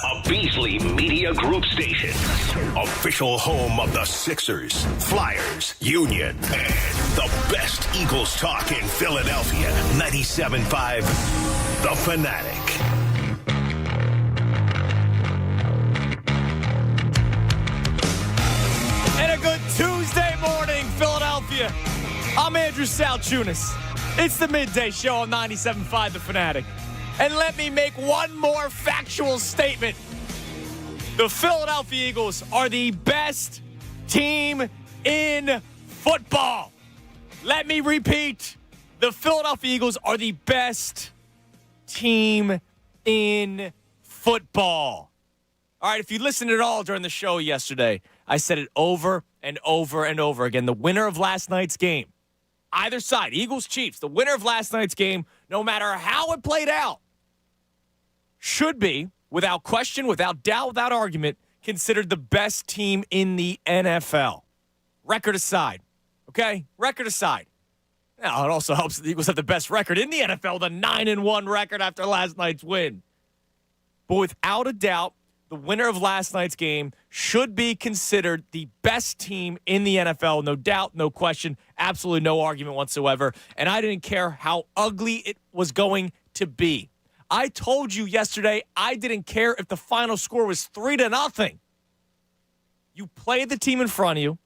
A Beasley Media Group station. Official home of the Sixers, Flyers, Union, and the best Eagles talk in Philadelphia. 97.5, The Fanatic. And a good Tuesday morning, Philadelphia. I'm Andrew Salchunas. It's the Midday Show on 97.5 The Fanatic. And let me make one more factual statement. The Philadelphia Eagles are the best team in football. Let me repeat. The Philadelphia Eagles are the best team in football. All right, if you listened at all during the show yesterday, I said it over and over and over again. The winner of last night's game, either side, Eagles, Chiefs, the winner of last night's game, no matter how it played out, should be, without question, without doubt, without argument, considered the best team in the NFL. Record aside, okay? Record aside. Now, it also helps the Eagles have the best record in the NFL, the 9-1 record after last night's win. But without a doubt, the winner of last night's game should be considered the best team in the NFL. No doubt, no question, absolutely no argument whatsoever. And I didn't care how ugly it was going to be. I told you yesterday I didn't care if the final score was 3-0. You play the team in front of you,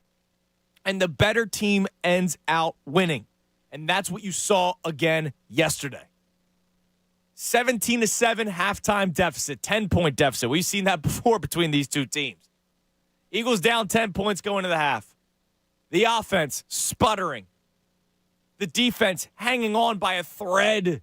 and the better team ends out winning. And that's what you saw again yesterday. 17-7 halftime deficit, 10-point deficit. We've seen that before between these two teams. Eagles down 10 points going into the half. The offense sputtering. The defense hanging on by a thread.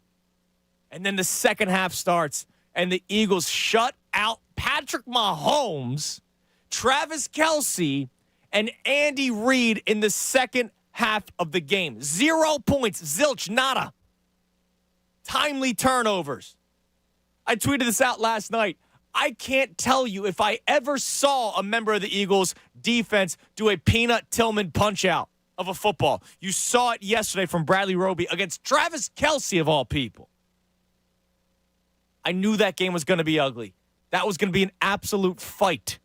And then the second half starts, and the Eagles shut out Patrick Mahomes, Travis Kelce, and Andy Reid in the second half of the game. 0 points, zilch, nada. Timely turnovers. I tweeted this out last night. I can't tell you if I ever saw a member of the Eagles defense do a Peanut Tillman punch-out of a football. You saw it yesterday from Bradley Roby against Travis Kelce, of all people. I knew that game was going to be ugly. That was going to be an absolute fight.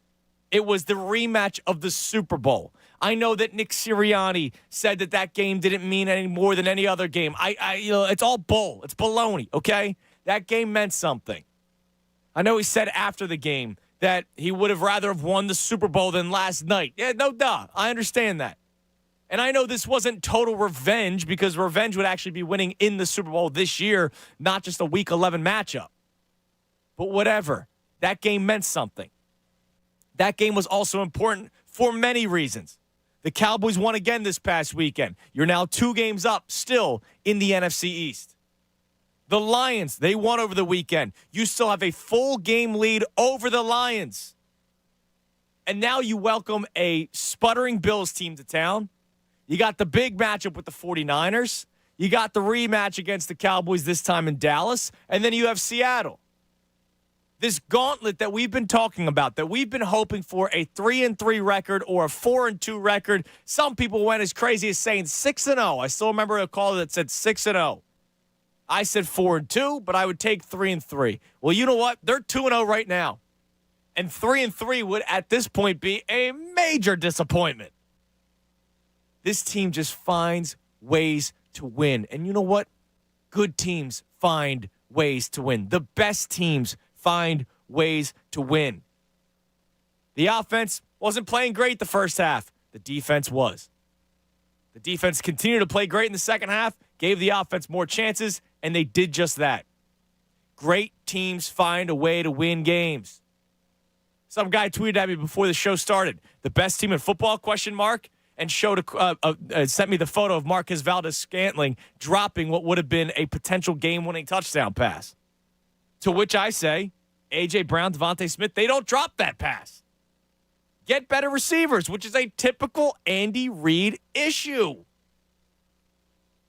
It was the rematch of the Super Bowl. I know that Nick Sirianni said that game didn't mean any more than any other game. It's all bull. It's baloney, okay? That game meant something. I know he said after the game that he would have rather have won the Super Bowl than last night. Yeah, no duh. I understand that. And I know this wasn't total revenge because revenge would actually be winning in the Super Bowl this year, not just a Week 11 matchup. But whatever. That game meant something. That game was also important for many reasons. The Cowboys won again this past weekend. You're now 2 games up still in the NFC East. The Lions, they won over the weekend. You still have a full game lead over the Lions. And now you welcome a sputtering Bills team to town. You got the big matchup with the 49ers. You got the rematch against the Cowboys, this time in Dallas. And then you have Seattle. This gauntlet that we've been talking about, that we've been hoping for a 3-3 record or a 4-2 record. Some people went as crazy as saying 6-0. I still remember a call that said 6-0. I said 4-2, but I would take 3-3. Well, you know what? They're 2-0 right now. And 3-3 would, at this point, be a major disappointment. This team just finds ways to win. And you know what? Good teams find ways to win. The best teams find ways to win. The offense wasn't playing great the first half. The defense was. The defense continued to play great in the second half, gave the offense more chances, and they did just that. Great teams find a way to win games. Some guy tweeted at me before the show started, the best team in football, ? And sent me the photo of Marquez Valdes-Scantling dropping what would have been a potential game-winning touchdown pass. To which I say, A.J. Brown, Devontae Smith, they don't drop that pass. Get better receivers, which is a typical Andy Reid issue.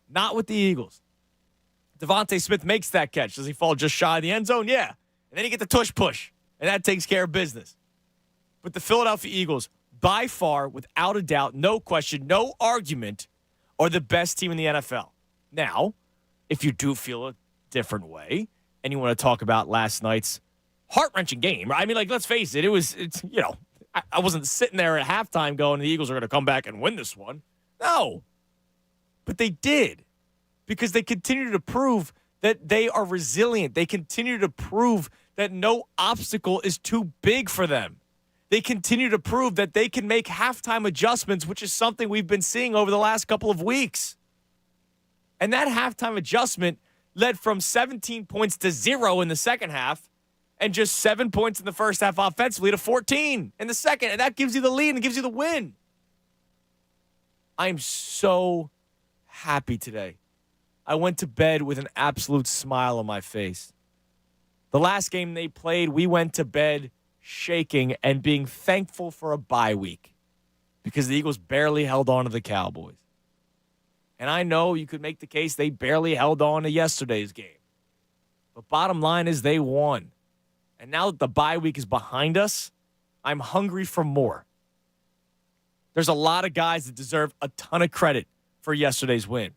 Not with the Eagles. Devontae Smith makes that catch. Does he fall just shy of the end zone? Yeah. And then you get the tush-push, and that takes care of business. But the Philadelphia Eagles, by far, without a doubt, no question, no argument, are the best team in the NFL. Now, if you do feel a different way, and you want to talk about last night's heart-wrenching game. I mean, like, let's face it. I wasn't sitting there at halftime going, the Eagles are going to come back and win this one. No. But they did, because they continue to prove that they are resilient. They continue to prove that no obstacle is too big for them. They continue to prove that they can make halftime adjustments, which is something we've been seeing over the last couple of weeks. And that halftime adjustment led from 17 points to 0 in the second half and just 7 points in the first half offensively to 14 in the second. And that gives you the lead and gives you the win. I'm so happy today. I went to bed with an absolute smile on my face. The last game they played, we went to bed shaking and being thankful for a bye week because the Eagles barely held on to the Cowboys. And I know you could make the case they barely held on to yesterday's game. But bottom line is they won. And now that the bye week is behind us, I'm hungry for more. There's a lot of guys that deserve a ton of credit for yesterday's win.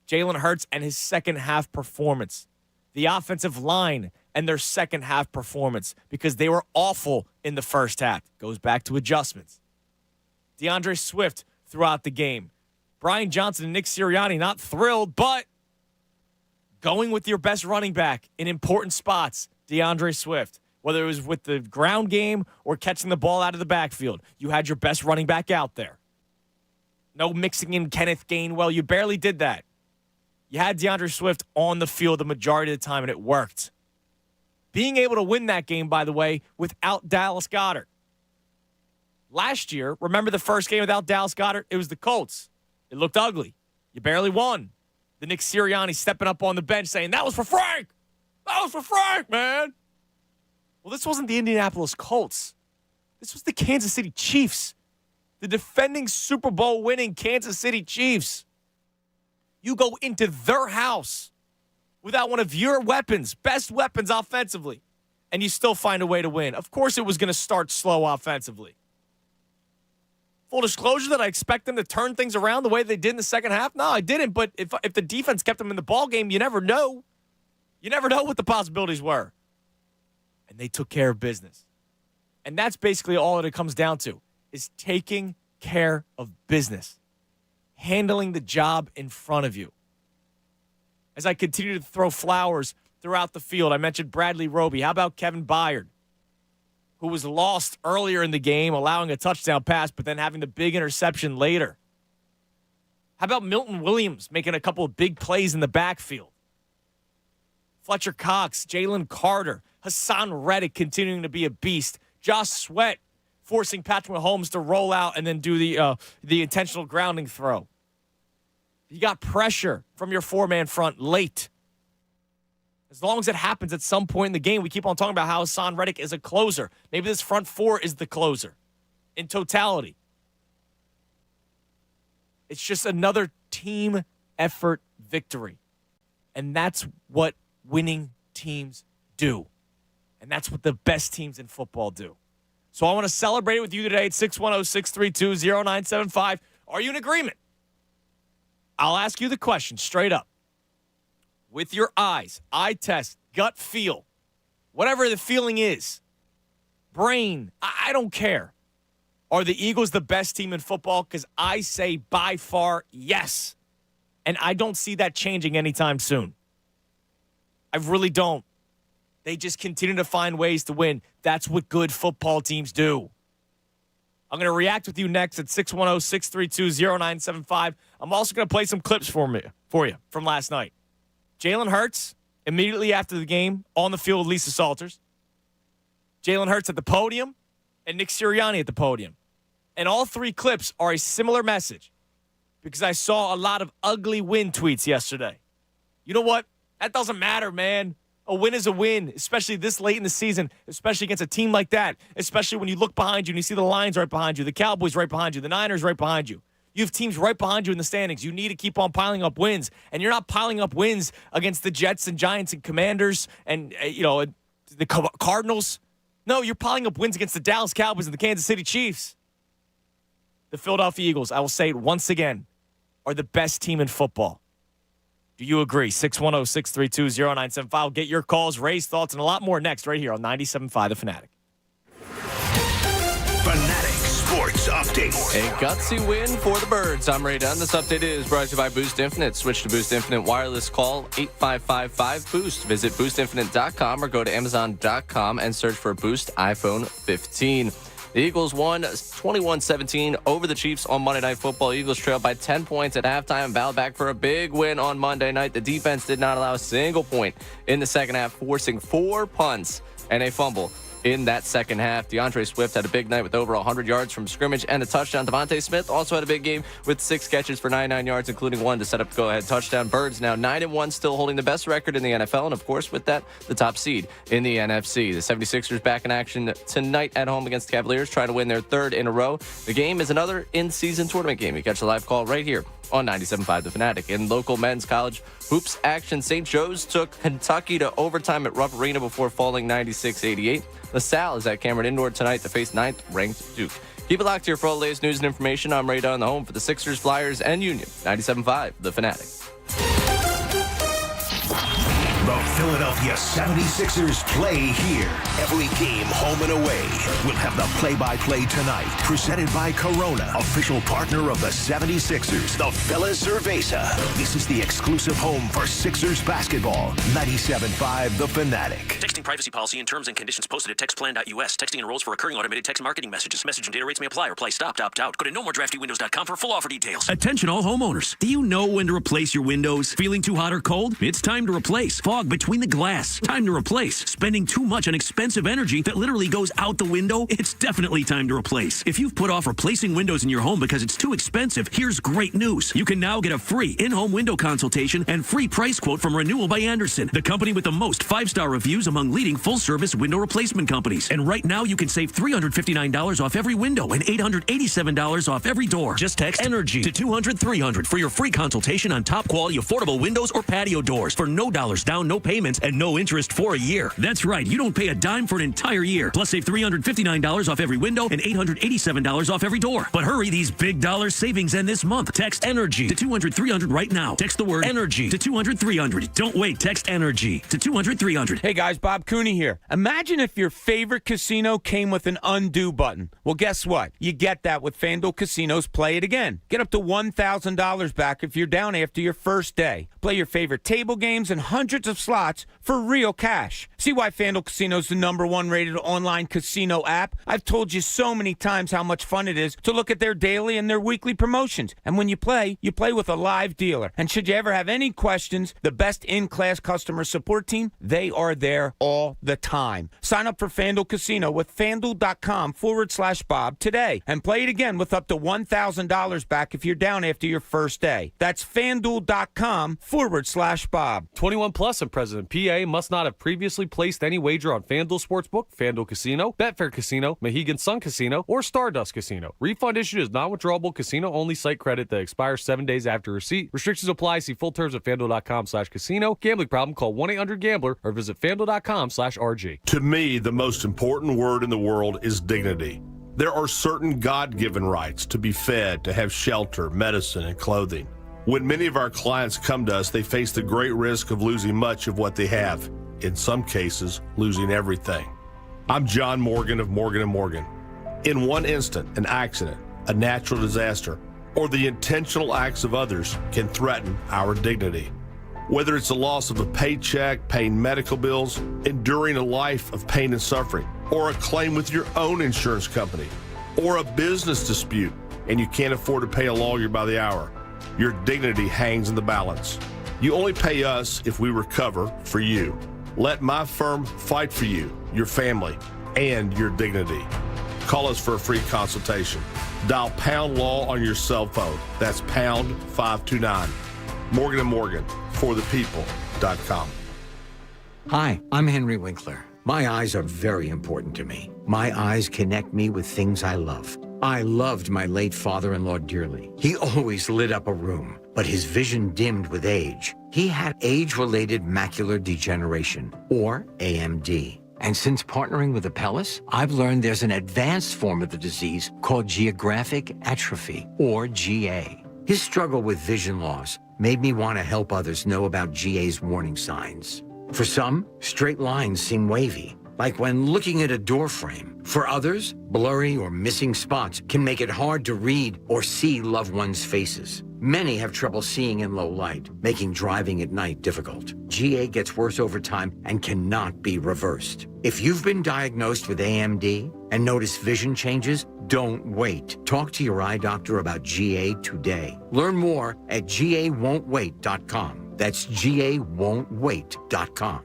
Jalen Hurts and his second half performance. The offensive line and their second half performance, because they were awful in the first half. Goes back to adjustments. DeAndre Swift throughout the game. Brian Johnson and Nick Sirianni not thrilled, but going with your best running back in important spots, DeAndre Swift. Whether it was with the ground game or catching the ball out of the backfield, you had your best running back out there. No mixing in Kenneth Gainwell. You barely did that. You had DeAndre Swift on the field the majority of the time, and it worked. Being able to win that game, by the way, without Dallas Goedert. Last year, remember the first game without Dallas Goedert? It was the Colts. It looked ugly. You barely won. The Nick Sirianni stepping up on the bench saying, that was for Frank. That was for Frank, man. Well, this wasn't the Indianapolis Colts. This was the Kansas City Chiefs. The defending Super Bowl winning Kansas City Chiefs. You go into their house without one of your weapons, best weapons offensively, and you still find a way to win. Of course it was going to start slow offensively. Full disclosure that I expect them to turn things around the way they did in the second half? No, I didn't, but if the defense kept them in the ball game, you never know. You never know what the possibilities were. And they took care of business. And that's basically all that it comes down to, is taking care of business. Handling the job in front of you. As I continue to throw flowers throughout the field, I mentioned Bradley Roby. How about Kevin Byard, who was lost earlier in the game, allowing a touchdown pass, but then having the big interception later? How about Milton Williams making a couple of big plays in the backfield? Fletcher Cox, Jalen Carter, Hassan Reddick continuing to be a beast. Josh Sweat forcing Patrick Mahomes to roll out and then do the intentional grounding throw. You got pressure from your four-man front late. As long as it happens at some point in the game, we keep on talking about how Hassan Reddick is a closer. Maybe this front four is the closer in totality. It's just another team effort victory. And that's what winning teams do. And that's what the best teams in football do. So I want to celebrate it with you today at 610-632-0975. Are you in agreement? I'll ask you the question straight up. With your eyes, eye test, gut feel, whatever the feeling is, brain, I don't care. Are the Eagles the best team in football? Because I say by far yes. And I don't see that changing anytime soon. I really don't. They just continue to find ways to win. That's what good football teams do. I'm going to react with you next at 610-632-0975. I'm also going to play some clips for you from last night. Jalen Hurts, immediately after the game, on the field with Lisa Salters. Jalen Hurts at the podium, and Nick Sirianni at the podium. And all three clips are a similar message, because I saw a lot of ugly win tweets yesterday. You know what? That doesn't matter, man. A win is a win, especially this late in the season, especially against a team like that, especially when you look behind you and you see the Lions right behind you, the Cowboys right behind you, the Niners right behind you. You have teams right behind you in the standings. You need to keep on piling up wins, and you're not piling up wins against the Jets and Giants and Commanders and, the Cardinals. No, you're piling up wins against the Dallas Cowboys and the Kansas City Chiefs. The Philadelphia Eagles, I will say it once again, are the best team in football. Do you agree? 610-632-0975. I'll get your calls, Ray's thoughts, and a lot more next right here on 97.5 The Fanatic. Fanatic Sports Update. A gutsy win for the Birds. I'm Ray Dunn. This update is brought to you by Boost Infinite. Switch to Boost Infinite wireless. Call 8555-BOOST. Visit boostinfinite.com or go to amazon.com and search for Boost iPhone 15. The Eagles won 21-17 over the Chiefs on Monday Night Football. Eagles trailed by 10 points at halftime and battled back for a big win on Monday night. The defense did not allow a single point in the second half, forcing 4 punts and a fumble in that second half. DeAndre Swift had a big night with over 100 yards from scrimmage and a touchdown. Devontae Smith also had a big game with 6 catches for 99 yards, including 1 to set up the go-ahead touchdown. Birds now 9-1, still holding the best record in the NFL, and of course, with that, the top seed in the NFC. The 76ers back in action tonight at home against the Cavaliers, trying to win their 3rd in a row. The game is another in-season tournament game. You catch the live call right here on 97.5 The Fanatic. In local men's college hoops action, St. Joe's took Kentucky to overtime at Rupp Arena before falling 96-88. LaSalle is at Cameron Indoor tonight to face 9th-ranked Duke. Keep it locked here for all the latest news and information. I'm Ray Dunn, the home for the Sixers, Flyers, and Union. 97.5 The Fanatic. The Philadelphia 76ers play here. Every game, home and away. We'll have the play-by-play tonight. Presented by Corona, official partner of the 76ers, the Phila Cerveza. This is the exclusive home for Sixers basketball. 97.5 The Fanatic. Texting privacy policy and terms and conditions posted at textplan.us. Texting enrolls for recurring automated text marketing messages. Message and data rates may apply. Reply stop, opt out. Go to nomoredraftywindows.com for full offer details. Attention all homeowners. Do you know when to replace your windows? Feeling too hot or cold? It's time to replace. Fog between the glass. Time to replace. Spending too much on expensive energy that literally goes out the window? It's definitely time to replace. If you've put off replacing windows in your home because it's too expensive, here's great news. You can now get a free in-home window consultation and free price quote from Renewal by Andersen, the company with the most 5-star reviews among leading full-service window replacement companies. And right now you can save $359 off every window and $887 off every door. Just text ENERGY to 200-300 for your free consultation on top quality affordable windows or patio doors for no dollars down, no payments, and no interest for a year. That's right, you don't pay a dime for an entire year. Plus save $359 off every window and $887 off every door. But hurry, these big dollar savings end this month. Text ENERGY to 200-300 right now. Text the word ENERGY to 200-300. Don't wait, text ENERGY to 200-300. Hey guys, Bob Cooney here. Imagine if your favorite casino came with an undo button. Well, guess what? You get that with FanDuel Casino's Play It Again. Get up to $1,000 back if you're down after your first day. Play your favorite table games and hundreds of slots for real cash. See why FanDuel Casino's the #1 rated online casino app? I've told you so many times how much fun it is to look at their daily and their weekly promotions. And when you play with a live dealer. And should you ever have any questions, the best in-class customer support team, they are there all the time. Sign up for FanDuel Casino with FanDuel.com/Bob today and play it again with up to $1,000 back if you're down after your first day. That's FanDuel.com/Bob. 21 plus and present in PA must not have previously placed any wager on FanDuel Sportsbook, FanDuel Casino, Betfair Casino, Mohegan Sun Casino, or Stardust Casino. Refund issued is non-withdrawable casino-only site credit that expires 7 days after receipt. Restrictions apply. See full terms at FanDuel.com/casino. Gambling problem? Call 1-800-GAMBLER or visit FanDuel.com/RG. To me, the most important word in the world is dignity. There are certain God-given rights to be fed, to have shelter, medicine, and clothing. When many of our clients come to us, they face the great risk of losing much of what they have. In some cases, losing everything. I'm John Morgan of Morgan & Morgan. In one instant, an accident, a natural disaster, or the intentional acts of others can threaten our dignity. Whether it's the loss of a paycheck, paying medical bills, enduring a life of pain and suffering, or a claim with your own insurance company, or a business dispute, and you can't afford to pay a lawyer by the hour, your dignity hangs in the balance. You only pay us if we recover for you. Let my firm fight for you, your family, and your dignity. Call us for a free consultation. Dial pound law on your cell phone. That's pound 529. Morgan & Morgan, forthepeople.com. Hi, I'm Henry Winkler. My eyes are very important to me. My eyes connect me with things I love. I loved my late father-in-law dearly. He always lit up a room, but his vision dimmed with age. He had age-related macular degeneration, or AMD. And since partnering with Apellis, I've learned there's an advanced form of the disease called geographic atrophy, or GA. His struggle with vision loss made me want to help others know about GA's warning signs. For some, straight lines seem wavy, like when looking at a door frame. For others, blurry or missing spots can make it hard to read or see loved ones' faces. Many have trouble seeing in low light, making driving at night difficult. GA gets worse over time and cannot be reversed. If you've been diagnosed with AMD and notice vision changes, don't wait. Talk to your eye doctor about GA today. Learn more at GAWon'tWait.com. That's GAWon'tWait.com.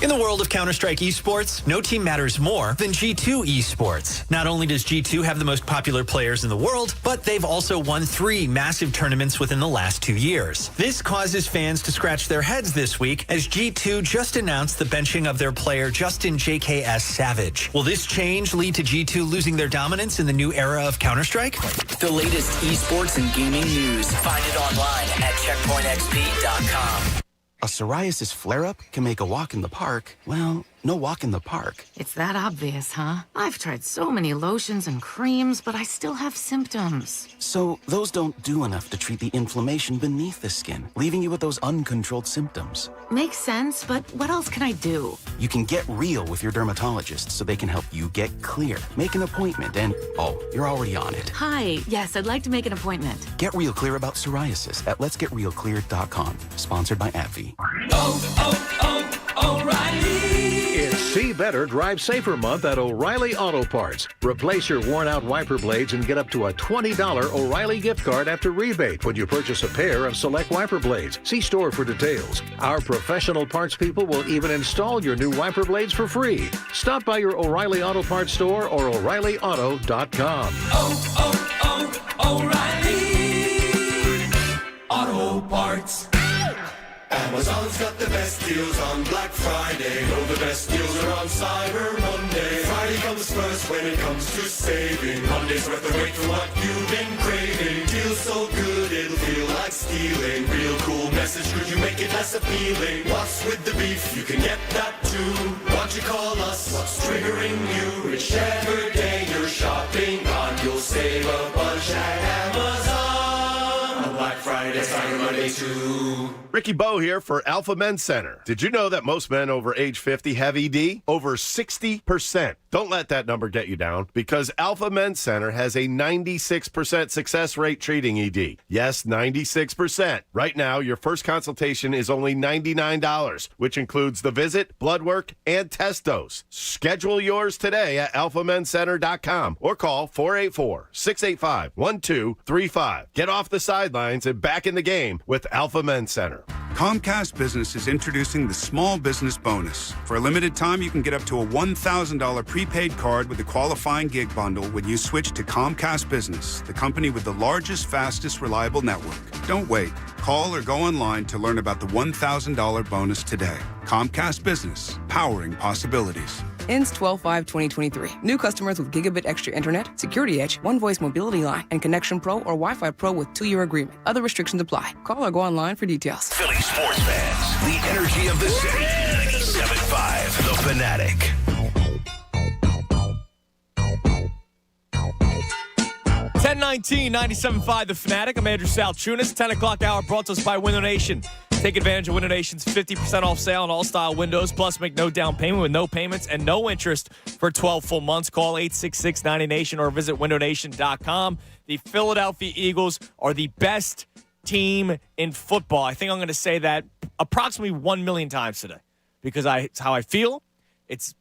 In the world of Counter-Strike esports, no team matters more than G2 esports. Not only does G2 have the most popular players in the world, but they've also won 3 massive tournaments within the last 2 years. This causes fans to scratch their heads this week as G2 just announced the benching of their player Justin JKS Savage. Will this change lead to G2 losing their dominance in the new era of Counter-Strike? The latest esports and gaming news. Find it online at checkpointxp.com. A psoriasis flare-up can make a walk in the park, well, no walk in the park. It's that obvious, huh? I've tried so many lotions and creams, but I still have symptoms. So those don't do enough to treat the inflammation beneath the skin, leaving you with those uncontrolled symptoms. Makes sense, but what else can I do? You can get real with your dermatologist so they can help you get clear. Make an appointment and, oh, you're already on it. Hi, yes, I'd like to make an appointment. Get real clear about psoriasis at letsgetrealclear.com. Sponsored by AbbVie. O'Reilly! It's See Better, Drive Safer month at O'Reilly Auto Parts. Replace your worn-out wiper blades and get up to a $20 O'Reilly gift card after rebate when you purchase a pair of select wiper blades. See store for details. Our professional parts people will even install your new wiper blades for free. Stop by your O'Reilly Auto Parts store or O'ReillyAuto.com. O'Reilly Auto Parts. Amazon's got the best deals on Black Friday. Oh, the best deals are on Cyber Monday. Friday comes first when it comes to saving. Monday's worth the wait for what you've been craving. Deals so good it'll feel like stealing. Real cool message, could you make it less appealing? What's with the beef? You can get that too. Why don't you call us? What's triggering you? Whichever day you're shopping on, you'll save a bunch at Amazon. On Black Friday, Cyber Monday too. Ricky Bowe here for Alpha Men's Center. Did you know that most men over age 50 have ED? Over 60%. Don't let that number get you down because Alpha Men's Center has a 96% success rate treating ED. Yes, 96%. Right now, your first consultation is only $99, which includes the visit, blood work, and test dose. Schedule yours today at alphamencenter.com or call 484-685-1235. Get off the sidelines and back in the game with Alpha Men's Center. Comcast Business is introducing the Small Business Bonus. For a limited time, you can get up to a $1,000 prepaid card with a qualifying gig bundle when you switch to Comcast Business, the company with the largest, fastest, reliable network. Don't wait. Call or go online to learn about the $1,000 bonus today. Comcast Business, powering possibilities. Ends 12/5/2023. New customers with Gigabit Extra Internet, Security Edge, One Voice Mobility Line, and Connection Pro or Wi-Fi Pro with 2-year agreement. Other restrictions apply. Call or go online for details. Philly sports fans, the energy of the city. 97.5, The Fanatic. Ten 97.5 The Fanatic. I'm Andrew Salchunas. 10 o'clock hour brought to us by Window Nation. Take advantage of Window Nation's 50% off sale on all style windows, plus make no down payment with no payments and no interest for 12 full months. Call 866-90Nation or visit windownation.com. The Philadelphia Eagles are the best team in football. I think I'm going to say that approximately 1 million times today because it's how I feel. It's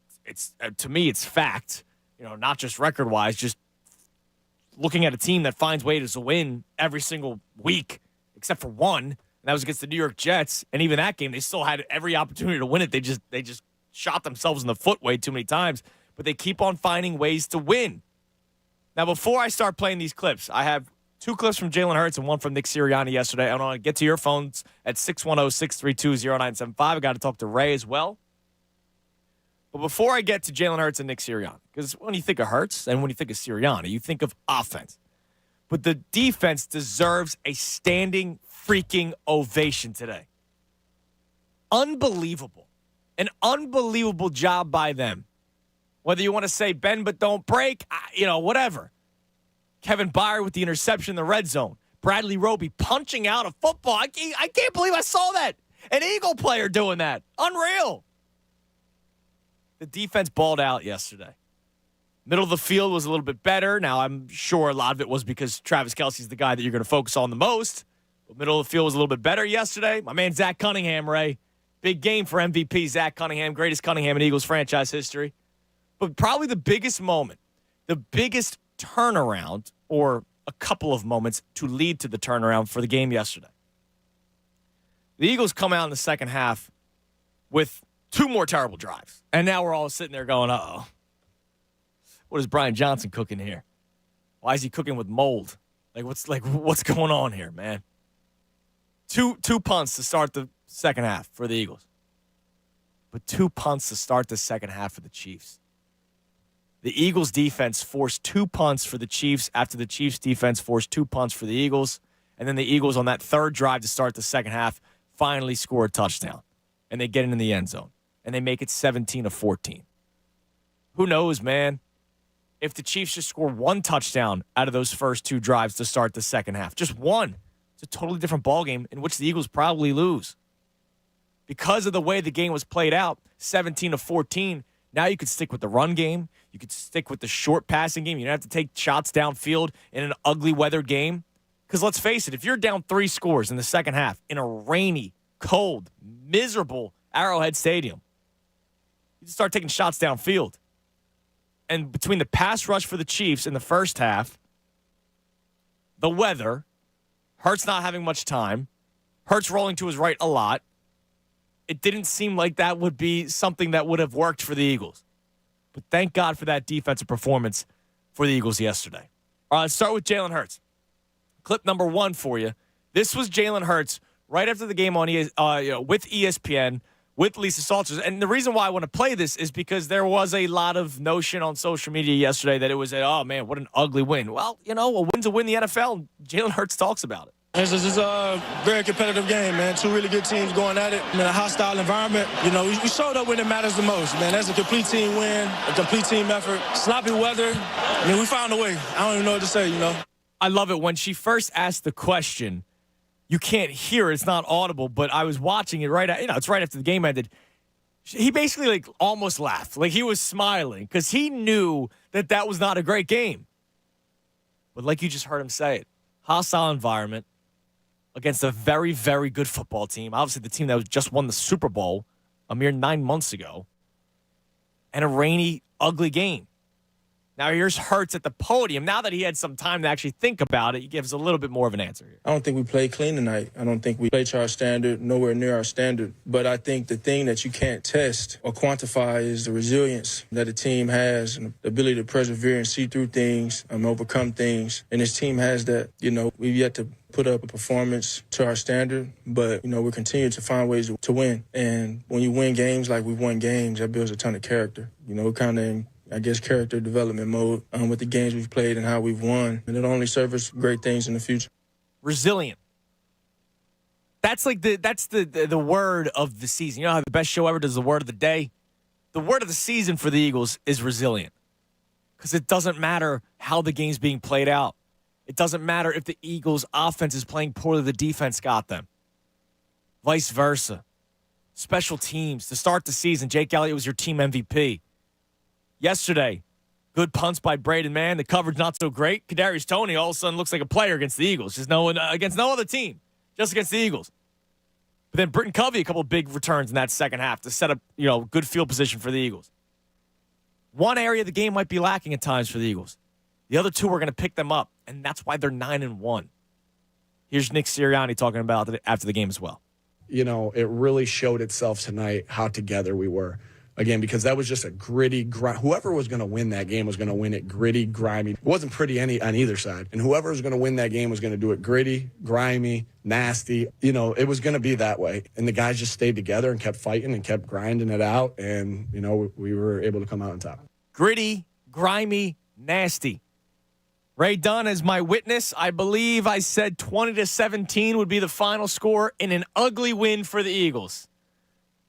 to me, it's fact. You know, not just record-wise, just looking at a team that finds ways to win every single week, except for one. And that was against the New York Jets. And even that game, they still had every opportunity to win it. They just shot themselves in the foot way too many times. But they keep on finding ways to win. Now, before I start playing these clips, I have 2 clips from Jalen Hurts and one from Nick Sirianni yesterday. I want to get to your phones at 610-632-0975. I got to talk to Ray as well. But before I get to Jalen Hurts and Nick Sirianni, because when you think of Hurts and when you think of Sirianni, you think of offense. But the defense deserves a standing freaking ovation today. Unbelievable. An unbelievable job by them. Whether you want to say bend but don't break, whatever. Kevin Byard with the interception in the red zone. Bradley Roby punching out a football. I can't believe I saw that. An Eagle player doing that. Unreal. The defense balled out yesterday. Middle of the field was a little bit better. Now, I'm sure a lot of it was because Travis Kelce's the guy that you're going to focus on the most. But middle of the field was a little bit better yesterday. My man, Zach Cunningham, Ray. Big game for MVP Zach Cunningham. Greatest Cunningham in Eagles franchise history. But probably the biggest moment, the biggest turnaround, or a couple of moments to lead to the turnaround for the game yesterday. The Eagles come out in the second half with 2 more terrible drives. And now we're all sitting there going, uh-oh. What is Brian Johnson cooking here? Why is he cooking with mold? What's going on here, man? Two punts to start the second half for the Eagles. But 2 punts to start the second half for the Chiefs. The Eagles defense forced 2 punts for the Chiefs after the Chiefs defense forced 2 punts for the Eagles. And then the Eagles on that third drive to start the second half finally score a touchdown. And they get it in the end zone. And they make it 17-14. Who knows, man? If the Chiefs just score 1 touchdown out of those first 2 drives to start the second half. Just 1. It's a totally different ballgame in which the Eagles probably lose. Because of the way the game was played out, 17-14, now you could stick with the run game. You could stick with the short passing game. You don't have to take shots downfield in an ugly weather game. Because let's face it, if you're down 3 scores in the second half in a rainy, cold, miserable Arrowhead Stadium, you just start taking shots downfield. And between the pass rush for the Chiefs in the first half, the weather, Hurts not having much time, Hurts rolling to his right a lot, it didn't seem like that would be something that would have worked for the Eagles. But thank God for that defensive performance for the Eagles yesterday. All right, let's start with Jalen Hurts. Clip number 1 for you. This was Jalen Hurts right after the game on with ESPN, with Lisa Salters. And the reason why I want to play this is because there was a lot of notion on social media yesterday that it was oh, man, what an ugly win. Well, a win's a win in the NFL. Jalen Hurts talks about it. This is a very competitive game, man. 2 really good teams going at it in a hostile environment. We showed up when it matters the most, man. That's a complete team win, a complete team effort. Sloppy weather. We found a way. I don't even know what to say, I love it. When she first asked the question, you can't hear it. It's not audible, but I was watching it it's right after the game ended. He basically almost laughed. He was smiling because he knew that was not a great game. But like you just heard him say it, hostile environment against a very, very good football team. Obviously the team that just won the Super Bowl a mere 9 months ago. And a rainy, ugly game. Now here's Hurts at the podium. Now that he had some time to actually think about it, he gives a little bit more of an answer here. I don't think we played clean tonight. I don't think we played to our standard, nowhere near our standard. But I think the thing that you can't test or quantify is the resilience that a team has and the ability to persevere and see through things and overcome things. And this team has that. We've yet to put up a performance to our standard, but, we continue to find ways to win. And when you win games like we've won games, that builds a ton of character. We're kind of in, character development mode with the games we've played and how we've won. And it'll only serve us great things in the future. Resilient. That's the word of the season. You know how the best show ever does the word of the day? The word of the season for the Eagles is resilient. Because it doesn't matter how the game's being played out. It doesn't matter if the Eagles' offense is playing poorly, the defense got them. Vice versa. Special teams. To start the season, Jake Elliott was your team MVP. Yesterday, good punts by Braden Mann. The coverage not so great. Kadarius Toney all of a sudden looks like a player against the Eagles. Just against no other team. Just against the Eagles. But then Britton Covey, a couple of big returns in that second half to set up, good field position for the Eagles. One area of the game might be lacking at times for the Eagles. The other 2 are going to pick them up, and that's why they're 9-1. Here's Nick Sirianni talking about it after the game as well. It really showed itself tonight how together we were. Again, because that was just a gritty, whoever was going to win that game was going to win it gritty, grimy. It wasn't pretty on either side. And whoever was going to win that game was going to do it gritty, grimy, nasty. It was going to be that way. And the guys just stayed together and kept fighting and kept grinding it out. And, we were able to come out on top. Gritty, grimy, nasty. Ray Dunn is my witness. I believe I said 20-17 would be the final score in an ugly win for the Eagles.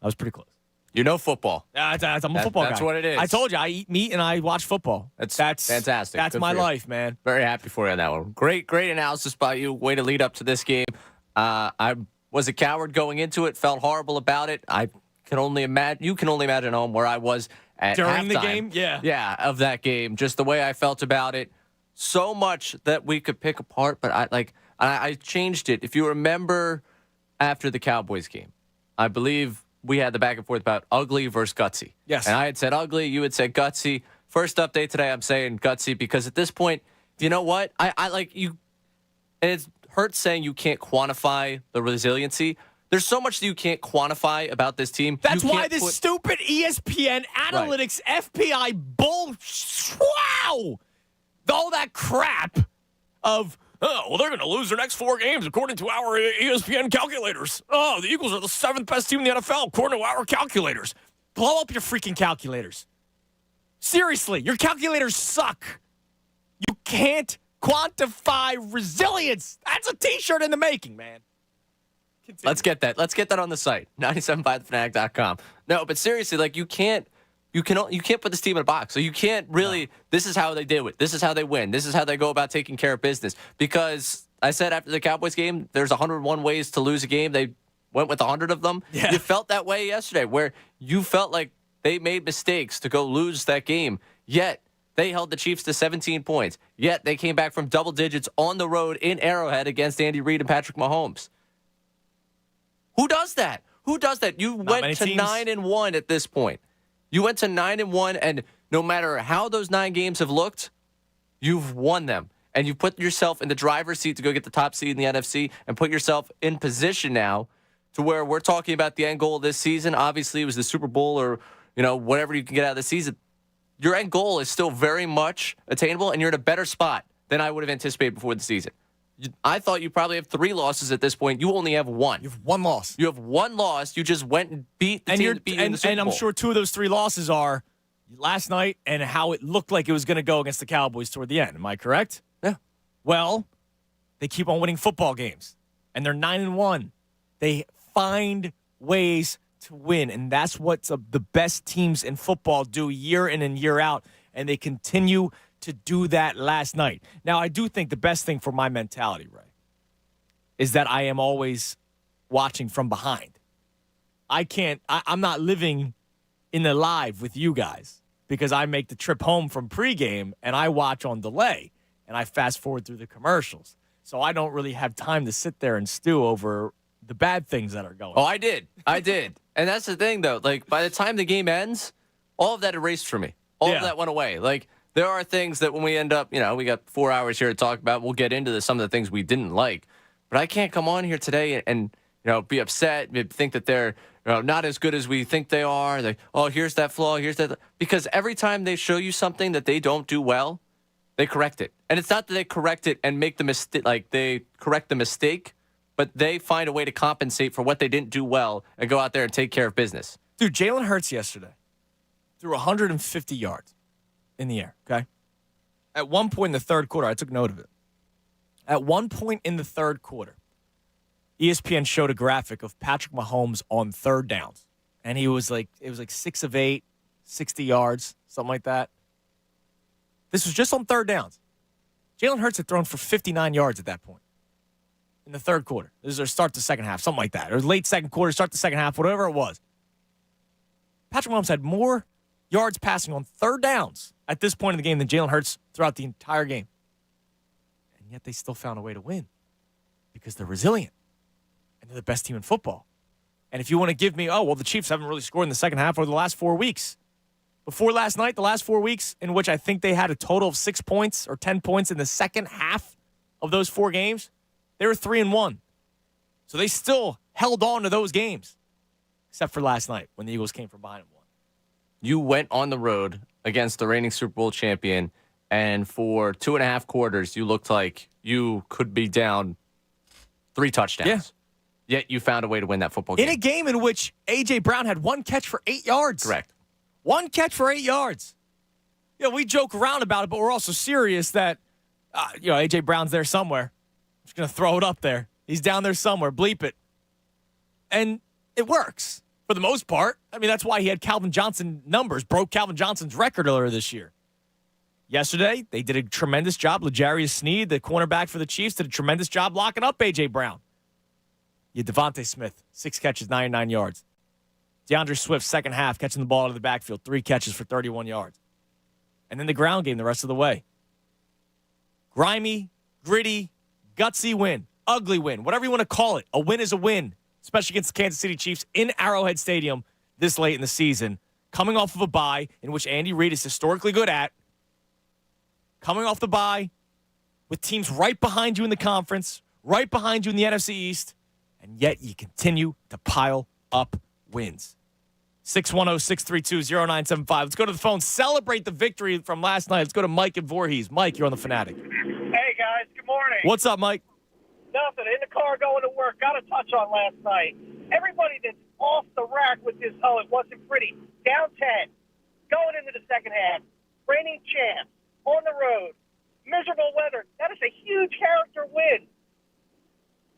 That was pretty close. You know football. I'm a football guy. That's what it is. I told you, I eat meat and I watch football. That's That's fantastic. Good my for you. life, man. Very happy for you on that one. Great analysis by you. Way to lead up to this game. I was a coward going into it. Felt horrible about it. I can only imagine. You can only imagine home where I was at During the halftime. game. Yeah, of that game. Just the way I felt about it. So much that we could pick apart, but I changed it. If you remember, after the Cowboys game, I believe we had the back and forth about ugly versus gutsy. Yes. And I had said ugly, you had said gutsy. First update today, I'm saying gutsy because at this point, you know what? I like you, and it hurts saying you can't quantify the resiliency. There's so much that you can't quantify about this team. That's why this stupid ESPN analytics FPI bull. Wow! All that crap of, they're going to lose their next 4 games according to our ESPN calculators. Oh, the Eagles are the 7th best team in the NFL according to our calculators. Blow up your freaking calculators. Seriously, your calculators suck. You can't quantify resilience. That's a T-shirt in the making, man. Continue. Let's get that. Let's get that on the site, 975thefanatic.com. No, but seriously, like you can't put this team in a box. So you can't really, this is how they do it. This is how they win. This is how they go about taking care of business. Because I said after the Cowboys game, there's 101 ways to lose a game. They went with 100 of them. Yeah. You felt that way yesterday, where you felt like they made mistakes to go lose that game. Yet they held the Chiefs to 17 points. Yet they came back from double digits on the road in Arrowhead against Andy Reid and Patrick Mahomes. Who does that? Who does that? You went to 9-1 at this point. You went to 9-1, and no matter how those 9 games have looked, you've won them. And you've put yourself in the driver's seat to go get the top seed in the NFC and put yourself in position now to where we're talking about the end goal of this season. Obviously, it was the Super Bowl or, whatever you can get out of the season. Your end goal is still very much attainable, and you're in a better spot than I would have anticipated before the season. I thought you probably have 3 losses at this point. You only have 1. You have 1 loss. You have 1 loss. You just went and beat the team that beat you in the Super Bowl. And I'm sure 2 of those 3 losses are last night and how it looked like it was going to go against the Cowboys toward the end. Am I correct? Yeah. Well, they keep on winning football games, and they're 9-1. They find ways to win, and that's what the best teams in football do year in and year out, and they continue to do that last night. Now, I do think the best thing for my mentality, Ray, is that I am always watching from behind. I'm not living in the live with you guys because I make the trip home from pregame and I watch on delay and I fast forward through the commercials. So I don't really have time to sit there and stew over the bad things that are going on. Oh, I did. And that's the thing, though. Like, by the time the game ends, all of that erased for me. All of that went away. Like, there are things that when we end up, we got 4 hours here to talk about. We'll get into some of the things we didn't like. But I can't come on here today and be upset, think that they're not as good as we think they are. Like, oh, here's that flaw, here's that. Because every time they show you something that they don't do well, they correct it. And it's not that they correct it and make the mistake, like they correct the mistake, but they find a way to compensate for what they didn't do well and go out there and take care of business. Dude, Jalen Hurts yesterday threw 150 yards in the air, okay? At one point in the third quarter, I took note of it. At one point in the third quarter, ESPN showed a graphic of Patrick Mahomes on third downs. And it was like 6 of 8, 60 yards, something like that. This was just on third downs. Jalen Hurts had thrown for 59 yards at that point in the third quarter. This is their start to second half, something like that. Or late second quarter, start to second half, whatever it was. Patrick Mahomes had more yards passing on third downs at this point in the game than Jalen Hurts throughout the entire game. And yet they still found a way to win because they're resilient and they're the best team in football. And if you want to give me, the Chiefs haven't really scored in the second half over the last 4 weeks. Before last night, the last 4 weeks in which I think they had a total of 6 points or 10 points in the second half of those 4 games, they were 3-1. So they still held on to those games, except for last night when the Eagles came from behind and won. You went on the road against the reigning Super Bowl champion, and for 2.5 quarters, you looked like you could be down 3 touchdowns. Yeah. Yet you found a way to win that football game. In a game in which A.J. Brown had 1 catch for 8 yards. Correct. 1 catch for 8 yards. We joke around about it, but we're also serious that, A.J. Brown's there somewhere. I'm just going to throw it up there. He's down there somewhere. Bleep it. And it works for for the most part. I mean, that's why he had Calvin Johnson numbers, broke Calvin Johnson's record earlier this year. Yesterday, they did a tremendous job. L'Jarius Sneed, the cornerback for the Chiefs, did a tremendous job locking up A.J. Brown. You had Devontae Smith, 6 catches, 99 yards. DeAndre Swift, second half, catching the ball out of the backfield, 3 catches for 31 yards. And then the ground game the rest of the way. Grimy, gritty, gutsy win, ugly win, whatever you want to call it. A win is a win, especially against the Kansas City Chiefs in Arrowhead Stadium this late in the season, coming off of a bye in which Andy Reid is historically good at. Coming off the bye with teams right behind you in the conference, right behind you in the NFC East, and yet you continue to pile up wins. 610-632-0975. Let's go to the phone. Celebrate the victory from last night. Let's go to Mike and Voorhees. Mike, you're on the Fanatic. Hey, guys. Good morning. What's up, Mike? Nothing. In the car going to work. Got to touch on last night. Everybody that's off the rack with this, it wasn't pretty. Down 10. Going into the second half. Reigning champs. On the road. Miserable weather. That is a huge character win.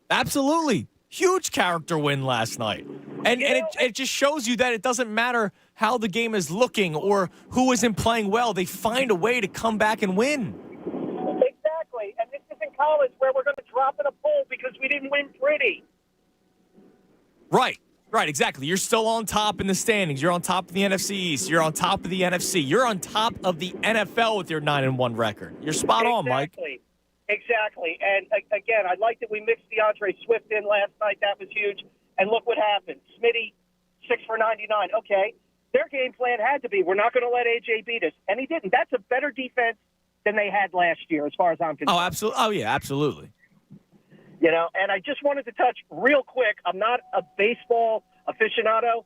Absolutely. Huge character win last night. And it just shows you that it doesn't matter how the game is looking or who isn't playing well. They find a way to come back and win. Exactly. And this isn't college where we're going to drop in a pool because we didn't win pretty. Right, exactly. You're still on top in the standings. You're on top of the NFC East. You're on top of the NFC. You're on top of the NFL with your 9-1 record. You're spot on, Mike. Exactly. And, again, I like that we mixed DeAndre Swift in last night. That was huge. And look what happened. Smitty, 6 for 99. Okay. Their game plan had to be, we're not going to let A.J. beat us. And he didn't. That's a better defense than they had last year as far as I'm concerned. Oh, absolutely. Oh, yeah, absolutely. You know, and I just wanted to touch real quick. I'm not a baseball aficionado.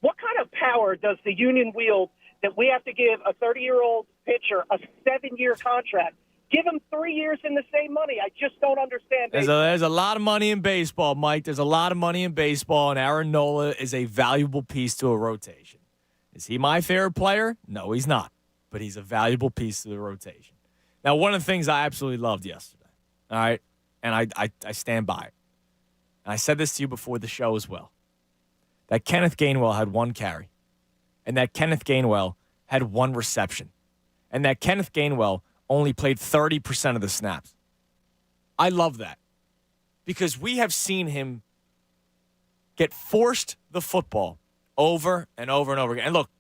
What kind of power does the union wield that we have to give a 30-year-old pitcher a 7-year contract? Give him 3 years in the same money. I just don't understand. There's a lot of money in baseball, Mike. There's a lot of money in baseball, and Aaron Nola is a valuable piece to a rotation. Is he my favorite player? No, he's not. But he's a valuable piece to the rotation. Now, one of the things I absolutely loved yesterday, all right, and I stand by it, and I said this to you before the show as well, that Kenneth Gainwell had 1 carry, and that Kenneth Gainwell had 1 reception, and that Kenneth Gainwell only played 30% of the snaps. I love that because we have seen him get forced the football over and over and over again. And look,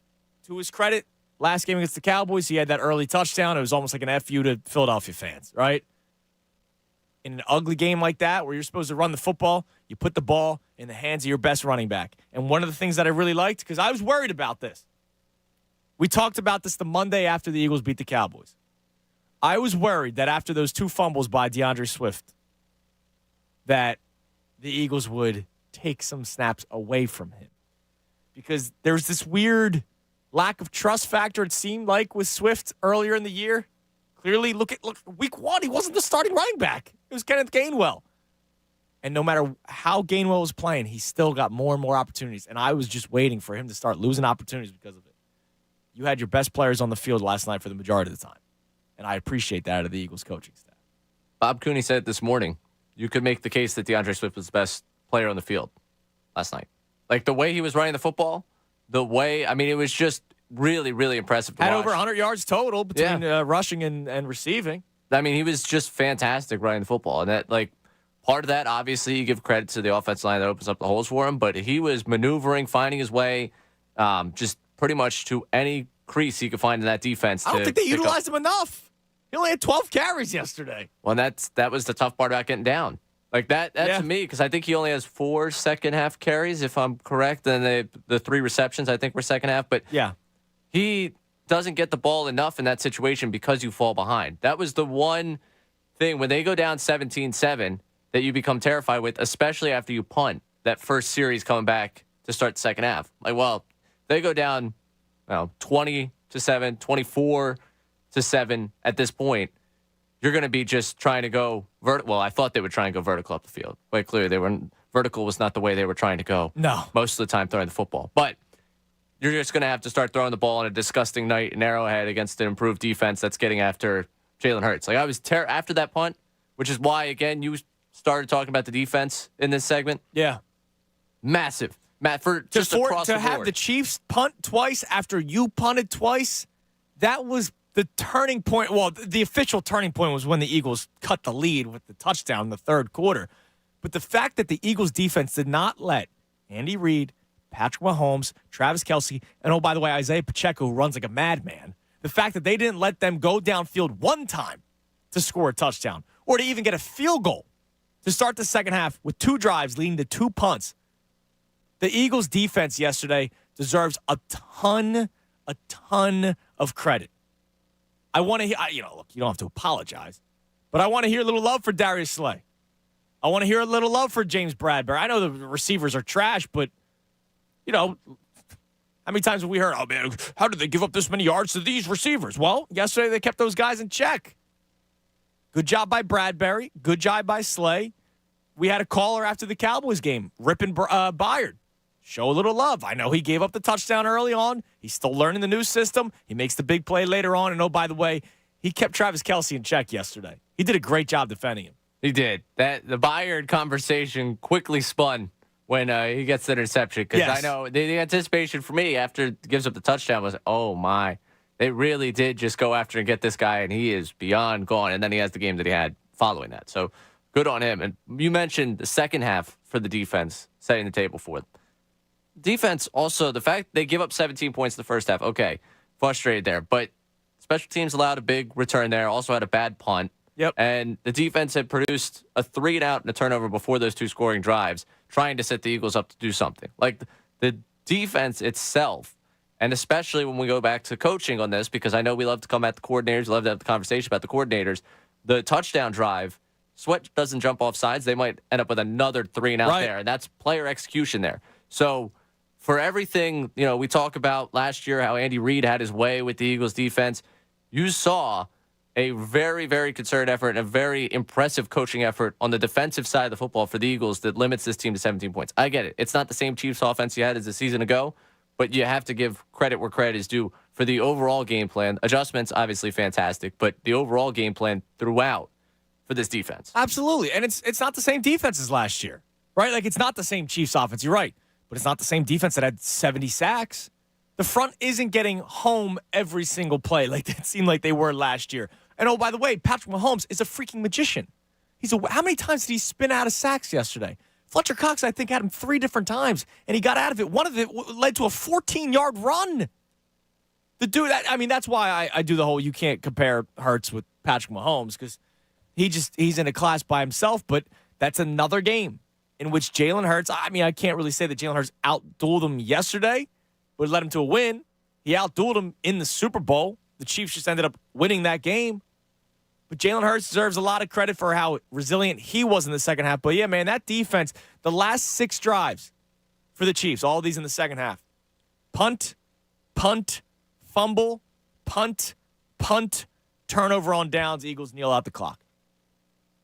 to his credit, last game against the Cowboys, he had that early touchdown. It was almost like an FU to Philadelphia fans, right? In an ugly game like that where you're supposed to run the football, you put the ball in the hands of your best running back. And one of the things that I really liked, because I was worried about this, we talked about this the Monday after the Eagles beat the Cowboys. I was worried that after those 2 fumbles by DeAndre Swift, that the Eagles would take some snaps away from him. Because there's this weird lack of trust factor, it seemed like, with Swift earlier in the year. Clearly, look, week 1, he wasn't the starting running back. It was Kenneth Gainwell. And no matter how Gainwell was playing, he still got more and more opportunities. And I was just waiting for him to start losing opportunities because of it. You had your best players on the field last night for the majority of the time. And I appreciate that out of the Eagles coaching staff. Bob Cooney said it this morning. You could make the case that DeAndre Swift was the best player on the field last night. Like the way he was running the football, it was just really, really impressive to watch. Had over 100 yards total between rushing and receiving. I mean, he was just fantastic running the football. And that, part of that, obviously, you give credit to the offensive line that opens up the holes for him. But he was maneuvering, finding his way, just pretty much to any crease he could find in that defense. I don't think they utilized him enough. He only had 12 carries yesterday. Well, that was the tough part about getting down. Like that to me, because I think he only has 4 second-half carries, if I'm correct. And the 3 receptions, I think, were second half. But yeah, he doesn't get the ball enough in that situation because you fall behind. That was the one thing when they go down 17-7 that you become terrified with, especially after you punt that first series coming back to start the second half. They go down 20-7, 24-7 at this point. You're going to be just trying to go vertical. Well, I thought they would try and go vertical up the field. Quite clearly, vertical was not the way they were trying to go. No. Most of the time throwing the football. But you're just going to have to start throwing the ball on a disgusting night in Arrowhead against an improved defense that's getting after Jalen Hurts. I was after that punt, which is why, again, you started talking about the defense in this segment. Yeah. Massive Matt, for just across the board. To have the Chiefs punt twice after you punted twice, that was the turning point. Well, the official turning point was when the Eagles cut the lead with the touchdown in the third quarter. But the fact that the Eagles defense did not let Andy Reid, Patrick Mahomes, Travis Kelce, and oh, by the way, Isaiah Pacheco, who runs like a madman, the fact that they didn't let them go downfield one time to score a touchdown or to even get a field goal to start the second half with 2 drives leading to 2 punts. The Eagles defense yesterday deserves a ton of credit. I want to hear, look, you don't have to apologize, but I want to hear a little love for Darius Slay. I want to hear a little love for James Bradbury. I know the receivers are trash, but, how many times have we heard, oh, man, how did they give up this many yards to these receivers? Well, yesterday they kept those guys in check. Good job by Bradbury. Good job by Slay. We had a caller after the Cowboys game, ripping Byard. Show a little love. I know he gave up the touchdown early on. He's still learning the new system. He makes the big play later on. And, oh, by the way, he kept Travis Kelce in check yesterday. He did a great job defending him. He did. The Byard conversation quickly spun when he gets the interception. Because I know the anticipation for me after he gives up the touchdown was, oh, my. They really did just go after and get this guy, and he is beyond gone. And then he has the game that he had following that. So good on him. And you mentioned the second half for the defense, setting the table for them. Defense also, the fact they give up 17 points in the first half, okay, frustrated there. But special teams allowed a big return there, also had a bad punt. Yep. And the defense had produced a 3-and-out and a turnover before those 2 scoring drives, trying to set the Eagles up to do something. Like the defense itself, and especially when we go back to coaching on this, because I know we love to come at the coordinators, love to have the conversation about the coordinators, the touchdown drive, Sweat doesn't jump off sides. They might end up with another 3-and-out there, and that's player execution there. So for everything, we talk about last year how Andy Reid had his way with the Eagles defense, you saw a very, very concerted effort and a very impressive coaching effort on the defensive side of the football for the Eagles that limits this team to 17 points. I get it. It's not the same Chiefs offense you had as a season ago, but you have to give credit where credit is due for the overall game plan. Adjustments, obviously fantastic, but the overall game plan throughout for this defense. Absolutely. And it's not the same defense as last year, right? Like, it's not the same Chiefs offense. You're right. But it's not the same defense that had 70 sacks. The front isn't getting home every single play like it seemed like they were last year. And, oh, by the way, Patrick Mahomes is a freaking magician. How many times did he spin out of sacks yesterday? Fletcher Cox, I think, had him 3 different times, and he got out of it. One of it led to a 14-yard run. The dude, that's why I do the whole you can't compare Hurts with Patrick Mahomes, because he's in a class by himself, but that's another game in which Jalen Hurts, I can't really say that Jalen Hurts outdueled him yesterday, but led him to a win. He outdueled him in the Super Bowl. The Chiefs just ended up winning that game. But Jalen Hurts deserves a lot of credit for how resilient he was in the second half. But, yeah, man, that defense, the last 6 drives for the Chiefs, all these in the second half. Punt, fumble, punt, turnover on downs, Eagles kneel out the clock.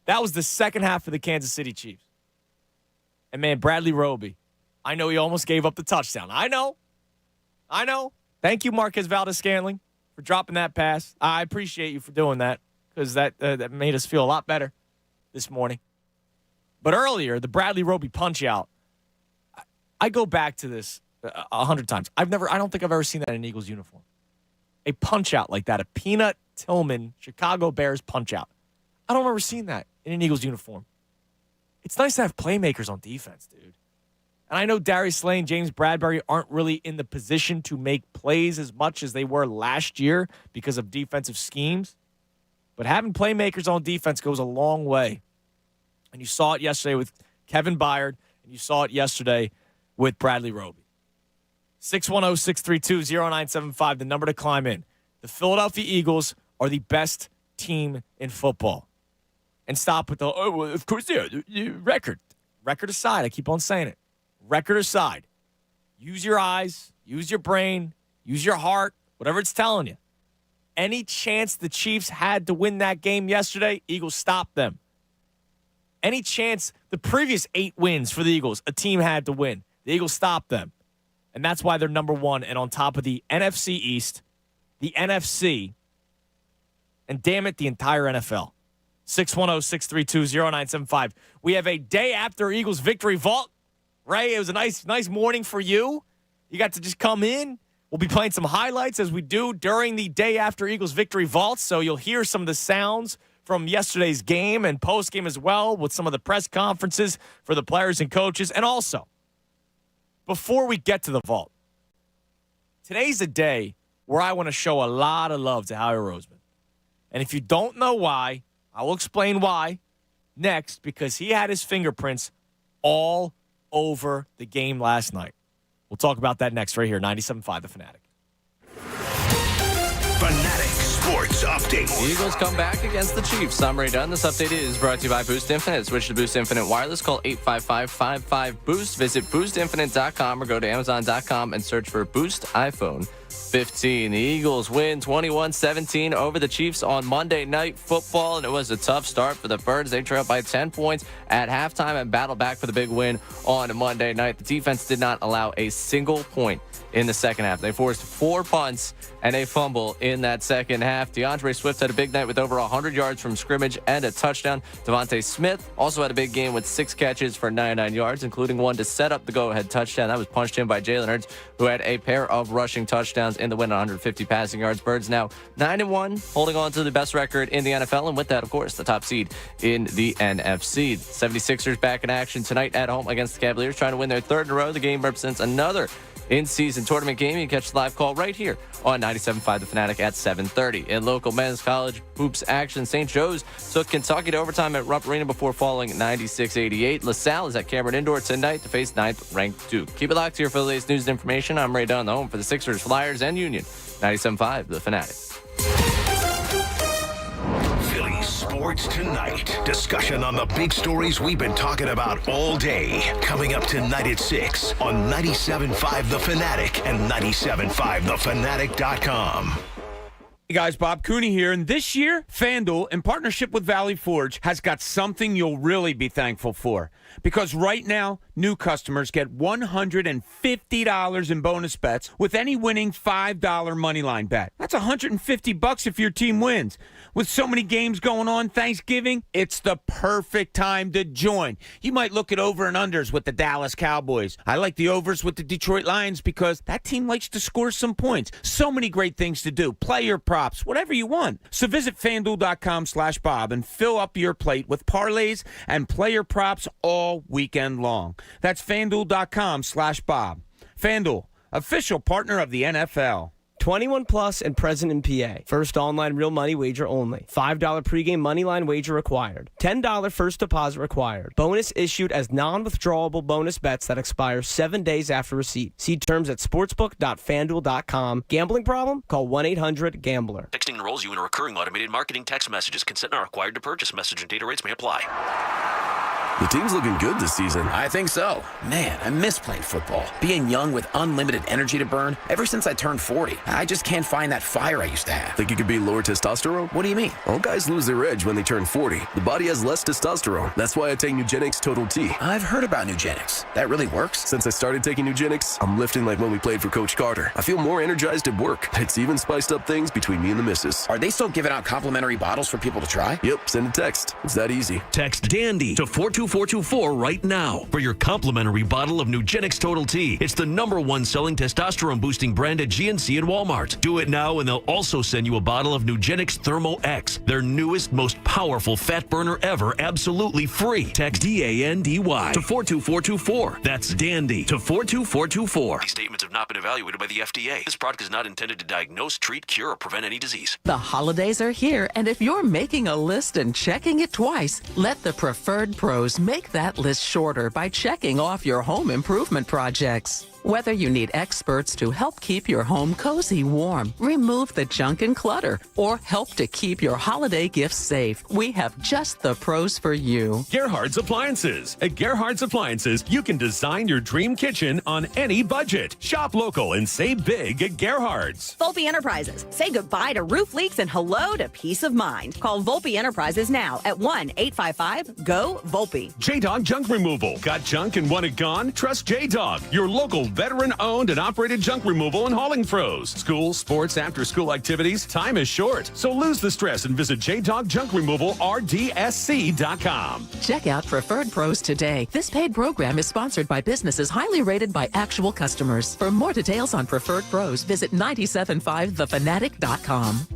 That was the second half for the Kansas City Chiefs. And, man, Bradley Roby, I know he almost gave up the touchdown. I know. Thank you, Marquez Valdes-Scantling, for dropping that pass. I appreciate you for doing that, because that made us feel a lot better this morning. But earlier, the Bradley Roby punch-out, I go back to this 100 times. I don't think I've ever seen that in an Eagles uniform. A punch-out like that, a Peanut Tillman Chicago Bears punch-out. I don't remember seeing that in an Eagles uniform. It's nice to have playmakers on defense, dude. And I know Darius Slay and James Bradbury aren't really in the position to make plays as much as they were last year because of defensive schemes. But having playmakers on defense goes a long way. And you saw it yesterday with Kevin Byard, and you saw it yesterday with Bradley Roby. 610-632-0975, the number to climb in. The Philadelphia Eagles are the best team in football. And stop with of course, the record. Record aside, I keep on saying it. Record aside. Use your eyes, use your brain, use your heart, whatever it's telling you. Any chance the Chiefs had to win that game yesterday, Eagles stopped them. Any chance the previous 8 wins for the Eagles, a team had to win, the Eagles stopped them. And that's why they're number 1 and on top of the NFC East, the NFC, and damn it, the entire NFL. 610-632-0975. We have a day after Eagles victory vault right? It was a nice morning for you. You got to just come in. We'll be playing some highlights as we do during the day after Eagles victory vaults, so you'll hear some of the sounds from yesterday's game and post-game as well with some of the press conferences for the players and coaches. And also, before we get to the vault, today's a day where I want to show a lot of love to Howie Roseman. And if you don't know why, I will explain why next, because he had his fingerprints all over the game last night. We'll talk about that next right here, 97.5 The Fanatic. Fanatic Sports Update. The Eagles come back against the Chiefs. I'm Ray Dunn. This update is brought to you by Boost Infinite. Switch to Boost Infinite Wireless. Call 855-55-BOOST. Visit boostinfinite.com or go to amazon.com and search for Boost iPhone 15. The Eagles win 21-17 over the Chiefs on Monday Night Football, and it was a tough start for the Birds. They trailed by 10 points at halftime and battled back for the big win on Monday night. The defense did not allow a single point in the second half. They forced 4 punts and a fumble in that second half. DeAndre Swift had a big night with over 100 yards from scrimmage and a touchdown. Devontae Smith also had a big game with 6 catches for 99 yards, including one to set up the go-ahead touchdown. That was punched in by Jalen Hurts, who had a pair of rushing touchdowns in the win, 150 passing yards. Birds now 9-1, holding on to the best record in the NFL, and with that, of course, the top seed in the NFC. 76ers back in action tonight at home against the Cavaliers, trying to win their third in a row. The game represents another in-season tournament game. You can catch the live call right here on 97.5 The Fanatic at 7:30. In local men's college hoops action, St. Joe's took Kentucky to overtime at Rupp Arena before falling 96-88. LaSalle is at Cameron Indoor tonight to face 9th-ranked Duke. Keep it locked here for the latest news and information. I'm Ray Dunn, the home for the Sixers, Flyers, and Union. 97.5 The Fanatic. Philly Sports Tonight. Discussion on the big stories we've been talking about all day. Coming up tonight at 6 on 97.5 The Fanatic and 97.5thefanatic.com. Hey guys, Bob Cooney here, and this year, FanDuel, in partnership with Valley Forge, has got something you'll really be thankful for. Because right now, new customers get $150 in bonus bets with any winning $5 moneyline bet. That's $150 if your team wins. With so many games going on Thanksgiving, it's the perfect time to join. You might look at over and unders with the Dallas Cowboys. I like the overs with the Detroit Lions because that team likes to score some points. So many great things to do. Play your props, whatever you want. So visit FanDuel.com/Bob and fill up your plate with parlays and player props all weekend long. That's FanDuel.com/Bob. FanDuel, official partner of the NFL. 21 plus and present in PA. First online real money wager only. $5 pregame moneyline wager required. $10 first deposit required. Bonus issued as non-withdrawable bonus bets that expire 7 days after receipt. See terms at sportsbook.fanduel.com. Gambling problem? Call 1-800-GAMBLER. Texting enrolls you in a recurring automated marketing text messages. Consent not required to purchase. Message and data rates may apply. The team's looking good this season. I think so. Man, I miss playing football. Being young with unlimited energy to burn. Ever since I turned 40, I just can't find that fire I used to have. Think it could be lower testosterone? What do you mean? All guys lose their edge when they turn 40. The body has less testosterone. That's why I take Nugenix Total T. I've heard about Nugenix. That really works? Since I started taking Nugenix, I'm lifting like when we played for Coach Carter. I feel more energized at work. It's even spiced up things between me and the missus. Are they still giving out complimentary bottles for people to try? Yep, send a text. It's that easy. Text DANDY to 42424 right now for your complimentary bottle of Nugenix Total T. It's the #1 selling testosterone boosting brand at GNC and Walmart. Do it now and they'll also send you a bottle of Nugenix Thermo X, their newest, most powerful fat burner ever, absolutely free. Text DANDY to 42424. That's DANDY to 42424. These statements have not been evaluated by the FDA. This product is not intended to diagnose, treat, cure, or prevent any disease. The holidays are here, and if you're making a list and checking it twice, let the Preferred Pros make that list shorter by checking off your home improvement projects. Whether you need experts to help keep your home cozy warm, remove the junk and clutter, or help to keep your holiday gifts safe, we have just the pros for you. Gerhard's Appliances. At Gerhard's Appliances, you can design your dream kitchen on any budget. Shop local and save big at Gerhard's. Volpe Enterprises. Say goodbye to roof leaks and hello to peace of mind. Call Volpe Enterprises now at 1-855-GO-VOLPE. J-Dog Junk Removal. Got junk and want it gone? Trust J-Dog, your local veteran-owned and operated junk removal and hauling pros. School, sports, after-school activities, time is short. So lose the stress and visit J-Dog Junk Removal, RDSC.com. Check out Preferred Pros today. This paid program is sponsored by businesses highly rated by actual customers. For more details on Preferred Pros, visit 975thefanatic.com.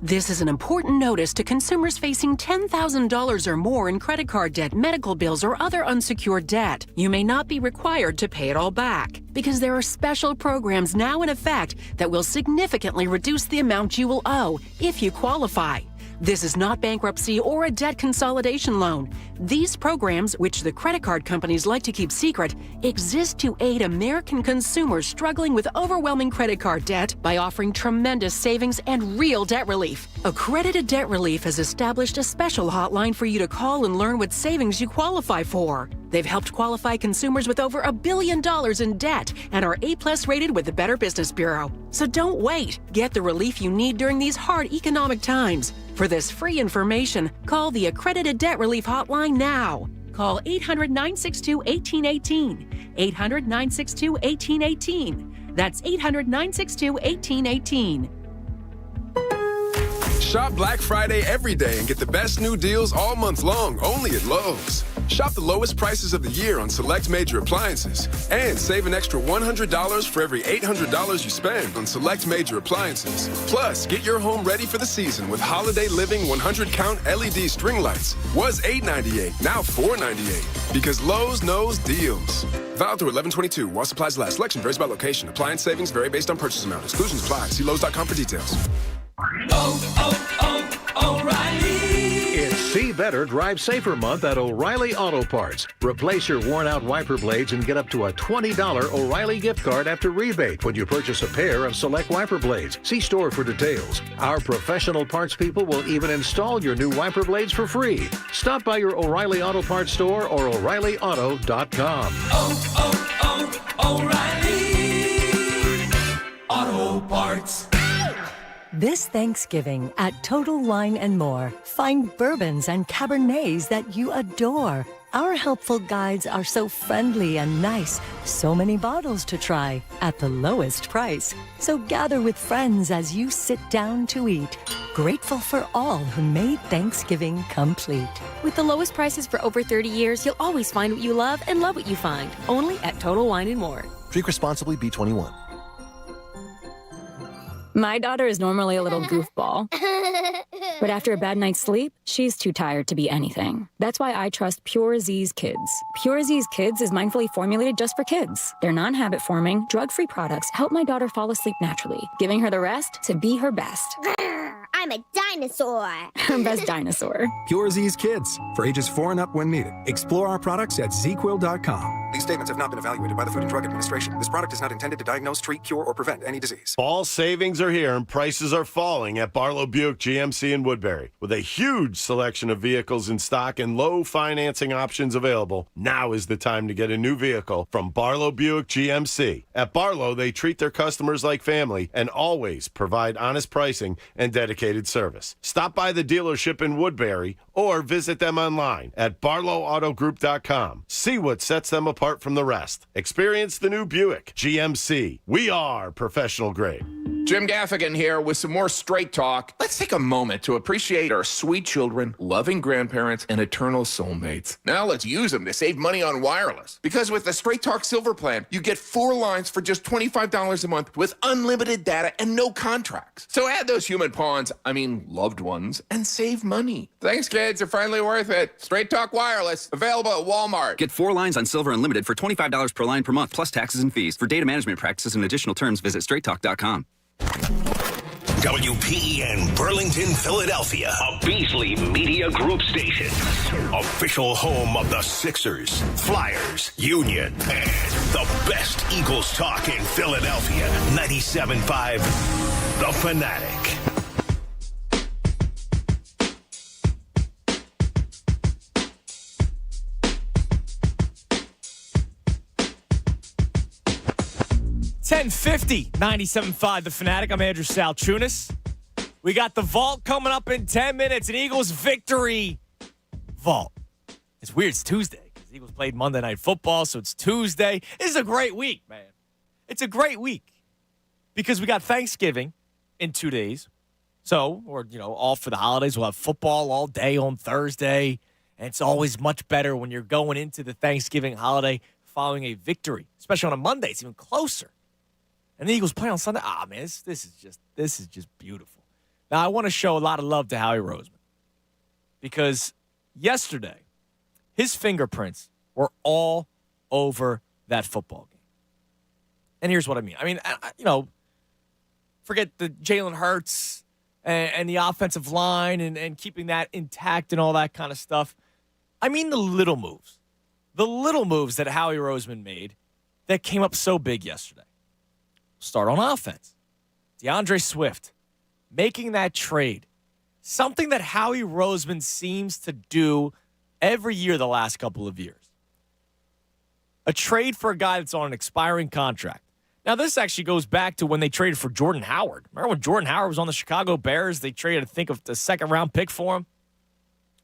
This is an important notice to consumers facing $10,000 or more in credit card debt, medical bills, or other unsecured debt. You may not be required to pay it all back because there are special programs now in effect that will significantly reduce the amount you will owe if you qualify. This is not bankruptcy or a debt consolidation loan. These programs, which the credit card companies like to keep secret, exist to aid American consumers struggling with overwhelming credit card debt by offering tremendous savings and real debt relief. Accredited Debt Relief has established a special hotline for you to call and learn what savings you qualify for. They've helped qualify consumers with over $1 billion in debt and are A+ rated with the Better Business Bureau. So don't wait. Get the relief you need during these hard economic times. For this free information, call the Accredited Debt Relief Hotline now. Call 800-962-1818. 800-962-1818. That's 800-962-1818. Shop Black Friday every day and get the best new deals all month long only at Lowe's. Shop the lowest prices of the year on select major appliances and save an extra $100 for every $800 you spend on select major appliances. Plus, get your home ready for the season with Holiday Living 100-count LED string lights. Was $8.98, now $4.98. Because Lowe's knows deals. Valid through 11/22 while supplies last. Selection varies by location. Appliance savings vary based on purchase amount. Exclusions apply. See Lowe's.com for details. O'Reilly. It's See Better, Drive Safer month at O'Reilly Auto Parts. Replace your worn-out wiper blades and get up to a $20 O'Reilly gift card after rebate when you purchase a pair of select wiper blades. See store for details. Our professional parts people will even install your new wiper blades for free. Stop by your O'Reilly Auto Parts store or O'ReillyAuto.com. O'Reilly Auto Parts. This Thanksgiving at Total Wine & More, find bourbons and Cabernets that you adore. Our helpful guides are so friendly and nice. So many bottles to try at the lowest price. So gather with friends as you sit down to eat. Grateful for all who made Thanksgiving complete. With the lowest prices for over 30 years, you'll always find what you love and love what you find. Only at Total Wine & More. Drink responsibly, B21. My daughter is normally a little goofball, but after a bad night's sleep, she's too tired to be anything. That's why I trust Pure Z's Kids. Pure Z's Kids is mindfully formulated just for kids. Their non-habit forming, drug-free products help my daughter fall asleep naturally, giving her the rest to be her best. I'm a dinosaur. Her best dinosaur. Pure Z's Kids, for ages 4 and up when needed. Explore our products at zquill.com. These statements have not been evaluated by the Food and Drug Administration. This product is not intended to diagnose, treat, cure, or prevent any disease. Fall savings are here and prices are falling at Barlow Buick GMC in Woodbury. With a huge selection of vehicles in stock and low financing options available, now is the time to get a new vehicle from Barlow Buick GMC. At Barlow, they treat their customers like family and always provide honest pricing and dedicated service. Stop by the dealership in Woodbury or visit them online at barlowautogroup.com. See what sets them apart from the rest. Experience the new Buick GMC. We are professional grade. Jim Gaffigan here with some more Straight Talk. Let's take a moment to appreciate our sweet children, loving grandparents, and eternal soulmates. Now let's use them to save money on wireless. Because with the Straight Talk Silver Plan, you get 4 lines for just $25 a month with unlimited data and no contracts. So add those human pawns, loved ones, and save money. Thanks, kids. They're finally worth it. Straight Talk Wireless, available at Walmart. Get 4 lines on Silver Unlimited for $25 per line per month, plus taxes and fees. For data management practices and additional terms, visit straighttalk.com. WPEN Burlington, Philadelphia, a Beasley Media Group station. Official home of the Sixers, Flyers, Union, and the best Eagles talk in Philadelphia. 97.5, The Fanatic. $10:50, 97.5 The Fanatic. I'm Andrew Salchunas. We got the Vault coming up in 10 minutes. An Eagles victory Vault. It's weird. It's Tuesday because Eagles played Monday Night Football, so it's Tuesday. This is a great week, man. It's a great week because we got Thanksgiving in 2 days. So, off for the holidays. We'll have football all day on Thursday. And it's always much better when you're going into the Thanksgiving holiday following a victory, especially on a Monday. It's even closer. And the Eagles play on Sunday. Man, this is just beautiful. Now, I want to show a lot of love to Howie Roseman because yesterday, his fingerprints were all over that football game. And here's what I mean. Forget the Jalen Hurts and the offensive line and keeping that intact and all that kind of stuff. I mean the little moves. The little moves that Howie Roseman made that came up so big yesterday. Start on offense. DeAndre Swift making that trade. Something that Howie Roseman seems to do every year the last couple of years. A trade for a guy that's on an expiring contract. Now, this actually goes back to when they traded for Jordan Howard. Remember when Jordan Howard was on the Chicago Bears? They traded, I think, the second-round pick for him.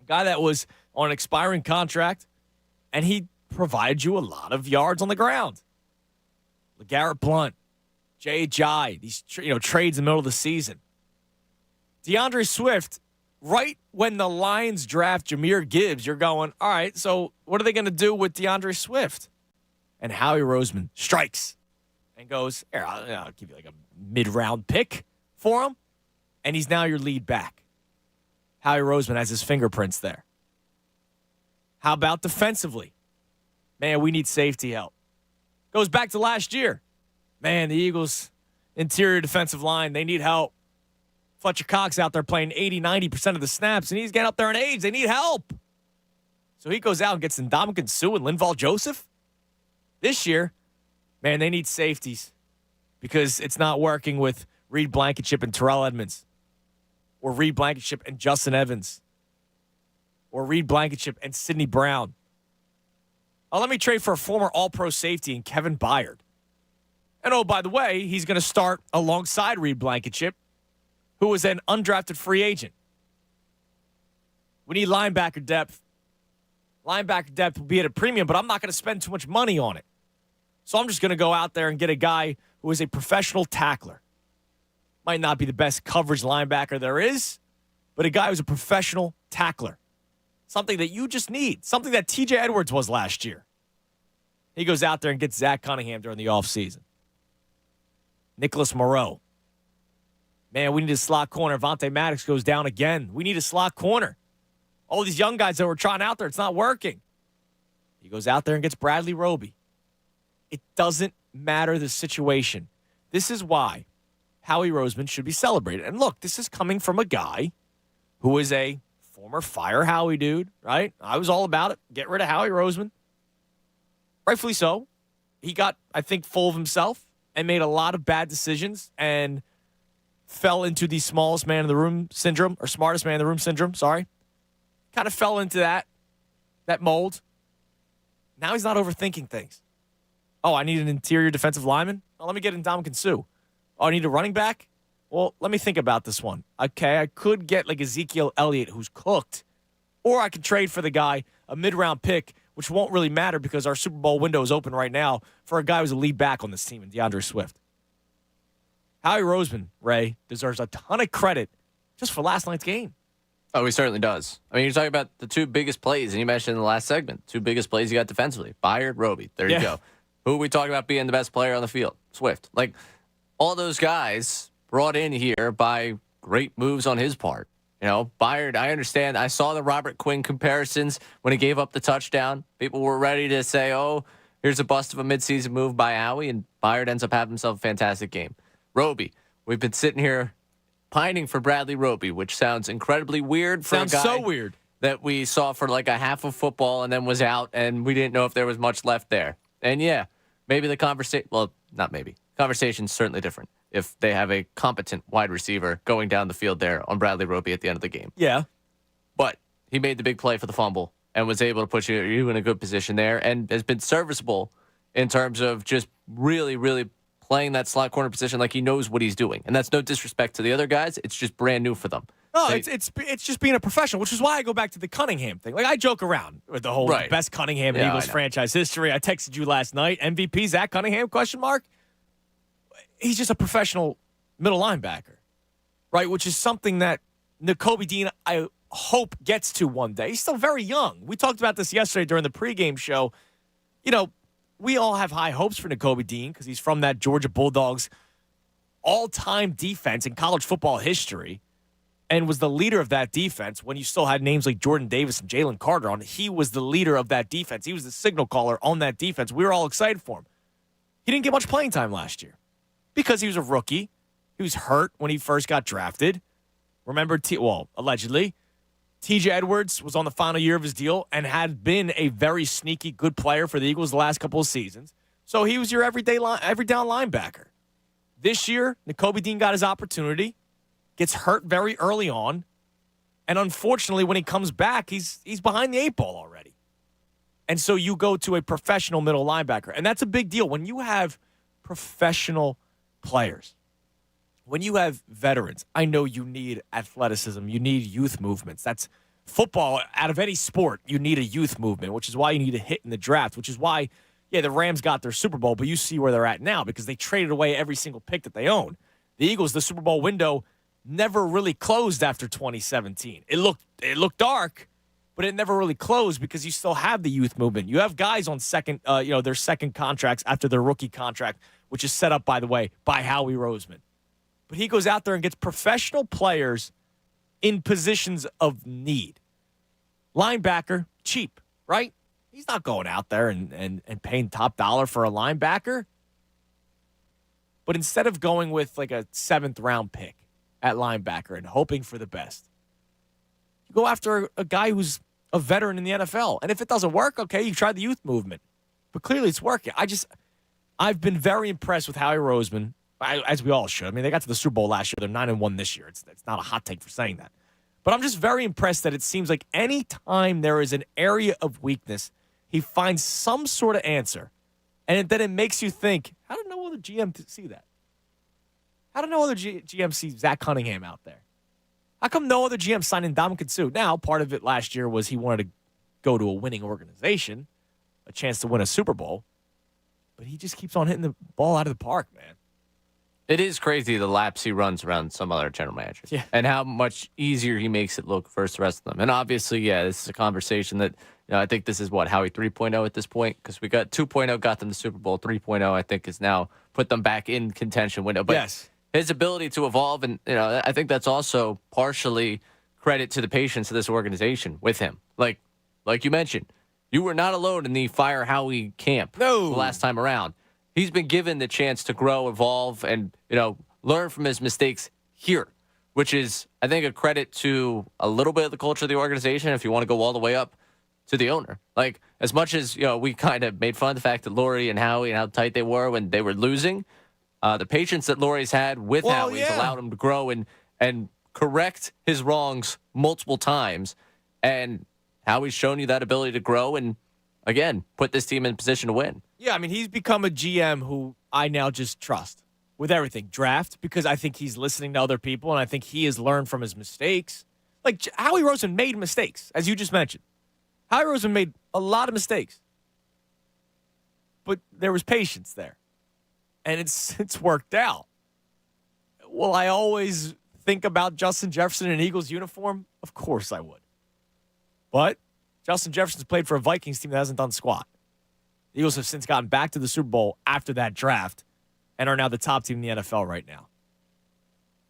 A guy that was on an expiring contract, and he provided you a lot of yards on the ground. LeGarrette Blount, J.J., these trades in the middle of the season. DeAndre Swift, right when the Lions draft Jahmyr Gibbs, you're going, all right, so what are they going to do with DeAndre Swift? And Howie Roseman strikes and goes, here, I'll give you like a mid-round pick for him. And he's now your lead back. Howie Roseman has his fingerprints there. How about defensively? Man, we need safety help. Goes back to last year. Man, the Eagles' interior defensive line, they need help. Fletcher Cox out there playing 80, 90% of the snaps, and he's getting up there in age. They need help. So he goes out and gets Ndamukong Suh and Linval Joseph. This year, man, they need safeties because it's not working with Reed Blankenship and Terrell Edmonds, or Reed Blankenship and Justin Evans, or Reed Blankenship and Sidney Brown. Oh, let me trade for a former All-Pro safety in Kevin Byard. And oh, by the way, he's going to start alongside Reed Blankenship, who was an undrafted free agent. We need linebacker depth. Linebacker depth will be at a premium, but I'm not going to spend too much money on it. So I'm just going to go out there and get a guy who is a professional tackler. Might not be the best coverage linebacker there is, but a guy who's a professional tackler. Something that you just need. Something that T.J. Edwards was last year. He goes out there and gets Zach Cunningham during the offseason. Nicholas Moreau. Man, we need a slot corner. Vontae Maddox goes down again. We need a slot corner. All these young guys that were trying out there, it's not working. He goes out there and gets Bradley Roby. It doesn't matter the situation. This is why Howie Roseman should be celebrated. And look, this is coming from a guy who is a former Fire Howie dude, right? I was all about it. Get rid of Howie Roseman. Rightfully so. He got, I think, full of himself and made a lot of bad decisions and fell into the smallest man in the room syndrome, or smartest man in the room syndrome, sorry. Kind of fell into that mold. Now he's not overthinking things. Oh, I need an interior defensive lineman? Oh, let me get Ndamukong Suh. Oh, I need a running back? Well, let me think about this one. Okay, I could get like Ezekiel Elliott, who's cooked. Or I could trade for the guy, a mid-round pick, which won't really matter because our Super Bowl window is open right now, for a guy who's a lead back on this team, in DeAndre Swift. Howie Roseman, Ray, deserves a ton of credit just for last night's game. Oh, he certainly does. I mean, you're talking about the two biggest plays, and you mentioned in the last segment, two biggest plays you got defensively. Byard, Roby. There you go. Who are we talking about being the best player on the field? Swift. Like, all those guys brought in here by great moves on his part. You know, Byard, I understand. I saw the Robert Quinn comparisons when he gave up the touchdown. People were ready to say, oh, here's a bust of a midseason move by Howie, and Byard ends up having himself a fantastic game. Roby, we've been sitting here pining for Bradley Roby, which sounds incredibly weird for a guy so weird that we saw for like a half of football and then was out, and we didn't know if there was much left there. And yeah, maybe the conversation, well, not maybe. Conversation's certainly different if they have a competent wide receiver going down the field there on Bradley Roby at the end of the game. Yeah. But he made the big play for the fumble and was able to put you in a good position there and has been serviceable in terms of just really, really playing that slot corner position like he knows what he's doing. And that's no disrespect to the other guys. It's just brand new for them. No, it's just being a professional, which is why I go back to the Cunningham thing. Like, I joke around with the whole best Cunningham in Eagles franchise history. I texted you last night. MVP Zach Cunningham, question mark? he's just a professional middle linebacker, right? Which is something that Nakobe Dean, I hope, gets to one day. He's still very young. We talked about this yesterday during the pregame show. You know, we all have high hopes for Nakobe Dean because he's from that Georgia Bulldogs all-time defense in college football history and was the leader of that defense when you still had names like Jordan Davis and Jalen Carter on. He was the leader of that defense. He was the signal caller on that defense. We were all excited for him. He didn't get much playing time last year because he was a rookie. He was hurt when he first got drafted. Remember, allegedly, TJ Edwards was on the final year of his deal and had been a very sneaky good player for the Eagles the last couple of seasons. So he was your every down linebacker. This year, Nakobe Dean got his opportunity, gets hurt very early on, and unfortunately, when he comes back, he's behind the 8 ball already. And so you go to a professional middle linebacker, and that's a big deal. When you have professional players, when you have veterans, I know you need athleticism, you need youth movements. That's football. Out of any sport, you need a youth movement, which is why you need a hit in the draft, which is why, yeah, the Rams got their Super Bowl, but you see where they're at now because they traded away every single pick that they own. The Eagles, the Super Bowl window never really closed after 2017. It looked dark, but it never really closed because you still have the youth movement. You have guys on their second contracts after their rookie contract, which is set up, by the way, by Howie Roseman. But he goes out there and gets professional players in positions of need. Linebacker, cheap, right? He's not going out there and paying top dollar for a linebacker. But instead of going with like a 7th-round pick at linebacker and hoping for the best, you go after a guy who's a veteran in the NFL. And if it doesn't work, okay, you try the youth movement. But clearly it's working. I've been very impressed with Howie Roseman, as we all should. I mean, they got to the Super Bowl last year. They're 9-1 this year. It's not a hot take for saying that. But I'm just very impressed that it seems like any time there is an area of weakness, he finds some sort of answer. And then it makes you think, how did no other GM see that? How did no other GM see Zach Cunningham out there? How come no other GM signed Ndamukong Suh? Now, part of it last year was he wanted to go to a winning organization, a chance to win a Super Bowl. But he just keeps on hitting the ball out of the park, man. It is crazy the laps he runs around some other general managers. Yeah. And how much easier he makes it look versus the rest of them. And obviously, yeah, this is a conversation that, I think this is Howie 3.0 at this point, because we got 2.0 got them the Super Bowl. 3.0, I think, is now put them back in contention window. But yes, his ability to evolve, and I think that's also partially credit to the patience of this organization with him. Like you mentioned, you were not alone in the Fire Howie camp the last time around. He's been given the chance to grow, evolve, and learn from his mistakes here, which is, I think, a credit to a little bit of the culture of the organization. If you want to go all the way up to the owner, like as much as we kind of made fun of the fact that Laurie and Howie and how tight they were when they were losing, the patience that Laurie's had with Howie's allowed him to grow and correct his wrongs multiple times, and Howie's shown you that ability to grow and again put this team in position to win. Yeah, I mean, he's become a GM who I now just trust with everything. Draft, because I think he's listening to other people, and I think he has learned from his mistakes. Like, Howie Roseman made mistakes, as you just mentioned. Howie Roseman made a lot of mistakes. But there was patience there. And it's worked out. Will I always think about Justin Jefferson in an Eagles uniform? Of course I would. But Justin Jefferson's played for a Vikings team that hasn't done squat. The Eagles have since gotten back to the Super Bowl after that draft and are now the top team in the NFL right now.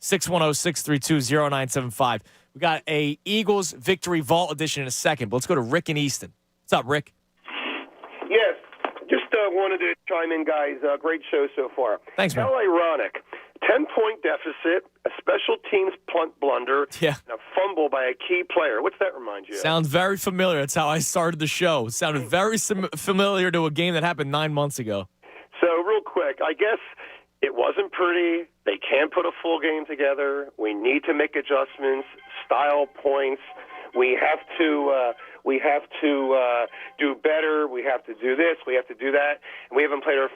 610-632-0975. We got a Eagles Victory Vault edition in a second, but let's go to Rick in Easton. What's up, Rick? Yes, just wanted to chime in, guys. Great show so far. Thanks, man. How ironic. 10-point deficit, a special teams punt blunder, and a fumble by a key player. What's that remind you of? Sounds very familiar. That's how I started the show. It sounded very familiar to a game that happened 9 months ago. So, real quick, I guess it wasn't pretty. They can't put a full game together. We need to make adjustments, style points. We have to do better. We have to do this. We have to do that. And we haven't played our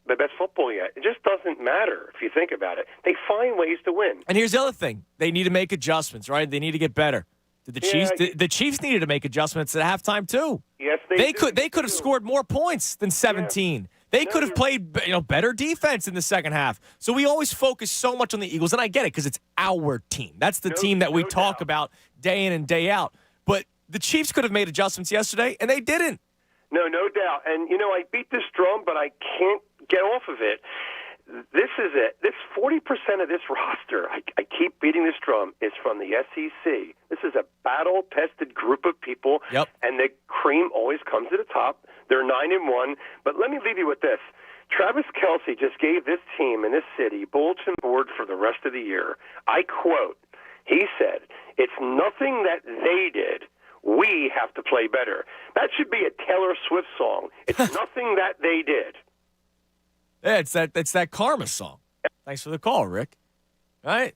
the best football yet. It just doesn't matter if you think about it. They find ways to win. And here's the other thing. They need to make adjustments, right? They need to get better. Did the Chiefs the Chiefs needed to make adjustments at halftime too. Yes, they could have scored more points than 17. They could have played better defense in the second half. So we always focus so much on the Eagles, and I get it because it's our team. That's the team that we talk about day in and day out. But the Chiefs could have made adjustments yesterday, and they didn't. No doubt. And, I beat this drum, but I can't get off of it. This is it. This 40% of this roster, I keep beating this drum, is from the SEC. This is a battle-tested group of people, and the cream always comes to the top. They're 9-1. But let me leave you with this. Travis Kelce just gave this team in this city bulletin board for the rest of the year. I quote, he said, "It's nothing that they did. We have to play better." That should be a Taylor Swift song. It's nothing that they did. Yeah, it's that Karma song. Thanks for the call, Rick. Right?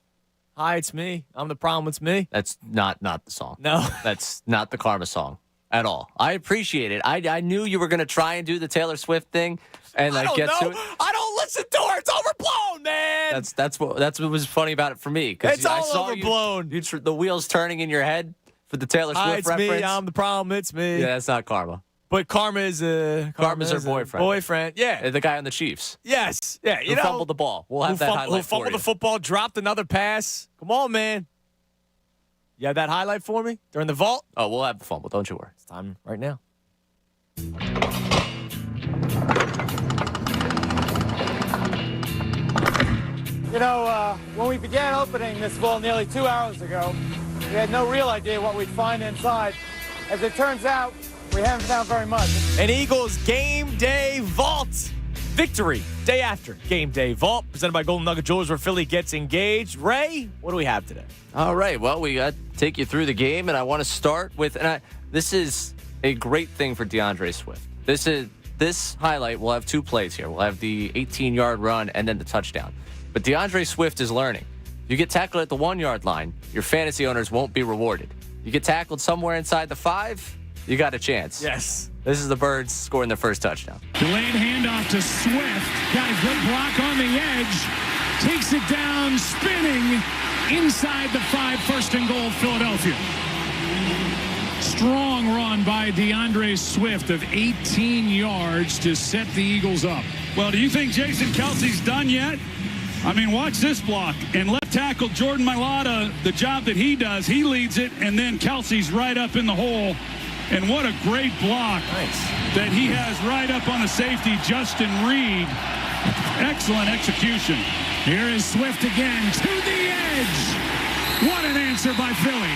Hi, it's me. I'm the problem. It's me. That's not the song. No. That's not the Karma song at all. I appreciate it. I knew you were going to try and do the Taylor Swift thing and I don't get know. to it. I don't listen to her. It's overblown, man. That's what was funny about it for me. It's I all saw overblown. The wheels turning in your head for the Taylor Swift it's reference. me. I'm the problem. It's me. Yeah, that's not Karma. But Karma is Karma's her boyfriend. Boyfriend, yeah. The guy on the Chiefs. Yes, yeah. Who fumbled the ball. We'll have that highlight Who fumbled for you. the football, dropped another pass. Come on, man. You have that highlight for me during the vault? Oh, we'll have the fumble. Don't you worry. It's time right now. When we began opening this vault nearly 2 hours ago, we had no real idea what we'd find inside. As it turns out, we haven't found very much. An Eagles game day vault victory. Day after game day vault presented by Golden Nugget Jewelers, where Philly gets engaged. Ray, what do we have today? All right. Well, we got to take you through the game, and I want to start with, this is a great thing for DeAndre Swift. This highlight, we'll have two plays here. We'll have the 18-yard run and then the touchdown. But DeAndre Swift is learning. You get tackled at the 1-yard line, your fantasy owners won't be rewarded. You get tackled somewhere inside the 5, you got a chance. Yes. This is the Birds scoring their first touchdown. Delayed handoff to Swift. Got a good block on the edge. Takes it down, spinning inside the 5, first and goal, Philadelphia. Strong run by DeAndre Swift of 18 yards to set the Eagles up. Well, do you think Jason Kelce's done yet? I mean, watch this block. And left tackle Jordan Mailata, the job that he does, he leads it, and then Kelce's right up in the hole. And what a great block that he has right up on the safety, Justin Reed. Excellent execution. Here is Swift again to the edge. What an answer by Philly.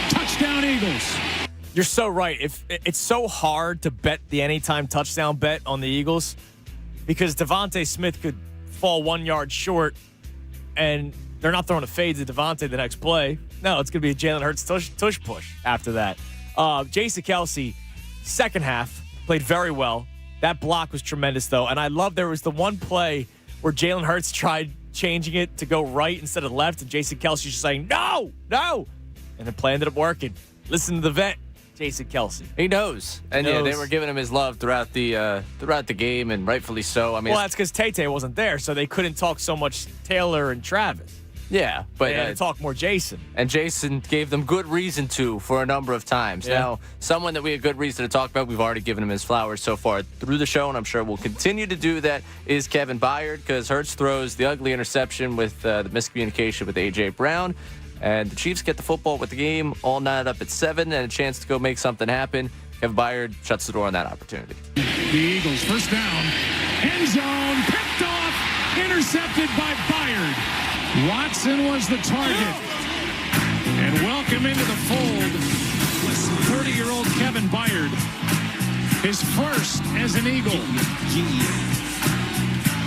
Touchdown Eagles. You're so right. It's so hard to bet the anytime touchdown bet on the Eagles because Devontae Smith could fall 1 yard short, and they're not throwing a fade to Devontae the next play. No, it's going to be a Jalen Hurts tush push after that. Jason Kelce, second half, played very well. That block was tremendous, though, and I love there was the one play where Jalen Hurts tried changing it to go right instead of left, and Jason Kelce just saying, no, and the play ended up working. Listen to the vet, Jason Kelce. He knows. And yeah, they were giving him his love throughout the game, and rightfully so. I mean, well, that's because Tay wasn't there, so they couldn't talk so much Taylor and Travis. Yeah, but they had to talk more Jason. And Jason gave them good reason to for a number of times. Yeah. Now, someone that we had good reason to talk about, we've already given him his flowers so far through the show, and I'm sure we'll continue to do that, is Kevin Byard, because Hurts throws the ugly interception with the miscommunication with A.J. Brown. And the Chiefs get the football with the game all knotted up at 7 and a chance to go make something happen. Kevin Byard shuts the door on that opportunity. The Eagles, first down, end zone, picked off, intercepted by Byard. Watson was the target. And welcome into the fold, 30-year-old Kevin Byard. His first as an Eagle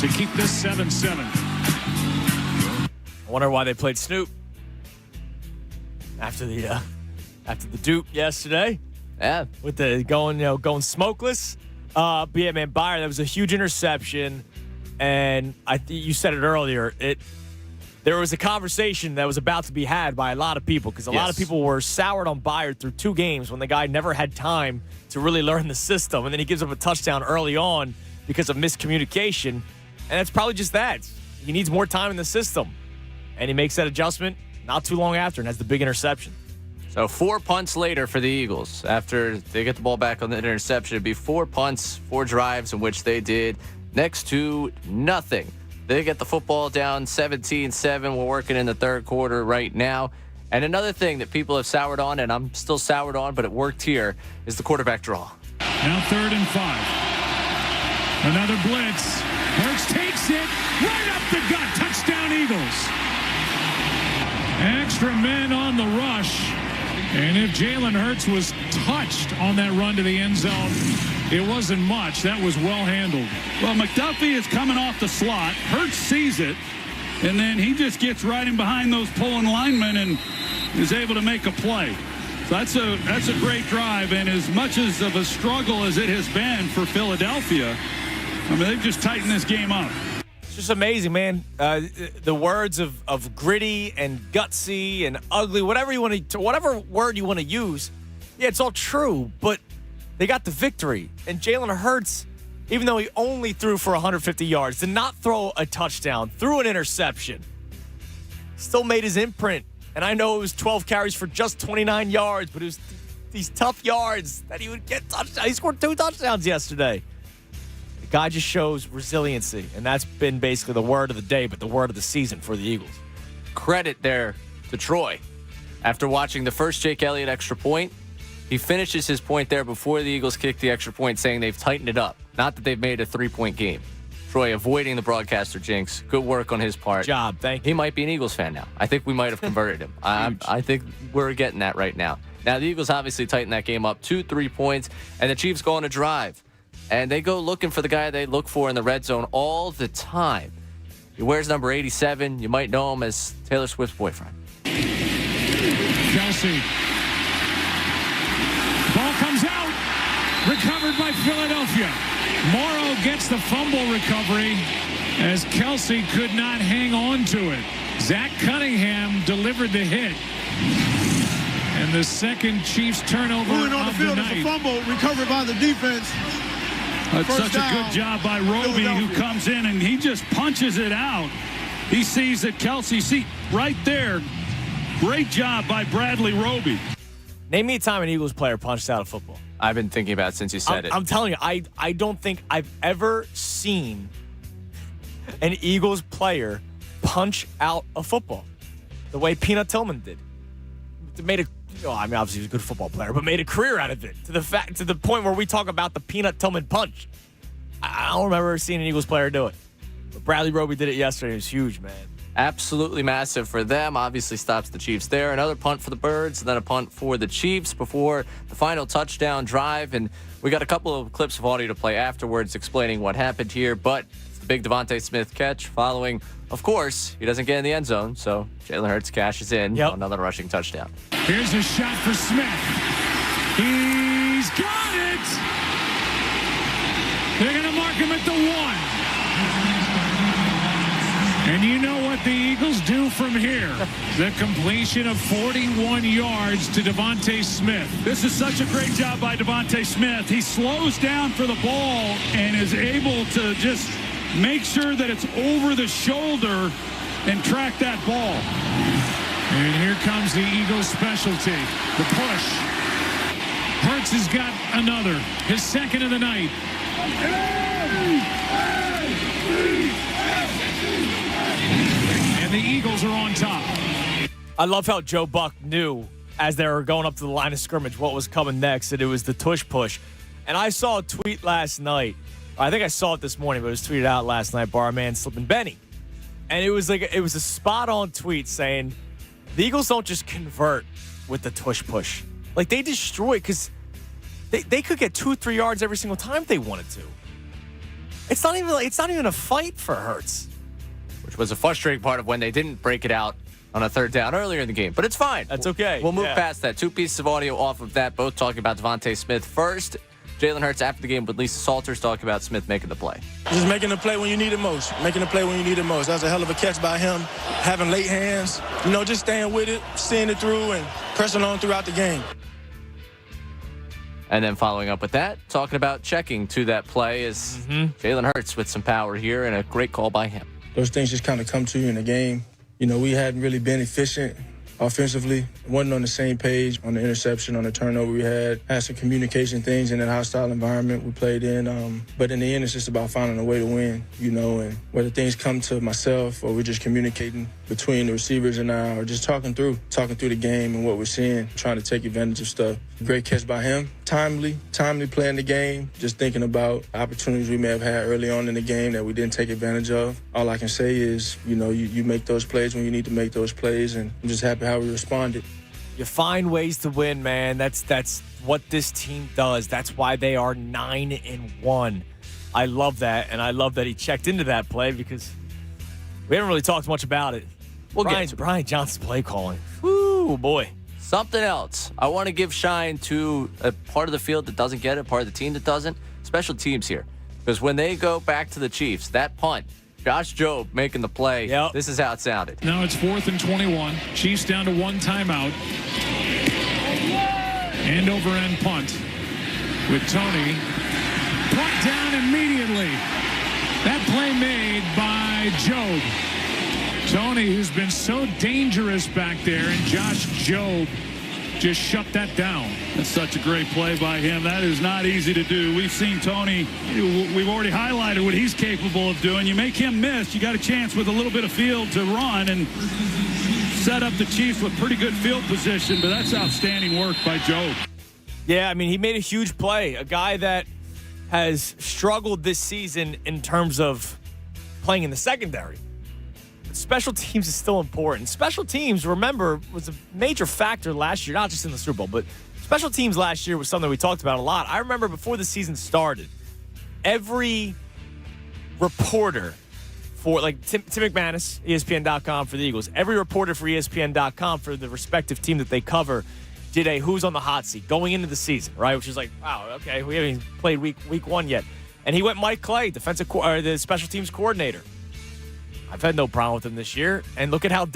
to keep this 7-7. I wonder why they played Snoop after the dupe yesterday. Yeah, with the going smokeless. But yeah, man, Byard, that was a huge interception, and you said it earlier. There was a conversation that was about to be had by a lot of people because a lot of people were soured on Byard through 2 games when the guy never had time to really learn the system, and then he gives up a touchdown early on because of miscommunication, and that's probably just that. He needs more time in the system, and he makes that adjustment not too long after and has the big interception. So 4 punts later for the Eagles. After they get the ball back on the interception, it'd be 4 punts, 4 drives in which they did next to nothing. They get the football down 17-7. We're working in the third quarter right now. And another thing that people have soured on, and I'm still soured on, but it worked here, is the quarterback draw. Now 3rd and 5. Another blitz. Hurts takes it right up the gut. Touchdown, Eagles. Extra men on the rush. And if Jalen Hurts was touched on that run to the end zone, it wasn't much. That was well handled. Well, McDuffie is coming off the slot. Hurts sees it, and then he just gets right in behind those pulling linemen and is able to make a play. So that's a great drive, and as much as of a struggle as it has been for Philadelphia, I mean, they've just tightened this game up. It's just amazing, man. The words of gritty and gutsy and ugly, whatever word you want to use, yeah, it's all true, but they got the victory. And Jalen Hurts, even though he only threw for 150 yards, did not throw a touchdown, threw an interception, still made his imprint. And I know it was 12 carries for just 29 yards, but it was these tough yards that he would get touchdowns. He scored 2 touchdowns yesterday. The guy just shows resiliency, and that's been basically the word of the day, but the word of the season for the Eagles. Credit there to Troy. After watching the first Jake Elliott extra point, he finishes his point there before the Eagles kick the extra point, saying they've tightened it up, not that they've made a 3-point game. Troy avoiding the broadcaster jinx. Good work on his part. Good job, thank you. He might be an Eagles fan now. I think we might have converted him. I think we're getting that right now. Now, the Eagles obviously tighten that game up 2-3 points, and the Chiefs go on a drive. And they go looking for the guy they look for in the red zone all the time. He wears number 87. You might know him as Taylor Swift's boyfriend. Kelsey. Ball comes out. Recovered by Philadelphia. Morrow gets the fumble recovery as Kelsey could not hang on to it. Zach Cunningham delivered the hit. And the second Chiefs turnover Moving on the of field the is a night. fumble recovered by the defense. That's First such a down, good job by Roby, who comes in and he just punches it out. He sees that Kelsey, right there. Great job by Bradley Roby. Name me a time an Eagles player punched out of football. I've been thinking about it since you said it. I'm telling you, I don't think I've ever seen an Eagles player punch out a football the way Peanut Tillman did. Obviously he was a good football player, but made a career out of it to the point where we talk about the Peanut Tillman punch. I don't remember seeing an Eagles player do it. But Bradley Roby did it yesterday. It was huge, man. Absolutely massive for them. Obviously stops the Chiefs there. Another punt for the Birds, and then a punt for the Chiefs before the final touchdown drive. And we got a couple of clips of audio to play afterwards explaining what happened here. But it's the big Devontae Smith catch following, of course, he doesn't get in the end zone. So Jalen Hurts cashes in on another rushing touchdown. Here's a shot for Smith. He's got it. They're going to mark him at the 1. And you know what the Eagles do from here. The completion of 41 yards to Devontae Smith. This is such a great job by Devontae Smith. He slows down for the ball and is able to just make sure that it's over the shoulder and track that ball. And here comes the Eagles specialty, the push. Hurts has got another, his second of the night. And the Eagles are on top. I love how Joe Buck knew as they were going up to the line of scrimmage what was coming next, and it was the tush push. And I saw a tweet last night. I think I saw it this morning, but it was tweeted out last night by our man Slippin' Benny. And it was a spot-on tweet saying, the Eagles don't just convert with the tush push. Like, they destroy it because they could get 2-3 yards every single time if they wanted to. It's not even a fight for Hurts. Which was a frustrating part of when they didn't break it out on a third down earlier in the game. But it's fine. That's okay. We'll move past that. 2 pieces of audio off of that, both talking about Devontae Smith. First, Jalen Hurts after the game with Lisa Salters talking about Smith making the play. Just making the play when you need it most. Making the play when you need it most. That was a hell of a catch by him. Having late hands. Just staying with it, seeing it through, and pressing on throughout the game. And then following up with that, talking about checking to that play is Jalen Hurts with some power here and a great call by him. Those things just kind of come to you in the game. We hadn't really been efficient offensively. Wasn't on the same page on the interception, on the turnover we had some communication things in that hostile environment we played in. But in the end, it's just about finding a way to win, and whether things come to myself or we're just communicating between the receivers and I, or just talking through the game and what we're seeing, trying to take advantage of stuff. Great catch by him. Timely playing the game, just thinking about opportunities we may have had early on in the game that we didn't take advantage of. All I can say is, you make those plays when you need to make those plays, and I'm just happy how we responded. You find ways to win, man. That's what this team does. That's why they are 9-1. I love that, and I love that he checked into that play because we haven't really talked much about it. Brian Johnson's play calling. Woo, boy. Something else. I want to give shine to a part of the field that doesn't get it, part of the team that doesn't. Special teams here. Because when they go back to the Chiefs, that punt, Josh Jobe making the play, This is how it sounded. Now it's 4th and 21. Chiefs down to 1 timeout. End over end punt with Tony. Punt down immediately. That play made by Jobe. Tony, who's been so dangerous back there, and Josh Jobe just shut that down. That's such a great play by him. That is not easy to do. We've seen Tony. We've already highlighted what he's capable of doing. You make him miss, you got a chance with a little bit of field to run and set up the Chiefs with pretty good field position, but that's outstanding work by Jobe. Yeah, I mean, he made a huge play. A guy that has struggled this season in terms of playing in the secondary. Special teams is still important. Special teams, remember, was a major factor last year, not just in the Super Bowl, but special teams last year was something we talked about a lot. I remember before the season started, every reporter for, like Tim McManus, ESPN.com for the Eagles, every reporter for ESPN.com for the respective team that they cover did a who's on the hot seat going into the season, right? Which is like, wow, okay, we haven't even played week 1 yet. And he went Mike Clay, the special teams coordinator. I've had no problem with him this year. And look at how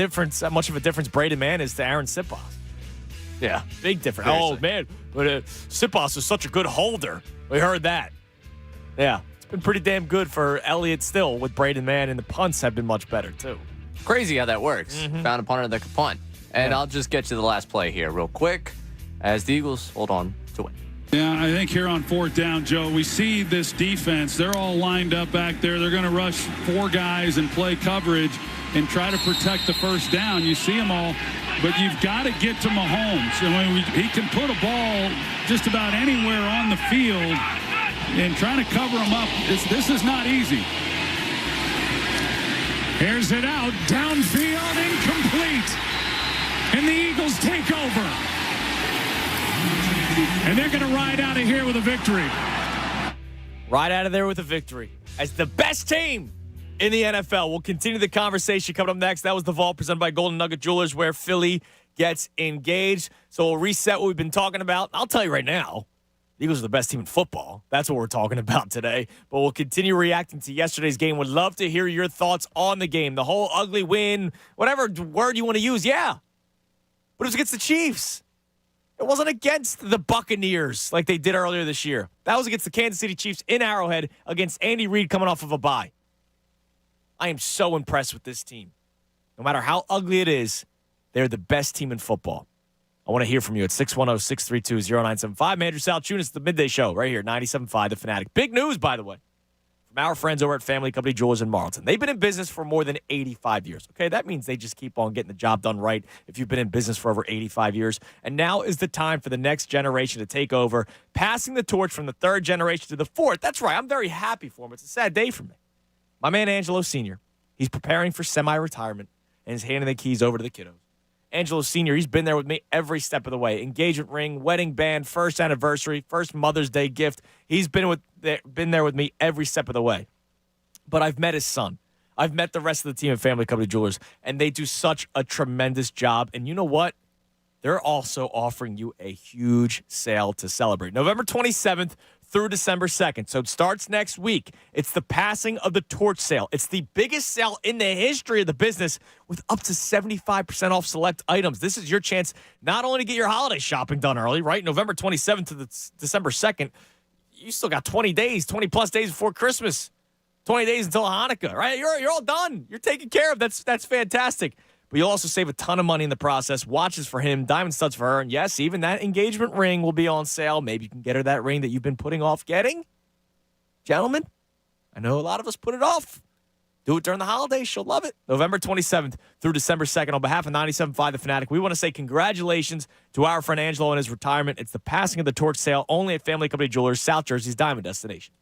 much of a difference Braden Mann is to Aaron Sipos. Yeah, big difference. Seriously. Oh, man, but Sipos is such a good holder. We heard that. Yeah, it's been pretty damn good for Elliott still with Braden Mann, and the punts have been much better, too. Crazy how that works. Found a punter that could punt. And I'll just get you the last play here real quick as the Eagles hold on to win. Yeah, I think here on 4th down, Joe, we see this defense. They're all lined up back there. They're going to rush 4 guys and play coverage and try to protect the first down. You see them all, but you've got to get to Mahomes. And he can put a ball just about anywhere on the field, and trying to cover him up, this is not easy. Here's it out, downfield, incomplete. And the Eagles take over. And they're going to ride out of here with a victory. Ride out of there with a victory. As the best team in the NFL. We'll continue the conversation coming up next. That was The Vault presented by Golden Nugget Jewelers, where Philly gets engaged. So we'll reset what we've been talking about. I'll tell you right now, the Eagles are the best team in football. That's what we're talking about today. But we'll continue reacting to yesterday's game. Would love to hear your thoughts on the game. The whole ugly win, whatever word you want to use, yeah. But it was against the Chiefs. It wasn't against the Buccaneers like they did earlier this year. That was against the Kansas City Chiefs in Arrowhead against Andy Reid coming off of a bye. I am so impressed with this team. No matter how ugly it is, they're the best team in football. I want to hear from you at 610-632-0975. Andrew Salchunas, the Midday Show, right here, 97.5 The Fanatic. Big news, by the way, from our friends over at Family Company Jewelers in Marlton. They've been in business for more than 85 years. Okay, that means they just keep on getting the job done right if you've been in business for over 85 years. And now is the time for the next generation to take over, passing the torch from the third generation to the fourth. That's right, I'm very happy for him. It's a sad day for me. My man Angelo Sr., he's preparing for semi-retirement and is handing the keys over to the kiddos. Angelo Sr., he's been there with me every step of the way. Engagement ring, wedding band, first anniversary, first Mother's Day gift. He's been there with me every step of the way. But I've met his son. I've met the rest of the team at Family Company Jewelers, and they do such a tremendous job. And you know what? They're also offering you a huge sale to celebrate. November 27th through December 2nd. So it starts next week. It's the passing of the torch sale. It's the biggest sale in the history of the business with up to 75% off select items. This is your chance not only to get your holiday shopping done early, right? November 27th to December 2nd. You still got 20 days, 20-plus days before Christmas. 20 days until Hanukkah, right? You're all done. You're taken care of. That's fantastic. but you'll also save a ton of money in the process. Watches for him, diamond studs for her, and yes, even that engagement ring will be on sale. Maybe you can get her that ring that you've been putting off getting. Gentlemen, I know a lot of us put it off. Do it during the holidays. She'll love it. November 27th through December 2nd. On behalf of 97.5 The Fanatic, we want to say congratulations to our friend Angelo on his retirement. It's the passing of the torch sale only at Family Company Jewelers, South Jersey's Diamond Destination.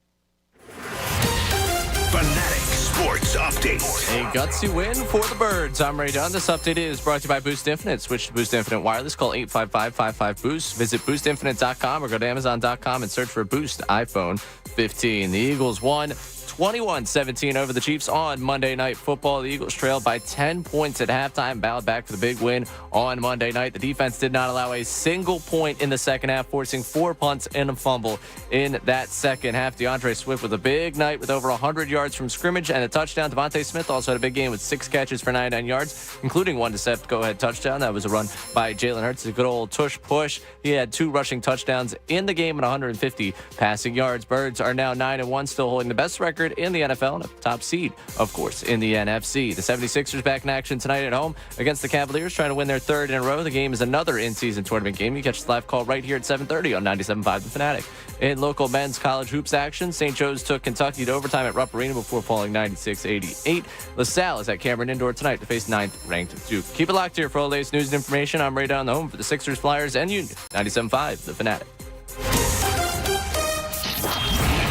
Fanatic Sports Update. A gutsy win for the Birds. I'm Ray Dunn. This update is brought to you by Boost Infinite. Switch to Boost Infinite Wireless. Call 855-55-BOOST. Visit boostinfinite.com or go to amazon.com and search for Boost iPhone 15. The Eagles won 21-17 over the Chiefs on Monday Night Football. The Eagles trailed by 10 points at halftime, battled back for the big win on Monday night. The defense did not allow a single point in the second half, forcing 4 punts and a fumble in that second half. DeAndre Swift with a big night with over 100 yards from scrimmage and a touchdown. Devontae Smith also had a big game with 6 catches for 99 yards, including one to Seth go-ahead touchdown. That was a run by Jalen Hurts. A good old tush push. He had 2 rushing touchdowns in the game and 150 passing yards. Birds are now 9-1, still holding the best record in the NFL and a top seed, of course, in the NFC. The 76ers back in action tonight at home against the Cavaliers, trying to win their 3rd in a row. The game is another in-season tournament game. You catch the live call right here at 7:30 on 97.5 The Fanatic. In local men's college hoops action, St. Joe's took Kentucky to overtime at Rupp Arena before falling 96-88. LaSalle is at Cameron Indoor tonight to face 9th-ranked Duke. Keep it locked here for all the latest news and information. I'm Ray Down, the home for the Sixers, Flyers, and Union. 97.5 The Fanatic.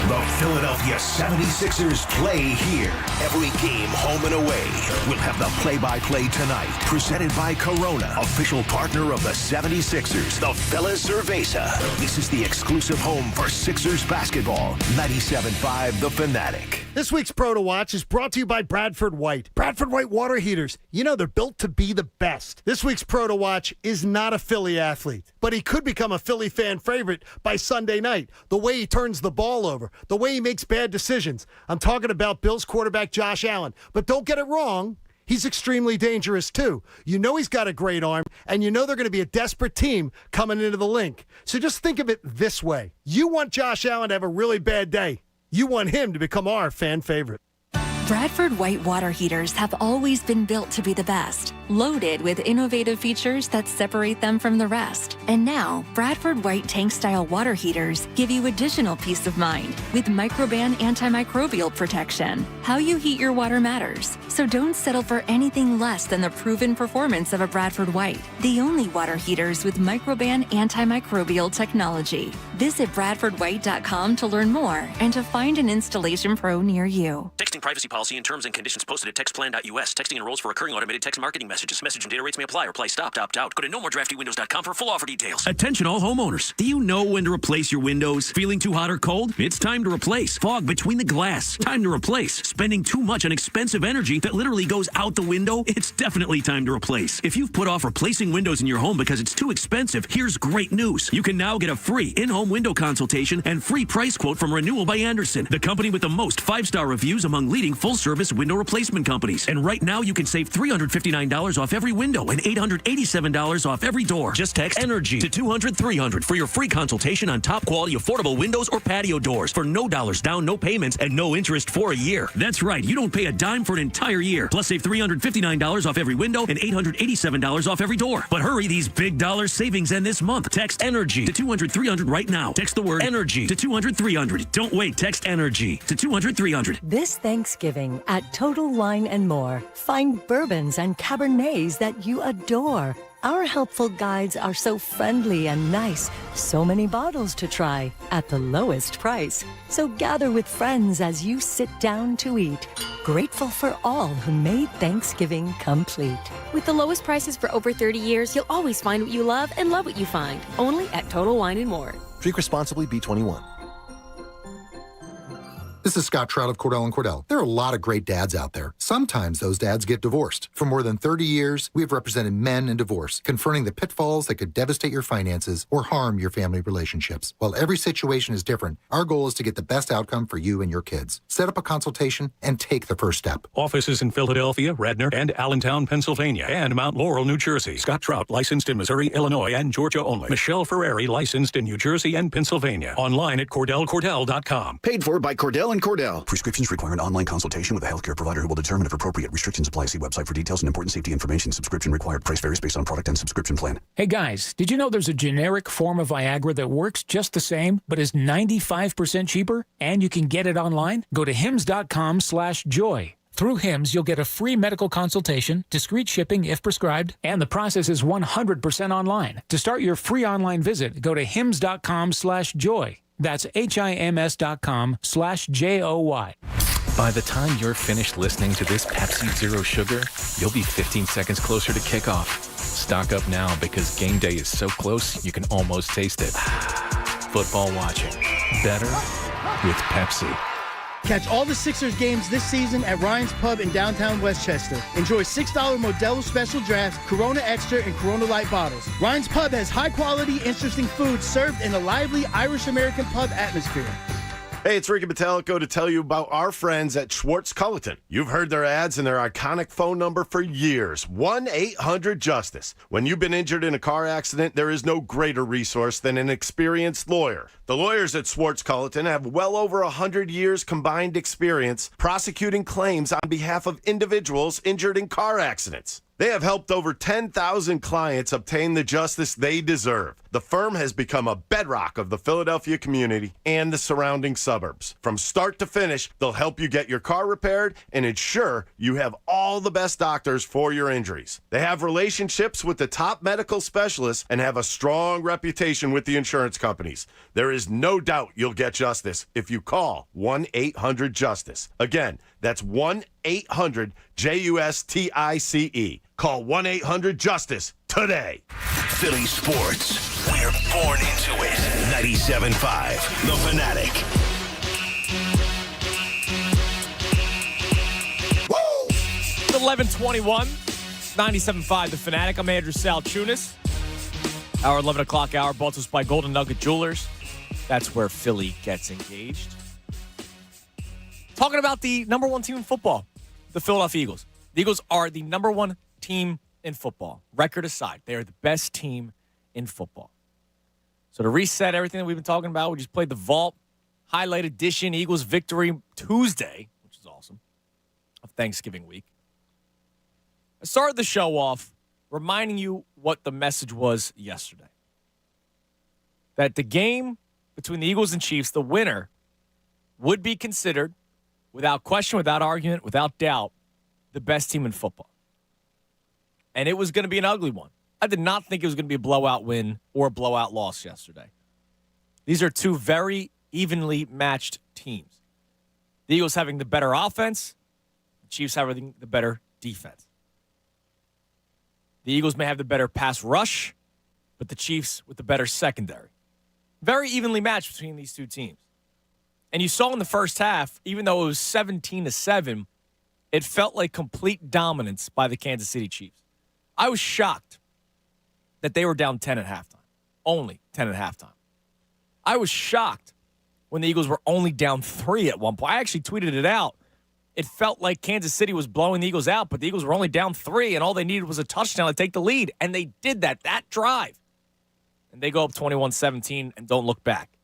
The Philadelphia 76ers play here. Every game home and away. We'll have the play-by-play tonight. Presented by Corona, official partner of the 76ers, the Phila Cerveza. This is the exclusive home for Sixers basketball. 97.5 The Fanatic. This week's Pro to Watch is brought to you by Bradford White. Bradford White water heaters. You know, they're built to be the best. This week's Pro to Watch is not a Philly athlete, but he could become a Philly fan favorite by Sunday night. The way he turns the ball over, the way he makes bad decisions. I'm talking about Bills quarterback Josh Allen. But don't get it wrong. He's extremely dangerous, too. You know he's got a great arm, and you know they're going to be a desperate team coming into the link. So just think of it this way. You want Josh Allen to have a really bad day. You want him to become our fan favorite. Bradford White water heaters have always been built to be the best, loaded with innovative features that separate them from the rest. And now, Bradford White tank-style water heaters give you additional peace of mind with Microban antimicrobial protection. How you heat your water matters, so don't settle for anything less than the proven performance of a Bradford White, the only water heaters with Microban antimicrobial technology. Visit BradfordWhite.com to learn more and to find an installation pro near you. Texting privacy policy and terms and conditions posted at textplan.us. Texting enrolls for recurring automated text marketing messages. Message and data rates may apply. Reply stopped, opt out. Go to nomoredraftywindows.com for full offer details. Attention all homeowners. Do you know when to replace your windows? Feeling too hot or cold? It's time to replace. Fog between the glass. Time to replace. Spending too much on expensive energy that literally goes out the window? It's definitely time to replace. If you've put off replacing windows in your home because it's too expensive, here's great news. You can now get a free in-home window consultation and free price quote from Renewal by Andersen, the company with the most 5-star reviews among leading full-service window replacement companies. And right now you can save $359 off every window and $887 off every door. Just text ENERGY to 200-300 for your free consultation on top quality affordable windows or patio doors for no dollars down, no payments, and no interest for a year. That's right, you don't pay a dime for an entire year. Plus save $359 off every window and $887 off every door. But hurry, these big dollar savings end this month. Text ENERGY to 200-300 right now. Text the word ENERGY to 200-300. Don't wait, text ENERGY to 200-300. This Thanksgiving at Total Wine & More, find bourbons and Cabernets that you adore. Our helpful guides are so friendly and nice. So many bottles to try at the lowest price. So gather with friends as you sit down to eat. Grateful for all who made Thanksgiving complete. With the lowest prices for over 30 years, you'll always find what you love and love what you find. Only at Total Wine & More. Drink responsibly, B21. This is Scott Trout of Cordell & Cordell. There are a lot of great dads out there. Sometimes those dads get divorced. For more than 30 years, we have represented men in divorce, confronting the pitfalls that could devastate your finances or harm your family relationships. While every situation is different, our goal is to get the best outcome for you and your kids. Set up a consultation and take the first step. Offices in Philadelphia, Radnor, and Allentown, Pennsylvania, and Mount Laurel, New Jersey. Scott Trout, licensed in Missouri, Illinois, and Georgia only. Michelle Ferrari, licensed in New Jersey and Pennsylvania. Online at CordellCordell.com. Paid for by Cordell & and Cordell. Prescriptions require an online consultation with a healthcare provider who will determine if appropriate. Restrictions apply. See website for details and important safety information. Subscription required. Price varies based on product and subscription plan. Hey guys, did you know there's a generic form of Viagra that works just the same, but is 95% cheaper? And you can get it online? Go to hims.com/joy. Through Hims, you'll get a free medical consultation, discreet shipping if prescribed, and the process is 100% online. To start your free online visit, go to hims.com/joy. That's HIMS.com/JOY. By the time you're finished listening to this Pepsi Zero Sugar, you'll be 15 seconds closer to kickoff. Stock up now because game day is so close you can almost taste it. Football watching. Better with Pepsi. Catch all the Sixers games this season at Ryan's Pub in downtown Westchester. Enjoy $6 Modelo Special Drafts, Corona Extra, and Corona Light bottles. Ryan's Pub has high-quality, interesting food served in a lively Irish-American pub atmosphere. Hey, it's Ricky Metallico to tell you about our friends at Schwartz Culleton. You've heard their ads and their iconic phone number for years, 1-800-JUSTICE. When you've been injured in a car accident, there is no greater resource than an experienced lawyer. The lawyers at Schwartz Culleton have well over 100 years combined experience prosecuting claims on behalf of individuals injured in car accidents. They have helped over 10,000 clients obtain the justice they deserve. The firm has become a bedrock of the Philadelphia community and the surrounding suburbs. From start to finish, they'll help you get your car repaired and ensure you have all the best doctors for your injuries. They have relationships with the top medical specialists and have a strong reputation with the insurance companies. There is no doubt you'll get justice if you call 1-800-JUSTICE. Again, that's 1-800-JUSTICE. Call 1-800-JUSTICE today. Philly sports. We're born into it. 97.5, The Fanatic. Woo! It's 11:21, 97.5, The Fanatic. I'm Andrew Salchunas. Our 11 o'clock hour brought to us by Golden Nugget Jewelers. That's where Philly gets engaged. Talking about the number one team in football, the Philadelphia Eagles. The Eagles are the number one team in football. Record aside, they are the best team in football. So to reset everything that we've been talking about, we just played the Vault Highlight Edition Eagles Victory Tuesday, which is awesome, of Thanksgiving week. I started the show off reminding you what the message was yesterday. That the game between the Eagles and Chiefs, the winner, would be considered, without question, without argument, without doubt, the best team in football. And it was going to be an ugly one. I did not think it was going to be a blowout win or a blowout loss yesterday. These are two very evenly matched teams. The Eagles having the better offense, the Chiefs having the better defense. The Eagles may have the better pass rush, but the Chiefs with the better secondary. Very evenly matched between these two teams. And you saw in the first half, even though it was 17-7, it felt like complete dominance by the Kansas City Chiefs. I was shocked that they were down 10 at halftime. Only 10 at halftime. I was shocked when the Eagles were only down 3 at one point. I actually tweeted it out. It felt like Kansas City was blowing the Eagles out, but the Eagles were only down 3, and all they needed was a touchdown to take the lead. And they did that drive. And they go up 21-17 and don't look back.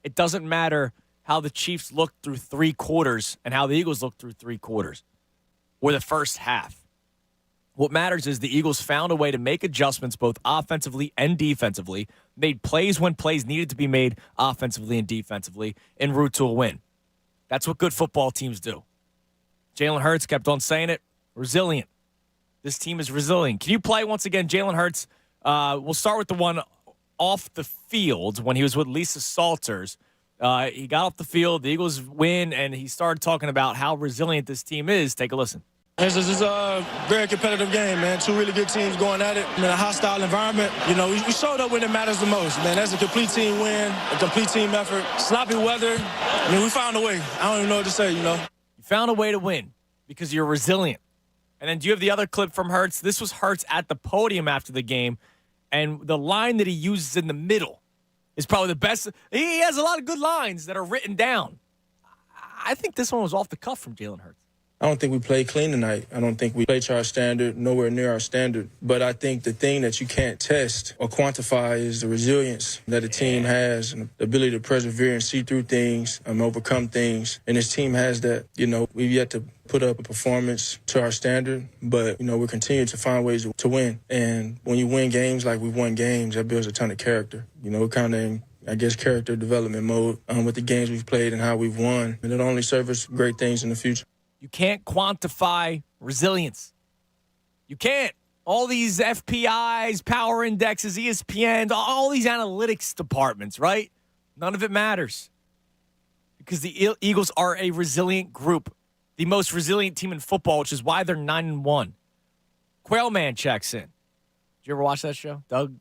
It doesn't matter how the Chiefs looked through 3 quarters and how the Eagles looked through 3 quarters or the first half. What matters is the Eagles found a way to make adjustments both offensively and defensively, made plays when plays needed to be made offensively and defensively en route to a win. That's what good football teams do. Jalen Hurts kept on saying it, resilient. This team is resilient. Can you play once again Jalen Hurts? We'll start with the one off the field when he was with Lisa Salters. He got off the field, the Eagles win, and he started talking about how resilient this team is. Take a listen. This is a very competitive game, man. 2 really good teams going at it in a hostile environment. You know, we showed up when it matters the most, man. That's a complete team win, a complete team effort. Sloppy weather. I mean, we found a way. I don't even know what to say, you know. You found a way to win because you're resilient. And then do you have the other clip from Hurts? This was Hurts at the podium after the game, and the line that he uses in the middle is probably the best. He has a lot of good lines that are written down. I think this one was off the cuff from Jalen Hurts. I don't think we played clean tonight. I don't think we played to our standard, nowhere near our standard. But I think the thing that you can't test or quantify is the resilience that a team has and the ability to persevere and see through things, overcome things. And this team has that. We've yet to put up a performance to our standard, but, we're continuing to find ways to win. And when you win games like we've won games, that builds a ton of character. We're kind of in, character development mode with the games we've played and how we've won. And it'll only serve us great things in the future. You can't quantify resilience. You can't. All these FPIs, power indexes, ESPNs, all these analytics departments, right? None of it matters because the Eagles are a resilient group, the most resilient team in football, which is why they're 9-1. Quailman checks in. Did you ever watch that show? Doug?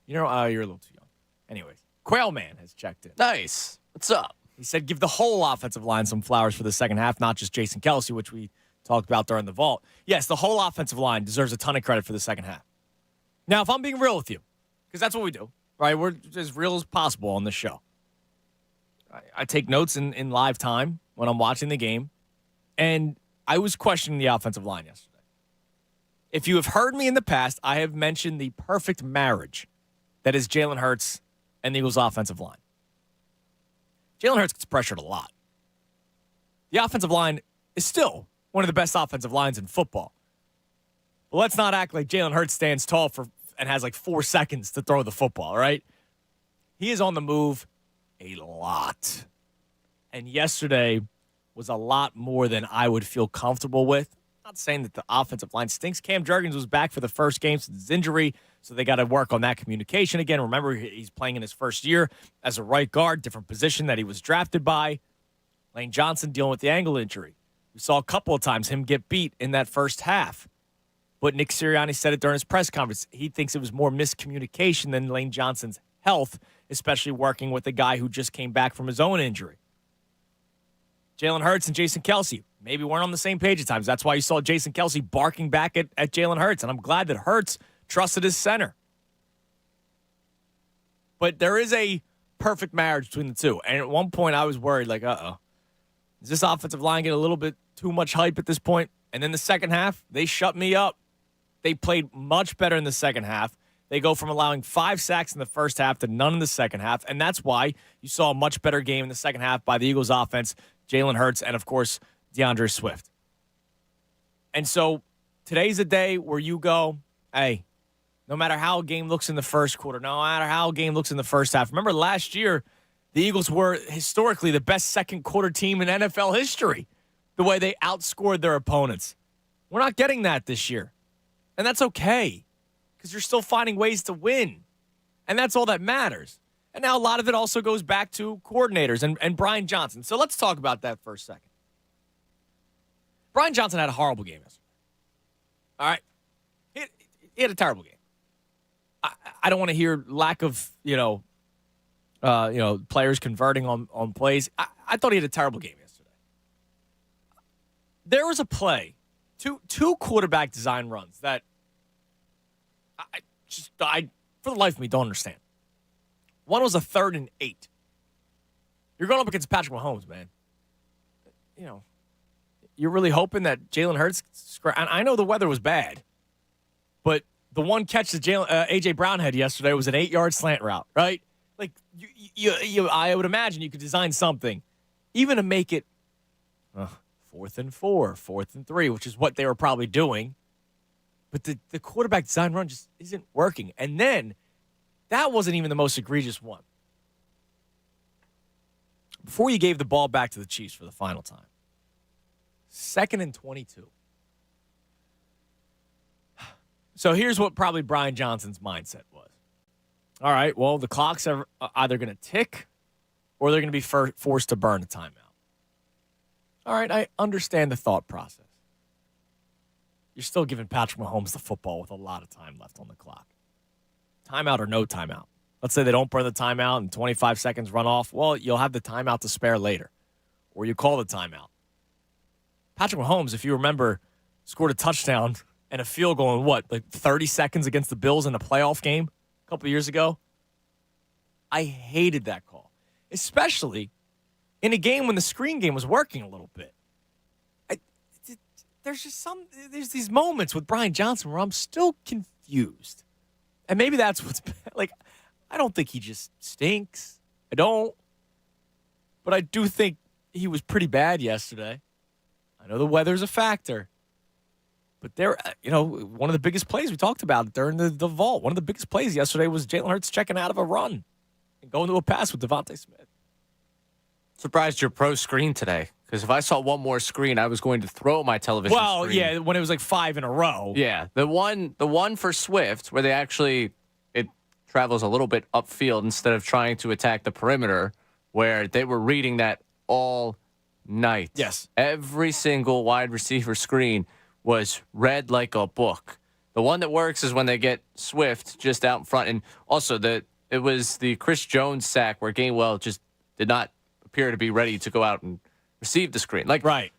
You're a little too young. Anyways, Quailman has checked in. Nice. What's up? He said give the whole offensive line some flowers for the second half, not just Jason Kelce, which we talked about during the vault. Yes, the whole offensive line deserves a ton of credit for the second half. Now, if I'm being real with you, because that's what we do, right? We're as real as possible on this show. I take notes in live time when I'm watching the game, and I was questioning the offensive line yesterday. If you have heard me in the past, I have mentioned the perfect marriage that is Jalen Hurts and the Eagles' offensive line. Jalen Hurts gets pressured a lot. The offensive line is still one of the best offensive lines in football. But let's not act like Jalen Hurts stands tall and has like 4 seconds to throw the football, right? He is on the move a lot. And yesterday was a lot more than I would feel comfortable with. Not saying that the offensive line stinks. Cam Jurgens was back for the first game since his injury, so they got to work on that communication again. Remember, he's playing in his first year as a right guard, different position that he was drafted by. Lane Johnson dealing with the ankle injury. We saw a couple of times him get beat in that first half. But Nick Sirianni said it during his press conference. He thinks it was more miscommunication than Lane Johnson's health, especially working with a guy who just came back from his own injury. Jalen Hurts and Jason Kelce maybe weren't on the same page at times. That's why you saw Jason Kelce barking back at Jalen Hurts, and I'm glad that Hurts trusted his center. But there is a perfect marriage between the two. And at one point, I was worried, like, is this offensive line getting a little bit too much hype at this point? And then the second half, they shut me up. They played much better in the second half. They go from allowing 5 sacks in the first half to none in the second half, and that's why you saw a much better game in the second half by the Eagles offense, Jalen Hurts, and, of course, DeAndre Swift. And so today's a day where you go, hey, no matter how a game looks in the first quarter, no matter how a game looks in the first half. Remember last year, the Eagles were historically the best second quarter team in NFL history, the way they outscored their opponents. We're not getting that this year, and that's okay because you're still finding ways to win, and that's all that matters. And now a lot of it also goes back to coordinators and Brian Johnson. So let's talk about that for a second. Brian Johnson had a horrible game yesterday. All right? He had a terrible game. I don't want to hear lack of, players converting on plays. I thought he had a terrible game yesterday. There was a play, two quarterback design runs that I for the life of me, don't understand. One was a 3rd and 8. You're going up against Patrick Mahomes, man. You're really hoping that Jalen Hurts. And I know the weather was bad, but the one catch that A.J. Brown had yesterday was an 8-yard slant route, right? Like, I would imagine you could design something, even to make it 4th and 4, 4th and 3, which is what they were probably doing. But the quarterback design run just isn't working. And then that wasn't even the most egregious one. Before you gave the ball back to the Chiefs for the final time, 2nd and 22. So here's what probably Brian Johnson's mindset was. All right, well, the clock's either going to tick or they're going to be forced to burn a timeout. All right, I understand the thought process. You're still giving Patrick Mahomes the football with a lot of time left on the clock. Timeout or no timeout. Let's say they don't burn the timeout and 25 seconds run off. Well, you'll have the timeout to spare later. Or you call the timeout. Patrick Mahomes, if you remember, scored a touchdown and a field goal in like 30 seconds against the Bills in a playoff game a couple years ago. I hated that call, especially in a game when the screen game was working a little bit. There's these moments with Brian Johnson where I'm still confused. And maybe that's what's like, I don't think he just stinks. I don't. But I do think he was pretty bad yesterday. I know the weather's a factor. But one of the biggest plays we talked about during the vault, one of the biggest plays yesterday was Jalen Hurts checking out of a run and going to a pass with Devontae Smith. Surprised you're pro screen today, because if I saw one more screen, I was going to throw my television screen. Well, yeah, when it was like 5 in a row. Yeah, the one for Swift, where it travels a little bit upfield instead of trying to attack the perimeter, where they were reading that all night. Yes. Every single wide receiver screen was read like a book. The one that works is when they get Swift just out in front. And also, it was the Chris Jones sack where Gainwell just did not appear to be ready to go out and receive the screen. Right.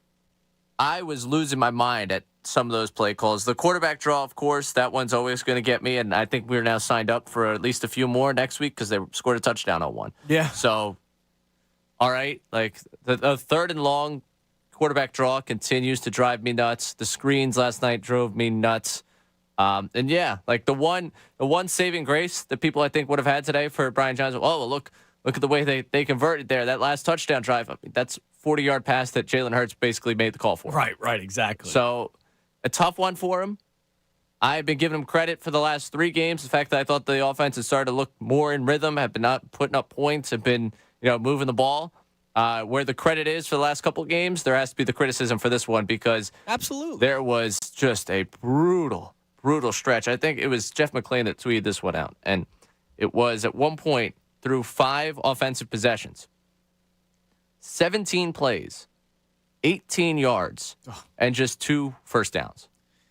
I was losing my mind at some of those play calls. The quarterback draw, of course, that one's always going to get me. And I think we're now signed up for at least a few more next week because they scored a touchdown on one. Yeah. So, all right. Like the third and long quarterback draw continues to drive me nuts. The screens last night drove me nuts. And yeah, like the one saving grace that people I think would have had today for Brian Johnson. Oh, look at the way they converted there. That last touchdown drive. I mean, that's 40-yard pass that Jalen Hurts basically made the call for. Right, exactly. So a tough one for him. I've been giving him credit for the last 3 games. The fact that I thought the offense had started to look more in rhythm, have been not putting up points, have been moving the ball. Where the credit is for the last couple of games, there has to be the criticism for this one because absolutely there was just a brutal stretch. I think it was Jeff McClain that tweeted this one out, and it was at one point through 5 offensive possessions, 17 plays, 18 yards, and just 2 first downs.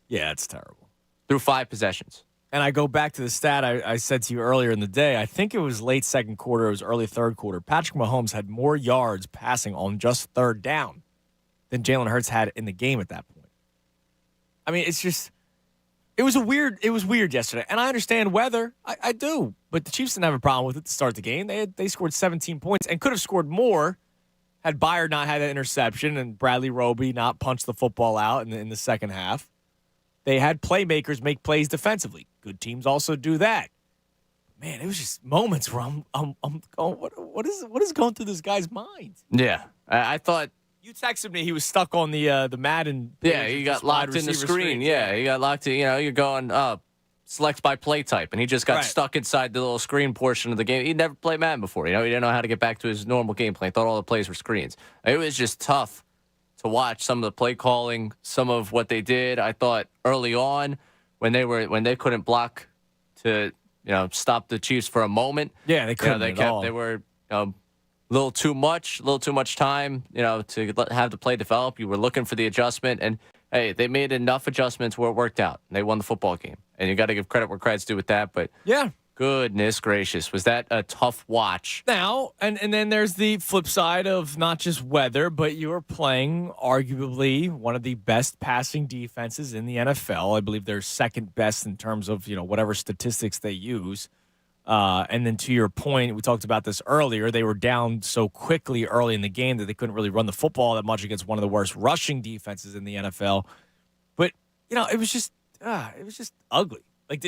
Yeah, it's terrible. Through 5 possessions. And I go back to the stat I said to you earlier in the day. I think it was late second quarter, it was early third quarter. Patrick Mahomes had more yards passing on just third down than Jalen Hurts had in the game at that point. I mean, it's just it was weird yesterday. And I understand weather. I do. But the Chiefs didn't have a problem with it to start the game. They scored 17 points and could have scored more had Byard not had that interception and Bradley Roby not punched the football out in the second half. They had playmakers make plays defensively. Good teams also do that. Man, it was just moments where I'm going, what is going through this guy's mind? Yeah, I thought you texted me he was stuck on the Madden. Yeah, he got locked in the screen. Yeah, he got locked in. You're going select by play type, and he just got stuck inside the little screen portion of the game. He'd never played Madden before. He didn't know how to get back to his normal game plan. He thought all the plays were screens. It was just tough to watch some of the play calling, some of what they did. I thought early on when they couldn't block to stop the Chiefs for a moment. Yeah, they couldn't at all. They were a little too much time to have the play develop. You were looking for the adjustment, and hey, they made enough adjustments where it worked out. They won the football game, and you got to give credit where credit's due with that. But yeah. Goodness gracious, was that a tough watch? Now, and then there's the flip side of not just weather, but you are playing arguably one of the best passing defenses in the NFL. I believe they're second best in terms of, whatever statistics they use. And then to your point, we talked about this earlier, they were down so quickly early in the game that they couldn't really run the football that much against one of the worst rushing defenses in the NFL. But, it was just ugly. Like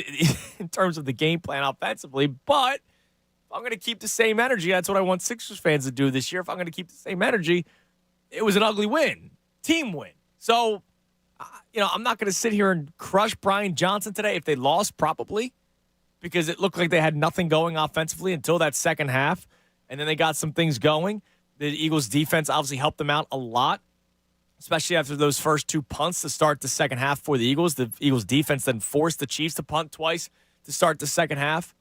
in terms of the game plan offensively, but if I'm going to keep the same energy, that's what I want Sixers fans to do this year. If I'm going to keep the same energy, it was an ugly win, team win. So, I'm not going to sit here and crush Brian Johnson today. If they lost, probably, because it looked like they had nothing going offensively until that second half, and then they got some things going. The Eagles' defense obviously helped them out a lot, especially after those first 2 punts to start the second half for the Eagles. The Eagles' defense then forced the Chiefs to punt twice to start the second half.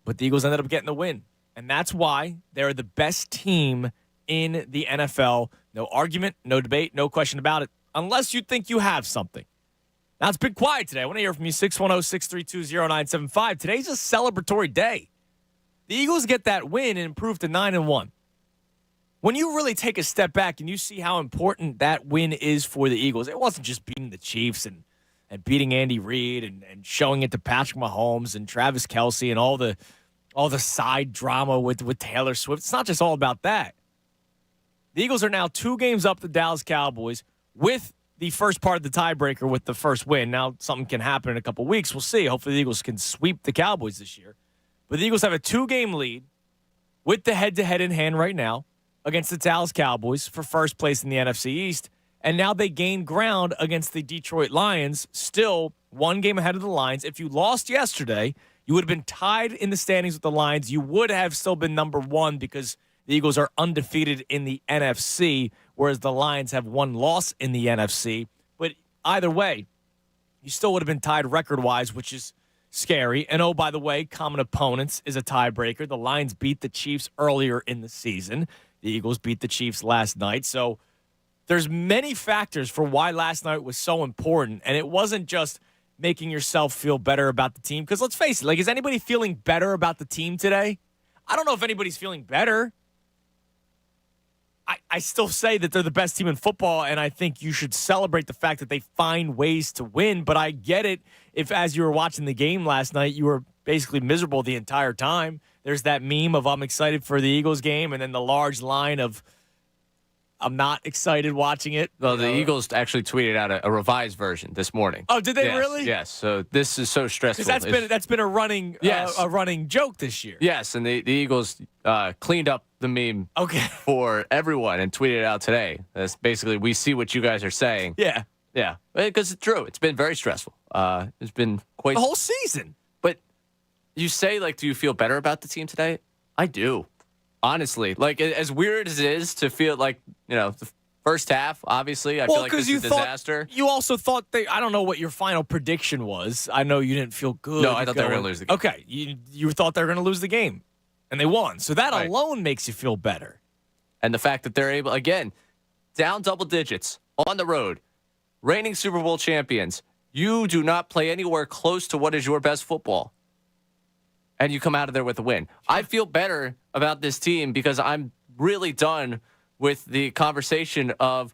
But the Eagles ended up getting the win. And that's why they're the best team in the NFL. No argument, no debate, no question about it, unless you think you have something. Now, it's been quiet today. I want to hear from you, 610-632-0975. Today's a celebratory day. The Eagles get that win and improve to 9-1. When you really take a step back and you see how important that win is for the Eagles, it wasn't just beating the Chiefs and beating Andy Reid and showing it to Patrick Mahomes and Travis Kelce and all the side drama with Taylor Swift. It's not just all about that. The Eagles are now 2 games up the Dallas Cowboys with the first part of the tiebreaker with the first win. Now, something can happen in a couple weeks. We'll see. Hopefully, the Eagles can sweep the Cowboys this year. But the Eagles have a 2-game lead with the head-to-head in hand right now against the Dallas Cowboys for first place in the NFC East. And now they gain ground against the Detroit Lions, still 1 game ahead of the Lions. If you lost yesterday, you would have been tied in the standings with the Lions. You would have still been number 1 because the Eagles are undefeated in the NFC, whereas the Lions have 1 loss in the NFC. But either way, you still would have been tied record-wise, which is scary. And, oh, by the way, common opponents is a tiebreaker. The Lions beat the Chiefs earlier in the season. The Eagles beat the Chiefs last night. So there's many factors for why last night was so important. And it wasn't just making yourself feel better about the team. Because let's face it, like, is anybody feeling better about the team today? I don't know if anybody's feeling better. I still say that they're the best team in football, and I think you should celebrate the fact that they find ways to win. But I get it if, as you were watching the game last night, you were basically miserable the entire time. There's that meme of I'm excited for the Eagles game, and then the large line of I'm not excited watching it. Well, the Eagles actually tweeted out a revised version this morning. Oh, did they Yes, really? Yes. So this is so stressful. Because that's been a running a running joke this year. Yes, and the Eagles cleaned up the meme for everyone and tweeted it out today. That's basically, we see what you guys are saying. Yeah. Yeah, because it's true. It's been very stressful. It's been quite... The whole season. But you say, like, do you feel better about the team today? I do. Honestly. Like, as weird as it is to feel like, the first half, obviously, I feel like this is a disaster. You also thought I don't know what your final prediction was. I know you didn't feel good. No, I thought they were going to lose the game. Okay, you thought they were going to lose the game, and they won. So that alone makes you feel better. And the fact that they're able, again, down double digits on the road, reigning Super Bowl champions, you do not play anywhere close to what is your best football. And you come out of there with a win. I feel better about this team because I'm really done with the conversation of,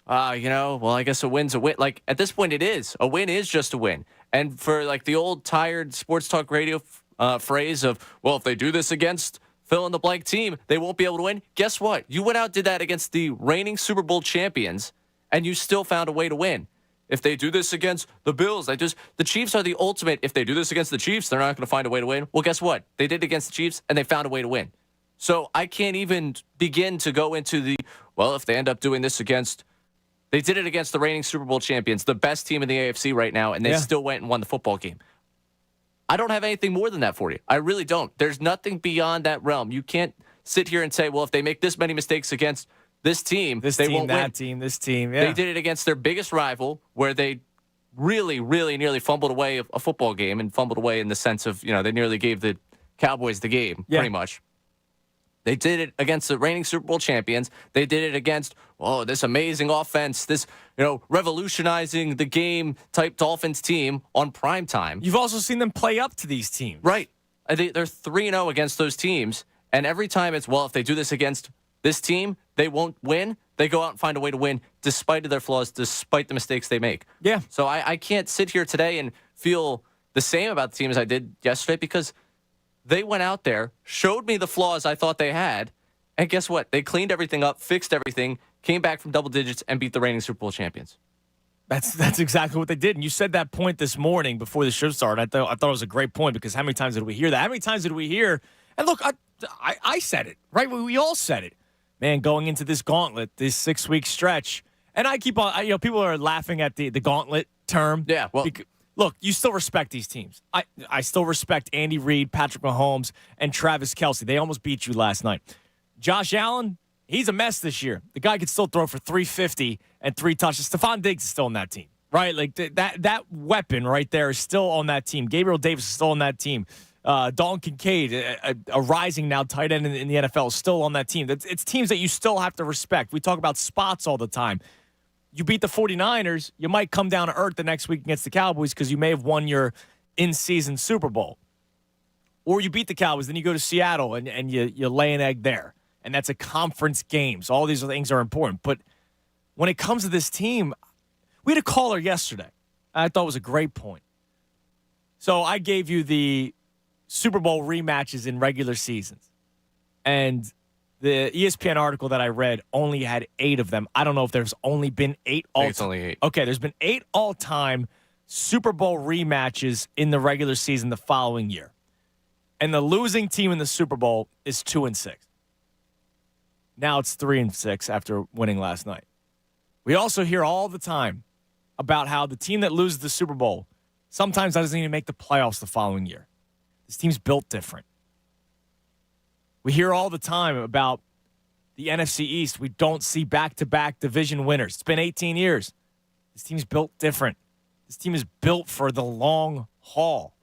well, I guess a win's a win. Like, at this point, it is. A win is just a win. And for, like, the old tired sports talk radio phrase of, well, if they do this against fill-in-the-blank team, they won't be able to win. Guess what? You went out, did that against the reigning Super Bowl champions, and you still found a way to win. If they do this against the Bills, the Chiefs are the ultimate. If they do this against the Chiefs, they're not going to find a way to win. Well, guess what? They did it against the Chiefs, and they found a way to win. So I can't even begin to go into if they end up doing this they did it against the reigning Super Bowl champions, the best team in the AFC right now, and they still went and won the football game. I don't have anything more than that for you. I really don't. There's nothing beyond that realm. You can't sit here and say, well, if they make this many mistakes against this team, they won't win. This team. Yeah. They did it against their biggest rival, where they really, really nearly fumbled away a football game, and fumbled away in the sense of, they nearly gave the Cowboys the game, pretty much. They did it against the reigning Super Bowl champions. They did it against, this amazing offense, this, revolutionizing the game type Dolphins team on prime time. You've also seen them play up to these teams. Right. They're 3-0 against those teams. And every time it's, if they do this against this team, they won't win. They go out and find a way to win despite of their flaws, despite the mistakes they make. Yeah. So I can't sit here today and feel the same about the team as I did yesterday, because they went out there, showed me the flaws I thought they had, and guess what? They cleaned everything up, fixed everything, came back from double digits, and beat the reigning Super Bowl champions. That's exactly what they did. And you said that point this morning before the show started. I thought it was a great point, because how many times did we hear that? How many times did we hear? And look, I said it, right? We all said it. Man, going into this gauntlet, this 6-week stretch, and I keep on, people are laughing at the gauntlet term. Yeah, well. Look, you still respect these teams. I still respect Andy Reid, Patrick Mahomes, and Travis Kelce. They almost beat you last night. Josh Allen, he's a mess this year. The guy could still throw for 350 and 3 touchdowns. Stephon Diggs is still on that team, right? Like that weapon right there is still on that team. Gabriel Davis is still on that team. Dalton Kincaid, a rising now tight end in the NFL, is still on that team. It's teams that you still have to respect. We talk about spots all the time. You beat the 49ers, you might come down to earth the next week against the Cowboys because you may have won your in-season Super Bowl. Or you beat the Cowboys, then you go to Seattle and you lay an egg there. And that's a conference game. So all these things are important. But when it comes to this team, we had a caller yesterday. I thought it was a great point. So I gave you the Super Bowl rematches in regular seasons. And The ESPN article that I read only had 8 of them. I don't know if there's only been 8 all. I think it's only 8. Okay, there's been 8 all-time Super Bowl rematches in the regular season the following year. And the losing team in the Super Bowl is 2-6. Now it's 3-6 after winning last night. We also hear all the time about how the team that loses the Super Bowl sometimes doesn't even make the playoffs the following year. This team's built different. We hear all the time about the NFC East. We don't see back-to-back division winners. It's been 18 years. This team's built different. This team is built for the long haul.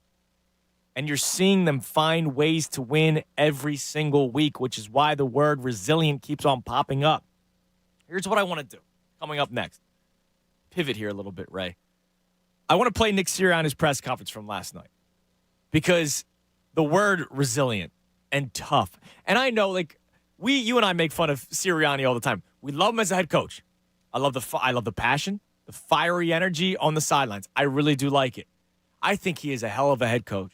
And you're seeing them find ways to win every single week, which is why the word resilient keeps on popping up. Here's what I want to do coming up next. Pivot here a little bit, Ray. I want to play Nick Sirianni's press conference from last night because the word resilient and tough. And I know, like, you and I make fun of Sirianni all the time. We love him as a head coach. I love the passion, the fiery energy on the sidelines. I really do like it. I think he is a hell of a head coach.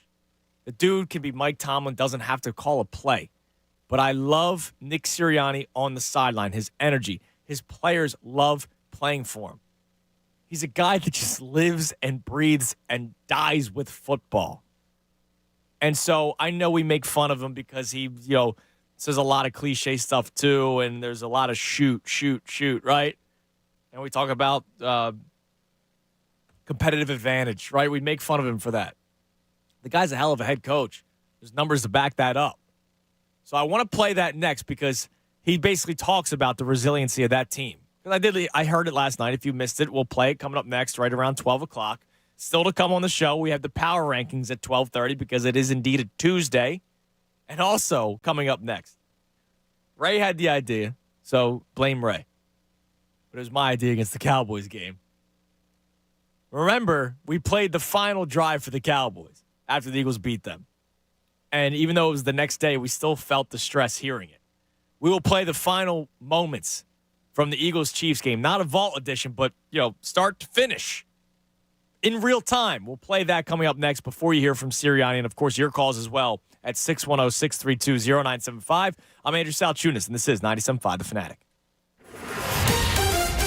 The dude can be Mike Tomlin, doesn't have to call a play. But I love Nick Sirianni on the sideline, his energy. His players love playing for him. He's a guy that just lives and breathes and dies with football. And so I know we make fun of him because he, says a lot of cliche stuff too, and there's a lot of shoot, right? And we talk about competitive advantage, right? We make fun of him for that. The guy's a hell of a head coach. There's numbers to back that up. So I want to play that next because he basically talks about the resiliency of that team. I heard it last night. If you missed it, we'll play it coming up next right around 12 o'clock. Still to come on the show, we have the power rankings at 12:30 because it is indeed a Tuesday. And also coming up next, Ray had the idea, so blame Ray. But it was my idea against the Cowboys game. Remember, we played the final drive for the Cowboys after the Eagles beat them. And even though it was the next day, we still felt the stress hearing it. We will play the final moments from the Eagles-Chiefs game. Not a vault edition, but, start to finish in real time. We'll play that coming up next before you hear from Sirianni. And, of course, your calls as well at 610-632-0975. I'm Andrew Salchunas, and this is 97.5 The Fanatic.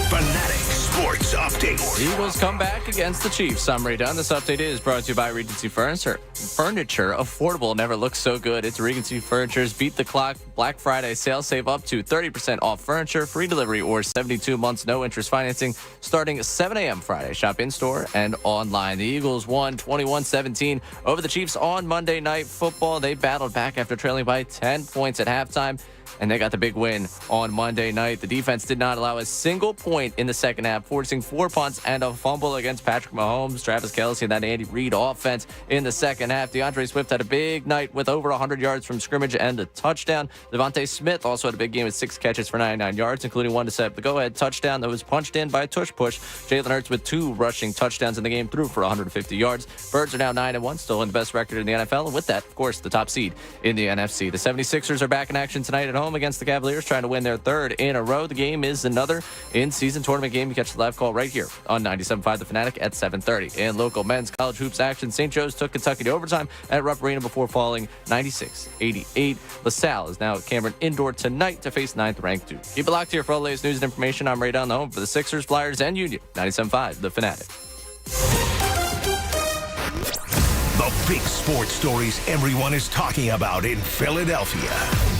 Fanatic Sports Update. Eagles come back against the Chiefs. I'm Ray Dunn. This update is brought to you by Regency Furniture. Affordable never looks so good. It's Regency Furniture's Beat the Clock Black Friday sale. Save up to 30% off furniture, free delivery, or 72 months no interest financing starting 7 a.m. Friday. Shop in-store and online. The Eagles won 21-17 over the Chiefs on Monday Night Football. They battled back after trailing by 10 points at halftime, and they got the big win on Monday night. The defense did not allow a single point in the second half, forcing 4 punts and a fumble against Patrick Mahomes, Travis Kelce, and that Andy Reid offense in the second half. DeAndre Swift had a big night with over 100 yards from scrimmage and a touchdown. Devontae Smith also had a big game with 6 catches for 99 yards, including one to set the go-ahead touchdown that was punched in by a tush push. Jalen Hurts with 2 rushing touchdowns in the game, threw for 150 yards. Birds are now 9-1, still in the best record in the NFL, and with that, of course, the top seed in the NFC. The 76ers are back in action tonight at home against the Cavaliers, trying to win their 3rd in a row. The game is another in-season tournament game. You catch the live call right here on 97.5 The Fanatic at 7:30. In local men's college hoops action, St. Joe's took Kentucky to overtime at Rupp Arena before falling 96-88. LaSalle is now at Cameron Indoor tonight to face 9th-ranked Duke. Keep it locked here for all the latest news and information. I'm Ray Dunn, the home for the Sixers, Flyers, and Union. 97.5 The Fanatic. The big sports stories everyone is talking about in Philadelphia.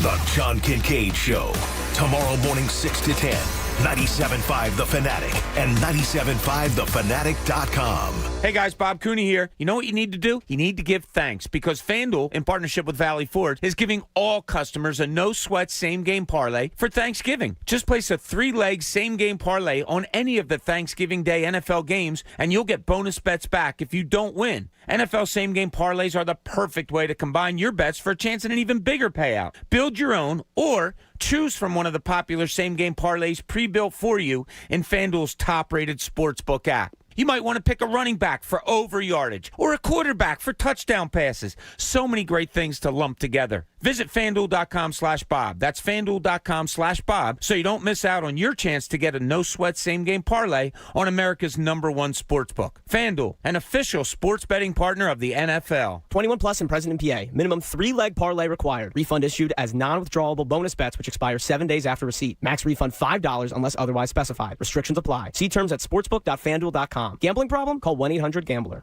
The John Kincaid Show. Tomorrow morning 6 to 10. 97.5 The Fanatic and 97.5thefanatic.com. Hey guys, Bob Cooney here. You know what you need to do? You need to give thanks because FanDuel, in partnership with Valley Ford, is giving all customers a no-sweat same-game parlay for Thanksgiving. Just place a 3-leg same-game parlay on any of the Thanksgiving Day NFL games, and you'll get bonus bets back if you don't win. NFL same-game parlays are the perfect way to combine your bets for a chance at an even bigger payout. Build your own or choose from one of the popular same-game parlays pre-built for you in FanDuel's top-rated sportsbook app. You might want to pick a running back for over yardage or a quarterback for touchdown passes. So many great things to lump together. Visit FanDuel.com/Bob. That's FanDuel.com/Bob, so you don't miss out on your chance to get a no-sweat same-game parlay on America's #1 sportsbook. FanDuel, an official sports betting partner of the NFL. 21 plus and present in PA. Minimum 3-leg parlay required. Refund issued as non-withdrawable bonus bets which expire 7 days after receipt. Max refund $5 unless otherwise specified. Restrictions apply. See terms at sportsbook.fanduel.com. Gambling problem? Call 1-800-GAMBLER.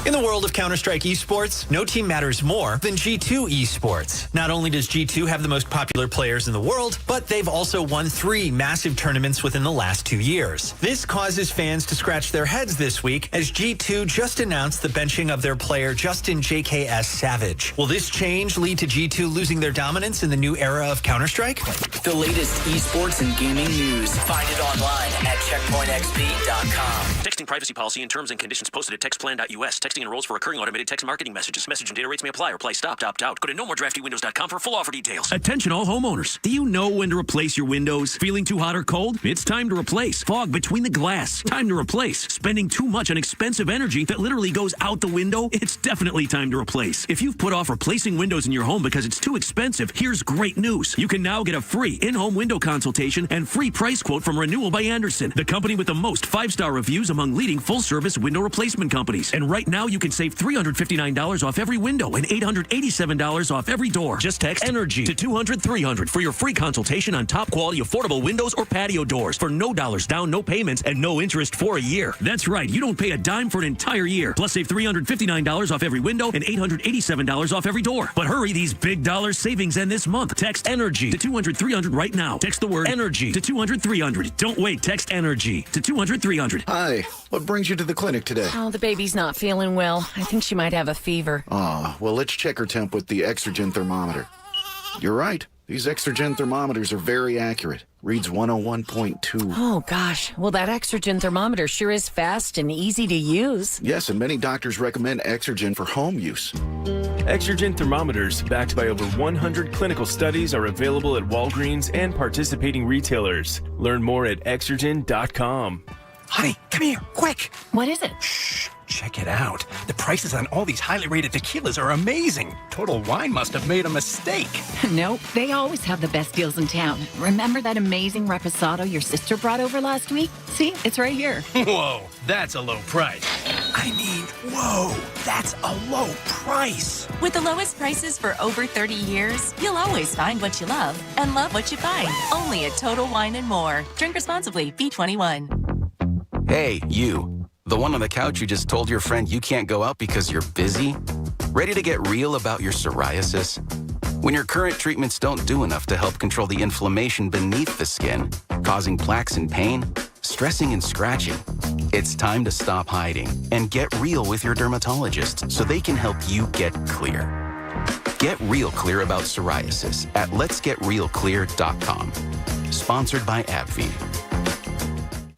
In the world of Counter-Strike esports, no team matters more than G2 esports. Not only does G2 have the most popular players in the world, but they've also won 3 massive tournaments within the last 2 years. This causes fans to scratch their heads this week as G2 just announced the benching of their player Justin JKS Savage. Will this change lead to G2 losing their dominance in the new era of Counter-Strike? The latest esports and gaming news. Find it online at checkpointxp.com. Texting privacy policy and terms and conditions posted at textplan.us. Texting enrolls for recurring automated text marketing messages. Message and data rates may apply or play stopped, opt out. Go to nomoredraftywindows.com for full offer details. Attention all homeowners. Do you know when to replace your windows? Feeling too hot or cold? It's time to replace. Fog between the glass. Time to replace. Spending too much on expensive energy that literally goes out the window? It's definitely time to replace. If you've put off replacing windows in your home because it's too expensive, here's great news. You can now get a free in-home window consultation and free price quote from Renewal by Andersen, the company with the most 5-star reviews among leading full-service window replacement companies. And right now you can save $359 off every window and $887 off every door. Just text ENERGY to 200-300 for your free consultation on top quality affordable windows or patio doors for no dollars down, no payments, and no interest for a year. That's right, you don't pay a dime for an entire year. Plus save $359 off every window and $887 off every door. But hurry, these big dollar savings end this month. Text ENERGY to 200-300 right now. Text the word ENERGY to 200-300. Don't wait, text ENERGY to 200-300. Hi, what brings you to the clinic today? Oh, the baby's not feeling well. I think she might have a fever. Oh, well, let's check her temp with the Exergen thermometer. You're right. These Exergen thermometers are very accurate. Reads 101.2. Oh, gosh. Well, that Exergen thermometer sure is fast and easy to use. Yes, and many doctors recommend Exergen for home use. Exergen thermometers, backed by over 100 clinical studies, are available at Walgreens and participating retailers. Learn more at Exergen.com. Honey, come here, quick. What is it? Shh, check it out. The prices on all these highly rated tequilas are amazing. Total Wine must have made a mistake. Nope, they always have the best deals in town. Remember that amazing reposado your sister brought over last week? See, it's right here. Whoa, that's a low price. I mean, whoa, that's a low price. With the lowest prices for over 30 years, you'll always find what you love and love what you find. Only at Total Wine & More. Drink responsibly. B21. Hey, you. The one on the couch who just told your friend you can't go out because you're busy? Ready to get real about your psoriasis? When your current treatments don't do enough to help control the inflammation beneath the skin, causing plaques and pain, stressing and scratching, it's time to stop hiding and get real with your dermatologist so they can help you get clear. Get real clear about psoriasis at letsgetrealclear.com. Sponsored by AbbVie.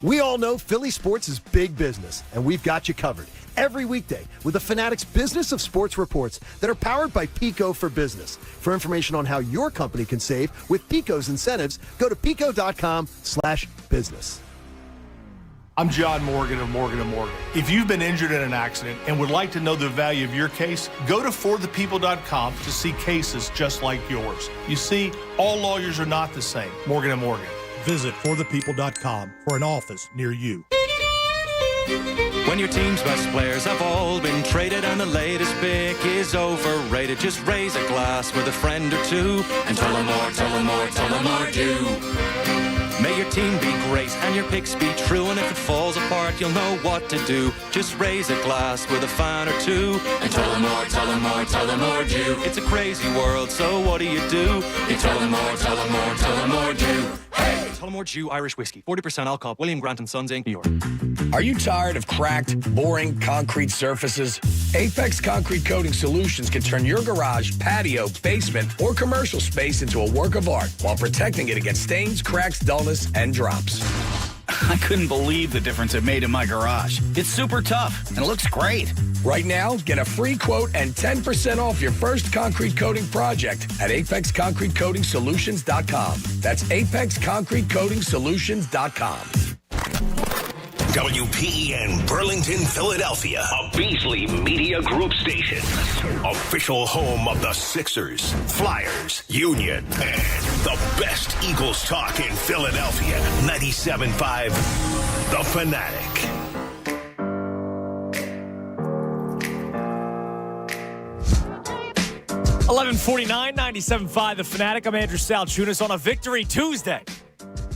We all know Philly sports is big business, and we've got you covered every weekday with the Fanatic's Business of Sports reports that are powered by Pico for Business. For information on how your company can save with Pico's incentives, go to pico.com/business. I'm John Morgan of Morgan & Morgan. If you've been injured in an accident and would like to know the value of your case, go to forthepeople.com to see cases just like yours. You see, all lawyers are not the same. Morgan & Morgan. Visit forthepeople.com for an office near you. When your team's best players have all been traded and the latest pick is overrated, just raise a glass with a friend or two and tell them more, tell them more, tell them more do. May your team be great and your picks be true, and if it falls apart, you'll know what to do. Just raise a glass with a fan or two and tell them more, tell them more, tell them more do. It's a crazy world, so what do? You tell them more, tell them more, tell them more do. Hey! Tullamore Dew Irish Whiskey, 40% alcohol, William Grant & Sons, Inc., New York. Are you tired of cracked, boring concrete surfaces? Apex Concrete Coating Solutions can turn your garage, patio, basement, or commercial space into a work of art while protecting it against stains, cracks, dullness, and drops. I couldn't believe the difference it made in my garage. It's super tough, and it looks great. Right now, get a free quote and 10% off your first concrete coating project at ApexConcreteCoatingSolutions.com. That's ApexConcreteCoatingSolutions.com. WPEN Burlington, Philadelphia, a Beasley Media Group station. Official home of the Sixers, Flyers, Union, and the best Eagles talk in Philadelphia. 97.5, The Fanatic. $11:49, 97.5 The Fanatic. I'm Andrew Salchunas on a Victory Tuesday.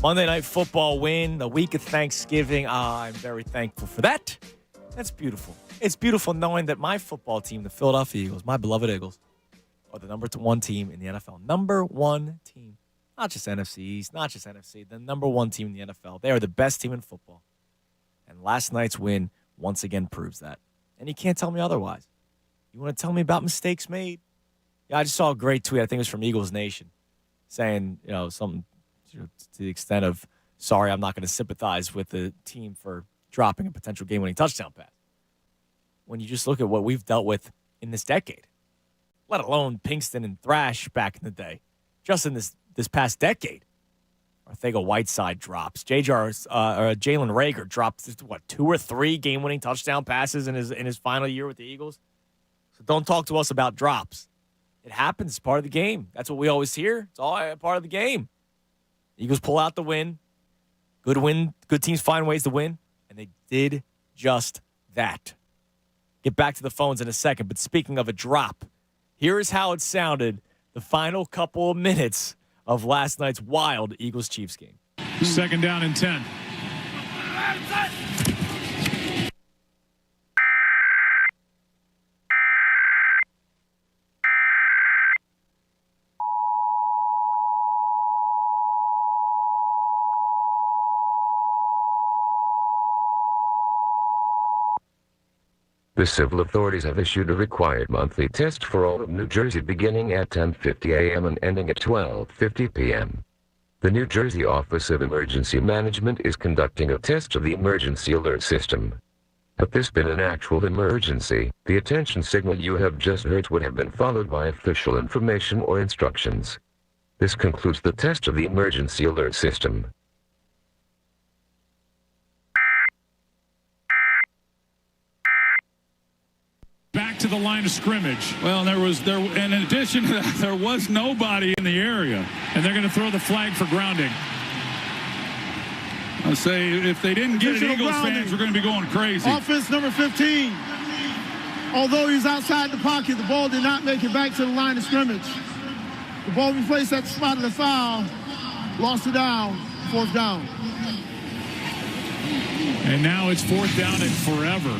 Monday Night Football win, the week of Thanksgiving. I'm very thankful for that. That's beautiful. It's beautiful knowing that my football team, the Philadelphia Eagles, my beloved Eagles, are the number one team in the NFL. Number one team. Not just NFC East, not just NFC. The number one team in the NFL. They are the best team in football. And last night's win once again proves that. And you can't tell me otherwise. You want to tell me about mistakes made? Yeah, I just saw a great tweet. I think it was from Eagles Nation saying, something to the extent of, sorry, I'm not going to sympathize with the team for dropping a potential game-winning touchdown pass. When you just look at what we've dealt with in this decade, let alone Pinkston and Thrash back in the day, just in this past decade. Arcega-Whiteside drops. Jalen Reagor dropped, 2 or 3 game-winning touchdown passes in his final year with the Eagles. So don't talk to us about drops. It happens. It's part of the game. That's what we always hear. It's all a part of the game. Eagles pull out the win. Good win. Good teams find ways to win. And they did just that. Get back to the phones in a second. But speaking of a drop, here is how it sounded the final couple of minutes of last night's wild Eagles-Chiefs game. 2nd down and 10. The civil authorities have issued a required monthly test for all of New Jersey beginning at 10:50 a.m. and ending at 12:50 p.m. The New Jersey Office of Emergency Management is conducting a test of the emergency alert system. Had this been an actual emergency, the attention signal you have just heard would have been followed by official information or instructions. This concludes the test of the emergency alert system. Back to the line of scrimmage. Well, in addition to that, there was nobody in the area, and they're going to throw the flag for grounding. I'll say if they didn't get it, Eagles fans were going to be going crazy. Offense number 15. Although he's outside the pocket, the ball did not make it back to the line of scrimmage. The ball we placed at the spot of the foul, lost it down, 4th down. And now it's 4th down and forever.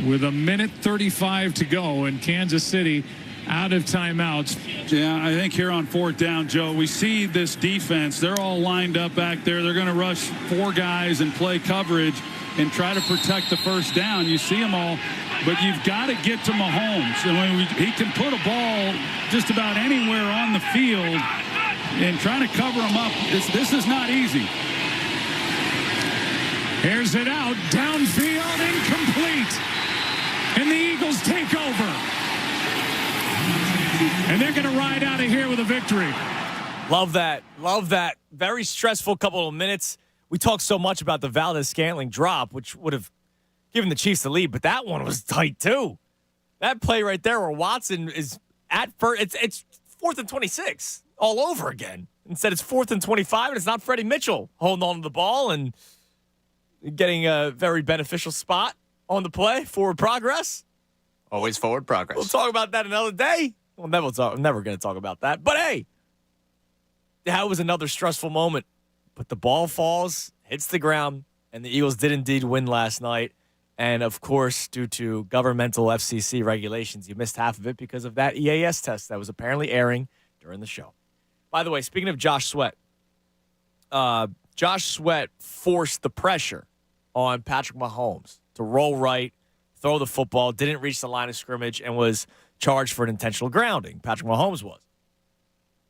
With 1:35 to go and Kansas City out of timeouts. Yeah, I think here on 4th down, Joe, we see this defense. They're all lined up back there. They're going to rush 4 guys and play coverage and try to protect the 1st down. You see them all, but you've got to get to Mahomes. And when he can put a ball just about anywhere on the field and trying to cover him up, this is not easy. Here's it out, downfield, incomplete. And the Eagles take over. And they're going to ride out of here with a victory. Love that. Love that. Very stressful couple of minutes. We talked so much about the Valdez-Scantling drop, which would have given the Chiefs the lead, but that one was tight too. That play right there where Watson is at first, it's 4th and 26 all over again. Instead, it's 4th and 25, and it's not Freddie Mitchell holding on to the ball and getting a very beneficial spot on the play. Forward progress. Always forward progress. We'll talk about that another day. I'm never going to talk about that. But hey, that was another stressful moment. But the ball falls, hits the ground, and the Eagles did indeed win last night. And, of course, due to governmental FCC regulations, you missed half of it because of that EAS test that was apparently airing during the show. By the way, speaking of Josh Sweat, Josh Sweat forced the pressure on Patrick Mahomes to roll right, throw the football, didn't reach the line of scrimmage, and was charged for an intentional grounding. Patrick Mahomes was.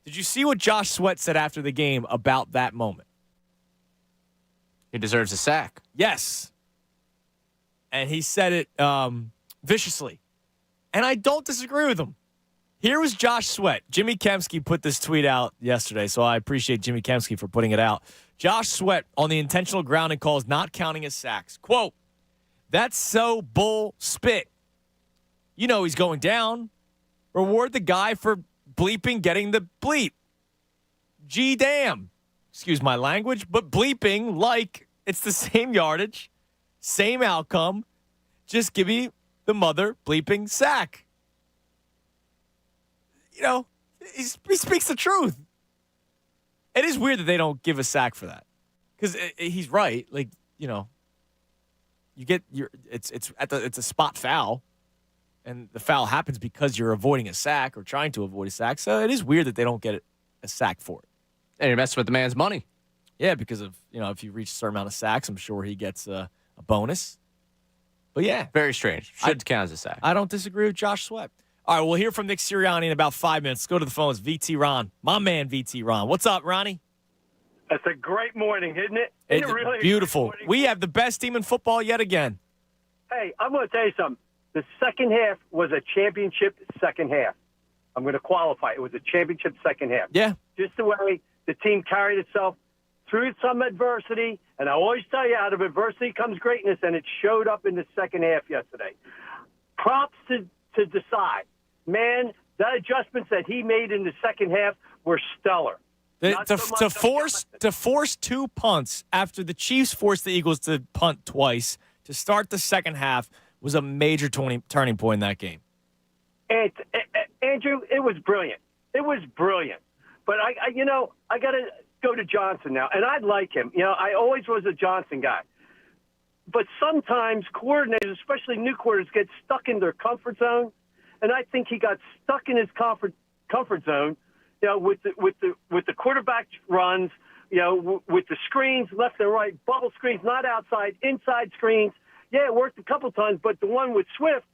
Did you see what Josh Sweat said after the game about that moment? He deserves a sack. Yes. And he said it viciously. And I don't disagree with him. Here was Josh Sweat. Jimmy Kemsky put this tweet out yesterday, so I appreciate Jimmy Kemsky for putting it out. Josh Sweat on the intentional grounding calls not counting as sacks. Quote, "That's so bull spit. You know he's going down. Reward the guy for bleeping getting the bleep. Gee damn. Excuse my language, but bleeping like it's the same yardage, same outcome. Just give me the mother bleeping sack." You know, he speaks the truth. It is weird that they don't give a sack for that, because he's right. Like, you know, it's a spot foul, and the foul happens because you're avoiding a sack or trying to avoid a sack. So it is weird that they don't get a sack for it. And you're messing with the man's money. Yeah, because of, you know, if you reach a certain amount of sacks, I'm sure he gets a bonus. But yeah, very strange. Should count as a sack. I don't disagree with Josh Sweat. All right, we'll hear from Nick Sirianni in about 5 minutes. Let's go to the phones. VT Ron, my man VT Ron. What's up, Ronnie? It's a great morning, isn't it? Isn't it really beautiful. We have the best team in football yet again. Hey, I'm going to tell you something. The second half was a championship second half. I'm going to qualify. It was a championship second half. Yeah. Just the way the team carried itself through some adversity. And I always tell you, out of adversity comes greatness, and it showed up in the second half yesterday. Props to Desai. Man, the adjustments that he made in the second half were stellar. To force two punts after the Chiefs forced the Eagles to punt twice to start the second half was a major turning point in that game. Andrew, it was brilliant. It was brilliant. But I got to go to Johnson now, and I like him. You know, I always was a Johnson guy. But sometimes coordinators, especially new coordinators, get stuck in their comfort zone, and I think he got stuck in his comfort zone. You know, with the quarterback runs, you know, with the screens left and right, bubble screens, not outside, inside screens. Yeah, it worked a couple times, but the one with Swift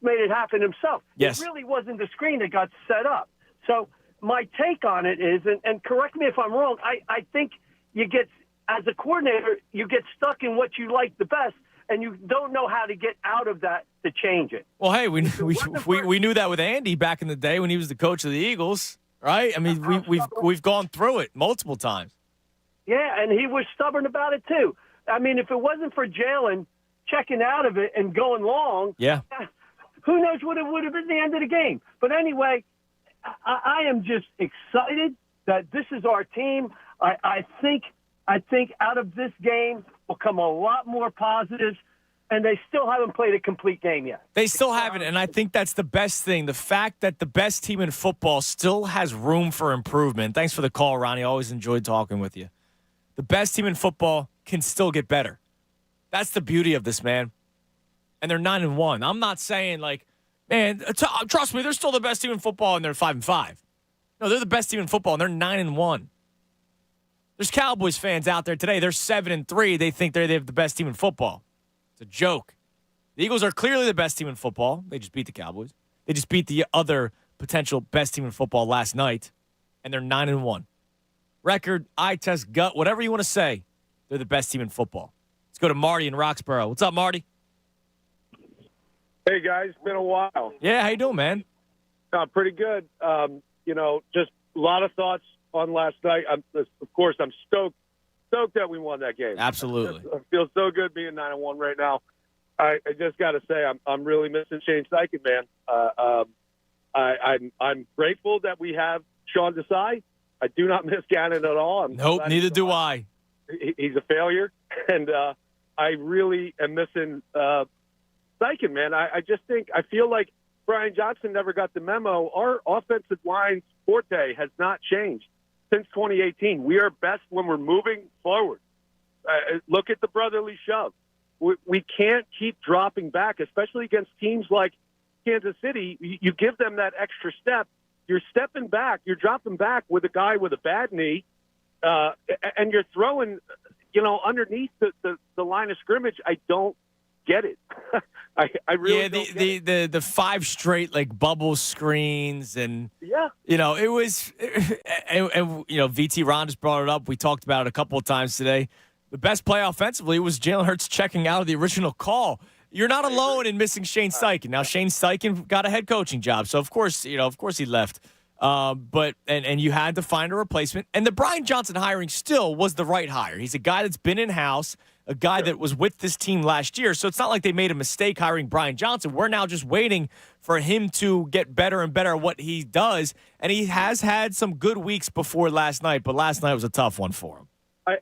made it happen himself. Yes. It really wasn't the screen that got set up. So my take on it is, and correct me if I'm wrong, I think you get, as a coordinator, you get stuck in what you like the best, and you don't know how to get out of that to change it. Well, hey, we knew that with Andy back in the day when he was the coach of the Eagles, right? I mean, we've gone through it multiple times. Yeah, and he was stubborn about it too. I mean, if it wasn't for Jalen checking out of it and going long, yeah, who knows what it would have been the end of the game. But anyway, I am just excited that this is our team. I think out of this game will come a lot more positives, and they still haven't played a complete game yet. They still haven't, and I think that's the best thing. The fact that the best team in football still has room for improvement. Thanks for the call, Ronnie. Always enjoyed talking with you. The best team in football can still get better. That's the beauty of this, man. And they're 9-1. I'm not saying, like, man, trust me, they're still the best team in football, and they're 5-5. No, they're the best team in football, and they're 9-1. There's Cowboys fans out there today. They're 7-3. They think they have the best team in football. It's a joke. The Eagles are clearly the best team in football. They just beat the Cowboys. They just beat the other potential best team in football last night, and they're 9-1. Record, eye test, gut, whatever you want to say, they're the best team in football. Let's go to Marty in Roxborough. What's up, Marty? Hey, guys. Been a while. Yeah, how you doing, man? Pretty good. Just a lot of thoughts on last night. I'm stoked that we won that game. Absolutely. It feels so good being 9-1 right now. I just got to say, I'm really missing Shane Steichen, man. I'm grateful that we have Sean Desai. I do not miss Gannon at all. Nope, neither do I. He's a failure, and I really am missing Steichen, man. I feel like Brian Johnson never got the memo. Our offensive line's forte has not changed since 2018. We are best when we're moving forward. Look at the brotherly shove. We can't keep dropping back, especially against teams like Kansas City. You give them that extra step. You're stepping back. You're dropping back with a guy with a bad knee, and you're throwing, underneath the line of scrimmage. I don't get it. I really don't get it. The 5 straight bubble screens and yeah, it was and VT Ron just brought it up. We talked about it a couple of times today. The best play offensively was Jalen Hurts checking out of the original call. you're not alone in missing Shane Steichen. Now, Shane Steichen got a head coaching job, so of course he left. But you had to find a replacement. And the Brian Johnson hiring still was the right hire. He's a guy that's been in-house, a guy that was with this team last year. So it's not like they made a mistake hiring Brian Johnson. We're now just waiting for him to get better and better at what he does. And he has had some good weeks before last night, but last night was a tough one for him. I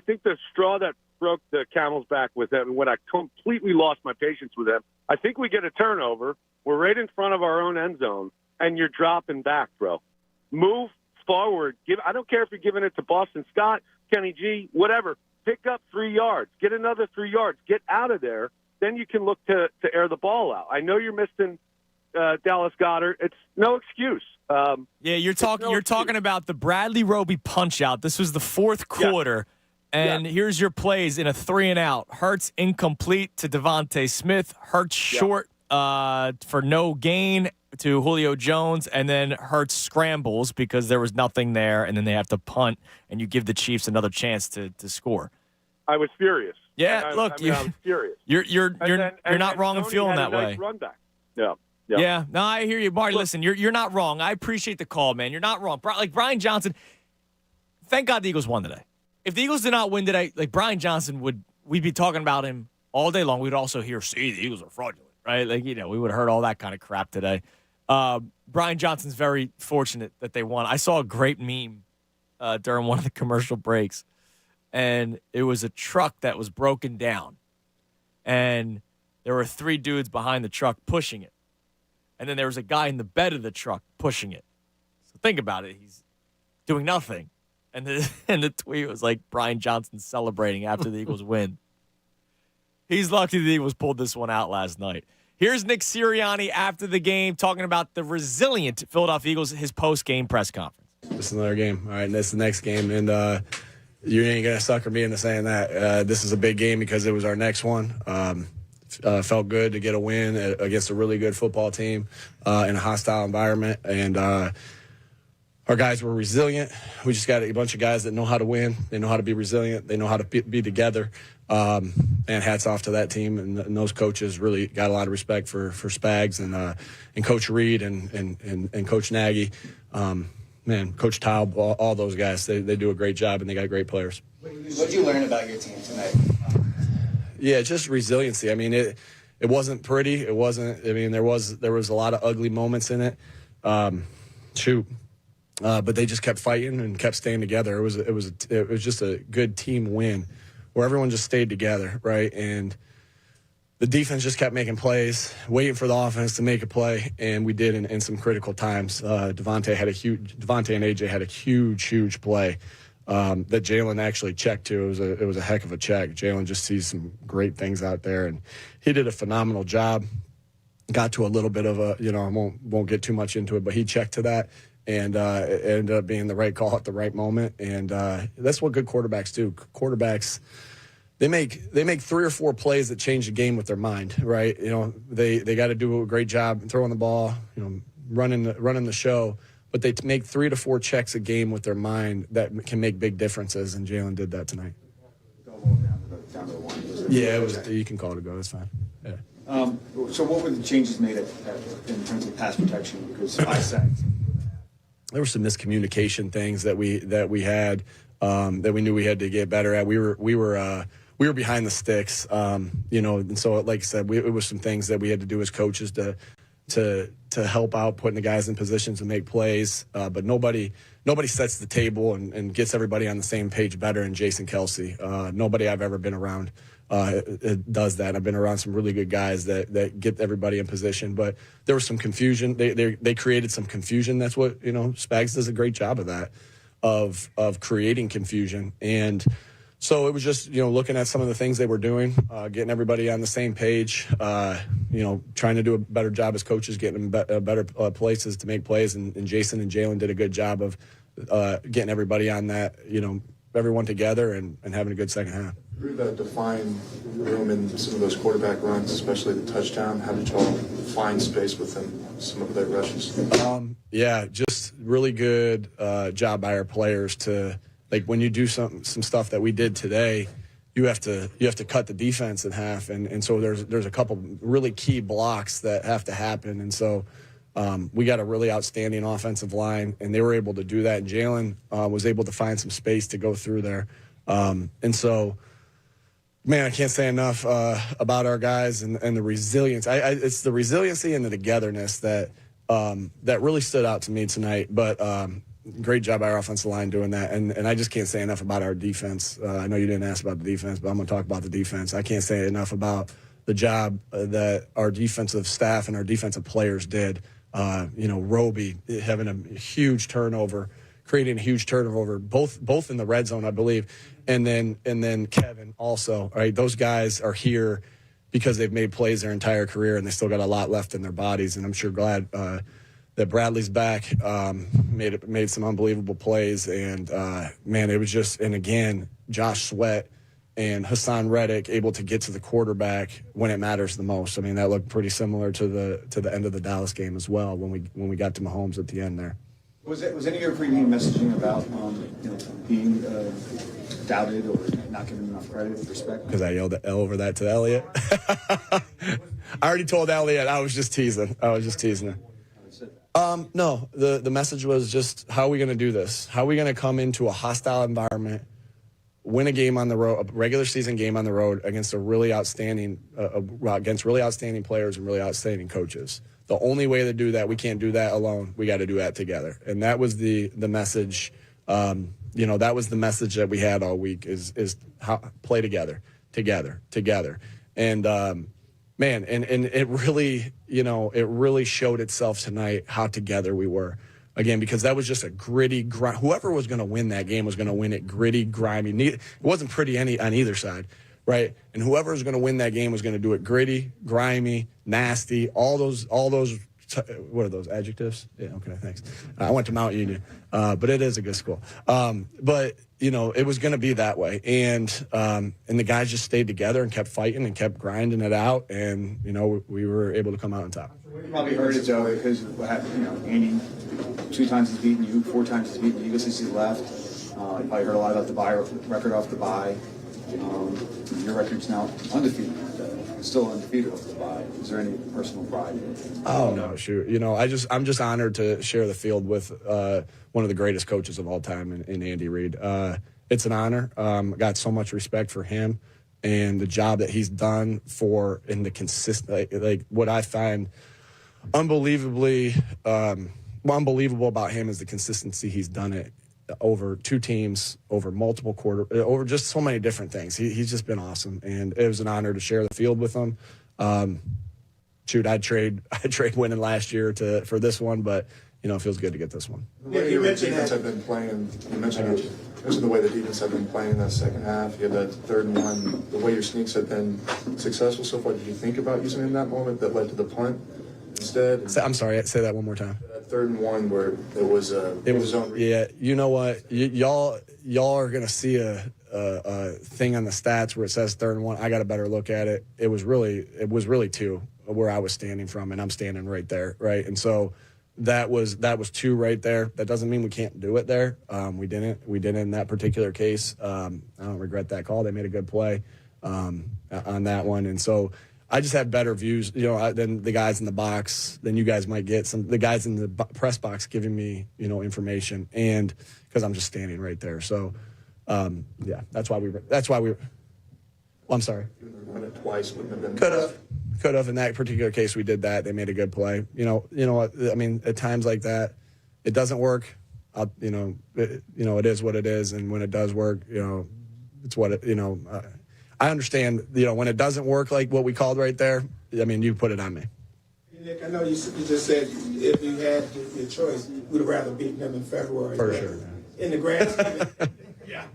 think the straw that broke the camel's back with him, when I completely lost my patience with him, I think we get a turnover. We're right in front of our own end zone, and you're dropping back, bro. Move forward. I don't care if you're giving it to Boston Scott, Kenny G, whatever. Pick up 3 yards. Get another 3 yards. Get out of there. Then you can look to air the ball out. I know you're missing Dallas Goedert. It's no excuse. You're talking about the Bradley Roby punch out. This was the fourth quarter, and here's your plays in a 3-and-out. Hurts incomplete to Devontae Smith. Hurts short for no gain to Julio Jones, and then Hurts scrambles because there was nothing there, and then they have to punt, and you give the Chiefs another chance to score. I was furious. Yeah, I was furious. You're not wrong in feeling that way. Run back. Yeah, no, I hear you, Marty. Listen, you're not wrong. I appreciate the call, man. You're not wrong. Like Brian Johnson, thank God the Eagles won today. If the Eagles did not win today, like Brian Johnson we'd be talking about him all day long. We'd also hear, see, the Eagles are fraudulent, right? Like, we would have heard all that kind of crap today. Brian Johnson's very fortunate that they won. I saw a great meme during one of the commercial breaks, and it was a truck that was broken down, and there were 3 dudes behind the truck pushing it. And then there was a guy in the bed of the truck pushing it. So think about it. He's doing nothing. And the tweet was like Brian Johnson celebrating after the Eagles win. He's lucky the Eagles pulled this one out last night. Here's Nick Sirianni after the game talking about the resilient Philadelphia Eagles, his post-game press conference. This is another game. All right, and this is the next game. And you ain't going to sucker me into saying that. This is a big game because it was our next one. Felt good to get a win against a really good football team in a hostile environment. And our guys were resilient. We just got a bunch of guys that know how to win. They know how to be resilient. They know how to be together. And hats off to that team. And those coaches really got a lot of respect for Spags and Coach Reed and Coach Nagy. Coach Taub, all those guys, they do a great job, and they got great players. What did you learn about your team tonight? Yeah, just resiliency. I mean, it wasn't pretty. It wasn't. I mean, there was a lot of ugly moments in it. But they just kept fighting and kept staying together. It was just a good team win, where everyone just stayed together, right? And the defense just kept making plays, waiting for the offense to make a play, and we did in some critical times. Devontae and AJ had a huge play. That Jalen actually checked to. It was a heck of a check. Jalen just sees some great things out there, and he did a phenomenal job. Got to a little bit of a, I won't get too much into it, but he checked to that, and it ended up being the right call at the right moment. And that's what good quarterbacks do. Quarterbacks, they make 3 or 4 plays that change the game with their mind, right? They got to do a great job throwing the ball, running the show. But they make 3 to 4 checks a game with their mind that can make big differences, and Jalen did that tonight. Down to 1. Yeah, it was. You can call it a go. It's fine. Yeah. So what were the changes made in terms of pass protection? Because 5 sacks. There were some miscommunication things that we had that we knew we had to get better at. We were behind the sticks, and so like I said, it was some things that we had to do as coaches to help out putting the guys in positions to make plays. But nobody sets the table and gets everybody on the same page better than Jason Kelsey. Nobody I've ever been around does that. I've been around some really good guys that get everybody in position. But there was some confusion. They created some confusion. That's what, Spags does a great job of that, of creating confusion. And so it was just, looking at some of the things they were doing, getting everybody on the same page, trying to do a better job as coaches, getting them better places to make plays. And Jason and Jalen did a good job of getting everybody on that, everyone together and having a good second half. Really about define room in some of those quarterback runs, especially the touchdown. How did y'all find space within some of their rushes? Just really good job by our players to, like, when you do some stuff that we did today, you have to cut the defense in half, and so there's a couple really key blocks that have to happen, and so we got a really outstanding offensive line, and they were able to do that. And Jalen was able to find some space to go through there, and so. Man, I can't say enough about our guys and the resilience. It's the resiliency and the togetherness that really stood out to me tonight. But great job by our offensive line doing that. And I just can't say enough about our defense. I know you didn't ask about the defense, but I'm going to talk about the defense. I can't say enough about the job that our defensive staff and our defensive players did. Roby having a huge turnover, creating a huge turnover, both in the red zone, I believe. And then Kevin also, right? Those guys are here because they've made plays their entire career, and they still got a lot left in their bodies. And I'm sure glad that Bradley's back, made some unbelievable plays. And man, it was just, and again, Josh Sweat and Hassan Reddick able to get to the quarterback when it matters the most. I mean, that looked pretty similar to the end of the Dallas game as well when we got to Mahomes at the end there. Was any of your pregame messaging about being doubted or not giving enough credit or respect? Because I yelled over that to Elliot. I already told Elliot I was just teasing. Her. No, the message was just, how are we going to do this? How are we going to come into a hostile environment, win a game on the road, a regular season game on the road against against really outstanding players and really outstanding coaches? The only way to do that, we can't do that alone. We got to do that together. And that was the message. That was the message that we had all week is how play together. And man, and it really, it really showed itself tonight how together we were. Again, because that was just a gritty, whoever was going to win that game was going to win it gritty, grimy. It wasn't pretty on either side, right? And whoever was going to win that game was going to do it gritty, grimy, nasty, all those. What are those adjectives? Yeah, okay, thanks. I went to Mount Union, but it is a good school. But it was going to be that way, and the guys just stayed together and kept fighting and kept grinding it out, and we were able to come out on top. You probably heard it, Joe, because Andy 2 times he's beaten you, 4 times he's beaten you since he left. You probably heard a lot about the bye record off the bye. Your record's now undefeated. Still undefeated off the bye. Is there any personal pride? Oh no, shoot. I'm just honored to share the field with one of the greatest coaches of all time in Andy Reid. It's an honor. Got so much respect for him and the job that he's done in the consistent, like what I find unbelievable about him is the consistency he's done it over 2 teams, over multiple over just so many different things. He's just been awesome, and it was an honor to share the field with him. I'd trade winning last year for this one, but it feels good to get this one. The way your defense have been playing, you mentioned the way the defense have been playing in that second half. You had that 3rd and 1. The way your sneaks have been successful so far. Did you think about using it in that moment that led to the punt instead? I'm sorry. Say that one more time. 3rd and 1 where it was zone. Yeah, you know what? Y'all are gonna see a thing on the stats where it says 3rd and 1. I got a better look at it. It was really 2 where I was standing from, and I'm standing right there, right? And so that was 2 right there. That doesn't mean we can't do it there. We didn't in that particular case. I don't regret that call. They made a good play on that one, and so. I just have better views, than the guys in the box. Than you guys might get the guys in the press box giving me, information, and because I'm just standing right there. So, yeah, that's why we. Well, I'm sorry. Twice wouldn't have been. Could have in that particular case. We did that. They made a good play. You know what? I mean, at times like that, it doesn't work. It is what it is, and when it does work, it's what it. I understand, when it doesn't work like what we called right there, I mean, you put it on me. Nick, I know you just said if you had your choice, you would have rather beaten them in February. For sure. In the grand scheme, yeah.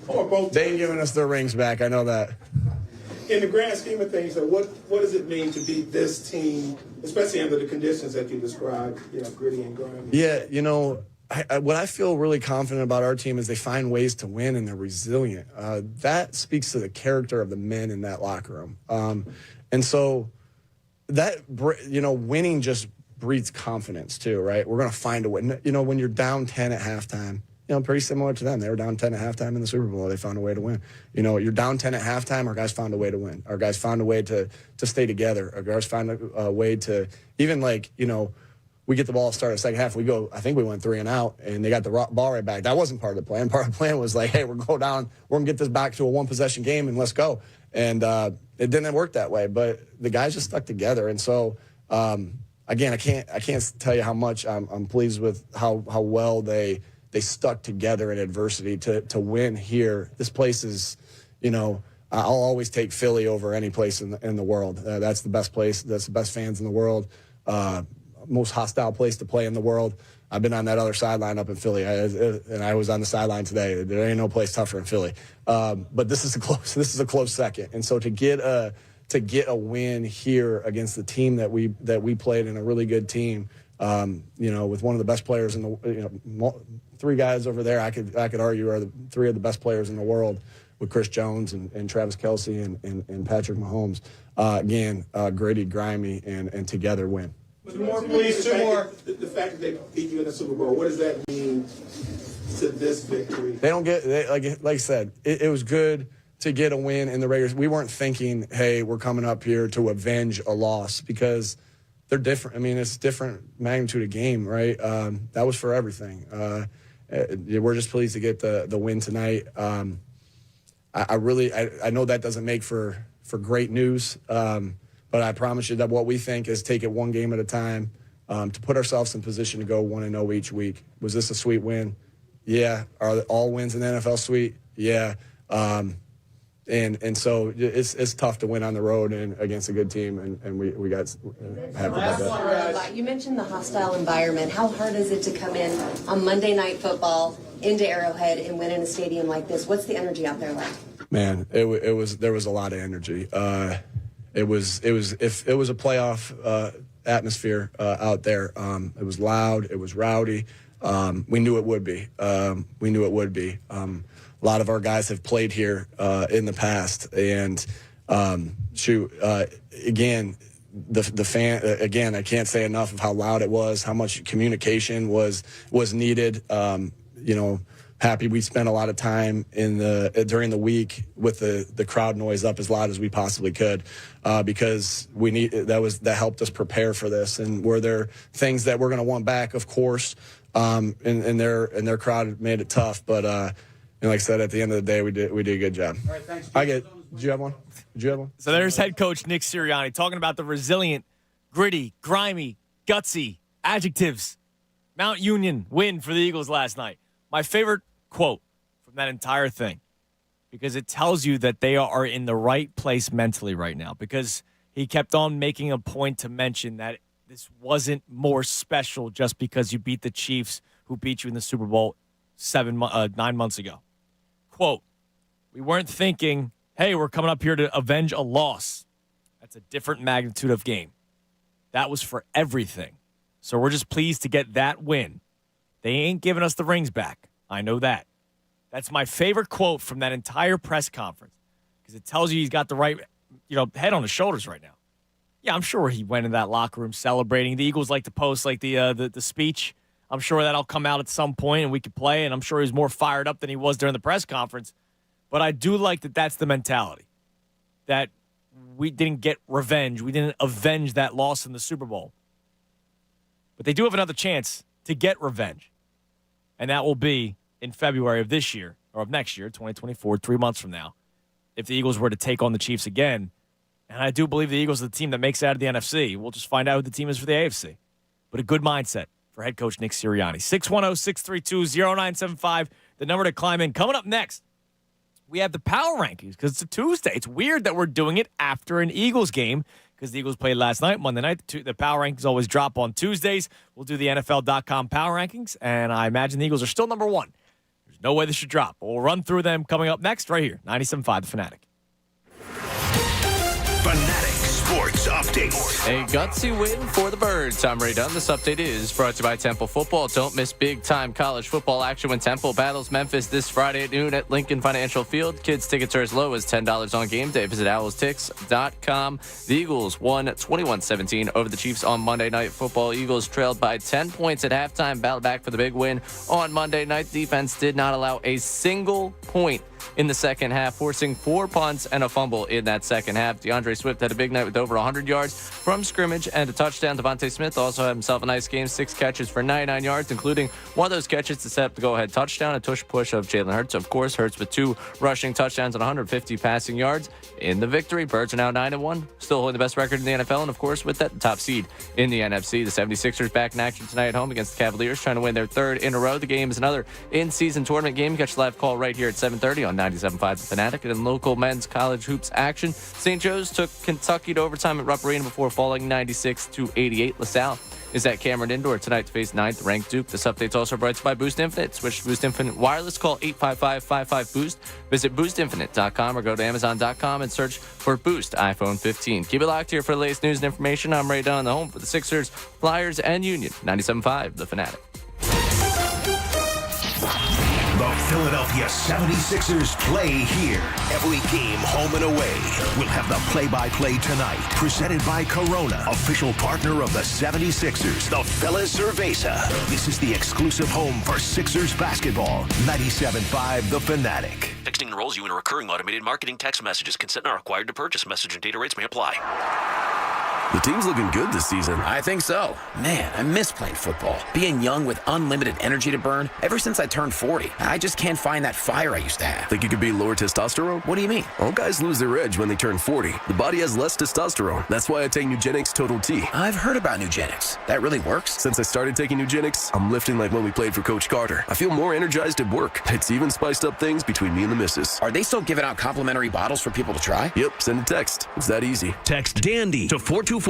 Or both. They ain't giving us their rings back. I know that. In the grand scheme of things, so what does it mean to beat this team, especially under the conditions that you described, gritty and grimy? Yeah, what I feel really confident about our team is they find ways to win and they're resilient. That speaks to the character of the men in that locker room. And so that, winning just breeds confidence too, right? We're going to find a way. When you're down 10 at halftime, pretty similar to them. They were down 10 at halftime in the Super Bowl. They found a way to win. You're down 10 at halftime. Our guys found a way to win. Our guys found a way to stay together. Our guys found a way to even we get the ball started second half. I think we went 3 and out, and they got the ball right back. That wasn't part of the plan. Part of the plan was like, hey, we're going down. We're going to get this back to a one-possession game, and let's go. And it didn't work that way. But the guys just stuck together. And so, again, I can't tell you how much I'm pleased with how well they stuck together in adversity to win here. This place is, I'll always take Philly over any place in the world. That's the best place. That's the best fans in the world. Most hostile place to play in the world. I've been on that other sideline up in Philly, and I was on the sideline today. There ain't no place tougher in Philly. But this is a close second. And so to get a win here against the team that we played, in a really good team, with one of the best players in the 3 guys over there, I could argue are 3 of the best players in the world, with Chris Jones and Travis Kelce and Patrick Mahomes. Again, gritty, grimy, and together win. Two more, please. Two more. The fact that they beat you in the Super Bowl, what does that mean to this victory? They don't get like I said. It was good to get a win in the Raiders. We weren't thinking, hey, we're coming up here to avenge a loss, because they're different. I mean, it's different magnitude of game, right? That was for everything. We're just pleased to get the win tonight. I know that doesn't make for great news. But I promise you that what we think is take it one game at a time, to put ourselves in position to go 1-0 each week. Was this a sweet win? Yeah. Are all wins in the NFL sweet? Yeah. And so it's tough to win on the road and against a good team, and we got happy about that. You mentioned the hostile environment. How hard is it to come in on Monday Night Football into Arrowhead and win in a stadium like this? What's the energy out there like? Man, there was a lot of energy. It was if it was a playoff atmosphere out there. It was loud. It was rowdy. We knew it would be. A lot of our guys have played here in the past, and again, the fan. Again, I can't say enough of how loud it was, how much communication was needed. Happy we spent a lot of time during the week with the crowd noise up as loud as we possibly could, because that helped us prepare for this. And were there things that we're going to want back? Of course, and their crowd made it tough. But like I said, at the end of the day, we did a good job. All right, thanks. Did you have one? So there's head coach Nick Sirianni talking about the resilient, gritty, grimy, gutsy adjectives. Mount Union win for the Eagles last night. My favorite quote from that entire thing, because it tells you that they are in the right place mentally right now, because he kept on making a point to mention that this wasn't more special just because you beat the Chiefs, who beat you in the Super Bowl 9 months ago. Quote, we weren't thinking, hey, we're coming up here to avenge a loss. That's a different magnitude of game. That was for everything. So we're just pleased to get that win. They ain't giving us the rings back. I know that. That's my favorite quote from that entire press conference, because it tells you he's got the right, head on his shoulders right now. Yeah, I'm sure he went in that locker room celebrating. The Eagles like to post like the speech. I'm sure that'll come out at some point and we could play, and I'm sure he's more fired up than he was during the press conference. But I do like that that's the mentality, that we didn't get revenge. We didn't avenge that loss in the Super Bowl. But they do have another chance to get revenge, and that will be in February of this year, or of next year, 2024, 3 months from now, if the Eagles were to take on the Chiefs again. And I do believe the Eagles are the team that makes it out of the NFC. We'll just find out who the team is for the AFC. But a good mindset for head coach Nick Sirianni. 610-632-0975, the number to climb in. Coming up next, we have the power rankings, because it's a Tuesday. It's weird that we're doing it after an Eagles game, because the Eagles played last night, Monday night. The power rankings always drop on Tuesdays. We'll do the NFL.com power rankings, and I imagine the Eagles are still number 1. There's no way this should drop. We'll run through them coming up next right here, 97.5 The Fanatic. Fanatic Sports Update. A gutsy win for the Birds. I'm Ray Dunn. This update is brought to you by Temple Football. Don't miss big-time college football action when Temple battles Memphis this Friday at noon at Lincoln Financial Field. Kids tickets are as low as $10 on game day. Visit owlstix.com. The Eagles won 21-17 over the Chiefs on Monday Night Football. Eagles trailed by 10 points at halftime, battled back for the big win on Monday night. Defense did not allow a single point in the second half, forcing 4 punts and a fumble in that second half. DeAndre Swift had a big night with over 100 yards from scrimmage and a touchdown. Devontae Smith also had himself a nice game, 6 catches for 99 yards, including one of those catches to set up the go-ahead touchdown, a tush push of Jalen Hurts. Of course, Hurts with 2 rushing touchdowns and 150 passing yards in the victory. Birds are now 9-1, still holding the best record in the NFL, and of course, with that, the top seed in the NFC. The 76ers back in action tonight at home against the Cavaliers, trying to win their 3rd in a row. The game is another in-season tournament game. Catch the live call right here at 7:30 on 97.5 The Fanatic. And in local men's college hoops action, St. Joe's took Kentucky to overtime at Rupp Arena before falling 96-88. LaSalle is at Cameron Indoor tonight to face 9th-ranked Duke. This update's also brought to you by Boost Infinite. Switch to Boost Infinite Wireless. Call 855-55-BOOST. Visit boostinfinite.com or go to amazon.com and search for Boost iPhone 15. Keep it locked here for the latest news and information. I'm Ray Dunn, the home for the Sixers, Flyers, and Union. 97.5 The Fanatic. The Philadelphia 76ers play here. Every game, home and away. We'll have the play-by-play tonight. Presented by Corona, official partner of the 76ers, the Phila Cerveza. This is the exclusive home for Sixers basketball. 97.5 The Fanatic. Texting enrolls you in a recurring automated marketing text messages. Consent not required to purchase. Message and data rates may apply. The team's looking good this season. I think so. Man, I miss playing football. Being young with unlimited energy to burn. Ever since I turned 40, I just can't find that fire I used to have. Think you could be lower testosterone? What do you mean? All guys lose their edge when they turn 40. The body has less testosterone. That's why I take Nugenix Total T. I've heard about Nugenix. That really works? Since I started taking Nugenix, I'm lifting like when we played for Coach Carter. I feel more energized at work. It's even spiced up things between me and the missus. Are they still giving out complimentary bottles for people to try? Yep, send a text. It's that easy. Text DANDY to 42424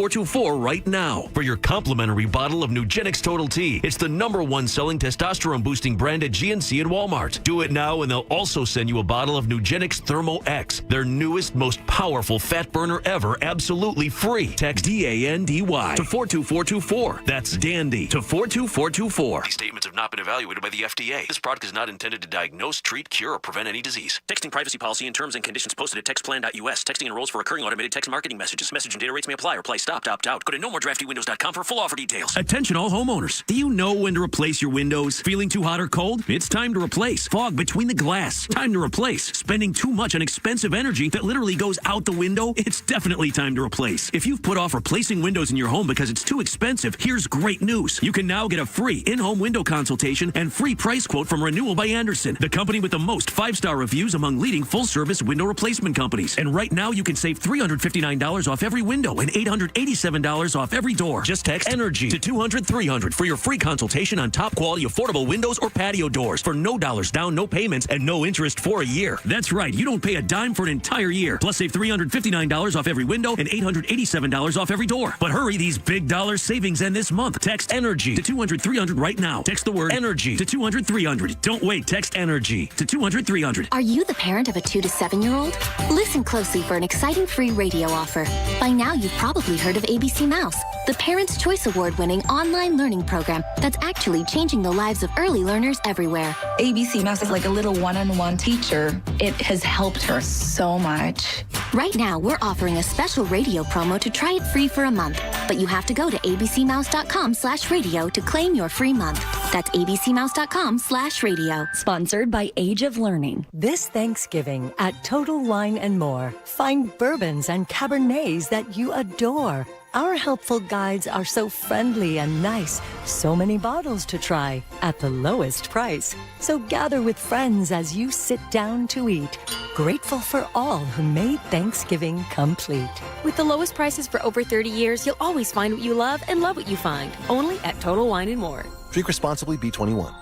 right now for your complimentary bottle of Nugenix Total T. It's the #1 selling testosterone boosting brand at GNC and Walmart. Do it now and they'll also send you a bottle of Nugenix Thermo X, their newest, most powerful fat burner ever, absolutely free. Text DANDY to 42424. That's DANDY to 42424. These statements have not been evaluated by the FDA. This product is not intended to diagnose, treat, cure, or prevent any disease. Texting privacy policy and terms and conditions posted at textplan.us. Texting enrolls for recurring automated text marketing messages. Message and data rates may apply. Reply stop, opt out. Go to nomoredraftywindows.com for full offer details. Attention all homeowners. Do you know when to replace your windows? Feeling too hot or cold? It's time to replace. Fog between the glass? Time to replace. Spending too much on expensive energy that literally goes out the window? It's definitely time to replace. If you've put off replacing windows in your home because it's too expensive, here's great news. You can now get a free in-home window consultation and free price quote from Renewal by Andersen, the company with the most 5-star reviews among leading full-service window replacement companies. And right now you can save $359 off every window and $887 off every door. Just text ENERGY to 200-300 for your free consultation on top quality affordable windows or patio doors for no dollars down, no payments, and no interest for a year. That's right, you don't pay a dime for an entire year. Plus save $359 off every window and $887 off every door. But hurry, these big dollar savings end this month. Text ENERGY to 200-300 right now. Text the word ENERGY to 200-300. Don't wait, text ENERGY to 200-300. Are you the parent of a 2 to 7-year-old? Listen closely for an exciting free radio offer. By now, you've probably heard of ABC Mouse, the Parents' Choice Award-winning online learning program that's actually changing the lives of early learners everywhere. ABC Mouse is like a little one-on-one teacher. It has helped her so much. Right now, we're offering a special radio promo to try it free for a month. But you have to go to abcmouse.com/radio to claim your free month. That's abcmouse.com/radio. Sponsored by Age of Learning. This Thanksgiving at Total Wine & More, find bourbons and Cabernets that you adore. Our helpful guides are so friendly and nice. So many bottles to try at the lowest price. So gather with friends as you sit down to eat. Grateful for all who made Thanksgiving complete. With the lowest prices for over 30 years, you'll always find what you love and love what you find. Only at Total Wine & More. Drink responsibly, B21.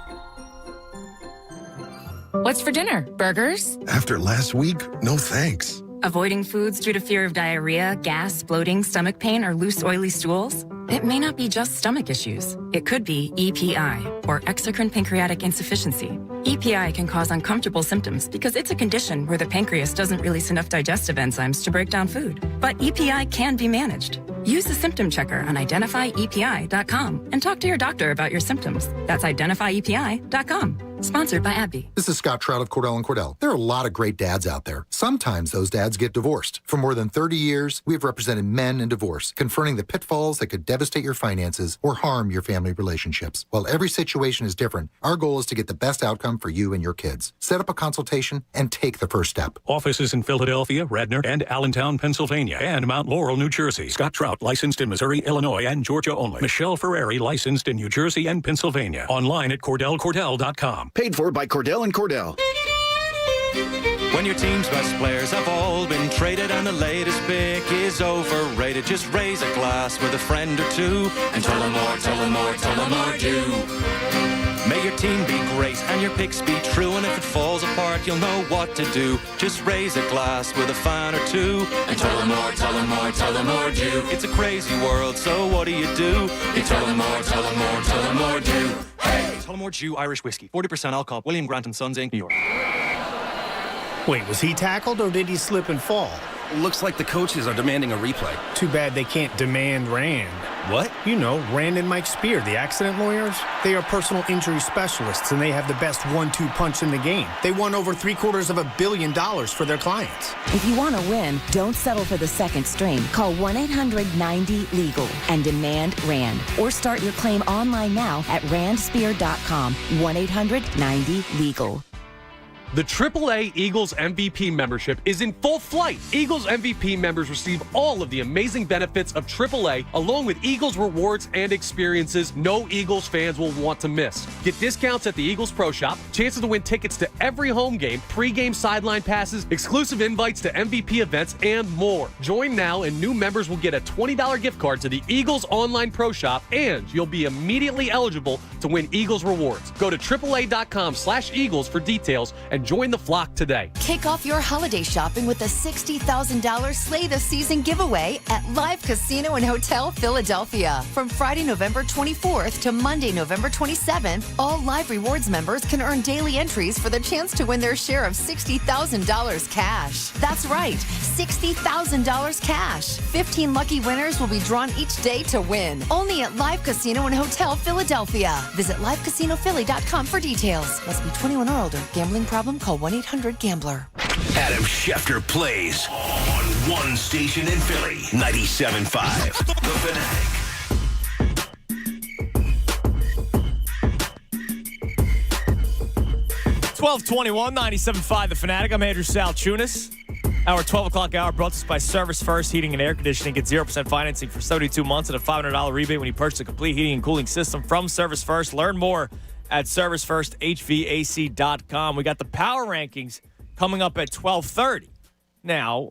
What's for dinner? Burgers? After last week, no thanks. Avoiding foods due to fear of diarrhea, gas, bloating, stomach pain, or loose, oily stools? It may not be just stomach issues. It could be EPI, or exocrine pancreatic insufficiency. EPI can cause uncomfortable symptoms because it's a condition where the pancreas doesn't release enough digestive enzymes to break down food. But EPI can be managed. Use the symptom checker on identifyepi.com and talk to your doctor about your symptoms. That's identifyepi.com. Sponsored by AbbVie. This is Scott Trout of Cordell & Cordell. There are a lot of great dads out there. Sometimes those dads get divorced. For more than 30 years, we've represented men in divorce, confronting the pitfalls that could devastate your finances or harm your family relationships. While every situation is different, our goal is to get the best outcome for you and your kids. Set up a consultation and take the first step. Offices in Philadelphia, Radnor, and Allentown, Pennsylvania, and Mount Laurel, New Jersey. Scott Trout, licensed in Missouri, Illinois, and Georgia only. Michelle Ferrari, licensed in New Jersey and Pennsylvania. Online at CordellCordell.com. Paid for by Cordell & Cordell. When your team's best players have all been traded and the latest pick is overrated, just raise a glass with a friend or two and tell them more, tell them more, tell them more do. May your team be great and your picks be true, and if it falls apart, you'll know what to do. Just raise a glass with a fan or two and tell them more, tell them more, tell them more do. It's a crazy world, so what do? You tell them more, tell them more, tell them more do. Hey! Tullamore Dew Irish Whiskey, 40% alcohol, William Grant & Sons, Inc., New York. Wait, was he tackled or did he slip and fall? Looks like the coaches are demanding a replay. Too bad they can't demand Rand. What? You know, Rand and Mike Spear, the accident lawyers. They are personal injury specialists, and they have the best 1-2 punch in the game. They won over $750 million for their clients. If you want to win, don't settle for the second string. Call 1-800-90-LEGAL and demand Rand. Or start your claim online now at randspear.com. 1-800-90-LEGAL. The AAA Eagles MVP membership is in full flight. Eagles MVP members receive all of the amazing benefits of AAA, along with Eagles rewards and experiences no Eagles fans will want to miss. Get discounts at the Eagles Pro Shop, chances to win tickets to every home game, pre-game sideline passes, exclusive invites to MVP events, and more. Join now and new members will get a $20 gift card to the Eagles Online Pro Shop, and you'll be immediately eligible to win Eagles rewards. Go to AAA.com/Eagles for details and join the flock today. Kick off your holiday shopping with a $60,000 Slay the Season giveaway at Live Casino and Hotel Philadelphia. From Friday, November 24th to Monday, November 27th, all Live Rewards members can earn daily entries for the chance to win their share of $60,000 cash. That's right, $60,000 cash. 15 lucky winners will be drawn each day to win. Only at Live Casino and Hotel Philadelphia. Visit LiveCasinoPhilly.com for details. Must be 21 or older. Gambling problem? Call 1-800-GAMBLER. Adam Schefter plays on one station in Philly, 97.5, The Fanatic. $12:21, 97.5 The Fanatic. I'm Andrew Salchunas. Our 12 o'clock hour brought to us by Service First Heating and Air Conditioning. Get 0% financing for 72 months and a $500 rebate when you purchase a complete heating and cooling system from Service First. Learn more at ServiceFirstHVAC.com. We got the power rankings coming up at 12:30. Now,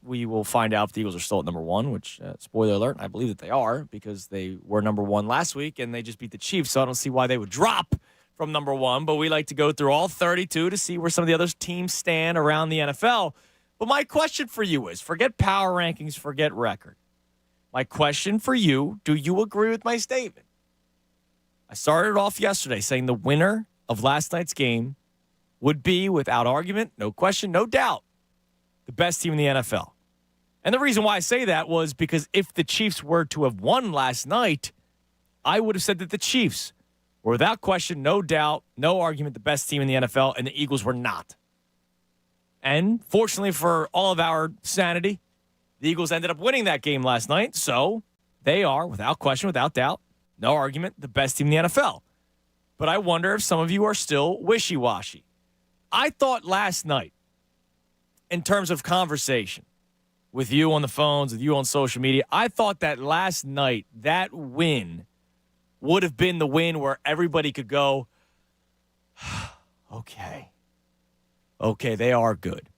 we will find out if the Eagles are still at number one, which, spoiler alert, I believe that they are because they were number one last week and they just beat the Chiefs, so I don't see why they would drop from number one. But we like to go through all 32 to see where some of the other teams stand around the NFL. But my question for you is, forget power rankings, forget record. My question for you, do you agree with my statement? I started off yesterday saying the winner of last night's game would be, without argument, no question, no doubt, the best team in the NFL. And the reason why I say that was because if the Chiefs were to have won last night, I would have said that the Chiefs were, without question, no doubt, no argument, the best team in the NFL, and the Eagles were not. And fortunately for all of our sanity, the Eagles ended up winning that game last night, so they are, without question, without doubt, no argument, the best team in the NFL. But I wonder if some of you are still wishy-washy. I thought last night, in terms of conversation, with you on the phones, with you on social media, I thought that last night, that win would have been the win where everybody could go, okay, they are good.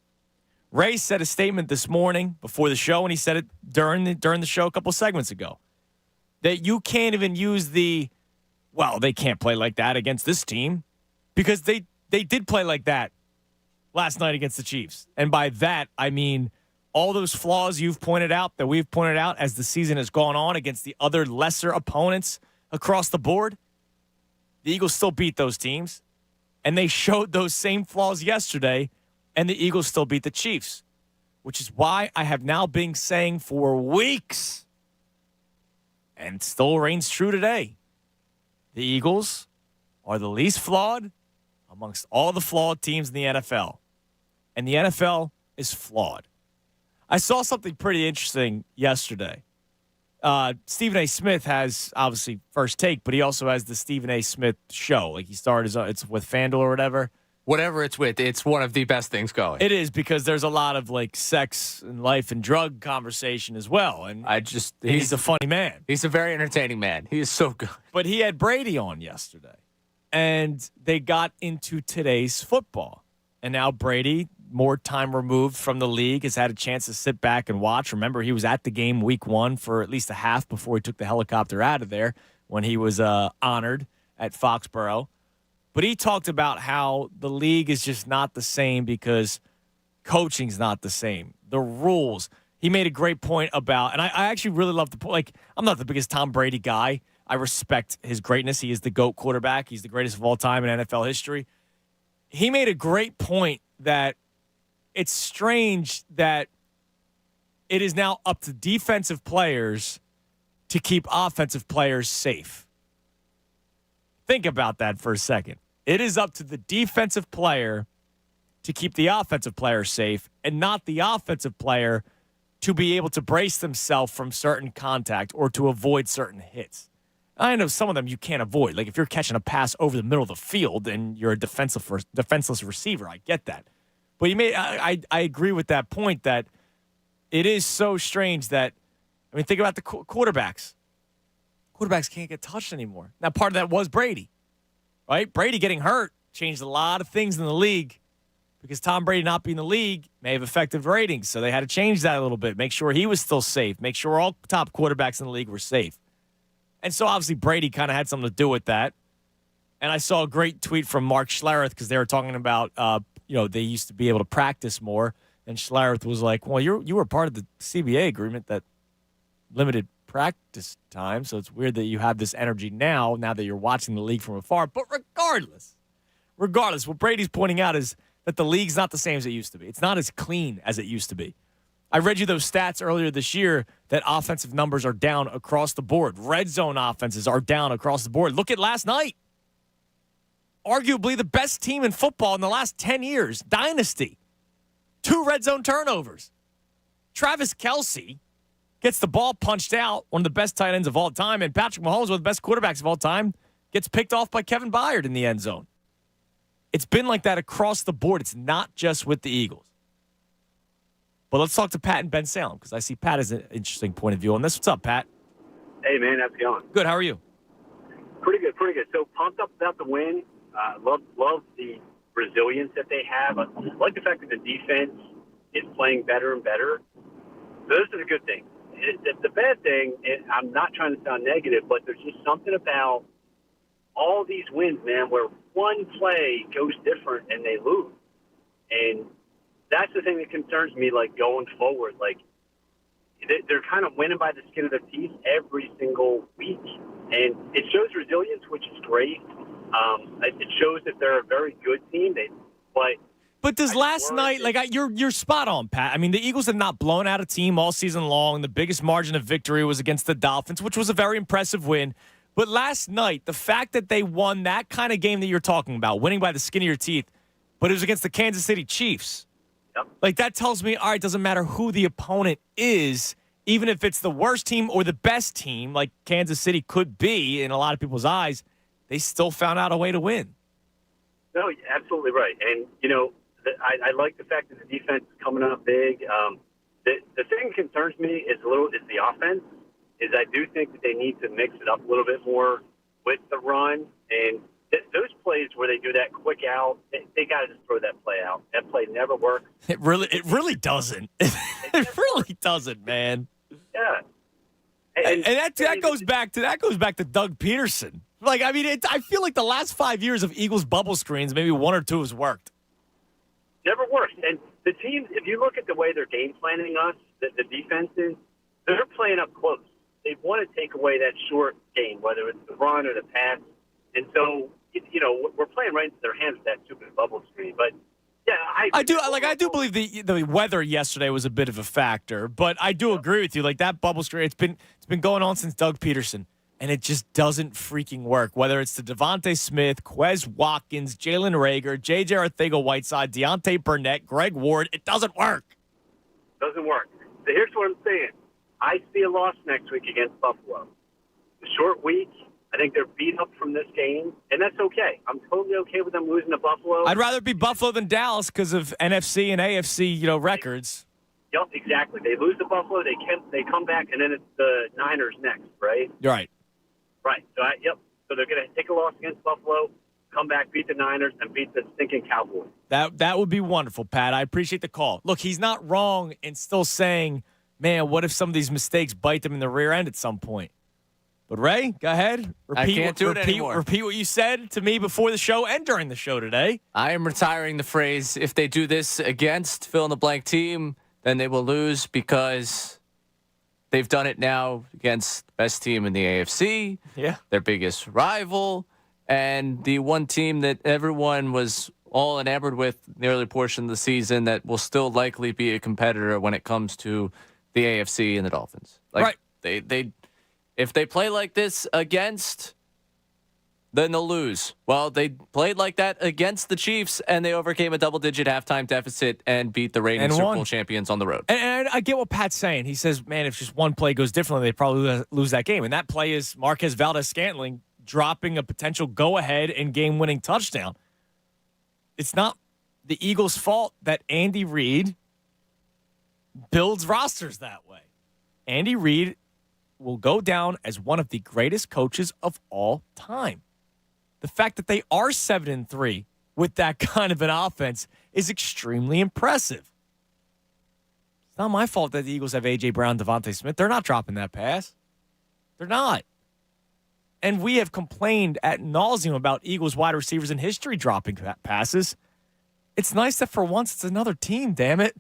Ray said a statement this morning before the show, and he said it during the show a couple segments ago, that you can't even use they can't play like that against this team because they did play like that last night against the Chiefs. And by that, I mean all those flaws you've pointed out, that we've pointed out as the season has gone on against the other lesser opponents across the board. The Eagles still beat those teams. And they showed those same flaws yesterday, and the Eagles still beat the Chiefs, which is why I have now been saying for weeks, and still reigns true today, the Eagles are the least flawed amongst all the flawed teams in the NFL. And the NFL is flawed. I saw something pretty interesting yesterday. Stephen A. Smith has, obviously, First Take, but he also has the Stephen A. Smith show. Like, he started it's with FanDuel or whatever. Whatever it's with, it's one of the best things going. It is, because there's a lot of, like, sex and life and drug conversation as well. And he's a funny man. He's a very entertaining man. He is so good. But he had Brady on yesterday, and they got into today's football. And now Brady, more time removed from the league, has had a chance to sit back and watch. Remember, he was at the game week 1 for at least a half before he took the helicopter out of there when he was honored at Foxborough. But he talked about how the league is just not the same because coaching's not the same. The rules. He made a great point about, and I actually really love the point. Like, I'm not the biggest Tom Brady guy. I respect his greatness. He is the GOAT quarterback. He's the greatest of all time in NFL history. He made a great point that it's strange that it is now up to defensive players to keep offensive players safe. Think about that for a second. It is up to the defensive player to keep the offensive player safe and not the offensive player to be able to brace themselves from certain contact or to avoid certain hits. I know some of them you can't avoid. Like if you're catching a pass over the middle of the field and you're a defenseless receiver, I get that. But I agree with that point that it is so strange that, I mean, think about the quarterbacks. Quarterbacks can't get touched anymore. Now, part of that was Brady, right? Brady getting hurt changed a lot of things in the league because Tom Brady not being in the league may have affected ratings. So they had to change that a little bit, make sure he was still safe, make sure all top quarterbacks in the league were safe. And so obviously Brady kind of had something to do with that. And I saw a great tweet from Mark Schlereth because they were talking about, they used to be able to practice more. And Schlereth was like, well, you were part of the CBA agreement that limited practice time. So it's weird that you have this energy now that you're watching the league from afar. But regardless, what Brady's pointing out is that the league's not the same as it used to be. It's not as clean as it used to be. I read you those stats earlier this year that offensive numbers are down across the board. Red zone offenses are down across the board. Look at last night. Arguably the best team in football in the last 10 years. Dynasty. 2 red zone turnovers. Travis Kelce gets the ball punched out, one of the best tight ends of all time, and Patrick Mahomes, one of the best quarterbacks of all time, gets picked off by Kevin Byard in the end zone. It's been like that across the board. It's not just with the Eagles. But let's talk to Pat and Ben Salem because I see Pat has an interesting point of view on this. What's up, Pat? Hey, man. How's it going? Good. How are you? Pretty good. So pumped up about the win. Love the resilience that they have. I like the fact that the defense is playing better and better. Those are the good things. The bad thing, and I'm not trying to sound negative, but there's just something about all these wins, man, where one play goes different and they lose. And that's the thing that concerns me, like, going forward. Like, they're kind of winning by the skin of their teeth every single week. And it shows resilience, which is great. It shows that they're a very good team. But does last night, you're spot on, Pat. I mean, the Eagles have not blown out a team all season long. The biggest margin of victory was against the Dolphins, which was a very impressive win. But last night, the fact that they won that kind of game that you're talking about, winning by the skin of your teeth, but it was against the Kansas City Chiefs. Yep. Like, that tells me, all right, it doesn't matter who the opponent is, even if it's the worst team or the best team, like Kansas City could be in a lot of people's eyes, they still found out a way to win. No, you're absolutely right. And, I like the fact that the defense is coming up big. The thing that concerns me is the offense. Is I do think that they need to mix it up a little bit more with the run. And those plays where they do that quick out, they got to just throw that play out. That play never works. It really doesn't. It really doesn't, man. Yeah. And that goes back to Doug Peterson. Like, I mean, I feel like the last 5 years of Eagles bubble screens, maybe 1 or 2 has worked. Never works. And the teams, if you look at the way they're game planning us, the defenses, they're playing up close. They want to take away that short game, whether it's the run or the pass. And so, we're playing right into their hands with that stupid bubble screen. But, yeah, I do believe the weather yesterday was a bit of a factor, but I do agree with you. Like, that bubble screen, it's been going on since Doug Peterson. And it just doesn't freaking work. Whether it's the Devontae Smith, Quez Watkins, Jalen Reagor, J.J. Arcega-Whiteside, Deontay Burnett, Greg Ward, it doesn't work. Doesn't work. So here's what I'm saying. I see a loss next week against Buffalo. The short week, I think they're beat up from this game, and that's okay. I'm totally okay with them losing to Buffalo. I'd rather be Buffalo than Dallas because of NFC and AFC, records. Yep, exactly. They lose to Buffalo, they come back, and then it's the Niners next, right? You're right. Right. So they're going to take a loss against Buffalo, come back, beat the Niners, and beat the stinking Cowboys. That would be wonderful, Pat. I appreciate the call. Look, he's not wrong in still saying, man, what if some of these mistakes bite them in the rear end at some point? But, Ray, go ahead. I can't do it anymore. Repeat what you said to me before the show and during the show today. I am retiring the phrase, if they do this against fill-in-the-blank team, then they will lose because they've done it now against the best team in the AFC, their biggest rival, and the one team that everyone was all enamored with the early portion of the season that will still likely be a competitor when it comes to the AFC and the Dolphins. Right. They if they play like this against, then they'll lose. Well, they played like that against the Chiefs, and they overcame a double-digit halftime deficit and beat the reigning Super Bowl champions on the road. And I get what Pat's saying. He says, man, if just one play goes differently, they probably lose that game. And that play is Marquez Valdes-Scantling dropping a potential go-ahead and game-winning touchdown. It's not the Eagles' fault that Andy Reid builds rosters that way. Andy Reid will go down as one of the greatest coaches of all time. The fact that they are 7-3 with that kind of an offense is extremely impressive. It's not my fault that the Eagles have A.J. Brown, Devontae Smith. They're not dropping that pass. They're not. And we have complained ad nauseum about Eagles wide receivers in history dropping passes. It's nice that for once it's another team, damn it.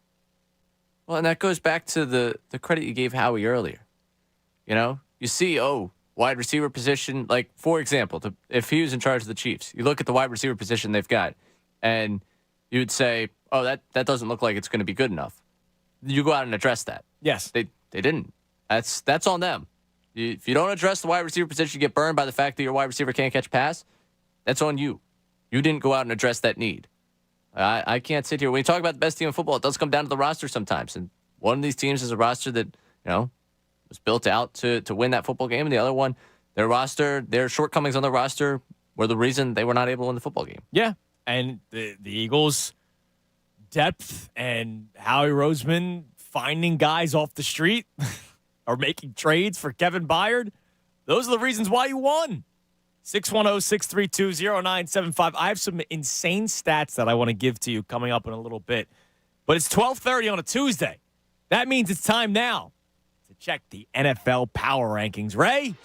Well, and that goes back to the credit you gave Howie earlier. You see, wide receiver position, like, for example, if he was in charge of the Chiefs, you look at the wide receiver position they've got, and you would say, that doesn't look like it's going to be good enough. You go out and address that. Yes. They didn't. That's on them. If you don't address the wide receiver position, you get burned by the fact that your wide receiver can't catch a pass. That's on you. You didn't go out and address that need. I can't sit here. When you talk about the best team in football, it does come down to the roster sometimes. And one of these teams is a roster that, was built out to win that football game. And the other one, their shortcomings on the roster were the reason they were not able to win the football game. Yeah. And the Eagles' depth and Howie Roseman finding guys off the street or making trades for Kevin Byard, those are the reasons why you won. 610-632-0975. I have some insane stats that I want to give to you coming up in a little bit. But it's 12:30 on a Tuesday. That means it's time now to check the NFL Power Rankings. Ray?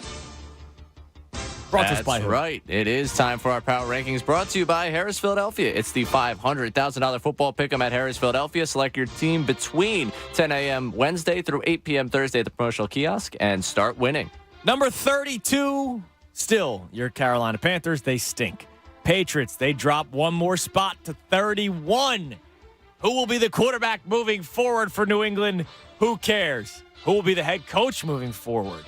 That's right. It is time for our Power Rankings, brought to you by Harris Philadelphia. It's the $500,000 football pick'em at Harris Philadelphia. Select your team between 10 a.m. Wednesday through 8 p.m. Thursday at the promotional kiosk and start winning. Number 32, still your Carolina Panthers. They stink. Patriots, they drop one more spot to 31. Who will be the quarterback moving forward for New England? Who cares? Who will be the head coach moving forward?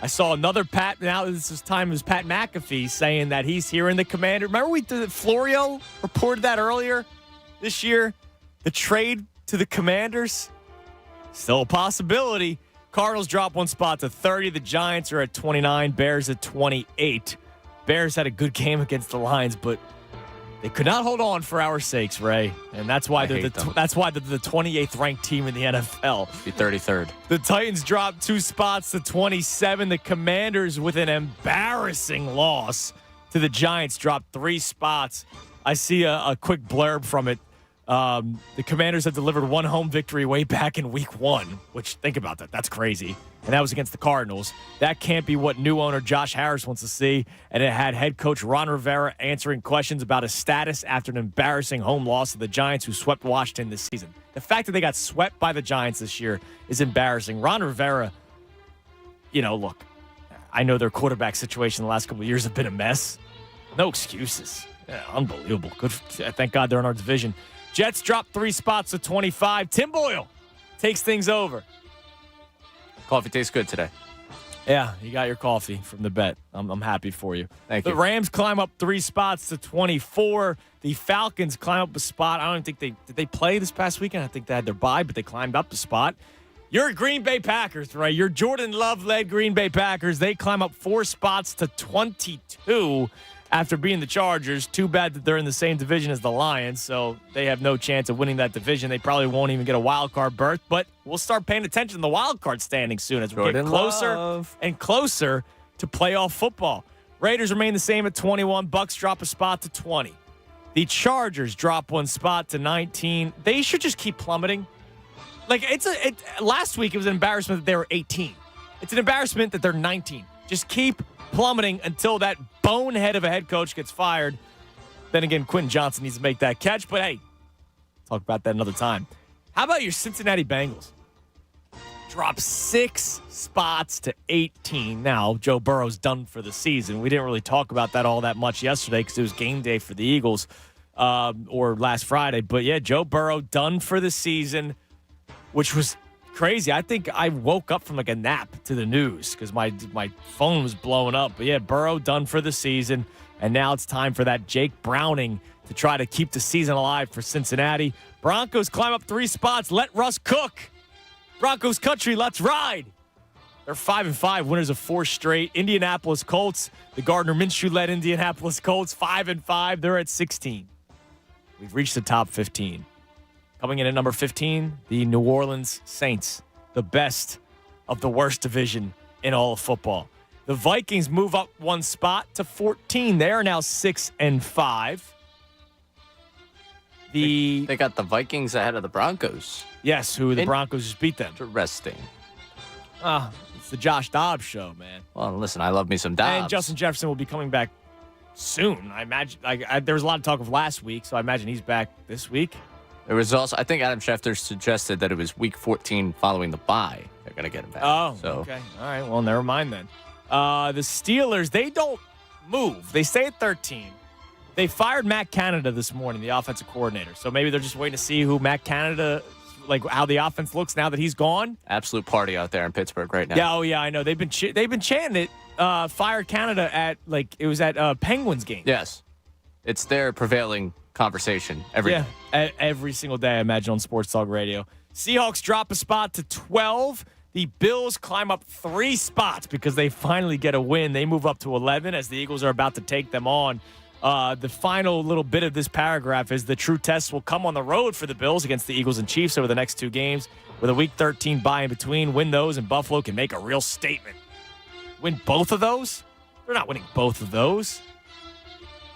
I saw another Pat, now this is time, is Pat McAfee saying that he's hearing the Commander. Remember Florio reported that earlier this year? The trade to the Commanders? Still a possibility. Cardinals drop one spot to 30. The Giants are at 29. Bears at 28. Bears had a good game against the Lions, but they could not hold on for our sakes, Ray. And that's why they're the 28th ranked team in the NFL. Be 33rd. The Titans dropped 2 spots to 27. The Commanders, with an embarrassing loss to the Giants, dropped 3 spots. I see a quick blurb from it. The Commanders have delivered one home victory way back in week 1, which, think about that. That's crazy. And that was against the Cardinals. That can't be what new owner Josh Harris wants to see. And it had head coach Ron Rivera answering questions about his status after an embarrassing home loss to the Giants, who swept Washington this season. The fact that they got swept by the Giants this year is embarrassing. Ron Rivera, look, I know their quarterback situation the last couple of years have been a mess. No excuses. Yeah, unbelievable. Good. Thank God they're in our division. Jets dropped 3 spots to 25. Tim Boyle takes things over. Coffee tastes good today. Yeah, you got your coffee from the bet. I'm happy for you. Thank you. The Rams climb up 3 spots to 24. The Falcons climb up a spot. I don't think did they play this past weekend? I think they had their bye, but they climbed up the spot. Your Green Bay Packers, right? Your Jordan Love-led Green Bay Packers, they climb up 4 spots to 22 after beating the Chargers. Too bad that they're in the same division as the Lions, so they have no chance of winning that division. They probably won't even get a wild card berth, but we'll start paying attention to the wild card standings soon as we get closer and closer to playoff football. Raiders remain the same at 21. Bucks drop a spot to 20. The Chargers drop 1 spot to 19. They should just keep plummeting. Last week it was an embarrassment that they were 18. It's an embarrassment that they're 19. Just keep plummeting until that bonehead of a head coach gets fired. Then again, Quentin Johnson needs to make that catch. But hey, talk about that another time. How about your Cincinnati Bengals? Drop 6 spots to 18. Now, Joe Burrow's done for the season. We didn't really talk about that all that much yesterday because it was game day for the Eagles or last Friday. But yeah, Joe Burrow done for the season, which was crazy. I think I woke up from like a nap to the news because my phone was blowing up. But yeah, Burrow done for the season. And now it's time for that Jake Browning to try to keep the season alive for Cincinnati. Broncos climb up 3 spots. Let Russ cook. Broncos country, let's ride. They're 5-5, winners of 4 straight. Indianapolis Colts, the Gardner Minshew-led Indianapolis Colts, 5-5. They're at 16. We've reached the top 15. Coming in at number 15, the New Orleans Saints, the best of the worst division in all of football. The Vikings move up 1 spot to 14. They are now 6-5. They got the Vikings ahead of the Broncos. Yes, the Broncos just beat them. Interesting. It's the Josh Dobbs show, man. Well, listen, I love me some Dobbs. And Justin Jefferson will be coming back soon. I imagine. There was a lot of talk of last week, so I imagine he's back this week. There was also, I think Adam Schefter suggested that it was week 14 following the bye. They're going to get him back. Oh, okay. All right. Well, never mind then. The Steelers, they don't move. They stay at 13. They fired Matt Canada this morning, the offensive coordinator. So maybe they're just waiting to see who Matt Canada, how the offense looks now that he's gone. Absolute party out there in Pittsburgh right now. Yeah, yeah, I know. They've been chanting it. Fire Canada at it was at Penguins game. Yes, it's their prevailing conversation every day. Every single day, I imagine, on Sports Talk Radio. Seahawks drop a spot to 12. The Bills climb up 3 spots because they finally get a win. They move up to 11 as the Eagles are about to take them on. The final little bit of this paragraph is the true test will come on the road for the Bills against the Eagles and Chiefs over the next 2 games with a Week 13 bye in between. Win those, and Buffalo can make a real statement. Win both of those? They're not winning both of those.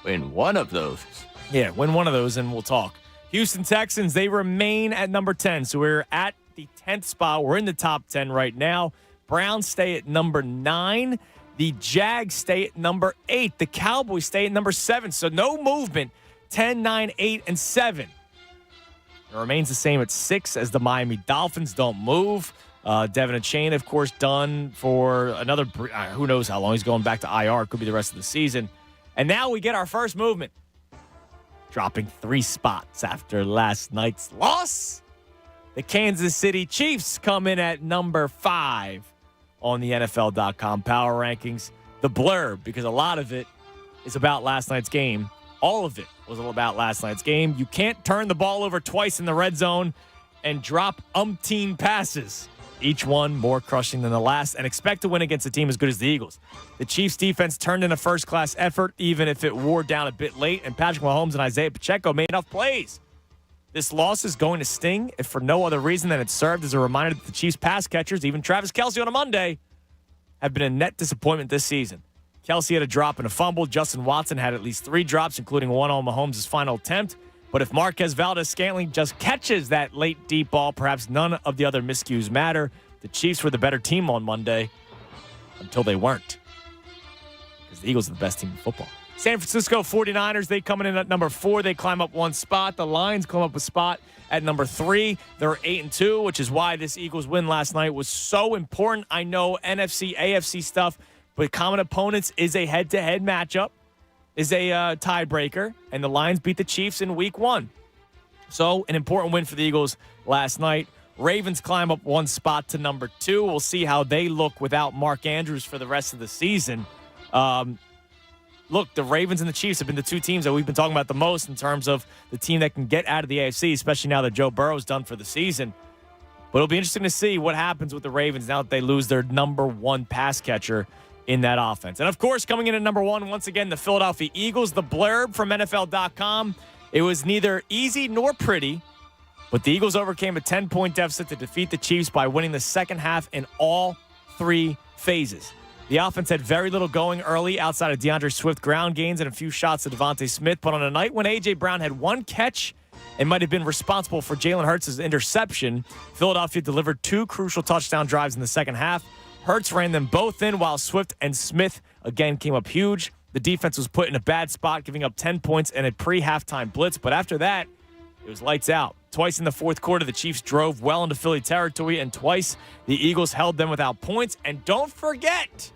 Win one of those. Yeah, win one of those, and we'll talk. Houston Texans, they remain at number 10. So we're at the 10th spot. We're in the top 10 right now. Browns stay at number 9. The Jags stay at number 8. The Cowboys stay at number 7. So no movement. 10, 9, 8, and 7. It remains the same at 6 as the Miami Dolphins don't move. Devin Achane, of course, done for another, who knows how long. He's going back to IR. It could be the rest of the season. And now we get our first movement. Dropping 3 spots after last night's loss. The Kansas City Chiefs come in at number 5 on the NFL.com power rankings. The blurb, because a lot of it is about last night's game. All of it was all about last night's game. You can't turn the ball over twice in the red zone and drop umpteen passes, each one more crushing than the last, and expect to win against a team as good as the Eagles. The Chiefs' defense turned in a first-class effort, even if it wore down a bit late, and Patrick Mahomes and Isaiah Pacheco made enough plays. This loss is going to sting, if for no other reason than it served as a reminder that the Chiefs' pass catchers, even Travis Kelce on a Monday, have been a net disappointment this season. Kelce had a drop and a fumble. Justin Watson had at least 3 drops, including one on Mahomes' final attempt. But if Marquez Valdez-Scantling just catches that late deep ball, perhaps none of the other miscues matter. The Chiefs were the better team on Monday until they weren't, because the Eagles are the best team in football. San Francisco 49ers, they coming in at number 4. They climb up one spot. The Lions climb up a spot at number 3. They're 8-2, which is why this Eagles win last night was so important. I know NFC, AFC stuff, but common opponents is a head-to-head matchup, is a tiebreaker, and the Lions beat the Chiefs in week 1. So an important win for the Eagles last night. Ravens climb up one spot to number 2. We'll see how they look without Mark Andrews for the rest of the season. Look, the Ravens and the Chiefs have been the two teams that we've been talking about the most in terms of the team that can get out of the AFC, especially now that Joe Burrow's done for the season. But it'll be interesting to see what happens with the Ravens now that they lose their number 1 pass catcher in that offense. And, of course, coming in at number 1, once again, the Philadelphia Eagles. The blurb from NFL.com, it was neither easy nor pretty, but the Eagles overcame a 10-point deficit to defeat the Chiefs by winning the second half in all 3 phases. The offense had very little going early outside of DeAndre Swift ground gains and a few shots to Devontae Smith. But on a night when A.J. Brown had 1 catch and might have been responsible for Jalen Hurts' interception, Philadelphia delivered 2 crucial touchdown drives in the second half. Hurts ran them both in while Swift and Smith again came up huge. The defense was put in a bad spot, giving up 10 points and a pre-halftime blitz. But after that, it was lights out. Twice in the fourth quarter, the Chiefs drove well into Philly territory, and twice the Eagles held them without points. And don't forget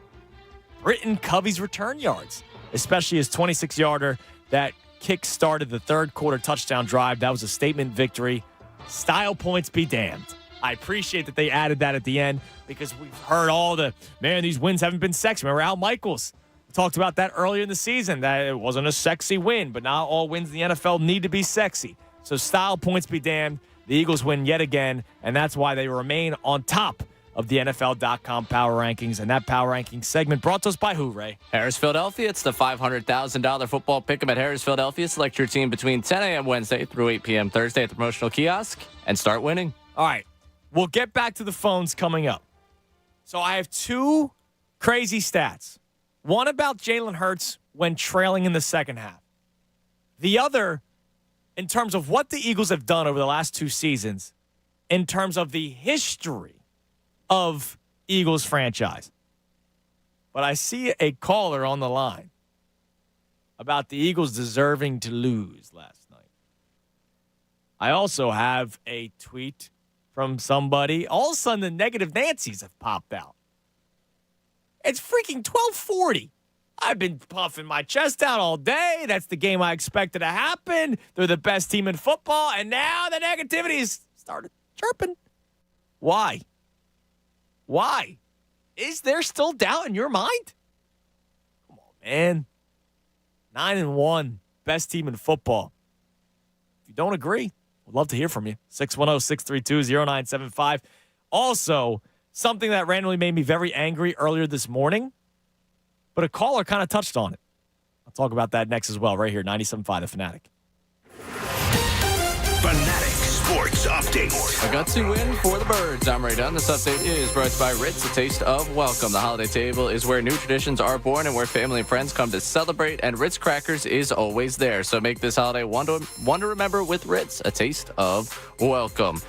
Britton Covey's return yards, especially his 26-yarder that kick-started the third quarter touchdown drive. That was a statement victory. Style points be damned. I appreciate that they added that at the end because we've heard all these wins haven't been sexy. Remember Al Michaels talked about that earlier in the season, that it wasn't a sexy win, but not all wins in the NFL need to be sexy. So style points be damned. The Eagles win yet again, and that's why they remain on top of the NFL.com Power Rankings. And that Power Rankings segment brought to us by who, Ray? Harris Philadelphia. It's the $500,000 football pick'em at Harris Philadelphia. Select your team between 10 a.m. Wednesday through 8 p.m. Thursday at the promotional kiosk and start winning. All right. We'll get back to the phones coming up. So I have 2 crazy stats. One about Jalen Hurts when trailing in the second half. The other, in terms of what the Eagles have done over the last 2 seasons, in terms of the history of Eagles franchise. But I see a caller on the line about the Eagles deserving to lose last night. I also have a tweet from somebody. All of a sudden, the negative Nancy's have popped out. It's freaking 12:40. I've been puffing my chest out all day. That's the game I expected to happen. They're the best team in football, and now the negativity has started chirping. Why? Why? Is there still doubt in your mind? Come on, man. 9-1, best team in football. If you don't agree, we'd love to hear from you. 610-632-0975. Also, something that randomly made me very angry earlier this morning, but a caller kind of touched on it. I'll talk about that next as well, right here, 97.5 The Fanatic. Fanatic Sports Update. A gutsy win for the Birds. I'm Ray Dunn. This update is brought to you by Ritz, a taste of welcome. The holiday table is where new traditions are born and where family and friends come to celebrate, and Ritz Crackers is always there. So make this holiday one to remember with Ritz, a taste of welcome.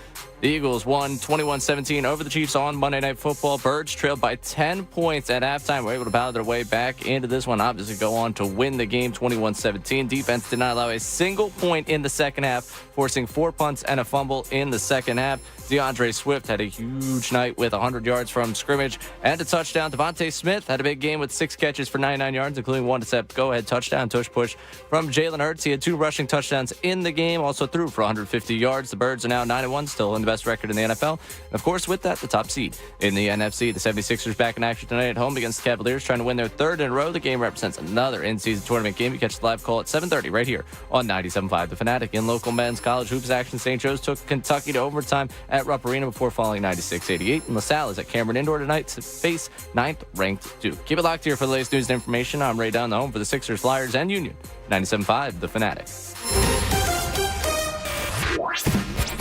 The Eagles won 21-17 over the Chiefs on Monday Night Football. Birds trailed by 10 points at halftime. Were able to battle their way back into this one. Obviously go on to win the game 21-17. Defense did not allow a single point in the second half, forcing 4 punts and a fumble in the second half. DeAndre Swift had a huge night with 100 yards from scrimmage and a touchdown. Devontae Smith had a big game with 6 catches for 99 yards, including 1 go-ahead touchdown, tush push from Jalen Hurts. He had 2 rushing touchdowns in the game, also threw for 150 yards. The Birds are now 9-1, still in the best record in the NFL. And of course, with that, the top seed in the NFC. The 76ers back in action tonight at home against the Cavaliers, trying to win their 3rd in a row. The game represents another in-season tournament game. You catch the live call at 7:30 right here on 97.5 The Fanatic. In local men's college hoops action, St. Joe's took Kentucky to overtime at Rupp Arena before falling 96-88. And LaSalle is at Cameron Indoor tonight to face 9th-ranked Duke. Keep it locked here for the latest news and information. I'm Ray Dunn, the home for the Sixers, Flyers, and Union. 97.5 The Fanatic.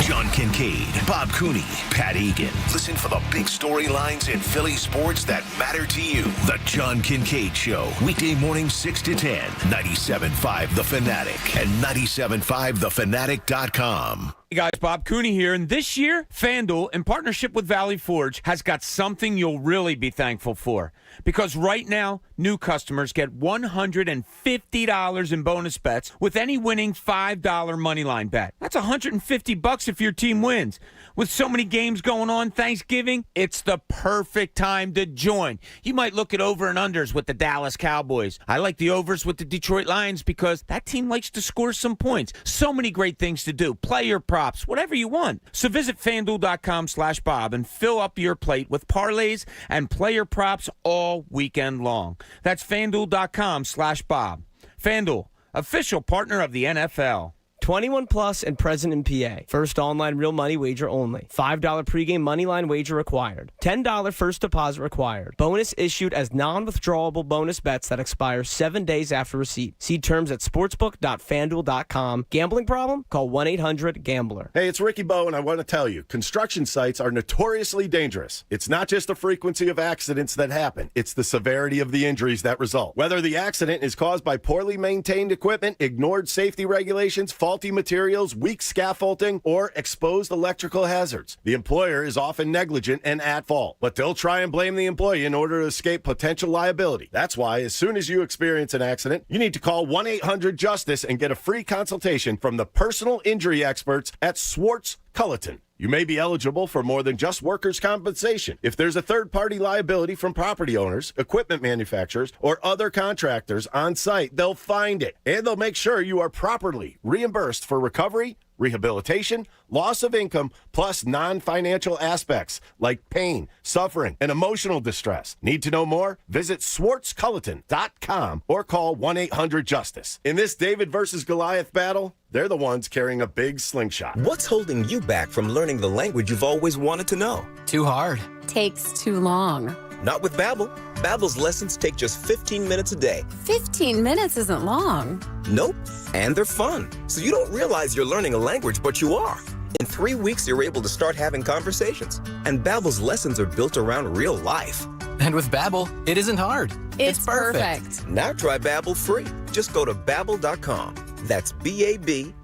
John John Kincaid, Bob Cooney, Pat Egan. Listen for the big storylines in Philly sports that matter to you. The John Kincaid Show. Weekday morning 6 to 10. 97.5 The Fanatic and 97.5thefanatic.com. Hey guys, Bob Cooney here, and this year, FanDuel, in partnership with Valley Forge, has got something you'll really be thankful for. Because right now, new customers get $150 in bonus bets with any winning $5 moneyline bet. That's $150 if your team wins. With so many games going on Thanksgiving, it's the perfect time to join. You might look at over and unders with the Dallas Cowboys. I like the overs with the Detroit Lions because that team likes to score some points. So many great things to do. Play your props, whatever you want. So visit FanDuel.com/Bob and fill up your plate with parlays and player props all weekend long. That's FanDuel.com/Bob. FanDuel, official partner of the NFL. 21 plus and present in PA. First online real money wager only. $5 pregame moneyline wager required. $10 first deposit required. Bonus issued as non-withdrawable bonus bets that expire 7 days after receipt. See terms at sportsbook.fanduel.com. Gambling problem? Call 1-800-GAMBLER. Hey, it's Ricky Bo, and I want to tell you, construction sites are notoriously dangerous. It's not just the frequency of accidents that happen. It's the severity of the injuries that result. Whether the accident is caused by poorly maintained equipment, ignored safety regulations, faulty materials, weak scaffolding, or exposed electrical hazards. The employer is often negligent and at fault, but they'll try and blame the employee in order to escape potential liability. That's why, as soon as you experience an accident, you need to call 1-800-JUSTICE and get a free consultation from the personal injury experts at Swartz Culleton. You may be eligible for more than just workers' compensation. If there's a third-party liability from property owners, equipment manufacturers, or other contractors on site, they'll find it. And they'll make sure you are properly reimbursed for recovery, rehabilitation, loss of income, plus non-financial aspects like pain, suffering, and emotional distress. Need to know more? Visit SwartzCulleton.com or call 1-800-JUSTICE. In this David versus Goliath battle, they're the ones carrying a big slingshot. What's holding you back from learning the language you've always wanted to know? Too hard. Takes too long. Not with Babbel. Babbel's lessons take just 15 minutes a day. 15 minutes isn't long. Nope. And they're fun. So you don't realize you're learning a language, but you are. In 3 weeks, you're able to start having conversations. And Babbel's lessons are built around real life. And with Babbel, it isn't hard. It's perfect. Now try Babbel free. Just go to Babbel.com. That's Babbel.com.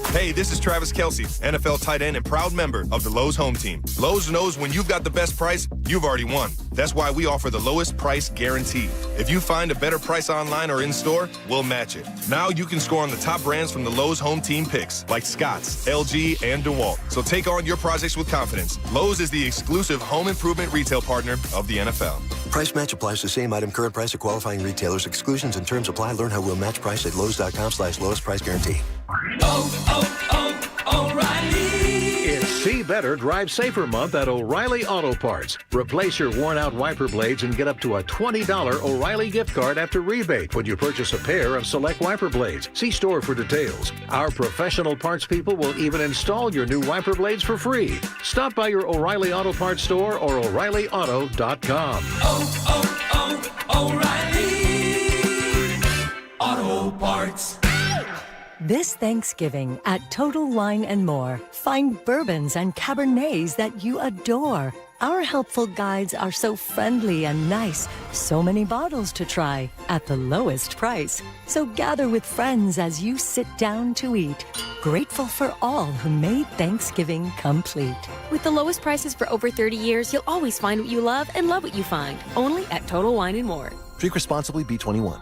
Hey, this is Travis Kelce, NFL tight end and proud member of the Lowe's home team. Lowe's knows when you've got the best price, you've already won. That's why we offer the lowest price guarantee. If you find a better price online or in store, we'll match it. Now you can score on the top brands from the Lowe's home team picks, like Scotts, LG, and DeWalt. So take on your projects with confidence. Lowe's is the exclusive home improvement retail partner of the NFL. Price match applies to same item, current price of qualifying retailers. Exclusions and terms apply. Learn how we'll match price at Lowe's.com/lowest price guarantee. O'Reilly. It's See Better, Drive Safer month at O'Reilly Auto Parts. Replace your worn-out wiper blades and get up to a $20 O'Reilly gift card after rebate when you purchase a pair of select wiper blades. See store for details. Our professional parts people will even install your new wiper blades for free. Stop by your O'Reilly Auto Parts store or O'ReillyAuto.com. O'Reilly Auto Parts. This Thanksgiving at Total Wine & More, find bourbons and Cabernets that you adore. Our helpful guides are so friendly and nice. So many bottles to try at the lowest price. So gather with friends as you sit down to eat. Grateful for all who made Thanksgiving complete. With the lowest prices for over 30 years, you'll always find what you love and love what you find. Only at Total Wine & More. Drink responsibly, B21.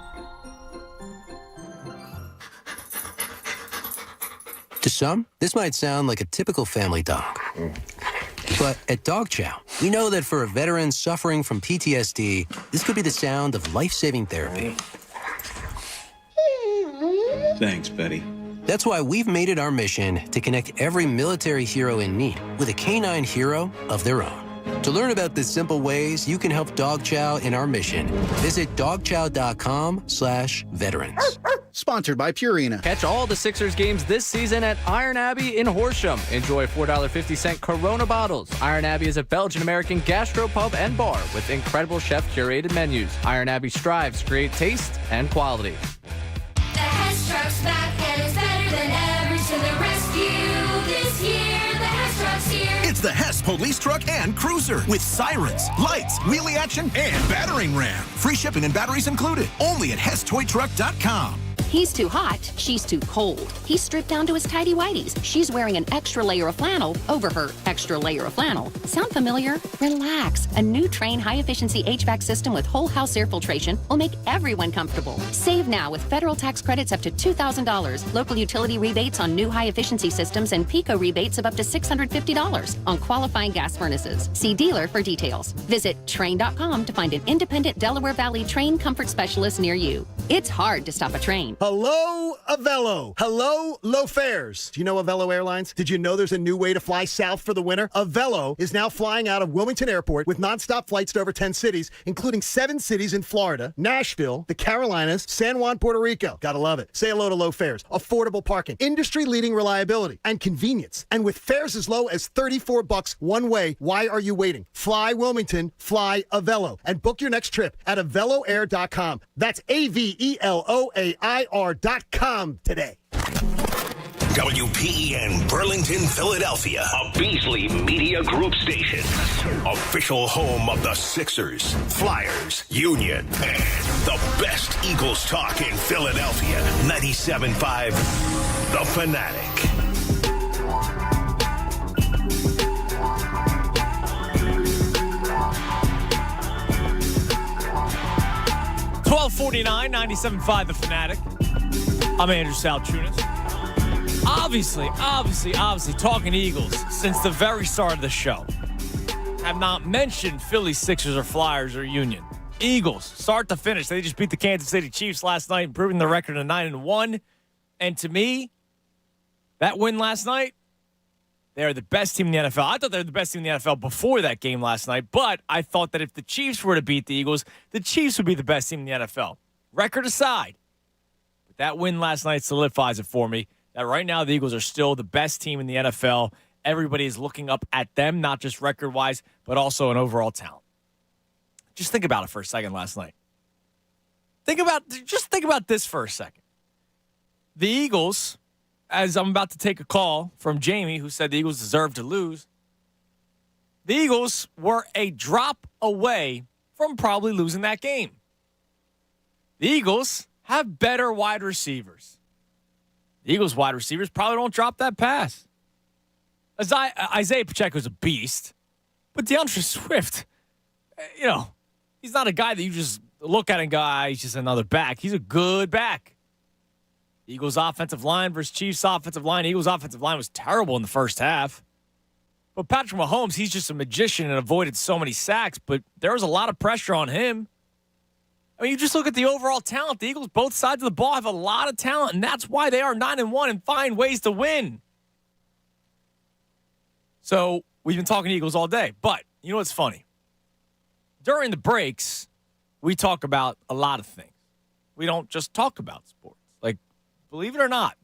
To some, this might sound like a typical family dog. But at Dog Chow, we know that for a veteran suffering from PTSD, this could be the sound of life-saving therapy. Thanks, Betty. That's why we've made it our mission to connect every military hero in need with a canine hero of their own. To learn about the simple ways you can help Dog Chow in our mission, visit dogchow.com/veterans. Sponsored by Purina. Catch all the Sixers games this season at Iron Abbey in Horsham. Enjoy $4.50 Corona bottles. Iron Abbey is a Belgian-American gastropub and bar with incredible chef-curated menus. Iron Abbey strives to create taste and quality. The Head Strokes back and it's better than ever to the rescue. It's the Hess police truck and cruiser with sirens, lights, wheelie action, and battering ram. Free shipping and batteries included. Only at HessToyTruck.com. He's too hot, she's too cold. He's stripped down to his tidy whities. She's wearing an extra layer of flannel over her extra layer of flannel. Sound familiar? Relax. A new Train high-efficiency HVAC system with whole house air filtration will make everyone comfortable. Save now with federal tax credits up to $2,000, local utility rebates on new high-efficiency systems, and PICO rebates of up to $650 on qualifying gas furnaces. See dealer for details. Visit Train.com to find an independent Delaware Valley Train comfort specialist near you. It's hard to stop a train. Hello, Avello. Hello, low fares. Do you know Avello Airlines? Did you know there's a new way to fly south for the winter? Avello is now flying out of Wilmington Airport with nonstop flights to over 10 cities, including 7 cities in Florida, Nashville, the Carolinas, San Juan, Puerto Rico. Gotta love it. Say hello to low fares, affordable parking, industry-leading reliability, and convenience. And with fares as low as $34 one way, why are you waiting? Fly Wilmington, fly Avello, and book your next trip at AvelloAir.com. That's AVELOAIR.com today. WPEN Burlington, Philadelphia, a Beasley Media Group station. Official home of the Sixers, Flyers, Union, and the best Eagles talk in Philadelphia. 97.5, The Fanatic. $12:49, 97.5 The Fanatic. I'm Andrew Salchunas. Obviously, talking Eagles since the very start of the show. Have not mentioned Philly, Sixers, or Flyers, or Union. Eagles, start to finish. They just beat the Kansas City Chiefs last night, improving the record to 9-1. And to me, that win last night, they're the best team in the NFL. I thought they were the best team in the NFL before that game last night, but I thought that if the Chiefs were to beat the Eagles, the Chiefs would be the best team in the NFL. Record aside, but that win last night solidifies it for me that right now the Eagles are still the best team in the NFL. Everybody is looking up at them, not just record-wise, but also in overall talent. Just think about it for a second last night. Think about this for a second. The Eagles, as I'm about to take a call from Jamie, who said the Eagles deserve to lose, the Eagles were a drop away from probably losing that game. The Eagles have better wide receivers. The Eagles wide receivers probably don't drop that pass. Isaiah Pacheco's a beast, but DeAndre Swift, he's not a guy that you just look at and go, he's just another back. He's a good back. Eagles offensive line versus Chiefs offensive line. Eagles offensive line was terrible in the first half. But Patrick Mahomes, he's just a magician and avoided so many sacks, but there was a lot of pressure on him. I mean, you just look at the overall talent. The Eagles, both sides of the ball, have a lot of talent, and that's why they are 9-1 and find ways to win. So we've been talking Eagles all day, but you know what's funny? During the breaks, we talk about a lot of things. We don't just talk about sports. Like, believe it or not,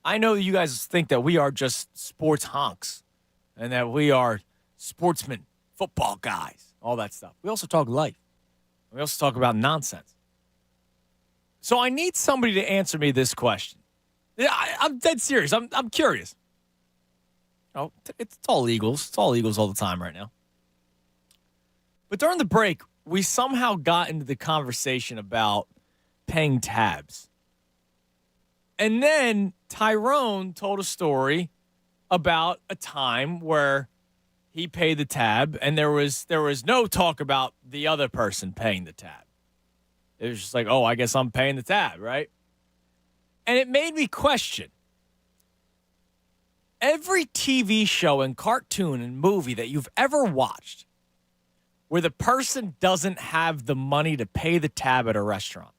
I know you guys think that we are just sports honks and that we are sportsmen, football guys, all that stuff. We also talk life. We also talk about nonsense. So I need somebody to answer me this question. I'm dead serious. I'm curious. It's all Eagles. It's all Eagles all the time right now. But during the break, we somehow got into the conversation about paying tabs. And then Tyrone told a story about a time where he paid the tab, and there was no talk about the other person paying the tab. It was just like, I guess I'm paying the tab, right? And it made me question. Every TV show and cartoon and movie that you've ever watched where the person doesn't have the money to pay the tab at a restaurant,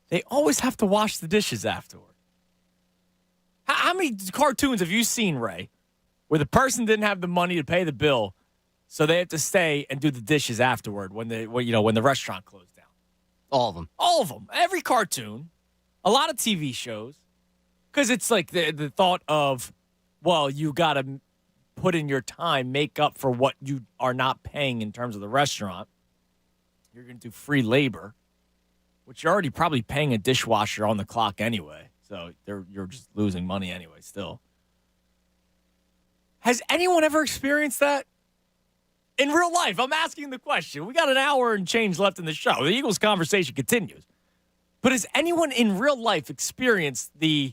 they always have to wash the dishes afterward. How many cartoons have you seen, Ray, where the person didn't have the money to pay the bill, so they have to stay and do the dishes afterward when the restaurant closed down? All of them. All of them. Every cartoon, a lot of TV shows, because it's like the thought of, you got to put in your time, make up for what you are not paying in terms of the restaurant. You're going to do free labor, which you're already probably paying a dishwasher on the clock anyway. So you're just losing money anyway still. Has anyone ever experienced that? In real life, I'm asking the question. We got an hour and change left in the show. The Eagles conversation continues. But has anyone in real life experienced the,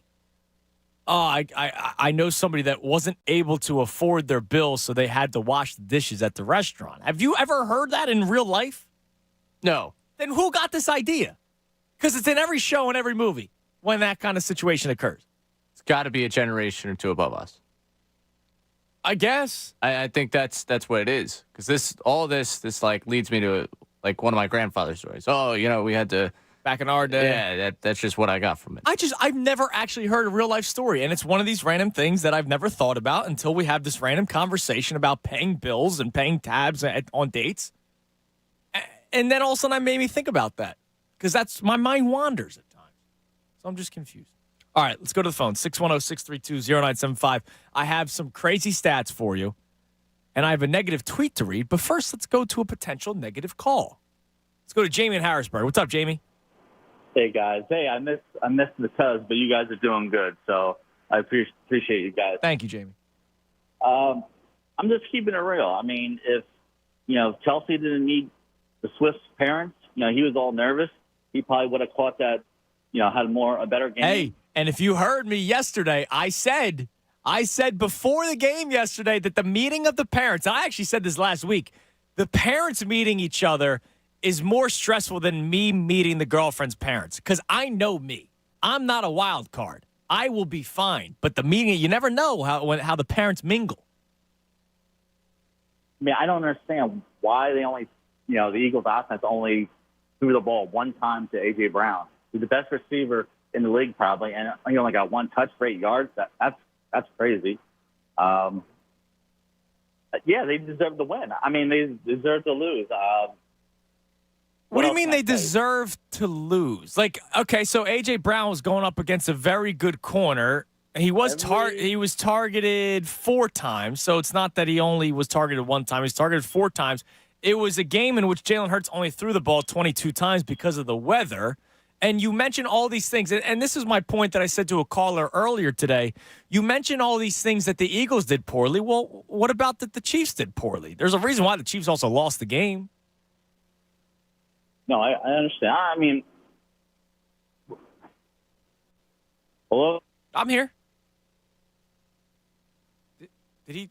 I know somebody that wasn't able to afford their bill, so they had to wash the dishes at the restaurant. Have you ever heard that in real life? No. Then who got this idea? Because it's in every show and every movie when that kind of situation occurs. It's got to be a generation or two above us. I guess. I think that's what it is. Because this like leads me to like one of my grandfather's stories. Oh, we had to back in our day. Yeah, that's just what I got from it. I've never actually heard a real life story, and it's one of these random things that I've never thought about until we have this random conversation about paying bills and paying tabs on dates. And then all of a sudden, I made me think about that because that's my mind wanders at times. So I'm just confused. All right, let's go to the phone. 610-632-0975. I have some crazy stats for you, and I have a negative tweet to read. But first, let's go to a potential negative call. Let's go to Jamie in Harrisburg. What's up, Jamie? Hey, guys. Hey, I missed the Cubs, but you guys are doing good, so I appreciate you guys. Thank you, Jamie. I'm just keeping it real. I mean, if, Chelsea didn't need the Swift's parents, he was all nervous, he probably would have caught that, had a better game. Hey, and if you heard me yesterday, I said before the game yesterday that the meeting of the parents, I actually said this last week, the parents meeting each other is more stressful than me meeting the girlfriend's parents because I know me. I'm not a wild card. I will be fine. But the meeting, you never know how the parents mingle. I mean, I don't understand why they only, the Eagles offense only threw the ball one time to A.J. Brown. He's the best receiver in the league probably, and he only got one touch for 8 yards. That's crazy. Yeah, they deserve to win. I mean, they deserve to lose. What do you mean they deserve to lose? Like, okay, so A.J. Brown was going up against a very good corner. He was targeted 4 times, so it's not that he only was targeted 1 time. He was targeted 4 times. It was a game in which Jalen Hurts only threw the ball 22 times because of the weather. And you mentioned all these things, and this is my point that I said to a caller earlier today. You mentioned all these things that the Eagles did poorly. Well, what about that the Chiefs did poorly? There's a reason why the Chiefs also lost the game. No, I understand. I mean, hello? I'm here. Did he?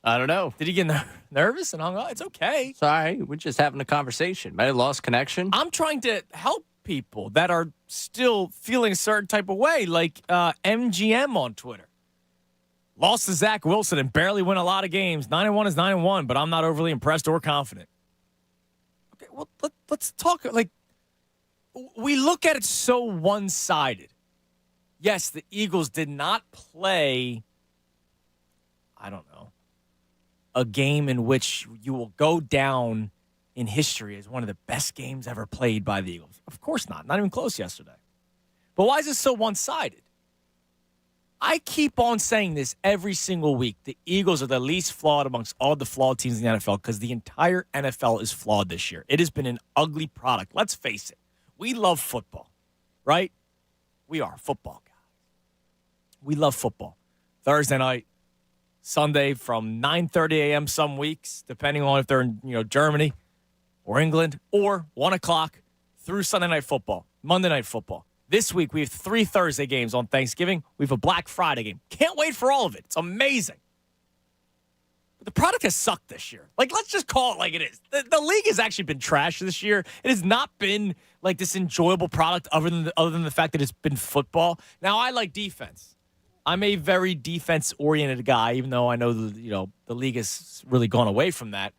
I don't know. Did he get nervous and hung up? It's okay. Sorry, we're just having a conversation. Might have lost connection. I'm trying to help people that are still feeling a certain type of way, like MGM on Twitter. Lost to Zach Wilson and barely win a lot of games. 9-1 is 9-1, but I'm not overly impressed or confident. Okay, well, let's talk. Like, we look at it so one-sided. Yes, the Eagles did not play, I don't know, a game in which you will go down in history as one of the best games ever played by the Eagles. Of course not. Not even close yesterday. But why is it so one-sided? I keep on saying this every single week. The Eagles are the least flawed amongst all the flawed teams in the NFL because the entire NFL is flawed this year. It has been an ugly product. Let's face it. We love football, right? We are football guys. We love football. Thursday night, Sunday from 9:30 a.m. some weeks, depending on if they're in Germany or England, or 1 o'clock through Sunday Night Football, Monday Night Football. This week, we have 3 Thursday games on Thanksgiving. We have a Black Friday game. Can't wait for all of it. It's amazing. But the product has sucked this year. Like, let's just call it like it is. The league has actually been trash this year. It has not been like this enjoyable product other than the fact that it's been football. Now, I like defense. I'm a very defense-oriented guy, even though I know the league has really gone away from that.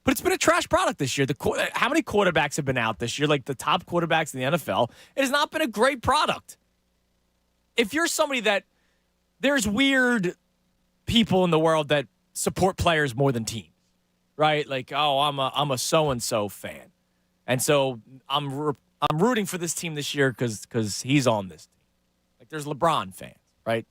But it's been a trash product this year. How many quarterbacks have been out this year? Like the top quarterbacks in the NFL. It has not been a great product. If you're somebody that there's weird people in the world that support players more than teams, right? Like, oh, I'm a so-and-so fan. And so I'm rooting for this team this year because he's on this team. Like there's LeBron fans, right?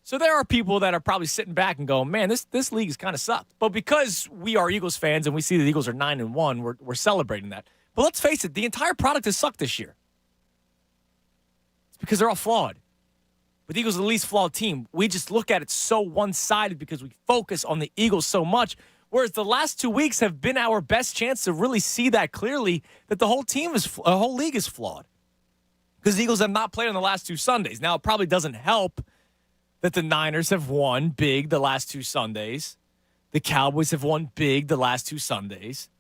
So there are people that are probably sitting back and going, man, this league has kind of sucked. But because we are Eagles fans and we see the Eagles are 9-1, we're celebrating that. But let's face it, the entire product has sucked this year. It's because they're all flawed. But the Eagles are the least flawed team. We just look at it so one-sided because we focus on the Eagles so much, whereas the last 2 weeks have been our best chance to really see that clearly, that the whole whole league is flawed. Because the Eagles have not played on the last 2 Sundays. Now, it probably doesn't help that the Niners have won big the last 2 Sundays. The Cowboys have won big the last 2 Sundays.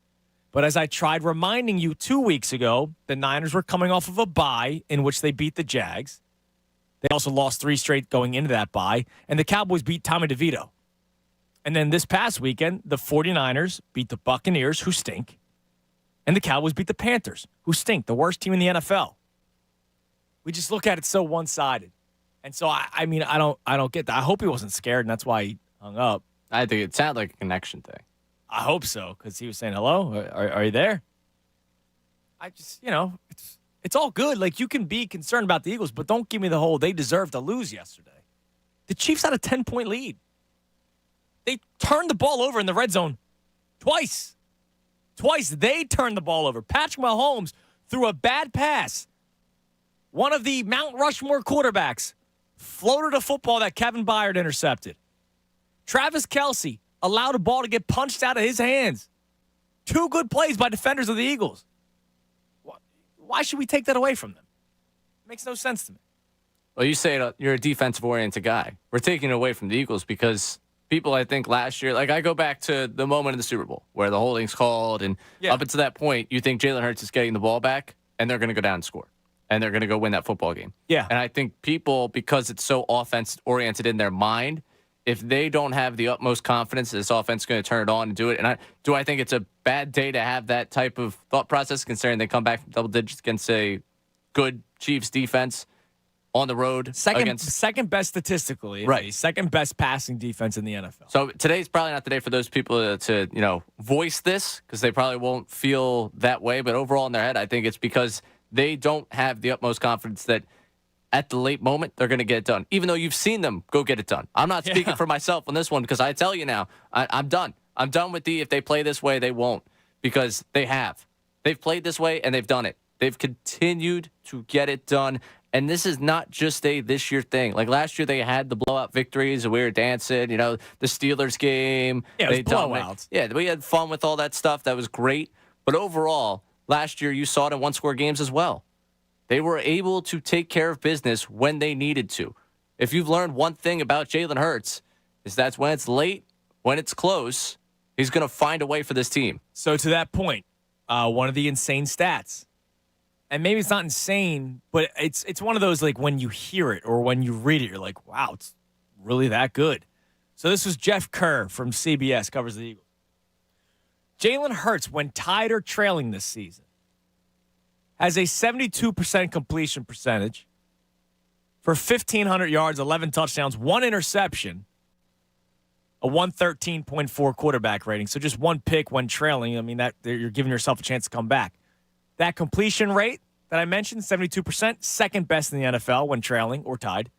But as I tried reminding you 2 weeks ago, the Niners were coming off of a bye in which they beat the Jags. They also lost 3 straight going into that bye. And the Cowboys beat Tommy DeVito. And then this past weekend, the 49ers beat the Buccaneers, who stink. And the Cowboys beat the Panthers, who stink, the worst team in the NFL. We just look at it so one-sided. And so, I mean, I don't get that. I hope he wasn't scared, and that's why he hung up. I think it sounded like a connection thing. I hope so, because he was saying, hello, are you there? I just, it's all good. Like, you can be concerned about the Eagles, but don't give me the whole they deserve to lose yesterday. The Chiefs had a 10-point lead. They turned the ball over in the red zone twice. Twice they turned the ball over. Patrick Mahomes threw a bad pass. One of the Mount Rushmore quarterbacks floated a football that Kevin Byard intercepted. Travis Kelce allowed a ball to get punched out of his hands. 2 good plays by defenders of the Eagles. Why should we take that away from them? It makes no sense to me. Well, you say you're a defensive-oriented guy. We're taking it away from the Eagles because people, I think, last year, like I go back to the moment in the Super Bowl where the holding's called, and up until that point, you think Jalen Hurts is getting the ball back, and they're going to go down and score. And they're going to go win that football game. Yeah. And I think people, because it's so offense-oriented in their mind, if they don't have the utmost confidence that this offense is going to turn it on and do it, and I think it's a bad day to have that type of thought process, considering they come back from double digits against a good Chiefs defense on the road. Second best statistically, right? Second best passing defense in the NFL. So today's probably not the day for those people to voice this, because they probably won't feel that way. But overall in their head, I think it's because they don't have the utmost confidence that at the late moment they're going to get it done, even though you've seen them go get it done. I'm not speaking for myself on this one, because I tell you now, I'm done. I'm done with if they play this way, they won't, because they have. They've played this way, and they've done it. They've continued to get it done, and this is not just a this year thing. Like last year, they had the blowout victories, and we were dancing, the Steelers game. Yeah, it was blowouts. Yeah, we had fun with all that stuff. That was great. But overall, last year, you saw it in one-score games as well. They were able to take care of business when they needed to. If you've learned one thing about Jalen Hurts, is that's when it's late, when it's close, he's going to find a way for this team. So to that point, one of the insane stats, and maybe it's not insane, but it's one of those, like, when you hear it or when you read it, you're like, wow, it's really that good. So this was Jeff Kerr from CBS, covers the Eagles. Jalen Hurts, when tied or trailing this season, has a 72% completion percentage for 1,500 yards, 11 touchdowns, 1 interception, a 113.4 quarterback rating. So just 1 pick when trailing. I mean, that you're giving yourself a chance to come back. That completion rate that I mentioned, 72%, second best in the NFL when trailing or tied.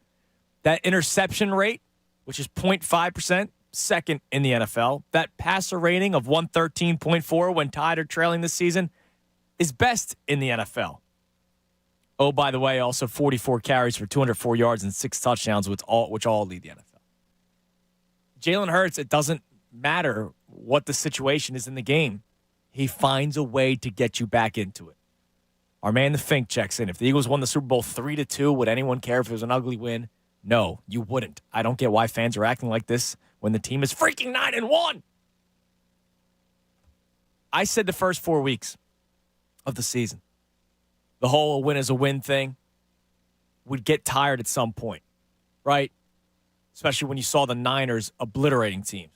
That interception rate, which is 0.5%, second in the NFL. That passer rating of 113.4 when tied or trailing this season is best in the NFL. Oh, by the way, also 44 carries for 204 yards and 6 touchdowns, which all lead the NFL. Jalen Hurts, it doesn't matter what the situation is in the game. He finds a way to get you back into it. Our man, the Fink, checks in. If the Eagles won the Super Bowl 3-2, would anyone care if it was an ugly win? No, you wouldn't. I don't get why fans are acting like this when the team is freaking 9-1. I said the first 4 weeks of the season, the whole win is a win thing would get tired at some point, right? Especially when you saw the Niners obliterating teams.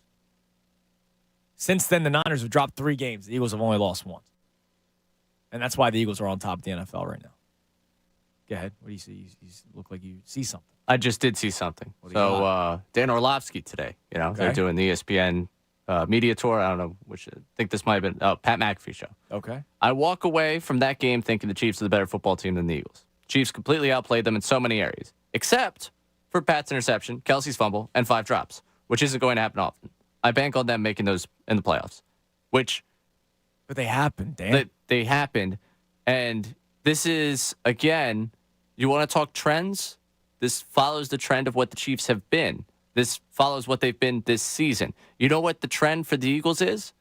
Since then, the Niners have dropped 3 games. The Eagles have only lost 1. And that's why the Eagles are on top of the NFL right now. Go ahead. What do you see? You look like you see something. I just did see something. So Dan Orlovsky today, they're doing the ESPN media tour. I don't know which. I think this might have been Pat McAfee show. Okay. I walk away from that game thinking the Chiefs are the better football team than the Eagles. Chiefs completely outplayed them in so many areas, except for Pat's interception, Kelsey's fumble, and 5 drops, which isn't going to happen often. I bank on them making those in the playoffs, But they happened, Dan. They happened, and this is, again, you want to talk trends? This follows the trend of what the Chiefs have been. This follows what they've been this season. You know what the trend for the Eagles is?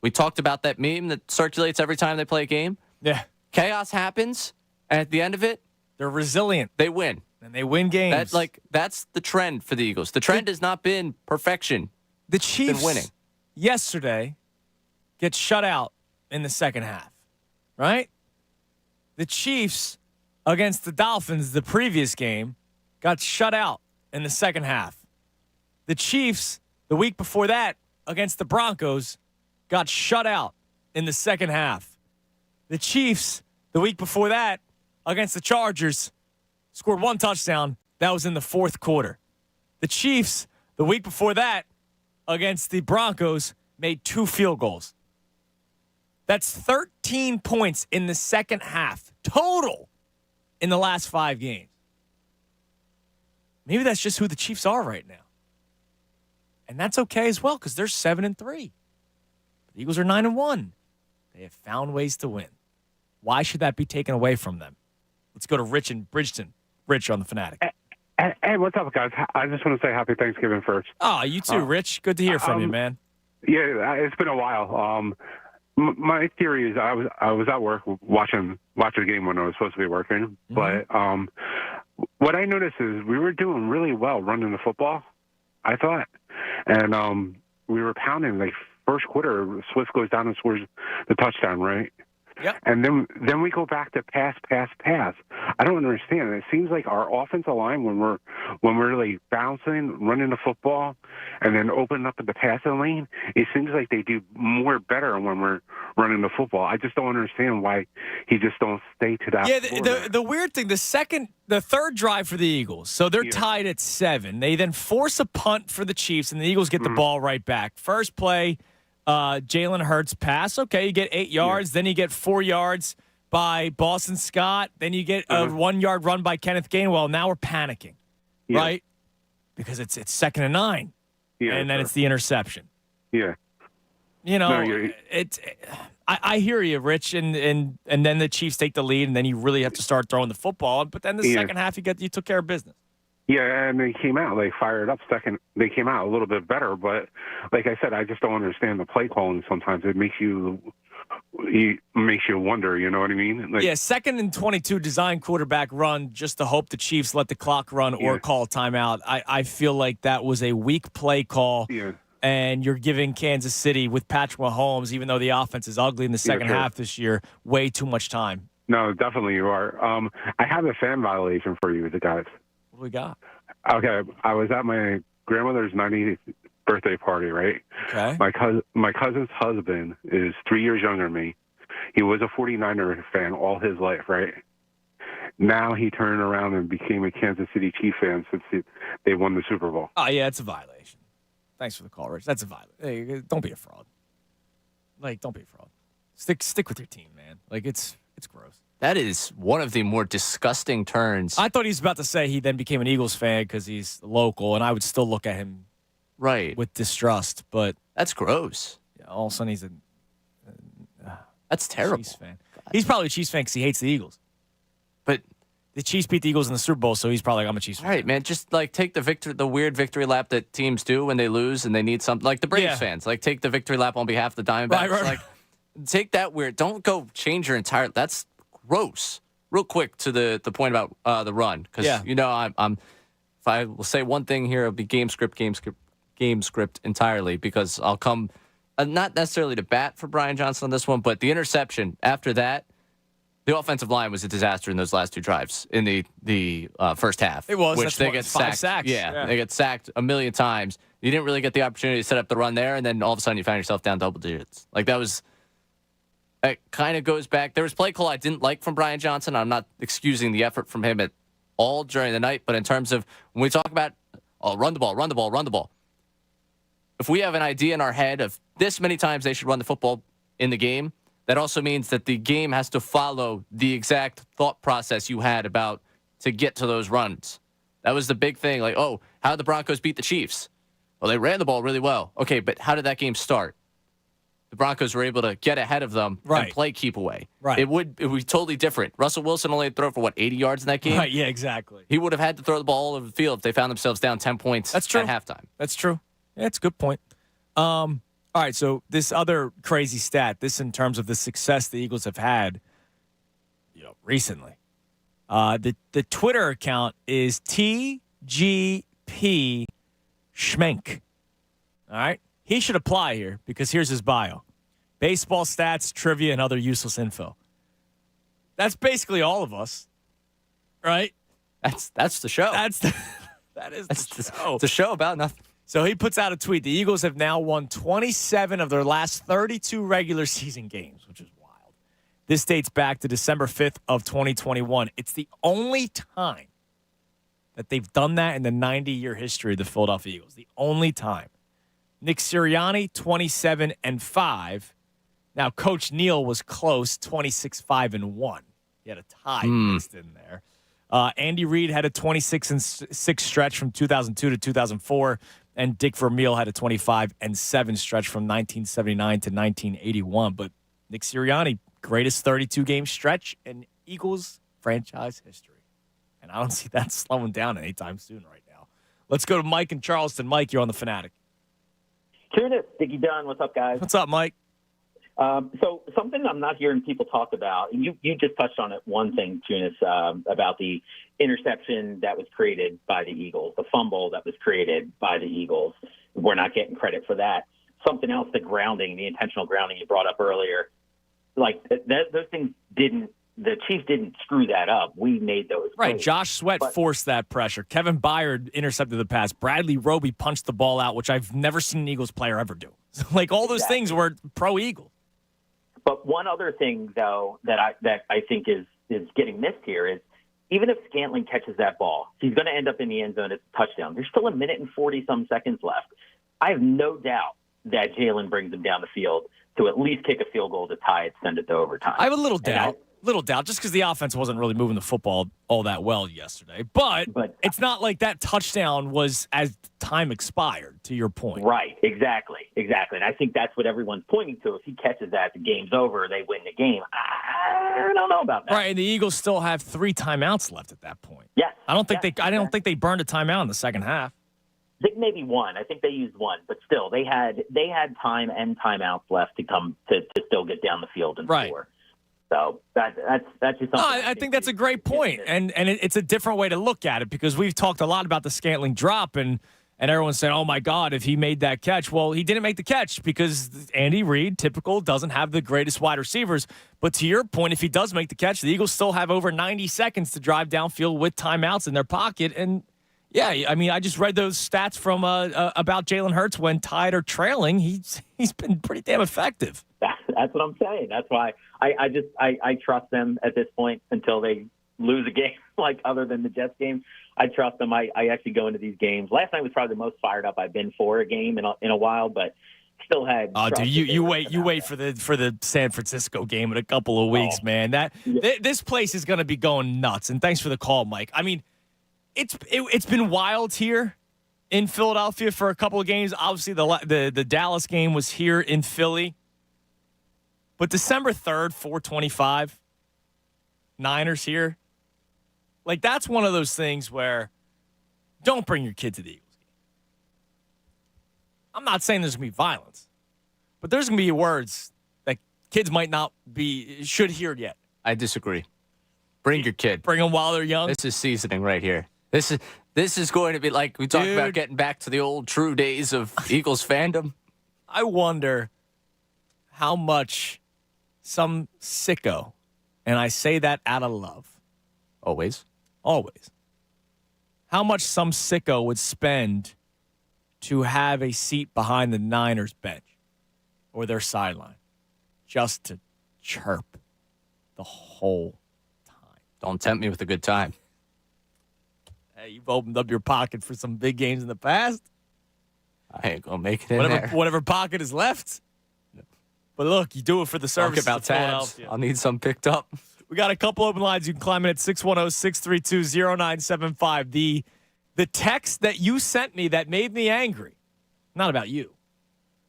We talked about that meme that circulates every time they play a game. Yeah. Chaos happens, and at the end of it, they're resilient. They win. And they win games. That's the trend for the Eagles. The trend has not been perfection. The Chiefs been winning. Yesterday get shut out in the second half, right? The Chiefs against the Dolphins, the previous game, got shut out in the second half. The Chiefs, the week before that, against the Broncos, got shut out in the second half. The Chiefs, the week before that, against the Chargers, scored 1 touchdown. That was in the fourth quarter. The Chiefs, the week before that, against the Broncos, made 2 field goals. That's 13 points in the second half total in the last 5 games. Maybe that's just who the Chiefs are right now. And that's okay as well because they're 7-3. The Eagles are 9-1. They have found ways to win. Why should that be taken away from them? Let's go to Rich in Bridgeton. Rich on the Fanatic. Hey, what's up, guys? I just want to say happy Thanksgiving first. Oh, you too, Rich. Good to hear from you, man. Yeah, it's been a while. My theory is I was at work watching the game when I was supposed to be working, but what I noticed is we were doing really well running the football, I thought, and we were pounding. Like first quarter, Swift goes down and scores the touchdown, right? Yep. And then we go back to pass. I don't understand. It seems like our offensive line when we're like bouncing, running the football, and then opening up in the passing lane, it seems like they do more better when we're running the football. I just don't understand why he just don't stay to that. Yeah, the weird thing, the third drive for the Eagles, so they're tied at 7. They then force a punt for the Chiefs, and the Eagles get the ball right back. First play, Jalen Hurts pass. Okay, you get 8 yards. Then you get 4 yards by Boston Scott. Then you get a 1 yard run by Kenneth Gainwell. Now we're panicking, right? Because it's 2nd and 9. Yeah, and then it's the interception. Yeah. You know, I hear you, Rich, and then the Chiefs take the lead, and then you really have to start throwing the football. But then the second half, you took care of business. Yeah, and they came out, they fired up second. They came out a little bit better, but like I said, I just don't understand the play calling sometimes. It makes you wonder, you know what I mean? Like, 2nd and 22 design quarterback run just to hope the Chiefs let the clock run or call timeout. I feel like that was a weak play call. Yeah. And you're giving Kansas City with Patrick Mahomes, even though the offense is ugly in the second half this year, way too much time. No, definitely you are. I have a fan violation for you, the guys. What do we got? Okay, I was at my grandmother's 90th birthday party, right? Okay. My cousin's husband is 3 years younger than me. He was a 49er fan all his life, right? Now he turned around and became a Kansas City Chiefs fan since they won the Super Bowl. Oh, yeah, it's a violation. Thanks for the call, Rich. That's a violation. Hey, don't be a fraud. Don't be a fraud. Stick with your team, man. It's gross. That is one of the more disgusting turns. I thought he was about to say he then became an Eagles fan because he's local, and I would still look at him with distrust. But that's gross. Yeah, all of a sudden he's that's terrible. Chiefs fan. He's probably a Chiefs fan because he hates the Eagles. But the Chiefs beat the Eagles in the Super Bowl, so he's probably like, I'm a Chiefs fan. All right, man. Just take the weird victory lap that teams do when they lose and they need something. Like the Braves fans, take the victory lap on behalf of the Diamondbacks. Right. Take that weird. Don't go change your entire. That's gross. Real quick to the point about the run, because I'm if I will say one thing here, it'll be game script entirely, because I'll come not necessarily to bat for Brian Johnson on this one, but the interception after that, the offensive line was a disaster in those last 2 drives in the first half. It was, which they get 5 sacked. sacks. Yeah, they get sacked a million times. You didn't really get the opportunity to set up the run there, and then all of a sudden you found yourself down double digits. That was. It kind of goes back. There was play call I didn't like from Brian Johnson. I'm not excusing the effort from him at all during the night, but in terms of when we talk about run the ball. If we have an idea in our head of this many times they should run the football in the game, that also means that the game has to follow the exact thought process you had about to get to those runs. That was the big thing. How did the Broncos beat the Chiefs? Well, they ran the ball really well. Okay, but how did that game start? the Broncos were able to get ahead of them and play keep away. Right. It would be totally different. Russell Wilson only had to throw for, 80 yards in that game? Right, yeah, exactly. He would have had to throw the ball all over the field if they found themselves down 10 points That's true. at halftime. That's true. Yeah, that's a good point. All right, so this other crazy stat, this in terms of the success the Eagles have had recently. The Twitter account is TGP Schmenk. All right? He should apply here because here's his bio. Baseball stats, trivia, and other useless info. That's basically all of us, right? That's the show. That is the show. It's a show about nothing. So he puts out a tweet. The Eagles have now won 27 of their last 32 regular season games, which is wild. This dates back to December 5th of 2021. It's the only time that they've done that in the 90-year history of the Philadelphia Eagles. The only time. Nick Sirianni, 27-5. Now, Coach Neal was close, 26-5-1. He had a tie mixed in there. Andy Reid had a 26-6 stretch from 2002 to 2004, and Dick Vermeil had a 25-7 stretch from 1979 to 1981. But Nick Sirianni, greatest 32-game stretch in Eagles franchise history. And I don't see that slowing down anytime soon right now. Let's go to Mike in Charleston. Mike, you're on the Fanatic. Tunis, Dickie Dunn, what's up, guys? What's up, Mike? So something I'm not hearing people talk about, and you just touched on it, one thing, Tunis, about the interception that was created by the Eagles, the fumble that was created by the Eagles. We're not getting credit for that. Something else, the grounding, the intentional grounding you brought up earlier, like those things the Chiefs didn't screw that up. We made those Right, plays. Josh Sweat forced that pressure. Kevin Byard intercepted the pass. Bradley Roby punched the ball out, which I've never seen an Eagles player ever do. So, like, all those things were pro-Eagle. But one other thing, though, that I think is getting missed here is even if Scantling catches that ball, he's going to end up in the end zone. It's a touchdown. There's still 1 minute and 40-some seconds left. I have no doubt that Jalen brings him down the field to at least kick a field goal to tie it, send it to overtime. I have a little doubt. Just because the offense wasn't really moving the football all that well yesterday. But it's not like that touchdown was as time expired, to your point. Right, exactly. And I think that's what everyone's pointing to. If he catches that, the game's over, they win the game. I don't know about that. Right, and the Eagles still have 3 timeouts left at that point. Yes. I don't think they burned a timeout in the second half. I think maybe one. I think they used one, but still, they had time and timeouts left to come to still get down the field and score. So that's just something. No, I think that's a great point, and it's a different way to look at it because we've talked a lot about the Scantling drop, and everyone said, "Oh my God, if he made that catch." Well, he didn't make the catch because Andy Reid, typical, doesn't have the greatest wide receivers. But to your point, if he does make the catch, the Eagles still have over 90 seconds to drive downfield with timeouts in their pocket. And yeah, I mean, I just read those stats from about Jalen Hurts when tied or trailing. He's been pretty damn effective. That's what I'm saying. That's why I trust them at this point until they lose a game. Like other than the Jets game, I trust them. I actually go into these games. Last night was probably the most fired up I've been for a game in a while, but still had. Oh, dude, you wait for the San Francisco game in a couple of weeks, man. This place is going to be going nuts. And thanks for the call, Mike. I mean, it's been wild here in Philadelphia for a couple of games. Obviously, the Dallas game was here in Philly. But December 3rd, 4:25, Niners here. Like, that's one of those things where don't bring your kid to the Eagles game. I'm not saying there's going to be violence, but there's going to be words that kids should hear yet. I disagree. Bring your kid. Bring them while they're young. This is seasoning right here. This is going to be like we talked about getting back to the old true days of Eagles fandom. I wonder how much some sicko, and I say that out of love. Always. How much some sicko would spend to have a seat behind the Niners bench or their sideline just to chirp the whole time. Don't tempt me with a good time. Hey, you've opened up your pocket for some big games in the past. I ain't going to make it in there. Whatever pocket is left. But look, you do it for the service. Talk about tabs. I'll need some picked up. We got a couple open lines. You can climb in at 610-632-0975. The text that you sent me that made me angry, not about you,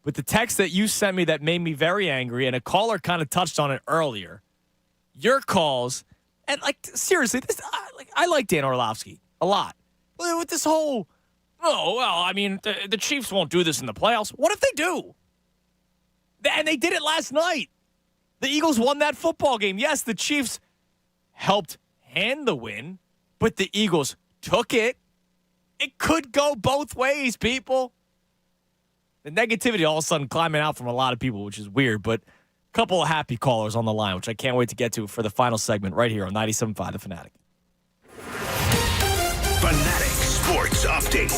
But the text that you sent me that made me very angry, and a caller kind of touched on it earlier, your calls, and seriously, I like Dan Orlovsky a lot. But with this whole, the Chiefs won't do this in the playoffs. What if they do? And they did it last night. The Eagles won that football game. Yes, the Chiefs helped hand the win, but the Eagles took it. It could go both ways, people. The negativity all of a sudden climbing out from a lot of people, which is weird, but a couple of happy callers on the line, which I can't wait to get to for the final segment right here on 97.5 The Fanatic. Fanatic Sports Update.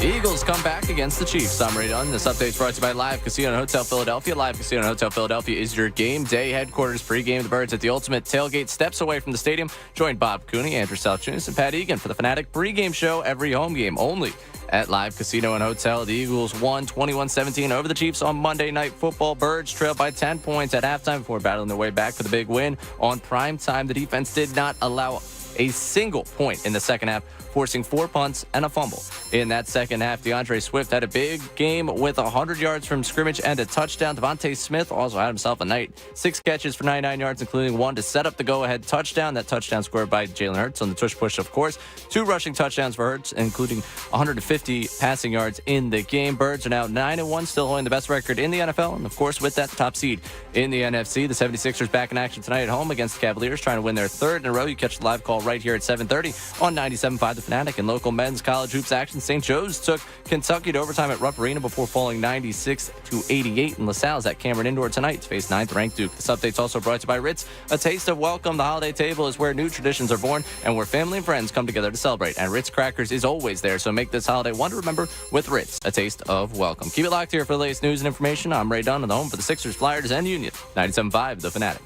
Eagles come back against the Chiefs. I'm Ray Dunn. This update is brought to you by Live Casino and Hotel Philadelphia. Live Casino and Hotel Philadelphia is your game day headquarters pregame. The Birds at the ultimate tailgate steps away from the stadium. Join Bob Cooney, Andrew Salchunas, and Pat Egan for the Fanatic pregame show every home game only at Live Casino and Hotel. The Eagles won 21-17 over the Chiefs on Monday Night Football. Birds trailed by 10 points at halftime before battling their way back for the big win on prime time. The defense did not allow a single point in the second half, forcing 4 punts and a fumble. In that second half, DeAndre Swift had a big game with 100 yards from scrimmage and a touchdown. Devontae Smith also had himself a night. 6 catches for 99 yards, including one to set up the go-ahead touchdown. That touchdown scored by Jalen Hurts on the tush push, of course. 2 rushing touchdowns for Hurts, including 150 passing yards in the game. Birds are now 9-1, still holding the best record in the NFL. And, of course, with that, the top seed in the NFC. The 76ers back in action tonight at home against the Cavaliers, trying to win their third in a row. You catch the live call right here at 7:30 on 97.5 The Fanatic. And local men's college hoops action. St. Joe's took Kentucky to overtime at Rupp Arena before falling 96-88. And LaSalle's at Cameron Indoor tonight to face 9th-ranked Duke. This update's also brought to you by Ritz. A taste of welcome. The holiday table is where new traditions are born and where family and friends come together to celebrate. And Ritz Crackers is always there, so make this holiday one to remember with Ritz. A taste of welcome. Keep it locked here for the latest news and information. I'm Ray Dunn, on the home for the Sixers, Flyers, and Union. 97.5 The Fanatic.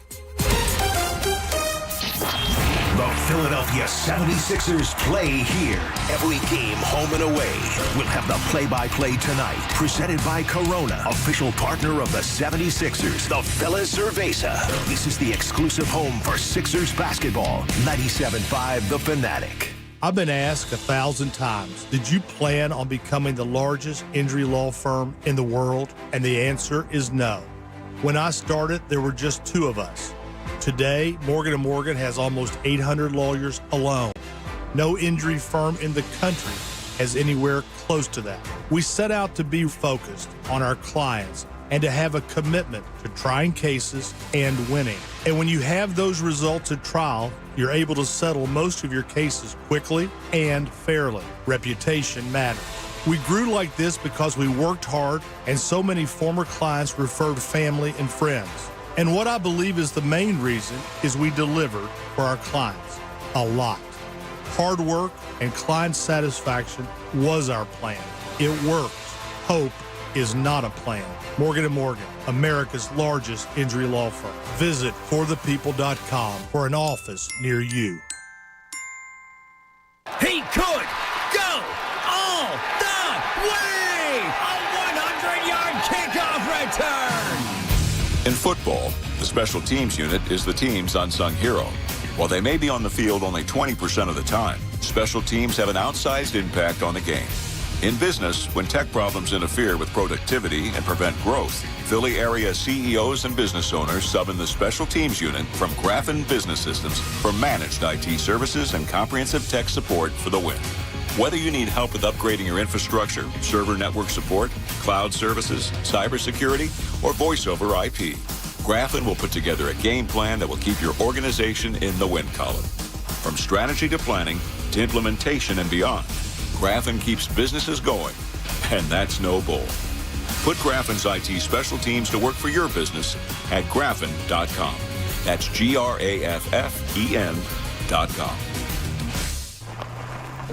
The Philadelphia 76ers play here. Every game home and away. We'll have the play-by-play tonight. Presented by Corona, official partner of the 76ers, the Phila Cerveza. This is the exclusive home for Sixers basketball. 97.5 The Fanatic. I've been asked 1,000 times, did you plan on becoming the largest injury law firm in the world? And the answer is no. When I started, there were just 2 of us. Today, Morgan & Morgan has almost 800 lawyers alone. No injury firm in the country has anywhere close to that. We set out to be focused on our clients and to have a commitment to trying cases and winning. And when you have those results at trial, you're able to settle most of your cases quickly and fairly. Reputation matters. We grew like this because we worked hard and so many former clients referred family and friends. And what I believe is the main reason is we delivered for our clients a lot. Hard work and client satisfaction was our plan. It worked. Hope is not a plan. Morgan & Morgan, America's largest injury law firm. Visit forthepeople.com for an office near you. He could go all the way! A 100-yard kickoff return! In football, the special teams unit is the team's unsung hero. While they may be on the field only 20% of the time, special teams have an outsized impact on the game. In business, when tech problems interfere with productivity and prevent growth, Philly area CEOs and business owners sub in the special teams unit from Graffin Business Systems for managed IT services and comprehensive tech support for the win. Whether you need help with upgrading your infrastructure, server network support, cloud services, cybersecurity, or voice over IP, Graffin will put together a game plan that will keep your organization in the win column. From strategy to planning to implementation and beyond, Graffin keeps businesses going, and that's no bull. Put Graffin's IT special teams to work for your business at Graffin.com. That's GRAFFEN.com.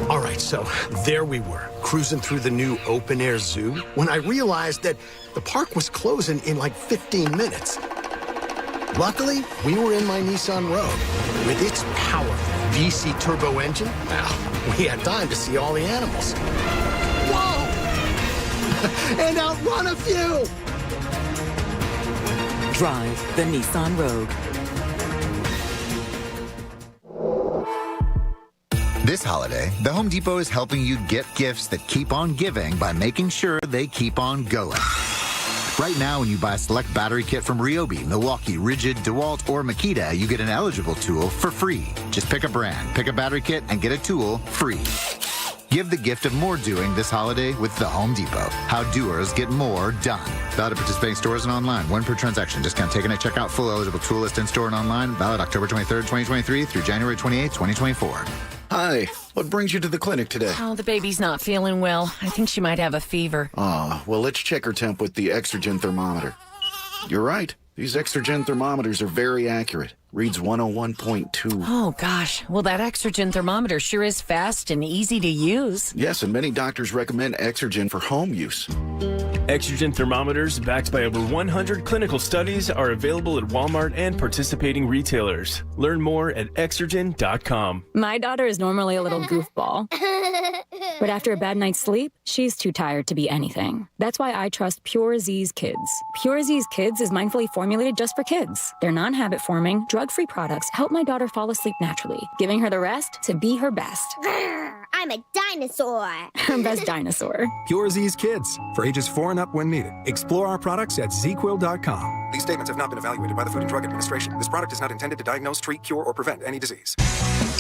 All right, so there we were, cruising through the new open-air zoo, when I realized that the park was closing in like 15 minutes. Luckily, we were in my Nissan Rogue. With its powerful VC turbo engine, well, we had time to see all the animals. Whoa! And outrun a few! Drive the Nissan Rogue. This holiday, the Home Depot is helping you get gifts that keep on giving by making sure they keep on going. Right now, when you buy a select battery kit from Ryobi, Milwaukee, Rigid, DeWalt, or Makita, you get an eligible tool for free. Just pick a brand, pick a battery kit, and get a tool free. Give the gift of more doing this holiday with the Home Depot. How doers get more done. Valid at participating stores and online. One per transaction. Discount taken at checkout. Full eligible tool list in store and online. Valid October 23rd, 2023 through January 28th, 2024. Hi. What brings you to the clinic today? Oh, the baby's not feeling well. I think she might have a fever. Oh, well, let's check her temp with the Exergen thermometer. You're right. These Exergen thermometers are very accurate. Reads 101.2. Oh, gosh. Well, that Exergen thermometer sure is fast and easy to use. Yes, and many doctors recommend Exergen for home use. Exergen thermometers, backed by over 100 clinical studies, are available at Walmart and participating retailers. Learn more at Exergen.com. My daughter is normally a little goofball. But after a bad night's sleep, she's too tired to be anything. That's why I trust Pure Z's Kids. Pure Z's Kids is mindfully formulated just for kids. They're non-habit forming, drug-free products help my daughter fall asleep naturally, giving her the rest to be her best. I'm a dinosaur. Her best dinosaur. Pure Z's Kids, for ages 4 and up when needed. Explore our products at zquill.com. These statements have not been evaluated by the Food and Drug Administration. This product is not intended to diagnose, treat, cure, or prevent any disease.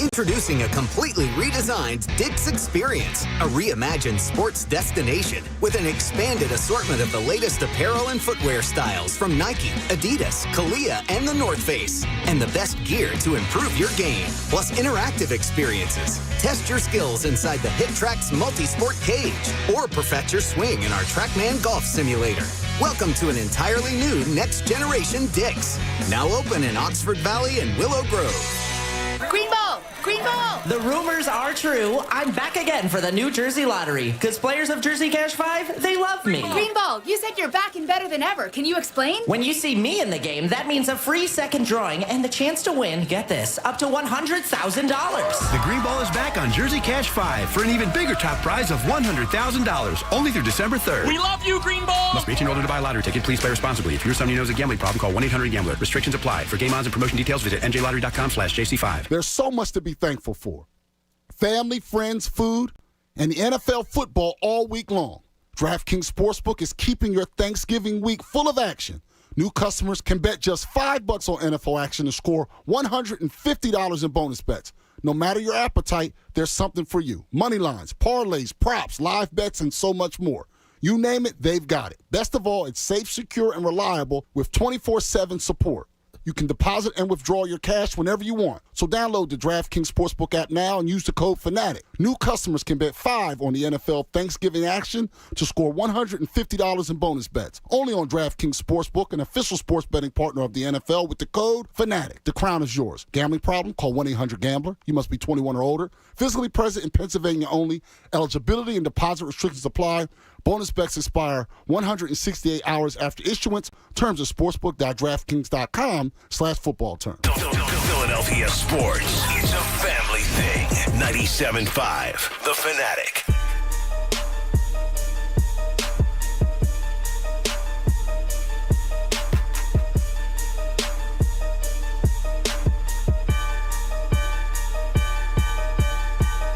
Introducing a completely redesigned Dick's Experience, a reimagined sports destination with an expanded assortment of the latest apparel and footwear styles from Nike, Adidas, Kalia, and the North Face, and the best gear to improve your game, plus interactive experiences. Test your skills inside the HitTrax multi-sport cage, or perfect your swing in our TrackMan golf simulator. Welcome to an entirely new next-generation Dick's, now open in Oxford Valley and Willow Grove. Green ball! Green ball! The rumors are true. I'm back again for the New Jersey Lottery. Because players of Jersey Cash 5, they love me. Green ball, you said you're back and better than ever. Can you explain? When you see me in the game, that means a free second drawing and the chance to win, get this, up to $100,000. The Green Ball is back on Jersey Cash 5 for an even bigger top prize of $100,000. Only through December 3rd. We love you, Green Ball! Must be 18 or older to buy a lottery ticket. Please play responsibly. If you're somebody who knows a gambling problem, call 1-800-GAMBLER. Restrictions apply. For game odds and promotion details, visit njlottery.com/JC5. There's so much to be thankful for. Family, friends, food, and the NFL football all week long. DraftKings Sportsbook is keeping your Thanksgiving week full of action. New customers can bet just $5 on NFL action and score $150 in bonus bets. No matter your appetite, there's something for you. Money lines, parlays, props, live bets, and so much more. You name it, they've got it. Best of all, it's safe, secure, and reliable with 24/7 support. You can deposit and withdraw your cash whenever you want. So download the DraftKings Sportsbook app now and use the code FANATIC. New customers can bet $5 on the NFL Thanksgiving action to score $150 in bonus bets. Only on DraftKings Sportsbook, an official sports betting partner of the NFL, with the code FANATIC. The crown is yours. Gambling problem? Call 1-800-GAMBLER. You must be 21 or older. Physically present in Pennsylvania only. Eligibility and deposit restrictions apply. Bonus bets expire 168 hours after issuance. Terms at sportsbook.draftkings.com/football terms. Philadelphia sports. It's a family thing. 97.5, The Fanatic.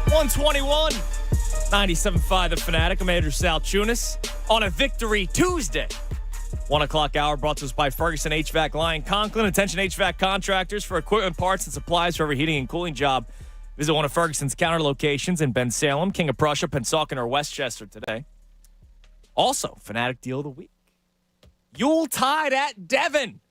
$121. 97.5 The Fanatic. I'm Andrew Salchunas on a Victory Tuesday. 1 o'clock hour brought to us by Ferguson HVAC Lyon Conklin. Attention HVAC contractors for equipment, parts, and supplies for every heating and cooling job. Visit one of Ferguson's counter locations in Ben Salem, King of Prussia, Pennsauken, or Westchester today. Also, Fanatic Deal of the Week. Yuletide at Devon.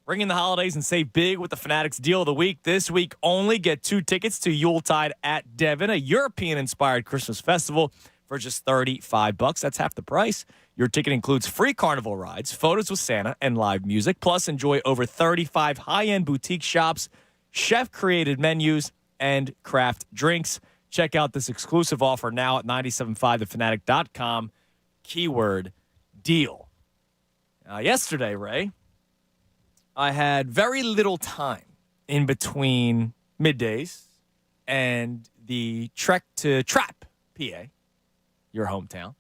Bring in the holidays and save big with the Fanatics Deal of the Week. This week only, get 2 tickets to Yuletide at Devon, a European-inspired Christmas festival, for just $35. That's half the price. Your ticket includes free carnival rides, photos with Santa, and live music. Plus, enjoy over 35 high-end boutique shops, chef-created menus, and craft drinks. Check out this exclusive offer now at 975thefanatic.com. Keyword deal. Yesterday, Ray, I had very little time in between middays and the trek to Trap, PA, your hometown.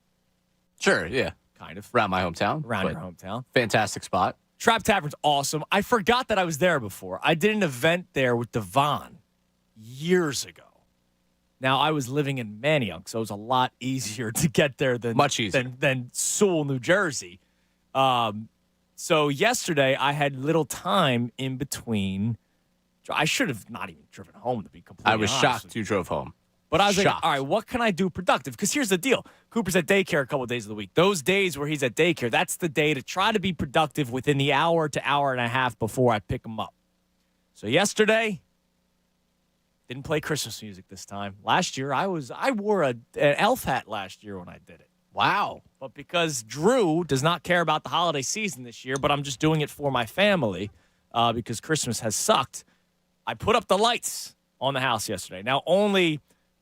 Sure, yeah. Kind of. Around my hometown. Around your hometown. Fantastic spot. Trap Tavern's awesome. I forgot that I was there before. I did an event there with Devon years ago. Now, I was living in Manayunk, so it was a lot easier to get there than Much easier. than Sewell, New Jersey. So yesterday I had little time in between. I should have not even driven home, to be completely honest. I was shocked you drove home. But I was like, Shocked. all right, what can I do productive? Because here's the deal. Cooper's at daycare a couple of days of the week. Those days where he's at daycare, that's the day to try to be productive within the hour to hour and a half before I pick him up. So yesterday, didn't play Christmas music this time. Last year, I wore an elf hat last year when I did it. Wow. But because Drew does not care about the holiday season this year, but I'm just doing it for my family because Christmas has sucked, I put up the lights on the house yesterday. Now, only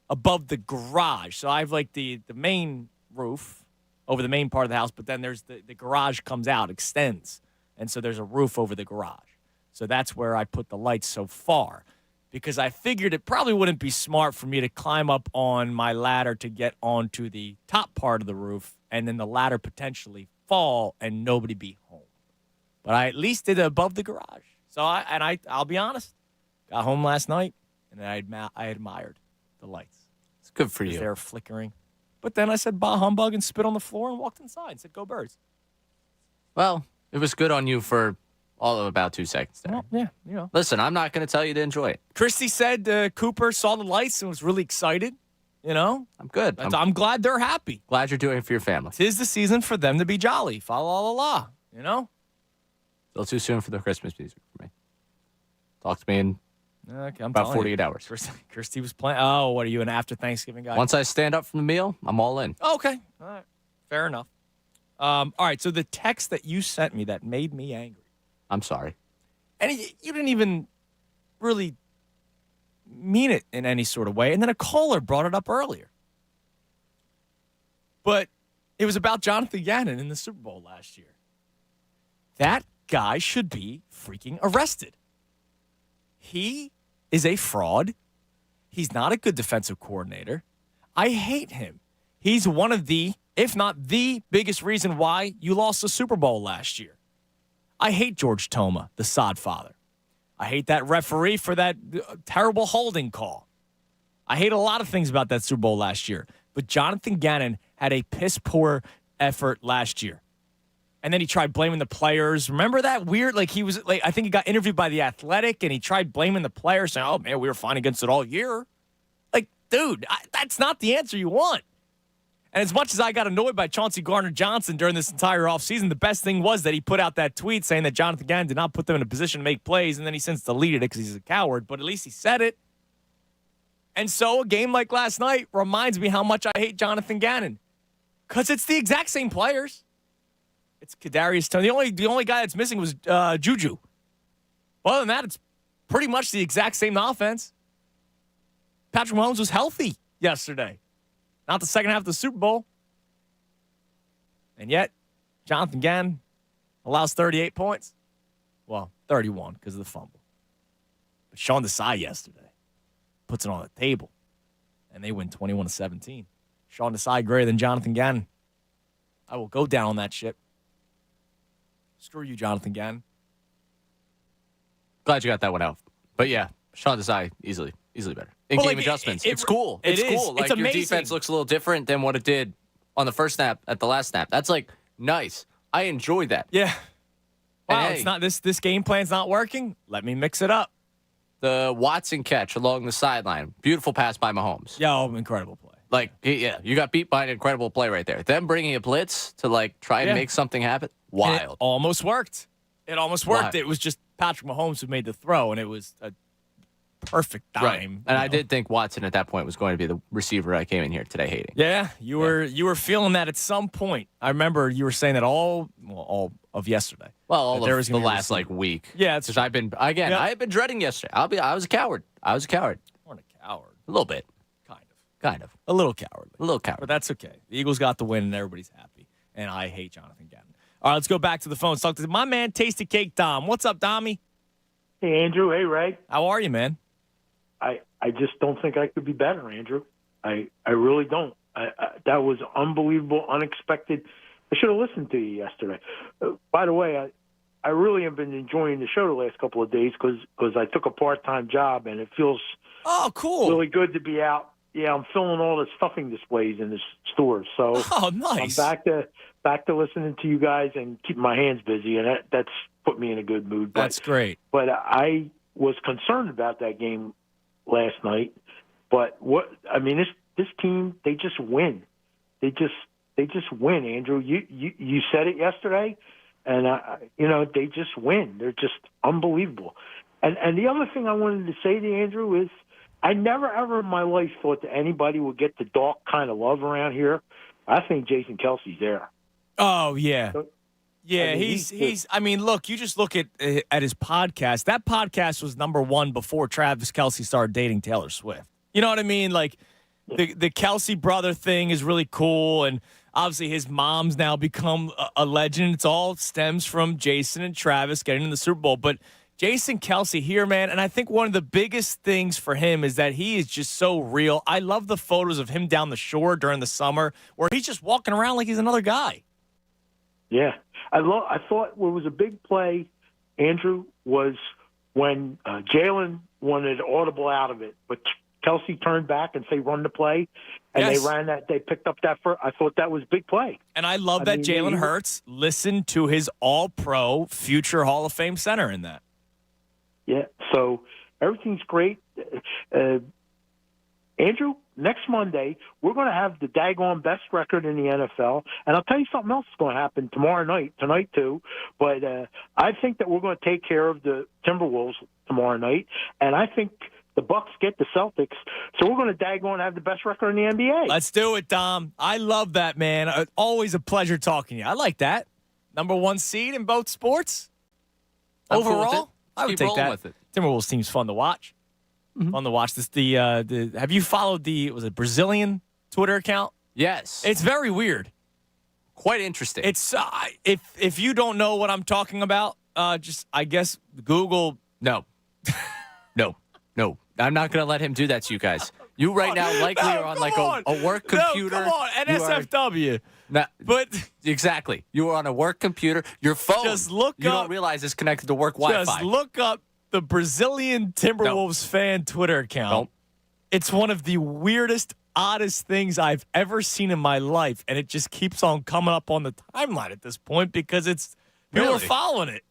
above the garage. So I have like the main roof over the main part of the house, but then there's the garage comes out, extends. And so there's a roof over the garage. So that's where I put the lights so far because I figured it probably wouldn't be smart for me to climb up on my ladder to get onto the top part of the roof and then the ladder potentially fall and nobody be home. But I at least did it above the garage. So I'll be honest, got home last night and I admired the lights. It's good for you. They were flickering. But then I said, bah humbug, and spit on the floor and walked inside and said, go Birds. Well, it was good on you for all of about 2 seconds there. Well, yeah, you know. Listen, I'm not going to tell you to enjoy it. Christy said Cooper saw the lights and was really excited. You know? I'm good. I'm glad they're happy. Glad you're doing it for your family. 'Tis the season for them to be jolly. Fa la la la. You know? Still too soon for the Christmas music for me. Talk to me in okay, I'm about 48 hours. Kirsty was playing. Oh, what are you, an after Thanksgiving guy? Once I stand up from the meal, I'm all in. Okay. All right. Fair enough. All right. So the text that you sent me that made me angry. I'm sorry. And you didn't even really mean it in any sort of way. And then a caller brought it up earlier. But it was about Jonathan Gannon in the Super Bowl last year. That guy should be freaking arrested. He is a fraud. He's not a good defensive coordinator. I hate him. He's one of the, if not the biggest reason why you lost the Super Bowl last year. I hate George Toma, the sod father. I hate that referee for that terrible holding call. I hate a lot of things about that Super Bowl last year. But Jonathan Gannon had a piss-poor effort last year. And then he tried blaming the players. Remember that weird, he was, I think he got interviewed by The Athletic, and he tried blaming the players, saying, oh, man, we were fine against it all year. Dude, that's not the answer you want. And as much as I got annoyed by Chauncey Gardner-Johnson during this entire offseason, the best thing was that he put out that tweet saying that Jonathan Gannon did not put them in a position to make plays, and then he since deleted it because he's a coward, but at least he said it. And so a game like last night reminds me how much I hate Jonathan Gannon because it's the exact same players. It's Kadarius Toney. The only guy that's missing was Juju. Other than that, it's pretty much the exact same offense. Patrick Mahomes was healthy yesterday. Not the second half of the Super Bowl. And yet, Jonathan Gannon allows 38 points. Well, 31 because of the fumble. But Sean Desai yesterday puts it on the table. And they win 21-17. Sean Desai greater than Jonathan Gannon. I will go down on that ship. Screw you, Jonathan Gannon. Glad you got that one out. But yeah, Sean Desai easily better. In-game adjustments. It's cool. It's cool. It's your amazing. defense looks a little different than what it did on the first snap at the last snap. That's nice. I enjoy that. Yeah. Wow, And it's not this game plan's not working. Let me mix it up. The Watson catch along the sideline. Beautiful pass by Mahomes. Yeah, incredible play. You got beat by an incredible play right there. Them bringing a blitz to try and make something happen. Wild. And it almost worked. Wild. It was just Patrick Mahomes who made the throw, and it was a perfect dime. Right. And I did think Watson at that point was going to be the receiver I came in here today hating. Yeah, you were feeling that at some point. I remember you were saying that all of yesterday. Well, all of the last week. Yeah, because I've been I had been dreading yesterday. I was a coward. You weren't a coward. A little bit. Kind of. A little cowardly. A little cowardly. But that's okay. The Eagles got the win, and everybody's happy. And I hate Jonathan Gannon. All right, let's go back to the phone. Let's talk to my man, Tasty Cake Dom. What's up, Dommy? Hey, Andrew. Hey, Ray. How are you, man? I just don't think I could be better, Andrew. I really don't. That was unbelievable, unexpected. I should have listened to you yesterday. By the way, I really have been enjoying the show the last couple of days because I took a part-time job, and it feels cool. really good to be out I'm filling all the stuffing displays in the stores. So oh, nice. I'm back to listening to you guys and keeping my hands busy, and that's put me in a good mood. That's great. But I was concerned about that game last night. But this team, they just win. They just win, Andrew. You said it yesterday, and they just win. They're just unbelievable. And the other thing I wanted to say to Andrew is, I never ever in my life thought that anybody would get the Doc kind of love around here. I think Jason Kelsey's there. Oh yeah. Yeah, he's. I mean, look, you just look at his podcast. That podcast was number one before Travis Kelce started dating Taylor Swift. You know what I mean? Like the Kelsey brother thing is really cool, and obviously his mom's now become a legend. It's all stems from Jason and Travis getting in the Super Bowl. But Jason Kelsey here, man, and I think one of the biggest things for him is that he is just so real. I love the photos of him down the shore during the summer where he's just walking around like he's another guy. Yeah. I thought what was a big play, Andrew, was when Jalen wanted audible out of it, but Kelsey turned back and say run the play, and Yes. they ran that. They picked up that first. I thought that was a big play. And I love that Jalen Hurts listened to his all-pro future Hall of Fame center in that. Yeah, so everything's great. Andrew, next Monday, we're going to have the daggone best record in the NFL. And I'll tell you something else is going to happen tonight too. But I think that we're going to take care of the Timberwolves tomorrow night. And I think the Bucks get the Celtics. So we're going to daggone have the best record in the NBA. Let's do it, Dom. I love that, man. Always a pleasure talking to you. I like that. Number one seed in both sports. I'm cool with Overall, it. I would Keep take rolling that. with it. Timberwolves team's fun to watch. Fun to watch. This have you followed was it Brazilian Twitter account? Yes. It's very weird. Quite interesting. It's if you don't know what I'm talking about, just I guess Google. No. No. I'm not going to let him do that to you guys. You right now likely are on like a work computer. No, come on, NSFW. But exactly. You are on a work computer. Your phone. Just look you up. don't realize it's connected to work Wi-Fi. Just look up the Brazilian Timberwolves fan Twitter account. Nope. It's one of the weirdest, oddest things I've ever seen in my life, and it just keeps on coming up on the timeline at this point because it's people are following it.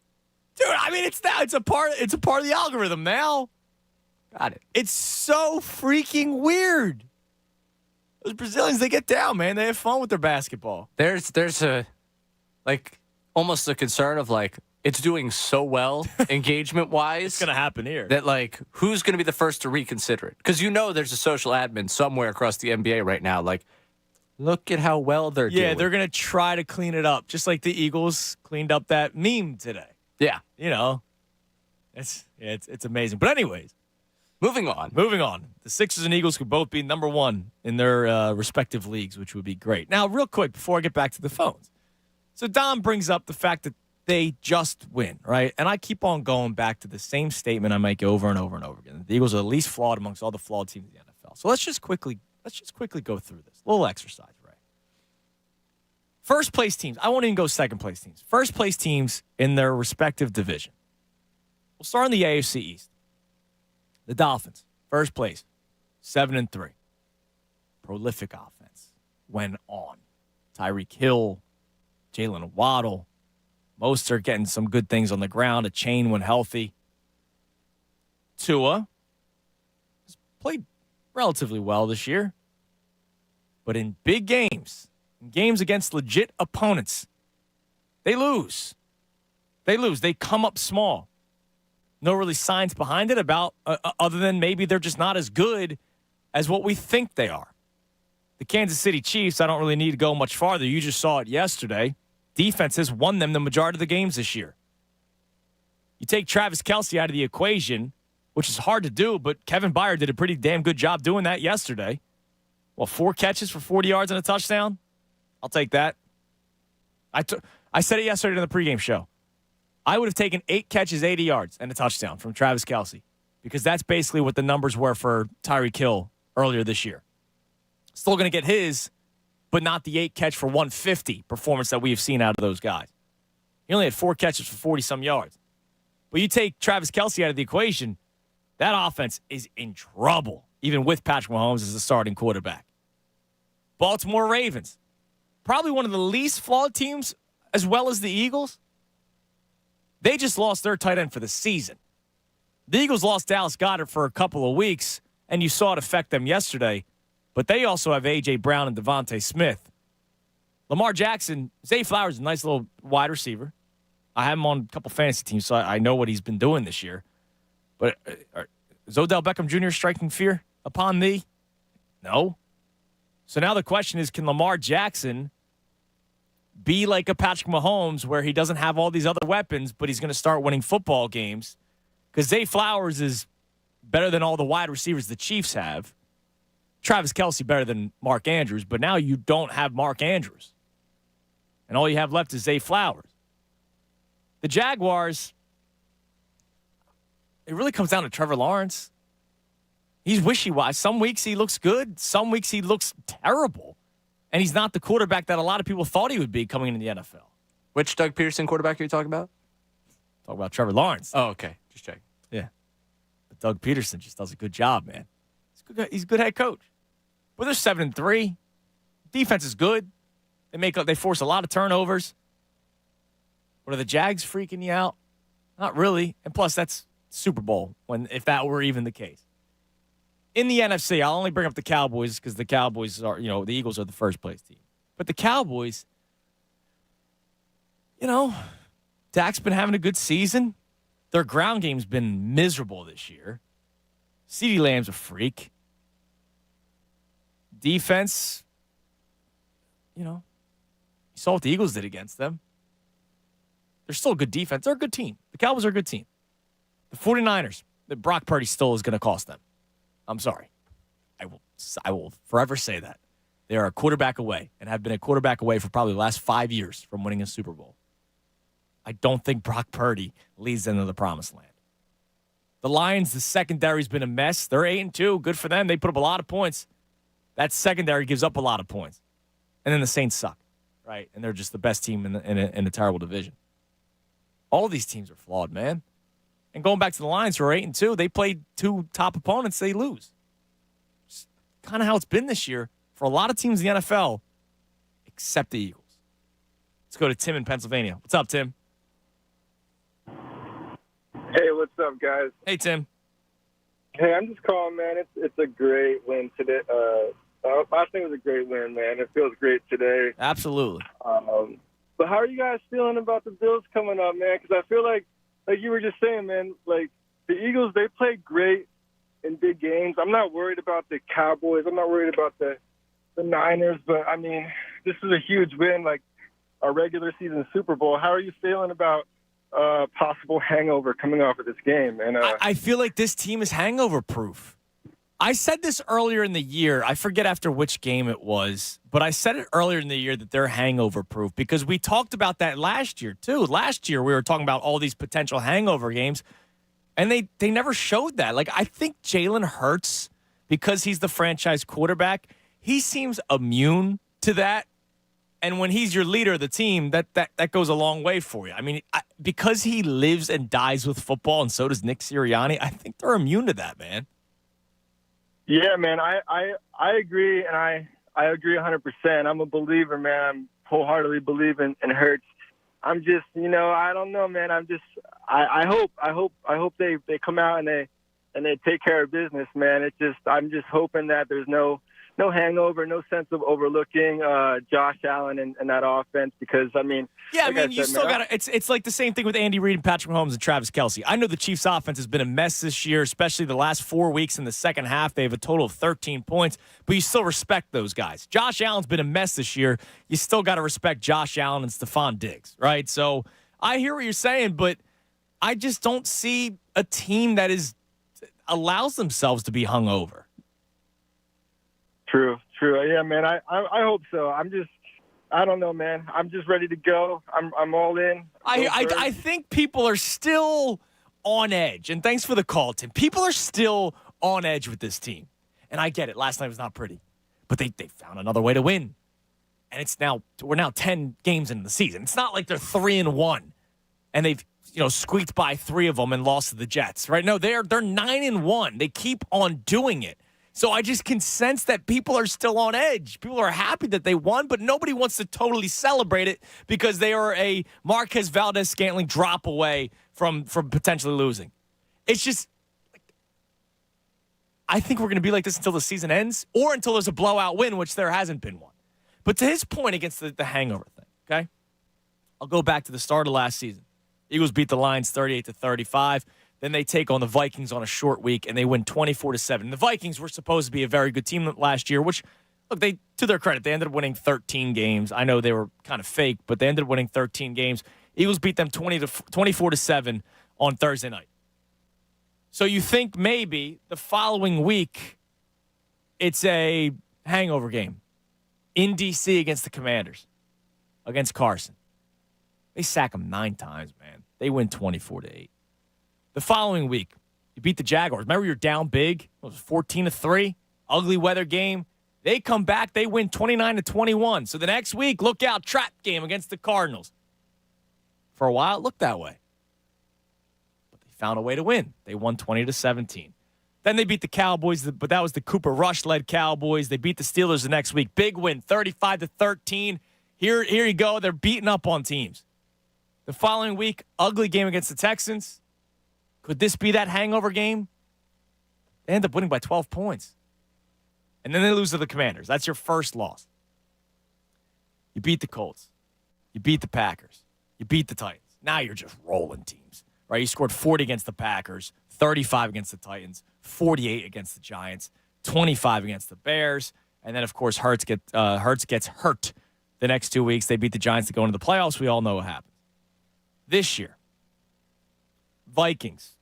Dude, I mean, it's a part of the algorithm now. Got it. It's so freaking weird. Those Brazilians, they get down, man. They have fun with their basketball. There's a like almost a concern of like it's doing so well engagement wise. It's gonna happen here. That like who's gonna be the first to reconsider it? Because there's a social admin somewhere across the NBA right now. Like, look at how well they're doing. Yeah, they're gonna try to clean it up, just like the Eagles cleaned up that meme today. Yeah, it's amazing. But anyways. Moving on. The Sixers and Eagles could both be number one in their respective leagues, which would be great. Now, real quick, before I get back to the phones. So Dom brings up the fact that they just win, right? And I keep on going back to the same statement I make over and over and over again. The Eagles are the least flawed amongst all the flawed teams in the NFL. So let's just quickly go through this. A little exercise, right? First place teams. I won't even go second place teams. First place teams in their respective division. We'll start in the AFC East. The Dolphins, first place, 7-3. Prolific offense went on. Tyreek Hill, Jalen Waddle, Mostert getting some good things on the ground. A chain when healthy. Tua has played relatively well this year. But in big games, in games against legit opponents, they lose. They come up small. No really signs behind it about other than maybe they're just not as good as what we think they are. The Kansas City Chiefs, I don't really need to go much farther. You just saw it yesterday. Defense has won them the majority of the games this year. You take Travis Kelce out of the equation, which is hard to do, but Kevin Byard did a pretty damn good job doing that yesterday. 4 catches for 40 yards and a touchdown? I'll take that. I said it yesterday in the pregame show. I would have taken 8 catches, 80 yards, and a touchdown from Travis Kelce because that's basically what the numbers were for Tyreek Hill earlier this year. Still going to get his, but not the 8 catch for 150 performance that we have seen out of those guys. He only had 4 catches for 40-some yards. But you take Travis Kelce out of the equation, that offense is in trouble. even with Patrick Mahomes as the starting quarterback. Baltimore Ravens, probably one of the least flawed teams as well as the Eagles. They just lost their tight end for the season. The Eagles lost Dallas Goedert for a couple of weeks, and you saw it affect them yesterday. But they also have A.J. Brown and Devontae Smith. Lamar Jackson, Zay Flowers is a nice little wide receiver. I have him on a couple fantasy teams, so I know what he's been doing this year. But is Odell Beckham Jr. striking fear upon thee? No. So now the question is, can Lamar Jackson be like a Patrick Mahomes where he doesn't have all these other weapons, but he's going to start winning football games? Because Zay Flowers is better than all the wide receivers the Chiefs have. Travis Kelce better than Mark Andrews, but now you don't have Mark Andrews. And all you have left is Zay Flowers. The Jaguars, it really comes down to Trevor Lawrence. He's wishy-washy. Some weeks he looks good. Some weeks he looks terrible. And he's not the quarterback that a lot of people thought he would be coming into the NFL. Which Doug Peterson quarterback are you talking about? Talk about Trevor Lawrence. Oh, okay. Just checking. Yeah. But Doug Peterson just does a good job, man. He's a good head coach. But they're 7-3. Defense is good. They force a lot of turnovers. But are the Jags freaking you out? Not really. And plus, that's Super Bowl if that were even the case. In the NFC, I'll only bring up the Cowboys because the Cowboys are, the Eagles are the first place team. But the Cowboys, Dak's been having a good season. Their ground game's been miserable this year. CeeDee Lamb's a freak. Defense, you saw what the Eagles did against them. They're still a good defense. They're a good team. The Cowboys are a good team. The 49ers, Brock Purdy still is going to cost them. I'm sorry. I will forever say that. They are a quarterback away and have been a quarterback away for probably the last 5 years from winning a Super Bowl. I don't think Brock Purdy leads them to the promised land. The Lions, the secondary's been a mess. They're 8-2. Good for them. They put up a lot of points. That secondary gives up a lot of points. And then the Saints suck, right? And they're just the best team in a terrible division. All of these teams are flawed, man. And going back to the Lions, who are 8-2, they played two top opponents, they lose. It's kind of how it's been this year for a lot of teams in the NFL, except the Eagles. Let's go to Tim in Pennsylvania. What's up, Tim? Hey, what's up, guys? Hey, Tim. Hey, I'm just calling, man. It's a great win today. I think it was a great win, man. It feels great today. Absolutely. But how are you guys feeling about the Bills coming up, man? Because I feel like you were just saying, man, like the Eagles, they play great in big games. I'm not worried about the Cowboys. I'm not worried about the Niners. But, I mean, this is a huge win, like a regular season Super Bowl. How are you feeling about possible hangover coming off of this game? And I feel like this team is hangover proof. I said this earlier in the year. I forget after which game it was, but I said it earlier in the year that they're hangover proof because we talked about that last year too. Last year we were talking about all these potential hangover games, and they never showed that. Like, I think Jalen Hurts, because he's the franchise quarterback, he seems immune to that. And when he's your leader of the team, that goes a long way for you. I mean, because he lives and dies with football, and so does Nick Sirianni, I think they're immune to that, man. Yeah, man, I agree, and I agree 100%. I'm a believer, man. I'm wholeheartedly believe in Hurts. I'm just, I don't know, man. I hope they come out and they take care of business, man. I'm just hoping that there's no hangover, no sense of overlooking Josh Allen and that offense because, I mean... Yeah, I mean, you still got to... It's like the same thing with Andy Reid and Patrick Mahomes and Travis Kelce. I know the Chiefs' offense has been a mess this year, especially the last 4 weeks in the second half. They have a total of 13 points, but you still respect those guys. Josh Allen's been a mess this year. You still got to respect Josh Allen and Stephon Diggs, right? So I hear what you're saying, but I just don't see a team that allows themselves to be hungover. True. Yeah, man. I hope so. I don't know, man. I'm just ready to go. I'm all in. I think people are still on edge. And thanks for the call, Tim. People are still on edge with this team. And I get it. Last night was not pretty. But they found another way to win. And we're now 10 games into the season. It's not like they're 3-1 and they've squeaked by 3 of them and lost to the Jets, right? No, they're 9-1. They keep on doing it. So I just can sense that people are still on edge. People are happy that they won, but nobody wants to totally celebrate it because they are a Marquez Valdez-Scantling drop away from potentially losing. It's just, I think we're going to be like this until the season ends or until there's a blowout win, which there hasn't been one. But to his point against the hangover thing, okay? I'll go back to the start of last season. Eagles beat the Lions 38-35. Then they take on the Vikings on a short week, and they win 24-7. The Vikings were supposed to be a very good team last year, which, look, they, to their credit, they ended up winning 13 games. I know they were kind of fake, but they ended up winning 13 games. Eagles beat them 24-7 on Thursday night. So you think maybe the following week it's a hangover game in D.C. against the Commanders, against Carson. They sack them 9 times, man. They win 24-8. The following week, you beat the Jaguars. Remember, you're down big. It was 14-3. Ugly weather game. They come back. They win 29-21. So the next week, look out, trap game against the Cardinals. For a while, it looked that way. But they found a way to win. They won 20-17. Then they beat the Cowboys, but that was the Cooper Rush-led Cowboys. They beat the Steelers the next week. Big win, 35-13. Here you go. They're beating up on teams. The following week, ugly game against the Texans. Could this be that hangover game? They end up winning by 12 points. And then they lose to the Commanders. That's your first loss. You beat the Colts. You beat the Packers. You beat the Titans. Now you're just rolling teams, right? You scored 40 against the Packers, 35 against the Titans, 48 against the Giants, 25 against the Bears. And then, of course, Hurts gets hurt the next 2 weeks. They beat the Giants to go into the playoffs. We all know what happens. This year, Vikings.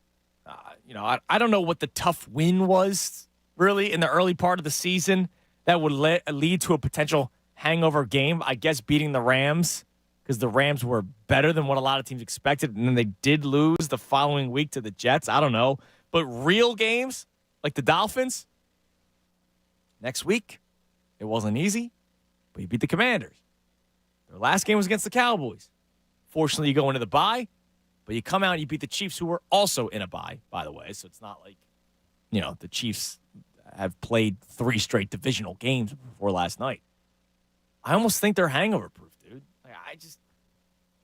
I don't know what the tough win was, really, in the early part of the season that would lead to a potential hangover game. I guess beating the Rams, because the Rams were better than what a lot of teams expected, and then they did lose the following week to the Jets. I don't know. But real games, like the Dolphins, next week, it wasn't easy, but you beat the Commanders. Their last game was against the Cowboys. Fortunately, you go into the bye, but you come out and you beat the Chiefs, who were also in a bye, by the way. So it's not like, the Chiefs have played 3 straight divisional games before last night. I almost think they're hangover proof, dude.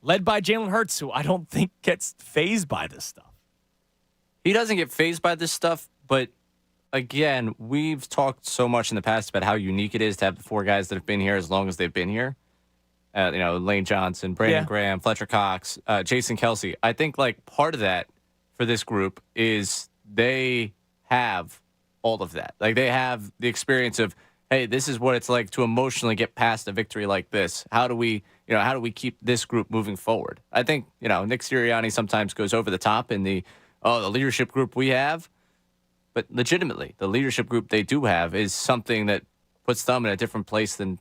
Led by Jalen Hurts, who I don't think gets fazed by this stuff. He doesn't get fazed by this stuff, but again, we've talked so much in the past about how unique it is to have the 4 guys that have been here as long as they've been here. Lane Johnson, Brandon Graham, Fletcher Cox, Jason Kelsey. I think part of that for this group is they have all of that. They have the experience of, hey, this is what it's like to emotionally get past a victory like this. How do we keep this group moving forward? I think, Nick Sirianni sometimes goes over the top in the leadership group we have. But legitimately, the leadership group they do have is something that puts them in a different place than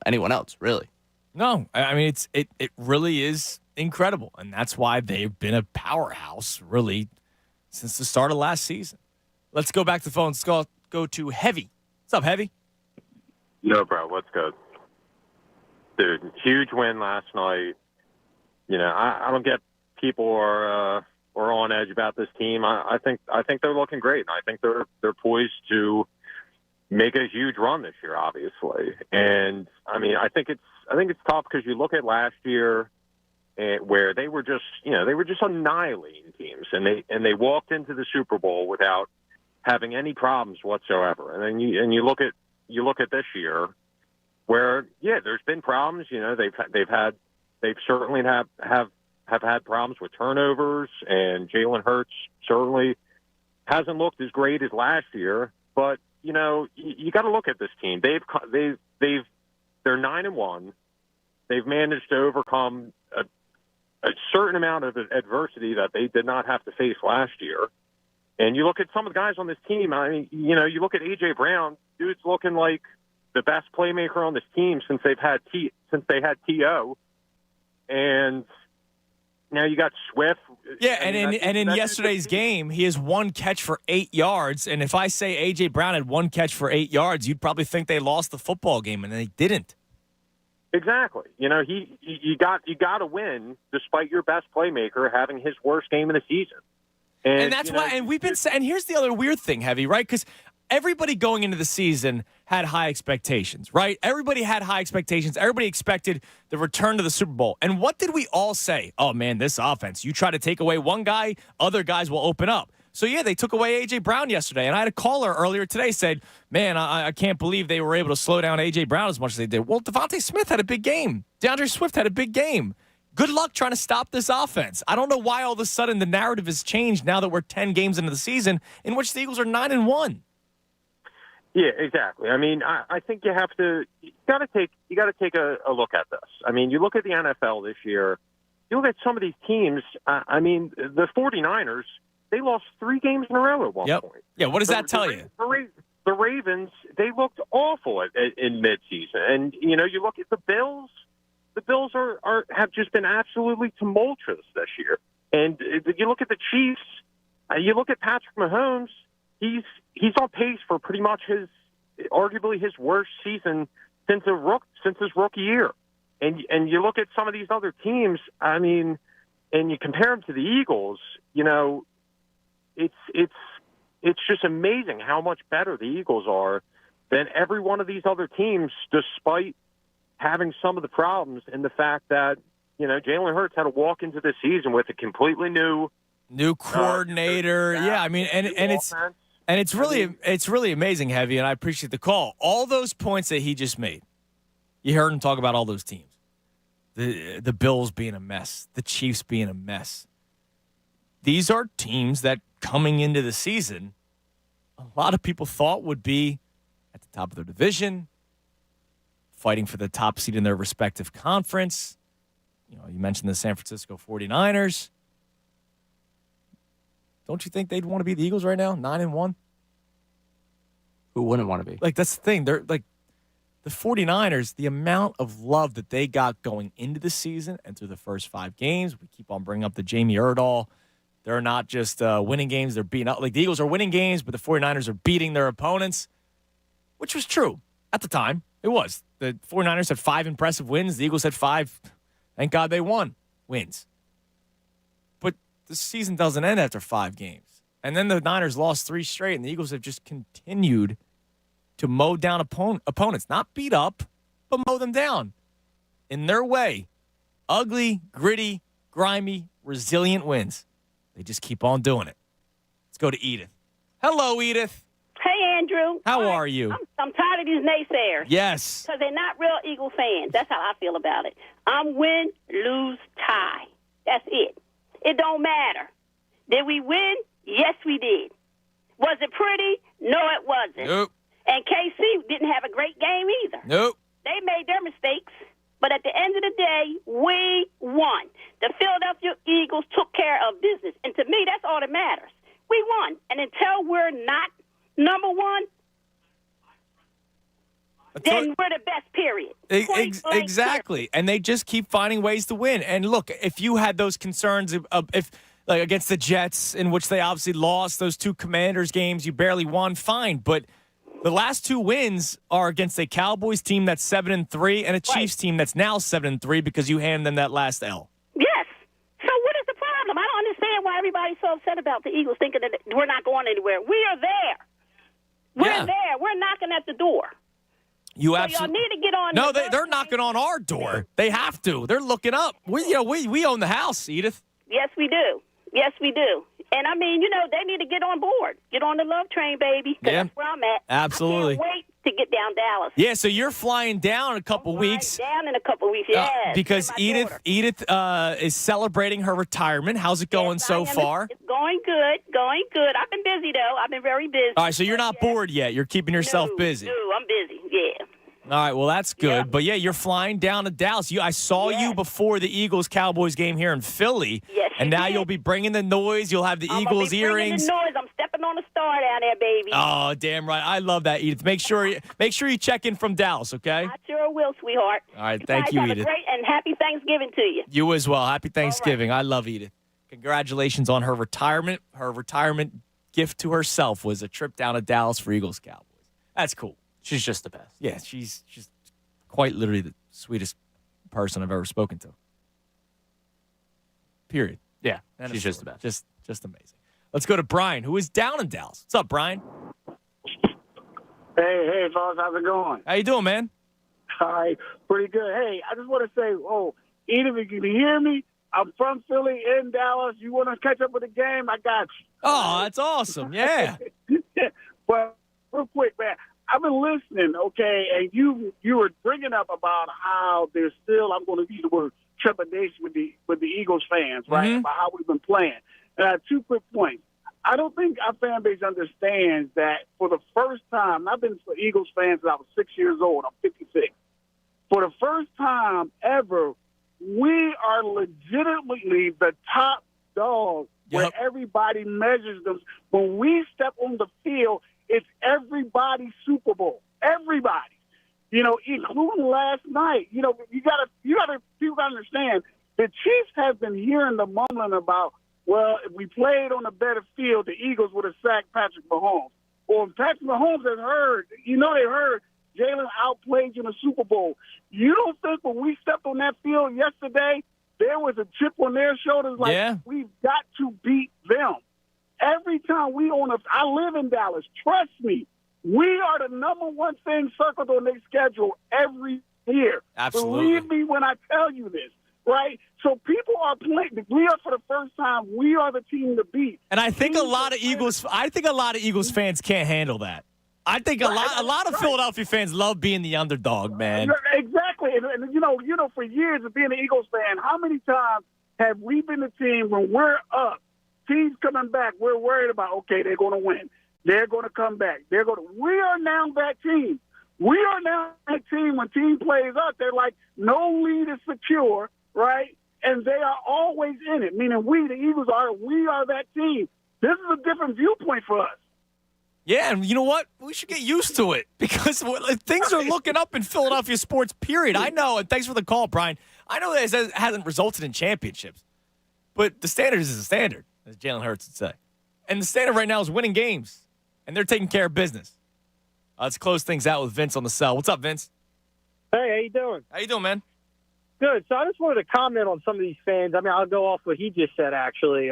anyone else, really. No, I mean, it really is incredible. And that's why they've been a powerhouse, really, since the start of last season. Let's go back to the phone. Let's go to Heavy. What's up, Heavy? Yo, bro, what's good? Dude, huge win last night. I don't get people are on edge about this team. I think they're looking great, and I think they're poised to make a huge run this year, obviously. And I mean, I think it's tough because you look at last year, where they were just annihilating teams, and they walked into the Super Bowl without having any problems whatsoever. And then you look at this year, where there's been problems. They've certainly have had problems with turnovers, and Jalen Hurts certainly hasn't looked as great as last year. But you got to look at this team. They're 9-1. They've managed to overcome a certain amount of adversity that they did not have to face last year. And you look at some of the guys on this team. I mean, you look at A.J. Brown. Dude's looking like the best playmaker on this team since they had T.O. And now you got Swift. Yeah, and in yesterday's game, he has 1 catch for 8 yards. And if I say A.J. Brown had 1 catch for 8 yards, you'd probably think they lost the football game, and they didn't. Exactly. You got to win despite your best playmaker having his worst game of the season. And that's why. And we've been saying. And here's the other weird thing, Heavy, right? Because everybody going into the season had high expectations, right? Everybody had high expectations. Everybody expected the return to the Super Bowl. And what did we all say? Oh, man, this offense, you try to take away one guy, other guys will open up. So, yeah, they took away A.J. Brown yesterday. And I had a caller earlier today said, man, I can't believe they were able to slow down A.J. Brown as much as they did. Well, Devontae Smith had a big game. DeAndre Swift had a big game. Good luck trying to stop this offense. I don't know why all of a sudden the narrative has changed now that we're 10 games into the season in which the Eagles are 9-1. Yeah, exactly. I mean, I think you got to take a look at this. I mean, you look at the NFL this year, you look at some of these teams. I mean, the 49ers, they lost 3 games in a row at one point. Yeah, what does that tell you? The Ravens, they looked awful in midseason. And, you know, you look at the Bills. The Bills have just been absolutely tumultuous this year. And you look at the Chiefs, you look at Patrick Mahomes, he's on pace for pretty much arguably his worst season since his rookie year. And you look at some of these other teams, I mean, and you compare them to the Eagles, you know, it's just amazing how much better the Eagles are than every one of these other teams, despite having some of the problems and the fact that, you know, Jalen Hurts had to walk into this season with a completely new coordinator. Yeah, I mean, and it's really amazing, Heavy, and I appreciate the call. All those points that he just made, you heard him talk about all those teams. The Bills being a mess, the Chiefs being a mess. These are teams that coming into the season, a lot of people thought would be at the top of their division, fighting for the top seed in their respective conference. You know, you mentioned the San Francisco 49ers. Don't you think they'd want to be the Eagles right now, 9-1? Who wouldn't want to be? Like, that's the thing. They're like the 49ers, the amount of love that they got going into the season and through the first 5 games. We keep on bringing up the Jamie Erdahl. They're not just winning games. They're beating up. Like, the Eagles are winning games, but the 49ers are beating their opponents, which was true at the time. It was. The 49ers had 5 impressive wins. The Eagles had 5. Thank God they won wins. But the season doesn't end after 5 games. And then the Niners lost 3 straight, and the Eagles have just continued to mow down opponents. Not beat up, but mow them down in their way. Ugly, gritty, grimy, resilient wins. They just keep on doing it. Let's go to Edith. Hello, Edith. Hey, Andrew. How are you? I'm tired of these naysayers. Yes. Because they're not real Eagle fans. That's how I feel about it. I'm win, lose, tie. That's it. It don't matter. Did we win? Yes, we did. Was it pretty? No, it wasn't. Nope. And KC didn't have a great game either. Nope. They made their mistakes. But at the end of the day, we won. The Philadelphia Eagles took care of business. And to me, that's all that matters. We won. And until we're not number one, then we're the best, period. Exactly. And they just keep finding ways to win. And look, if you had those concerns if like against the Jets, in which they obviously lost those 2 Commanders games, you barely won, fine. But the last 2 wins are against a Cowboys team that's 7-3 and a Chiefs team that's now 7-3 because you hand them that last L. Yes. So what is the problem? I don't understand why everybody's so upset about the Eagles thinking that we're not going anywhere. We are there. We're there. We're knocking at the door. You y'all need to get on. No, they're knocking on our door. They have to. They're looking up. We own the house, Edith. Yes, we do. Yes, we do. And I mean, they need to get on board. Get on the love train, baby. That's where I'm at. Absolutely. I can't wait to get down Dallas. Yeah, so you're flying down in a couple weeks. Down in a couple weeks, yes. Because Edith is celebrating her retirement. How's it going so far? It's going good. I've been busy, though. I've been very busy. All right, so you're not bored yet. You're keeping yourself busy. No, I'm busy, yeah. All right, well, that's good. Yep. But, yeah, you're flying down to Dallas. I saw you before the Eagles-Cowboys game here in Philly. Yes, and now you'll be bringing the noise. You'll have the Eagles earrings. The noise. I'm stepping on the star down there, baby. Oh, damn right. I love that, Edith. Make sure you check in from Dallas, okay? I sure will, sweetheart. All right, thank you, Edith. Have a great and happy Thanksgiving to you. You as well. Happy Thanksgiving. Right. I love Edith. Congratulations on her retirement. Her retirement gift to herself was a trip down to Dallas for Eagles-Cowboys. That's cool. She's just the best. Yeah, she's quite literally the sweetest person I've ever spoken to. Period. Yeah, she's just the best. Just amazing. Let's go to Brian, who is down in Dallas. What's up, Brian? Hey, fellas, how's it going? How you doing, man? All right, pretty good. Hey, I just want to say, Edith, if you can hear me, I'm from Philly, in Dallas. You want to catch up with the game? I got you. Oh, that's awesome. Yeah. Well, real quick, man, I've been listening, okay, and you were bringing up about how there's still, I'm going to use the word trepidation with the Eagles fans, right, about how we've been playing. And I have 2 quick points. I don't think our fan base understands that for the first time, I've been an Eagles fan since I was 6 years old. I'm 56. For the first time ever, we are legitimately the top dog where everybody measures them. When we step on the field, it's everybody's Super Bowl. Everybody. Including last night. People gotta understand, the Chiefs have been hearing the mumbling about, well, if we played on a better field, the Eagles would have sacked Patrick Mahomes. Or if Patrick Mahomes has heard, they heard Jalen outplayed you in the Super Bowl. You don't think when we stepped on that field yesterday, there was a chip on their shoulders like, we've got to beat them. Every time I live in Dallas, trust me, we are the number one thing circled on their schedule every year. Absolutely. Believe me when I tell you this, right? So people are playing. We are, for the first time, we are the team to beat. And I think a lot of Eagles fans can't handle that. I think a lot of Philadelphia fans love being the underdog, man. Exactly. And for years of being an Eagles fan, how many times have we been the team when we're up, teams coming back, we're worried about, okay, they're going to win. They're going to come back. We are now that team. We are now that team when team plays up. They're like, no lead is secure, right? And they are always in it, meaning we, the Eagles, we are that team. This is a different viewpoint for us. Yeah, and you know what? We should get used to it because things are looking up in Philadelphia sports, period. I know, and thanks for the call, Brian. I know that it hasn't resulted in championships, but the standard is the standard, as Jalen Hurts would say. And the standard right now is winning games, and they're taking care of business. Let's close things out with Vince on the cell. What's up, Vince? Hey, how you doing? How you doing, man? Good. So I just wanted to comment on some of these fans. I mean, I'll go off what he just said, actually.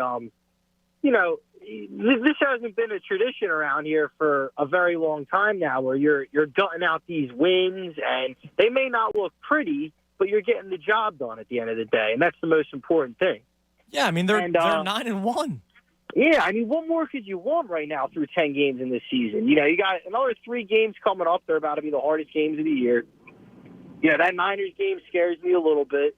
This hasn't been a tradition around here for a very long time now where you're gutting out these wins, and they may not look pretty, but you're getting the job done at the end of the day, and that's the most important thing. Yeah, I mean, they're 9-1. Yeah, I mean, what more could you want right now through 10 games in this season? You got another 3 games coming up. They're about to be the hardest games of the year. That Niners game scares me a little bit.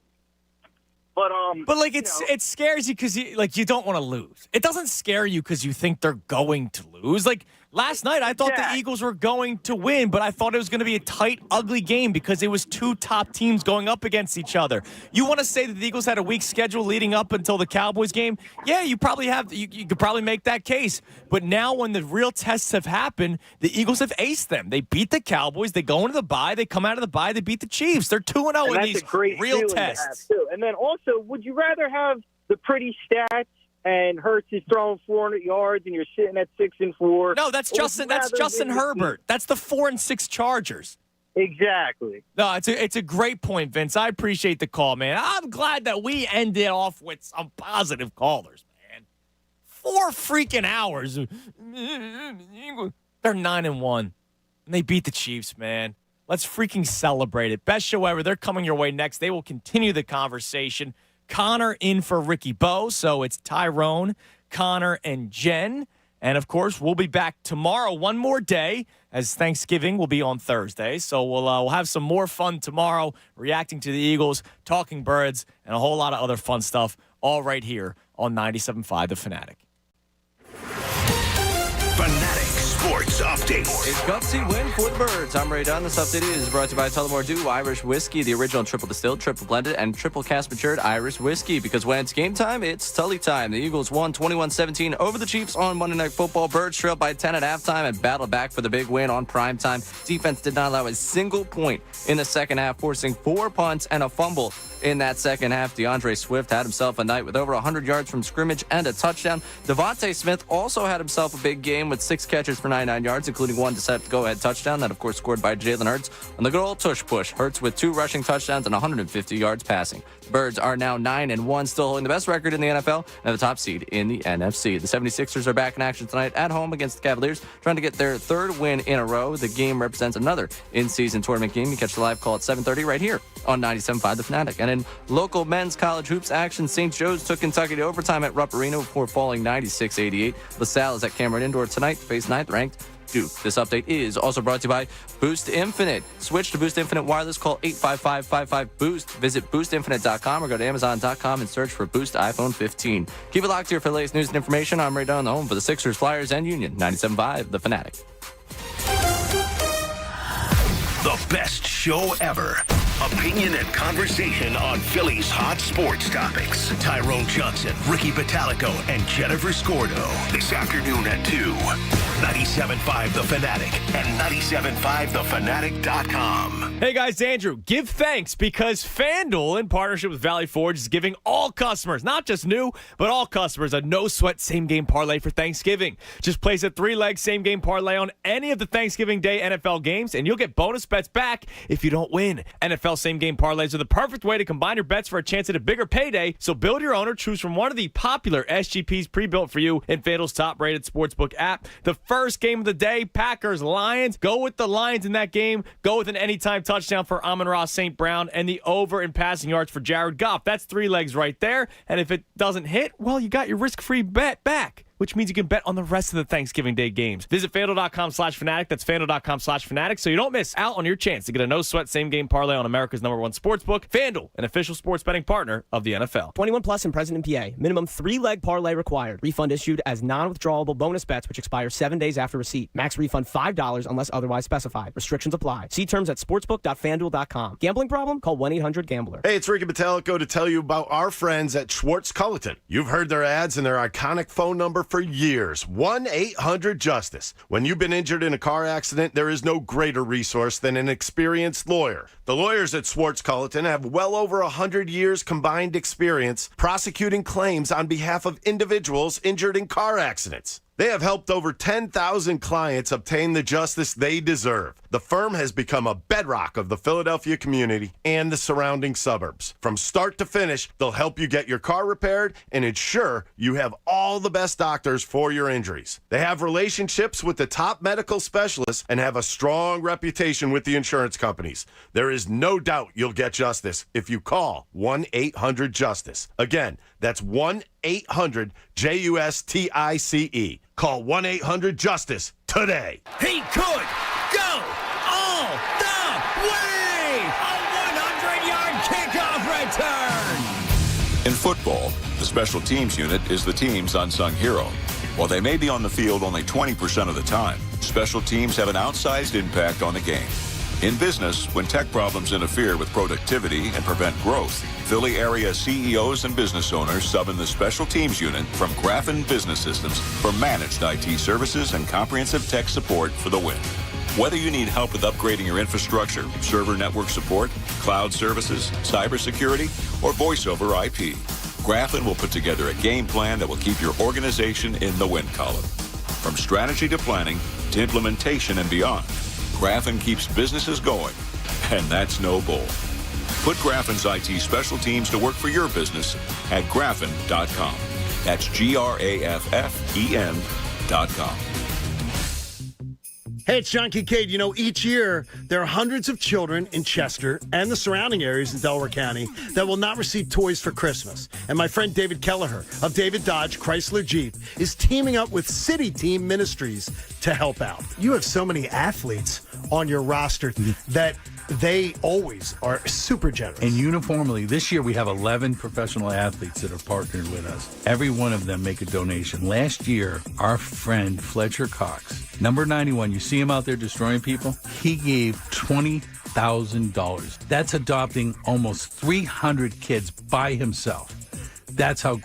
But it scares you because you don't want to lose. It doesn't scare you because you think they're going to lose. Like last night, I thought the Eagles were going to win, but I thought it was going to be a tight, ugly game because it was 2 top teams going up against each other. You want to say that the Eagles had a weak schedule leading up until the Cowboys game? Yeah, you probably have. You could probably make that case. But now, when the real tests have happened, the Eagles have aced them. They beat the Cowboys. They go into the bye. They come out of the bye. They beat the Chiefs. They're 2-0 in these real tests. And then also, would you rather have the pretty stats and Hurts is throwing 400 yards and you're sitting at 6-4? No, that's Justin Herbert. That's the 4-6 Chargers. Exactly. No, it's a great point, Vince. I appreciate the call, man. I'm glad that we ended off with some positive callers, man. 4 freaking hours. They're 9-1, and they beat the Chiefs, man. Let's freaking celebrate it. Best show ever. They're coming your way next. They will continue the conversation. Connor in for Ricky Bo, so it's Tyrone, Connor, and Jen. And, of course, we'll be back tomorrow, one more day, as Thanksgiving will be on Thursday. So we'll have some more fun tomorrow, reacting to the Eagles, talking birds, and a whole lot of other fun stuff, all right here on 97.5 The Fanatic. Fanatic Sports Update. A gutsy win for the Birds. I'm Ray Dunn. This update is brought to you by Tullamore Dew Irish Whiskey, the original triple distilled, triple blended, and triple cast matured Irish whiskey. Because when it's game time, it's Tully time. The Eagles won 21-17 over the Chiefs on Monday Night Football. Birds trailed by 10 at halftime and battled back for the big win on primetime. Defense did not allow a single point in the second half, forcing 4 punts and a fumble. In that second half, DeAndre Swift had himself a night with over 100 yards from scrimmage and a touchdown. Devontae Smith also had himself a big game with 6 catches for 99 yards, including one go-ahead touchdown. That, of course, scored by Jalen Hurts on the good old tush push. Hurts with 2 rushing touchdowns and 150 yards passing. The Birds are now 9-1, still holding the best record in the NFL and the top seed in the NFC. The 76ers are back in action tonight at home against the Cavaliers, trying to get their 3rd win in a row. The game represents another in-season tournament game. You catch the live call at 7:30 right here on 97.5 The Fanatic. And in local men's college hoops action, St. Joe's took Kentucky to overtime at Rupp Arena before falling 96-88. LaSalle is at Cameron Indoor tonight to face 9th-ranked Duke. This update is also brought to you by Boost Infinite. Switch to Boost Infinite Wireless. Call 855-55-BOOST. Visit boostinfinite.com or go to amazon.com and search for Boost iPhone 15. Keep it locked here for the latest news and information. I'm Ray Dunn, the home for the Sixers, Flyers, and Union. 97.5 The Fanatic. The best show ever. Opinion and conversation on Philly's hot sports topics. Tyrone Johnson, Ricky Batalico, and Jennifer Scordo. This afternoon at 2. 97.5 The Fanatic and 97.5thefanatic.com. Hey guys, Andrew, give thanks because FanDuel, in partnership with Valley Forge, is giving all customers, not just new, but all customers, a no-sweat same-game parlay for Thanksgiving. Just place a 3-leg same-game parlay on any of the Thanksgiving Day NFL games, and you'll get bonus bets back if you don't win. NFL same-game parlays are the perfect way to combine your bets for a chance at a bigger payday, so build your own or choose from one of the popular SGPs pre-built for you in FanDuel's top-rated sportsbook app. The first game of the day, Packers-Lions. Go with the Lions in that game. Go with an anytime touchdown for Amon-Ra St. Brown and the over in passing yards for Jared Goff. That's 3 legs right there. And if it doesn't hit, well, you got your risk-free bet back, which means you can bet on the rest of the Thanksgiving Day games. Visit FanDuel.com/Fanatic. That's FanDuel.com/Fanatic, so you don't miss out on your chance to get a no-sweat same-game parlay on America's #1 sportsbook. FanDuel, an official sports betting partner of the NFL. 21 plus and present in PA. Minimum 3-leg parlay required. Refund issued as non-withdrawable bonus bets, which expire 7 days after receipt. Max refund $5 unless otherwise specified. Restrictions apply. See terms at sportsbook.fanduel.com. Gambling problem? Call 1-800-GAMBLER. Hey, it's Ricky Batalico to tell you about our friends at Schwartz Culleton. You've heard their ads and their iconic phone number for years. 1-800-JUSTICE. When you've been injured in a car accident, there is no greater resource than an experienced lawyer. The lawyers at Schwartz Culleton have well over 100 years combined experience prosecuting claims on behalf of individuals injured in car accidents. They have helped over 10,000 clients obtain the justice they deserve. The firm has become a bedrock of the Philadelphia community and the surrounding suburbs. From start to finish, they'll help you get your car repaired and ensure you have all the best doctors for your injuries. They have relationships with the top medical specialists and have a strong reputation with the insurance companies. There is no doubt you'll get justice if you call 1-800-JUSTICE. Again, that's 1-800-JUSTICE. Call 1-800-JUSTICE today. He could go all the way! A 100-yard kickoff return! In football, the special teams unit is the team's unsung hero. While they may be on the field only 20% of the time, special teams have an outsized impact on the game. In business, when tech problems interfere with productivity and prevent growth, Philly area CEOs and business owners sub in the special teams unit from Graffin Business Systems for managed IT services and comprehensive tech support for the win. Whether you need help with upgrading your infrastructure, server network support, cloud services, cybersecurity, or voice over IP, Graffin will put together a game plan that will keep your organization in the win column. From strategy to planning to implementation and beyond, Graffin keeps businesses going, and that's no bull. Put Graffin's IT special teams to work for your business at Graffin.com. That's GRAFFEN.com. Hey, it's John Kincaid. You know, each year there are hundreds of children in Chester and the surrounding areas in Delaware County that will not receive toys for Christmas. And my friend David Kelleher of David Dodge Chrysler Jeep is teaming up with City Team Ministries to help out. You have so many athletes on your roster that they always are super generous. And uniformly, this year we have 11 professional athletes that have partnered with us. Every one of them make a donation. Last year, our friend Fletcher Cox, number 91, you see him out there destroying people? He gave $20,000. That's adopting almost 300 kids by himself. That's how great